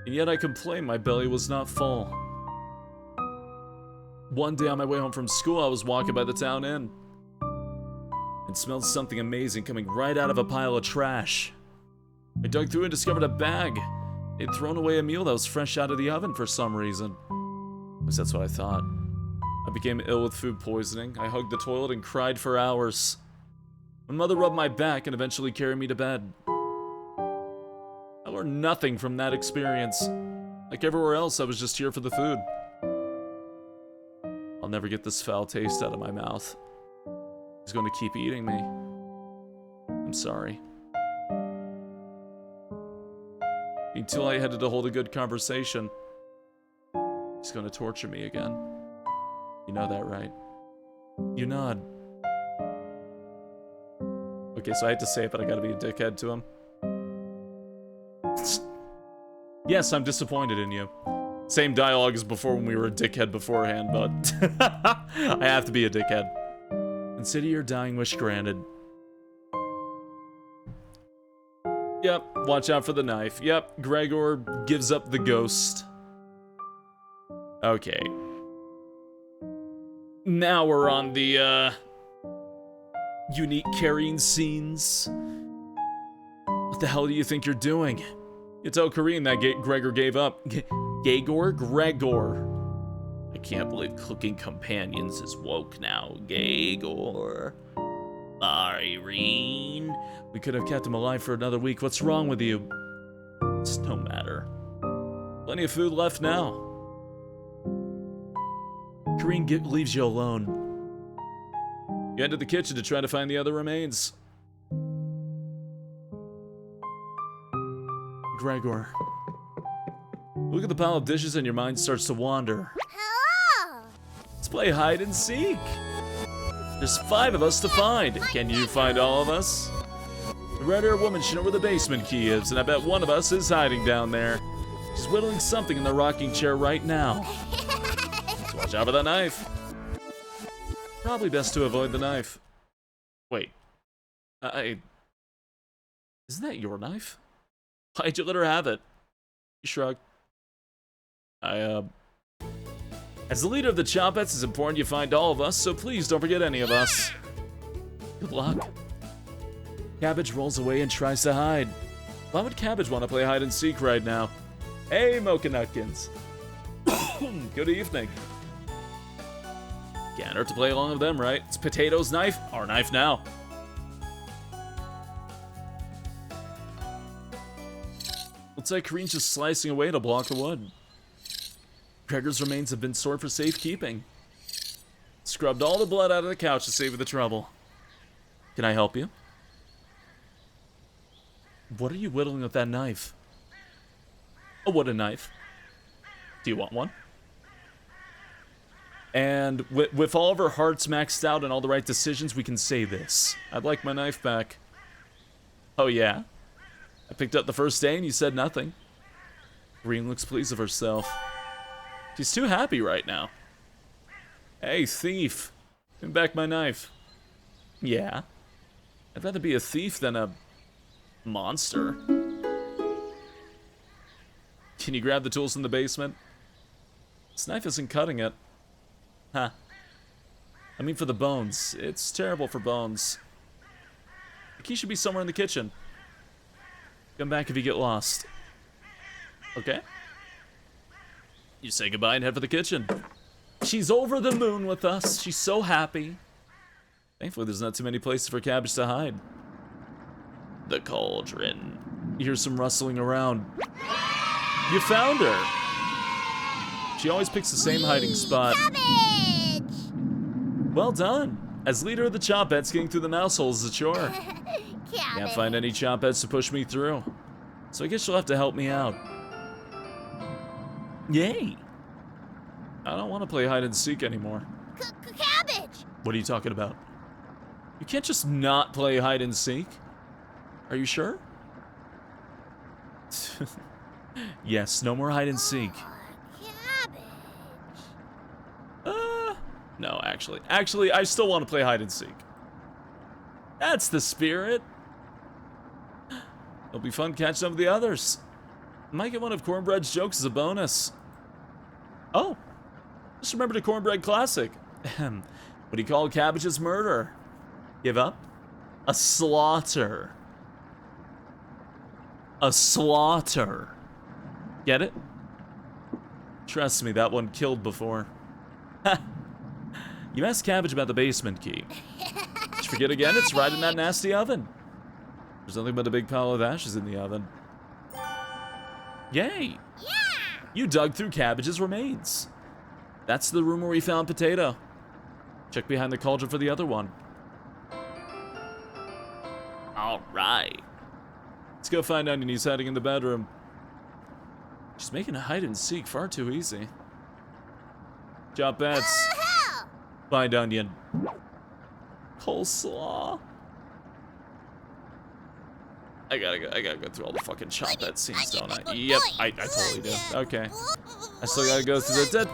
And yet I complained my belly was not full. One day on my way home from school, I was walking by the town inn and smelled something amazing coming right out of a pile of trash. I dug through and discovered a bag. They'd thrown away a meal that was fresh out of the oven for some reason. At least that's what I thought. I became ill with food poisoning. I hugged the toilet and cried for hours. My mother rubbed my back and eventually carried me to bed. I learned nothing from that experience. Like everywhere else, I was just here for the food. I'll never get this foul taste out of my mouth. He's going to keep eating me. I'm sorry. Being too lightheaded to hold a good conversation. He's going to torture me again. You know that, right? You nod. Okay, so I hate to say it, but I gotta be a dickhead to him. Yes, I'm disappointed in you. Same dialogue as before when we were a dickhead beforehand, but I have to be a dickhead. Consider your dying wish granted. Yep, watch out for the knife. Yep, Gregor gives up the ghost. Okay. Now we're on the, unique carrying scenes. What the hell do you think you're doing? You tell Kareen that Gregor gave up. Gregor. I can't believe cooking companions is woke now. Gregor. Irene. We could have kept him alive for another week. What's wrong with you? It's no matter. Plenty of food left now. Kareen leaves you alone. You head to the kitchen to try to find the other remains. Gregor. Look at the pile of dishes and your mind starts to wander. Hello! Let's play hide and seek. There's 5 of us to find. Can you find all of us? The red-haired woman should know where the basement key is, and I bet one of us is hiding down there. She's whittling something in the rocking chair right now. So watch out for that knife. Probably best to avoid the knife. Wait. Isn't that your knife? Why'd you let her have it? He shrugged. As the leader of the Chompettes, it's important you find all of us, so please don't forget any of us. Good luck. Cabbage rolls away and tries to hide. Why would Cabbage want to play hide and seek right now? Hey, Mocha Nutkins. Good evening. Can't hurt to play along with them, right? It's Potato's knife, our knife now. Looks like Kareen's just slicing away to block the wood. Gregor's remains have been stored for safekeeping. Scrubbed all the blood out of the couch to save you the trouble. Can I help you? What are you whittling with that knife? Oh, what a knife. Do you want one? And with all of our hearts maxed out and all the right decisions, we can say this. I'd like my knife back. Oh yeah? I picked up the first day and you said nothing. Green looks pleased of herself. She's too happy right now. Hey, thief. Give me back my knife. Yeah. I'd rather be a thief than a monster. Can you grab the tools in the basement? This knife isn't cutting it. Huh. I mean for the bones. It's terrible for bones. The key should be somewhere in the kitchen. Come back if you get lost. Okay. You say goodbye and head for the kitchen. She's over the moon with us. She's so happy. Thankfully, there's not too many places for Cabbage to hide. The cauldron. You hear some rustling around. You found her. She always picks the same hiding spot. Cabbage! Well done. As leader of the Chompettes, getting through the mouse hole is a chore. Cabbage. Can't find any Chompettes to push me through. So I guess you'll have to help me out. Yay! I don't want to play hide and seek anymore. Cabbage! What are you talking about? You can't just not play hide and seek. Are you sure? Yes, no more hide and seek. Cabbage. No, actually. Actually, I still want to play hide and seek. That's the spirit. It'll be fun catching up with the others. Might get one of Cornbread's jokes as a bonus. Oh, just remembered a Cornbread classic. What do you call Cabbage's murder? Give up? A slaughter. A slaughter. Get it? Trust me, that one killed before. You asked Cabbage about the basement key. Did you forget again? It's right in that nasty oven. There's nothing but a big pile of ashes in the oven. Yay! Yeah! You dug through Cabbage's remains. That's the room where we found Potato. Check behind the cauldron for the other one. All right. Let's go find Onion. He's hiding in the bedroom. She's making a hide and seek far too easy. Job bets. Hell! Find Onion. Coleslaw. I gotta go through all the fucking Chompette scenes, don't I? Yep, I totally do. Okay. I still gotta go through the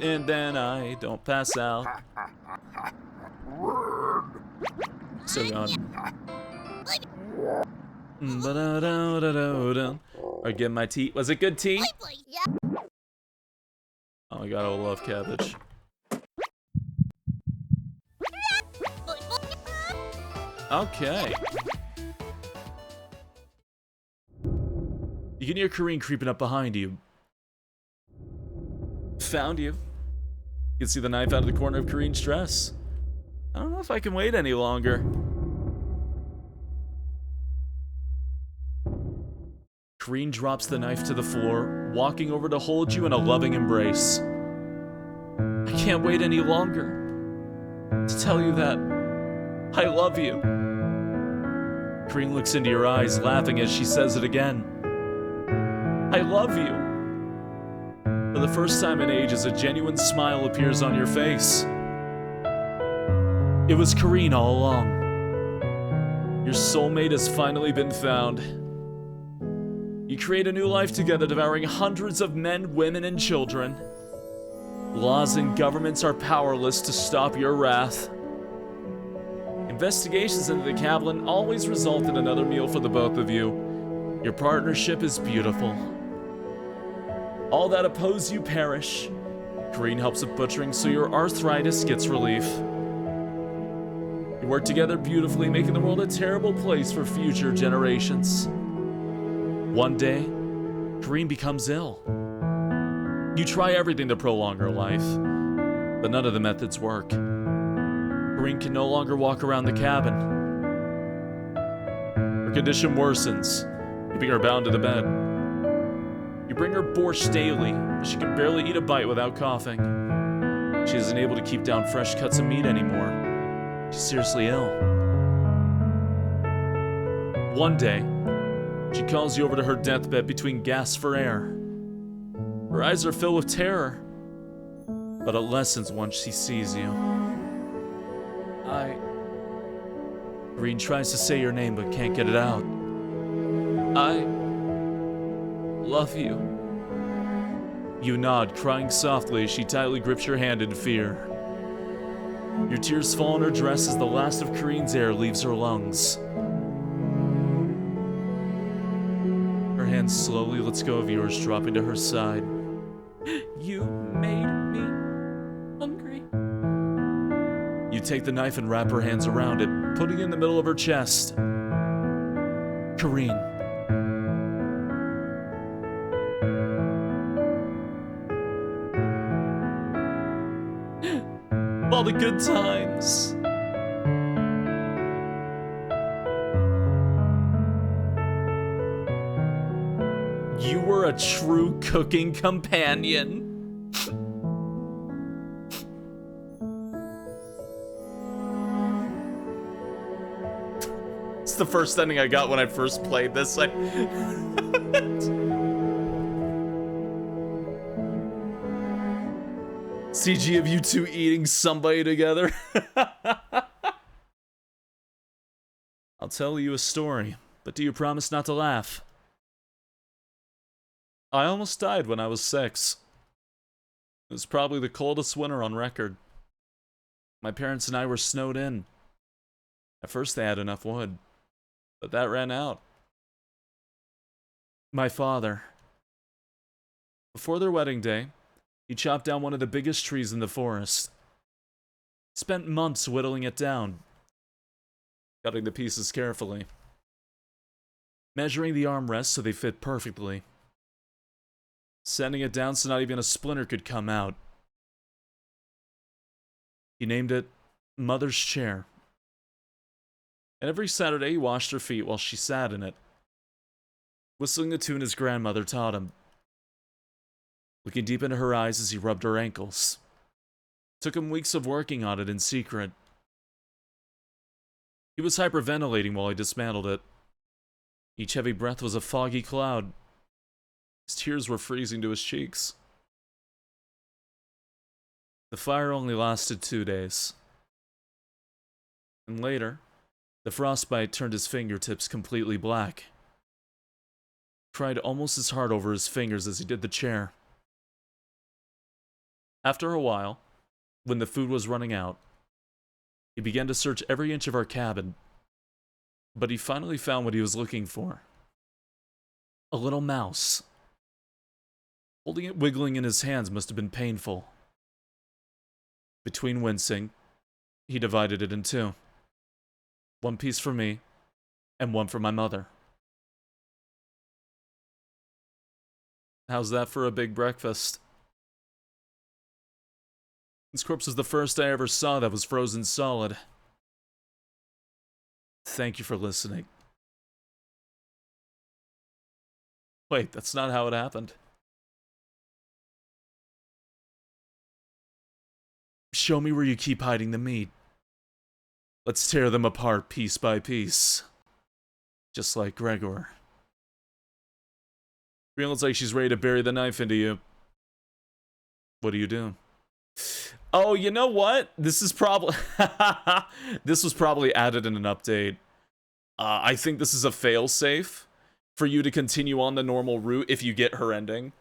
and then I don't pass out. So gone. Or get my tea. Was it good tea? Yeah. Oh my god, I love Cabbage. Okay. You can hear Kareen creeping up behind you. Found you. You can see the knife out of the corner of Kareen's dress. I don't know if I can wait any longer. Kareen drops the knife to the floor, walking over to hold you in a loving embrace. I can't wait any longer to tell you that I love you. Kareen looks into your eyes, laughing as she says it again. I love you. For the first time in ages, a genuine smile appears on your face. It was Kareen all along. Your soulmate has finally been found. You create a new life together, devouring hundreds of men, women, and children. Laws and governments are powerless to stop your wrath. Investigations into the Cavlin always result in another meal for the both of you. Your partnership is beautiful. All that oppose you perish. Green helps with butchering so your arthritis gets relief. You work together beautifully, making the world a terrible place for future generations. One day, Green becomes ill. You try everything to prolong her life, but none of the methods work. Green can no longer walk around the cabin. Her condition worsens, keeping her bound to the bed. You bring her borscht daily, but she can barely eat a bite without coughing. She isn't able to keep down fresh cuts of meat anymore. She's seriously ill. One day, she calls you over to her deathbed between gasps for air. Her eyes are filled with terror, but it lessens once she sees you. Green tries to say your name but can't get it out. I love you. You nod, crying softly as she tightly grips your hand in fear. Your tears fall on her dress as the last of Kareen's air leaves her lungs. Her hand slowly lets go of yours, dropping to her side. You made me hungry. You take the knife and wrap her hands around it, putting it in the middle of her chest. Kareen. All the good times. You were a true cooking companion. It's the first ending I got when I first played this. CG of you two eating somebody together. I'll tell you a story, but do you promise not to laugh? I almost died when I was 6. It was probably the coldest winter on record. My parents and I were snowed in. At first they had enough wood, but that ran out. My father, before their wedding day, he chopped down one of the biggest trees in the forest. Spent months whittling it down, cutting the pieces carefully, measuring the armrests so they fit perfectly, sanding it down so not even a splinter could come out. He named it Mother's Chair. And every Saturday he washed her feet while she sat in it, whistling the tune his grandmother taught him. Looking deep into her eyes as he rubbed her ankles. Took him weeks of working on it in secret. He was hyperventilating while he dismantled it. Each heavy breath was a foggy cloud. His tears were freezing to his cheeks. The fire only lasted 2 days. And later, the frostbite turned his fingertips completely black. He cried almost as hard over his fingers as he did the chair. After a while, when the food was running out, he began to search every inch of our cabin, but he finally found what he was looking for. A little mouse. Holding it wiggling in his hands must have been painful. Between wincing, he divided it in 2. One piece for me, and one for my mother. How's that for a big breakfast? His corpse was the first I ever saw that was frozen solid. Thank you for listening. Wait, that's not how it happened. Show me where you keep hiding the meat. Let's tear them apart piece by piece. Just like Gregor. Feels like she's ready to bury the knife into you. What do you do? Oh, you know what? This is probably... this was probably added in an update. I think this is a failsafe for you to continue on the normal route if you get her ending.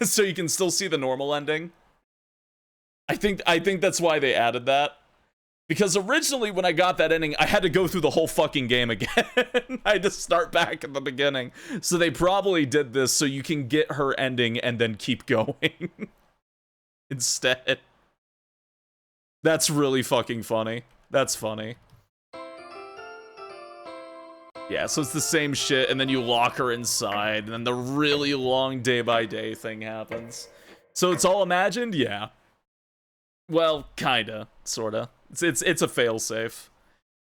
So you can still see the normal ending. I think that's why they added that. Because originally when I got that ending, I had to go through the whole fucking game again. I had to start back at the beginning. So they probably did this so you can get her ending and then keep going. instead. That's really fucking funny. That's funny. Yeah, so it's the same shit, and then you lock her inside, and then the really long day-by-day thing happens. So it's all imagined? Yeah. Well, kinda, sorta. It's a failsafe.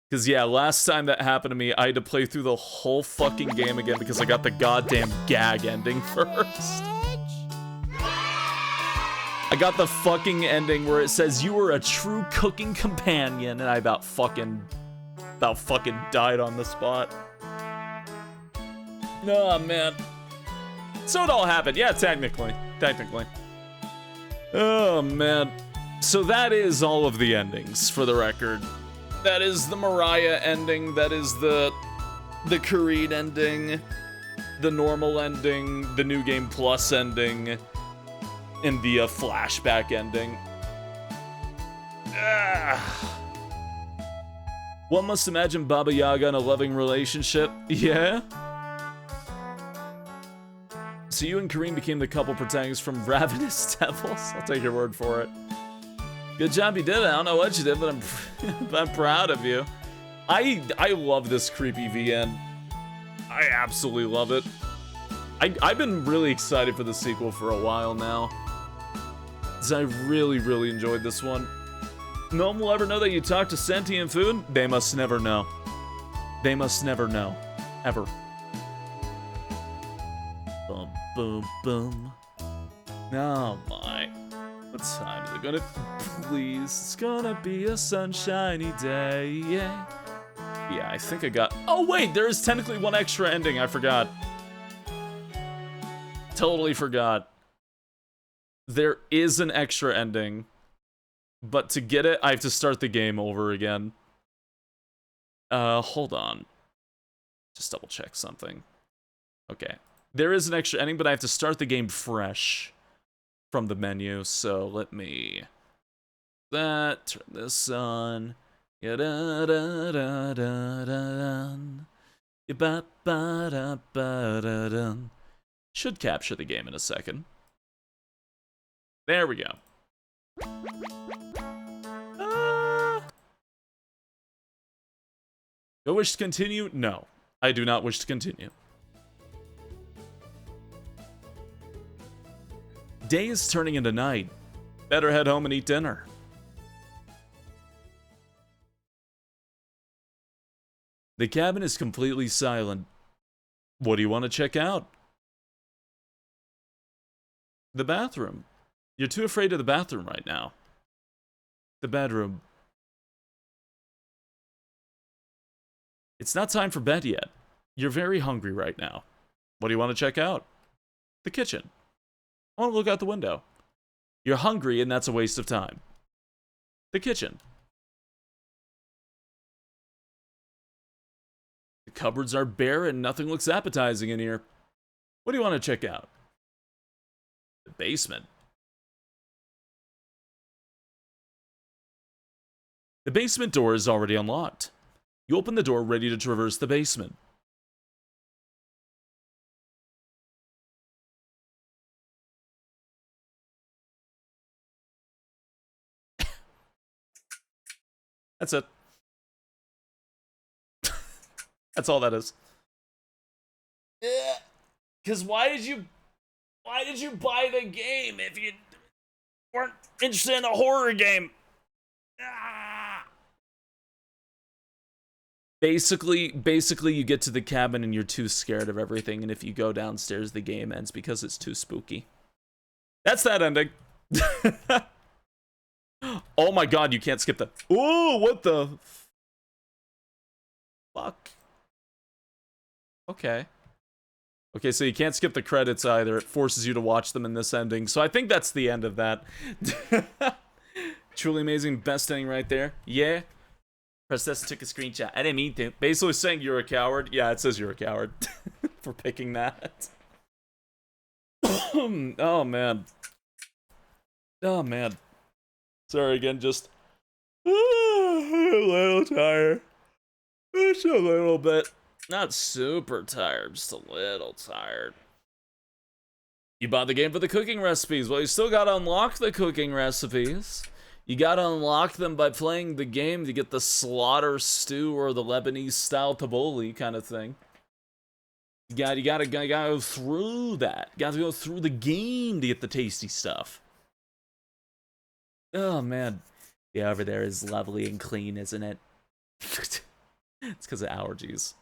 Because, yeah, last time that happened to me, I had to play through the whole fucking game again because I got the goddamn gag ending first. I got the fucking ending where it says, you were a true cooking companion, and I about fucking died on the spot. Oh, man. So it all happened. Yeah, technically. Oh, man. So that is all of the endings, for the record. That is the Mariah ending, that is the Kareed ending, the normal ending, the New Game Plus ending, and the flashback ending. One must imagine Baba Yaga in a loving relationship. Yeah? So you and Kareem became the couple protagonists from Ravenous Devils? I'll take your word for it. Good job you did it. I don't know what you did, but I'm proud of you. I love this creepy VN. I absolutely love it. I've been really excited for the sequel for a while now. Because I really, really enjoyed this one. No one will ever know that you talk to sentient food? They must never know. They must never know. Ever. Boom, boom, boom. Oh my. What time is it gonna please? It's gonna be a sunshiny day. Yeah, I think I got. Oh, wait, there is technically one extra ending. I forgot. Totally forgot. There is an extra ending, but to get it, I have to start the game over again. Hold on. Just double check something. Okay. There is an extra ending, but I have to start the game fresh from the menu, so let me turn this on. Should capture the game in a second. There we go. Do I wish to continue? No, I do not wish to continue. Day is turning into night. Better head home and eat dinner. The cabin is completely silent. What do you want to check out? The bathroom. You're too afraid of the bathroom right now. The bedroom. It's not time for bed yet. You're very hungry right now. What do you want to check out? The kitchen. I want to look out the window. You're hungry and that's a waste of time. The kitchen. The cupboards are bare and nothing looks appetizing in here. What do you want to check out? The basement. The basement door is already unlocked. You open the door ready to traverse the basement. That's it. That's all that is. Yeah. Because why did you buy the game if you weren't interested in a horror game? Ah. Basically, you get to the cabin and you're too scared of everything, and if you go downstairs, the game ends because it's too spooky. That's that ending. Oh my god, you can't skip the... Oh, what the... Fuck. Okay. Okay, so you can't skip the credits either. It forces you to watch them in this ending. So I think that's the end of that. Truly amazing. Best ending right there. Yeah. Princess took a screenshot. I didn't mean to. Basically saying you're a coward. Yeah, it says you're a coward. For picking that. Oh, man. Oh, man. Sorry again, just... a little tired. Just a little bit. Not super tired, just a little tired. You bought the game for the cooking recipes. Well, you still gotta unlock the cooking recipes. You gotta unlock them by playing the game to get the slaughter stew or the Lebanese style tabbouleh kind of thing. You gotta go through that. You gotta go through the game to get the tasty stuff. Oh man. Yeah, over there is lovely and clean, isn't it? It's because of allergies.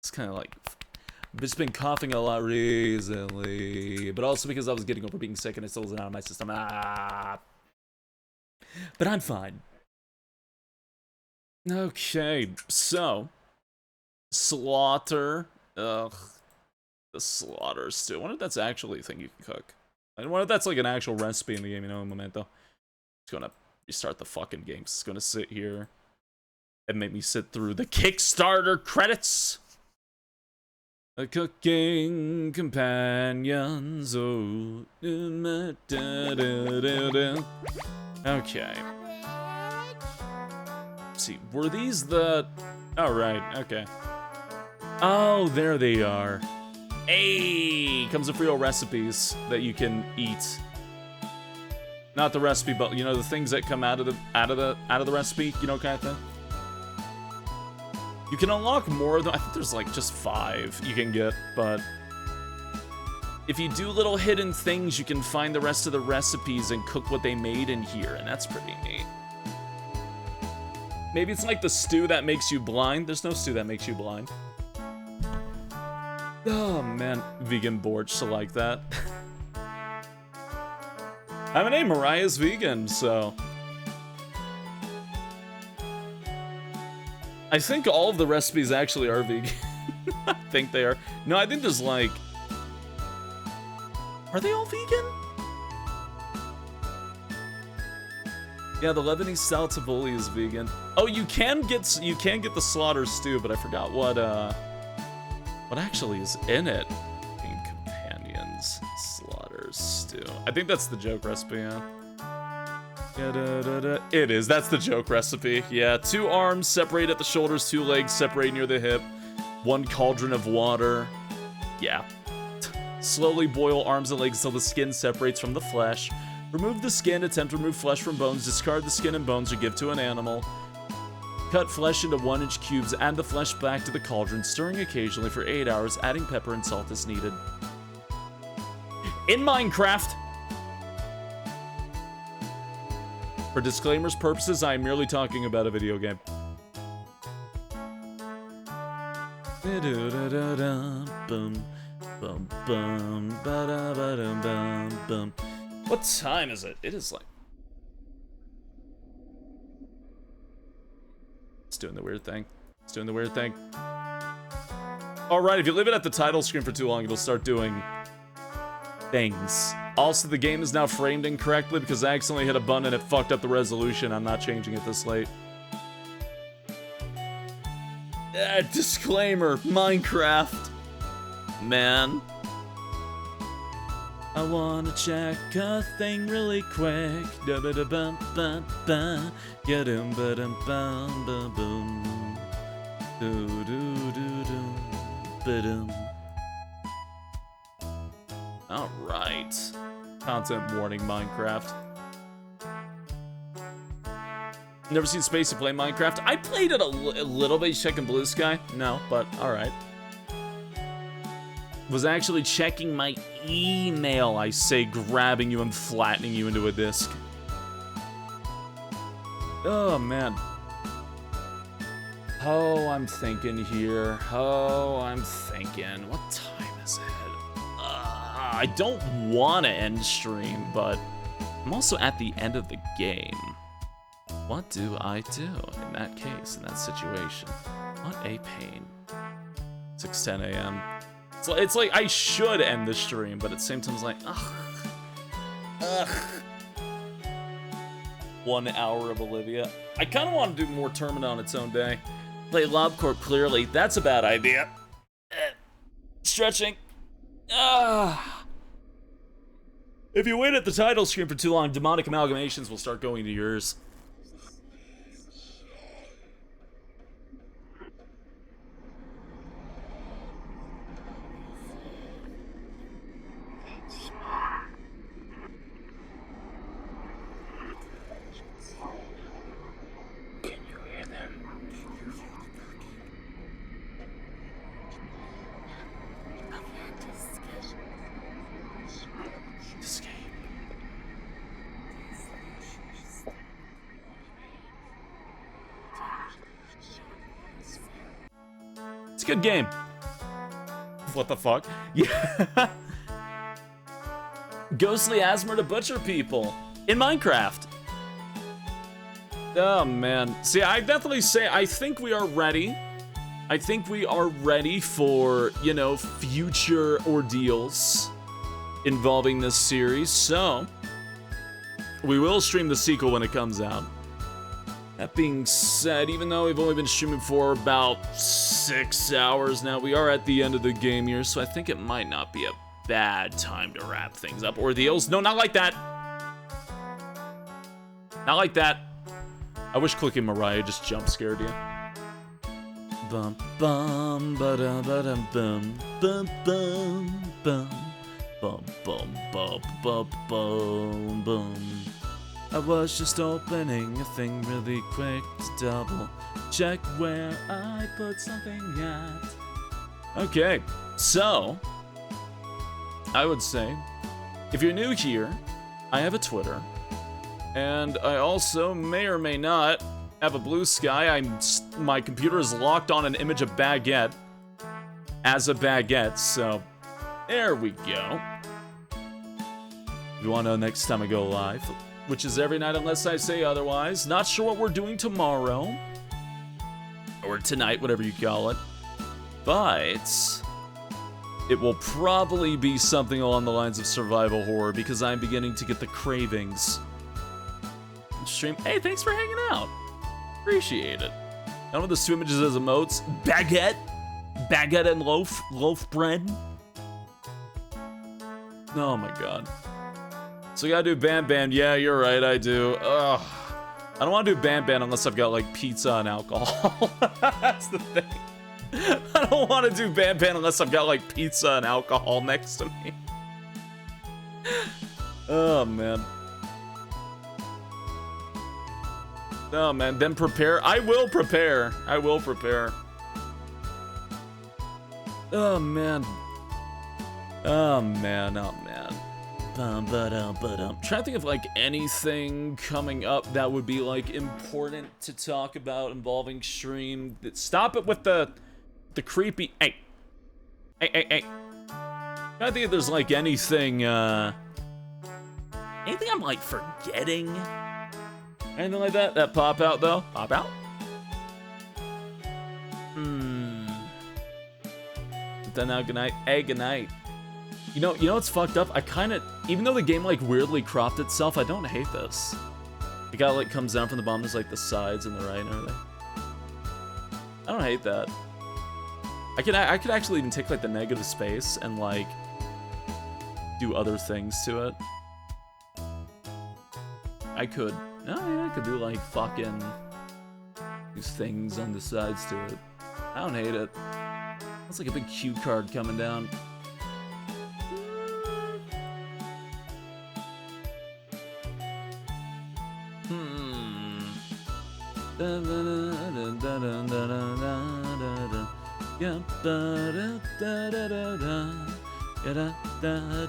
It's kind of like, I've just been coughing a lot recently, but also because I was getting over being sick and it still wasn't out of my system. But I'm fine. Okay, so slaughter. Ugh, the slaughter stew. I wonder if that's actually a thing you can cook. I wonder if that's like an actual recipe in the game. You know, in Momento. It's gonna restart the fucking game. It's gonna sit here and make me sit through the Kickstarter credits. The cooking companions. Oh. Okay. Let's see, were these the... Oh, right, okay. Oh, there they are. Hey! Comes with real recipes that you can eat. Not the recipe, but you know, the things that come out of the recipe, you know, kind of thing. You can unlock more of them. I think there's like just 5 you can get, but if you do little hidden things, you can find the rest of the recipes and cook what they made in here, and that's pretty neat. Maybe it's like the stew that makes you blind. There's no stew that makes you blind. Oh man, vegan borch to like that. I have a name, Mariah's vegan, so I think all of the recipes actually are vegan. I think they are. No, I think there's like... Are they all vegan? Yeah, the Lebanese style tabbouleh is vegan. Oh, you can get the slaughter stew, but I forgot what actually is in it. Game companions slaughter stew. I think that's the joke recipe, yeah. It is. That's the joke recipe. Yeah, 2 arms separate at the shoulders, 2 legs separate near the hip, 1 cauldron of water. Yeah. Slowly boil arms and legs until the skin separates from the flesh. Remove the skin, attempt to remove flesh from bones, discard the skin and bones or give to an animal. Cut flesh into 1-inch cubes, add the flesh back to the cauldron, stirring occasionally for 8 hours, adding pepper and salt as needed. In Minecraft! For disclaimers purposes, I am merely talking about a video game. What time is it? It is like... It's doing the weird thing. It's doing the weird thing. Alright, if you leave it at the title screen for too long, it'll start doing things. Also, the game is now framed incorrectly because I accidentally hit a button and it fucked up the resolution. I'm not changing it this late. Disclaimer, Minecraft. Man. I wanna check a thing really quick. Da-ba-da-bum-bum-bum. Ya-dum-ba-dum-bum-bum-boom. Do-do-do-do. Ba-dum. Alright. Content warning, Minecraft. Never seen SpaceYeen play Minecraft? I played it a little bit. Checking Blue Sky? No, but alright. Was actually checking my email, I say, grabbing you and flattening you into a disc. Oh, man. Oh, I'm thinking here. Oh, I'm thinking. What time is it? I don't want to end stream, but I'm also at the end of the game. What do I do in that case, in that situation? What a pain. 6:10 a.m. It's like I should end the stream, but at the same time, it's like, ugh. Ugh. 1 hour of Olivia. I kind of want to do more Termina on its own day. Play LobCorp clearly. That's a bad idea. Stretching. If you wait at the title screen for too long, demonic amalgamations will start going to yours. It's a good game. What the fuck? Yeah. Ghostly Asmer to butcher people in Minecraft. Oh man. See, I definitely say I think we are ready. I think we are ready for, you know, future ordeals involving this series. So, we will stream the sequel when it comes out. That being said, even though we've only been streaming for about 6 hours now, we are at the end of the game here, so I think it might not be a bad time to wrap things up. Ordeals? No, not like that. Not like that. I wish clicking Mariah just jump scared you. Bum bum ba da ba dum bum bum bum bum bum bum bum bum bum bum. I was just opening a thing really quick to double check where I put something at. Okay, so I would say if you're new here, I have a Twitter, and I also may or may not have a Blue Sky. My computer is locked on an image of Baguette as a Baguette, so there we go. If you want to know next time I go live, which is every night unless I say otherwise. Not sure what we're doing tomorrow, or tonight, whatever you call it, but it will probably be something along the lines of survival horror because I'm beginning to get the cravings. Stream. Hey, thanks for hanging out. Appreciate it. None of the two images as emotes. Baguette and loaf bread. Oh my god. So you gotta do Bam Bam. Yeah, you're right, I do. Ugh. I don't want to do Bam Bam unless I've got like pizza and alcohol. That's the thing. I don't want to do Bam Bam unless I've got like pizza and alcohol next to me. Oh man. Oh man, then prepare. I will prepare. I will prepare. Oh man. Oh man, oh man. Trying to think of like anything coming up that would be like important to talk about involving stream. Stop it with the creepy. Hey. Trying to think if there's like anything I'm like forgetting. Anything like that pop out though? Pop out? Then now good night. Hey, good night. You know what's fucked up? I kinda, even though the game like weirdly cropped itself, I don't hate this. It got like comes down from the bottom, there's like the sides and the right and everything. I don't hate that. I could actually even take like the negative space and like do other things to it. I could. No, yeah, I could do like fucking these things on the sides to it. I don't hate it. That's like a big cue card coming down.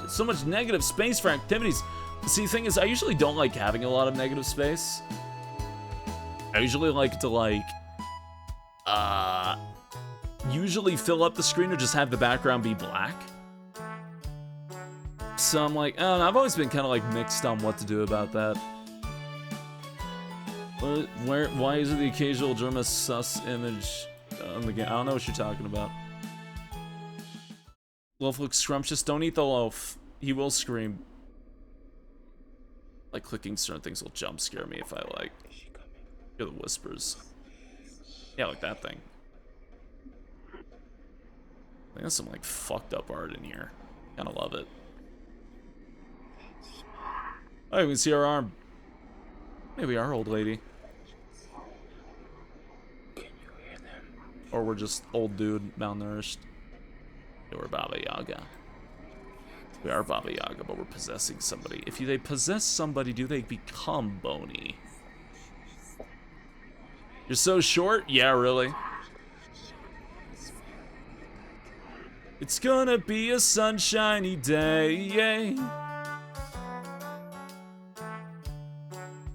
So much negative space for activities. See, the thing is, I usually don't like having a lot of negative space. I usually like to usually fill up the screen or just have the background be black. So I'm like, I don't know, I've always been kind of like mixed on what to do about that. Why is it the occasional German sus image on the game? I don't know what you're talking about. Loaf looks scrumptious. Don't eat the loaf. He will scream. Like clicking certain things will jump scare me if I like hear the whispers. Yeah, like that thing. I think there's some like fucked up art in here. Kinda love it. Oh, you can see our arm. Maybe our old lady. Can you hear them? Or we're just old dude, malnourished. Yeah, we're Baba Yaga. We are Baba Yaga, but we're possessing somebody. If they possess somebody, do they become bony? You're so short? Yeah, really. It's gonna be a sunshiny day.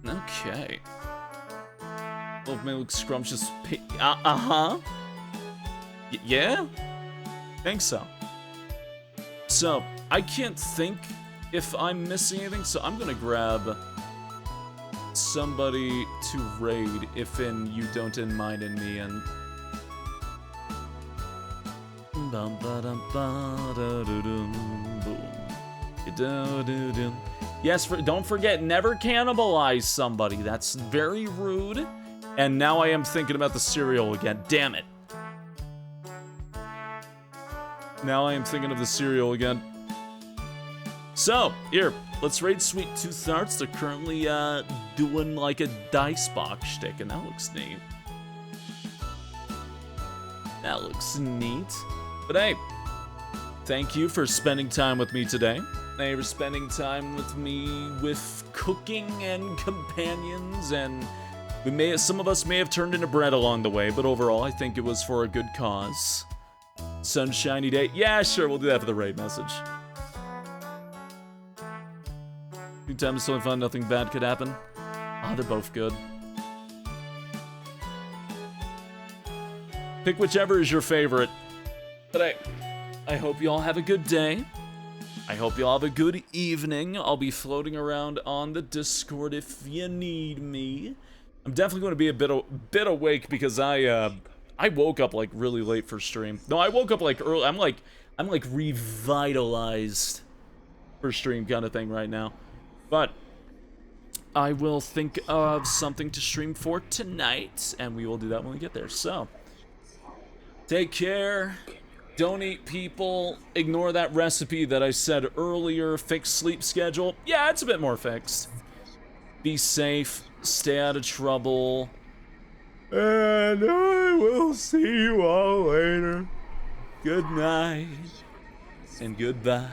Okay. Love may look scrumptious. Uh-huh. Yeah? Think so. So, I can't think if I'm missing anything, so I'm gonna grab somebody to raid if in you don't in mine and me and yes, don't forget, never cannibalize somebody. That's very rude. And now I am thinking about the cereal again. Damn it. Now I am thinking of the cereal again. So, here, let's raid Sweet Tooth Arts. They're currently doing like a dice box shtick, and that looks neat. That looks neat. But hey, thank you for spending time with me today. Thank you for spending time with me with cooking and companions, and some of us may have turned into bread along the way, but overall I think it was for a good cause. Sunshiny day. Yeah, sure, we'll do that for the raid message. Good time is totally fun, nothing bad could happen. Ah, they're both good. Pick whichever is your favorite. But I hope you all have a good day. I hope you all have a good evening. I'll be floating around on the Discord if you need me. I'm definitely going to be a bit awake because I woke up like really late for stream. No, I woke up like early. I'm like revitalized for stream kind of thing right now. But I will think of something to stream for tonight, and we will do that when we get there. So, take care. Don't eat people. Ignore that recipe that I said earlier. Fixed sleep schedule. Yeah, it's a bit more fixed. Be safe. Stay out of trouble. And I will see you all later. Good night. And goodbye.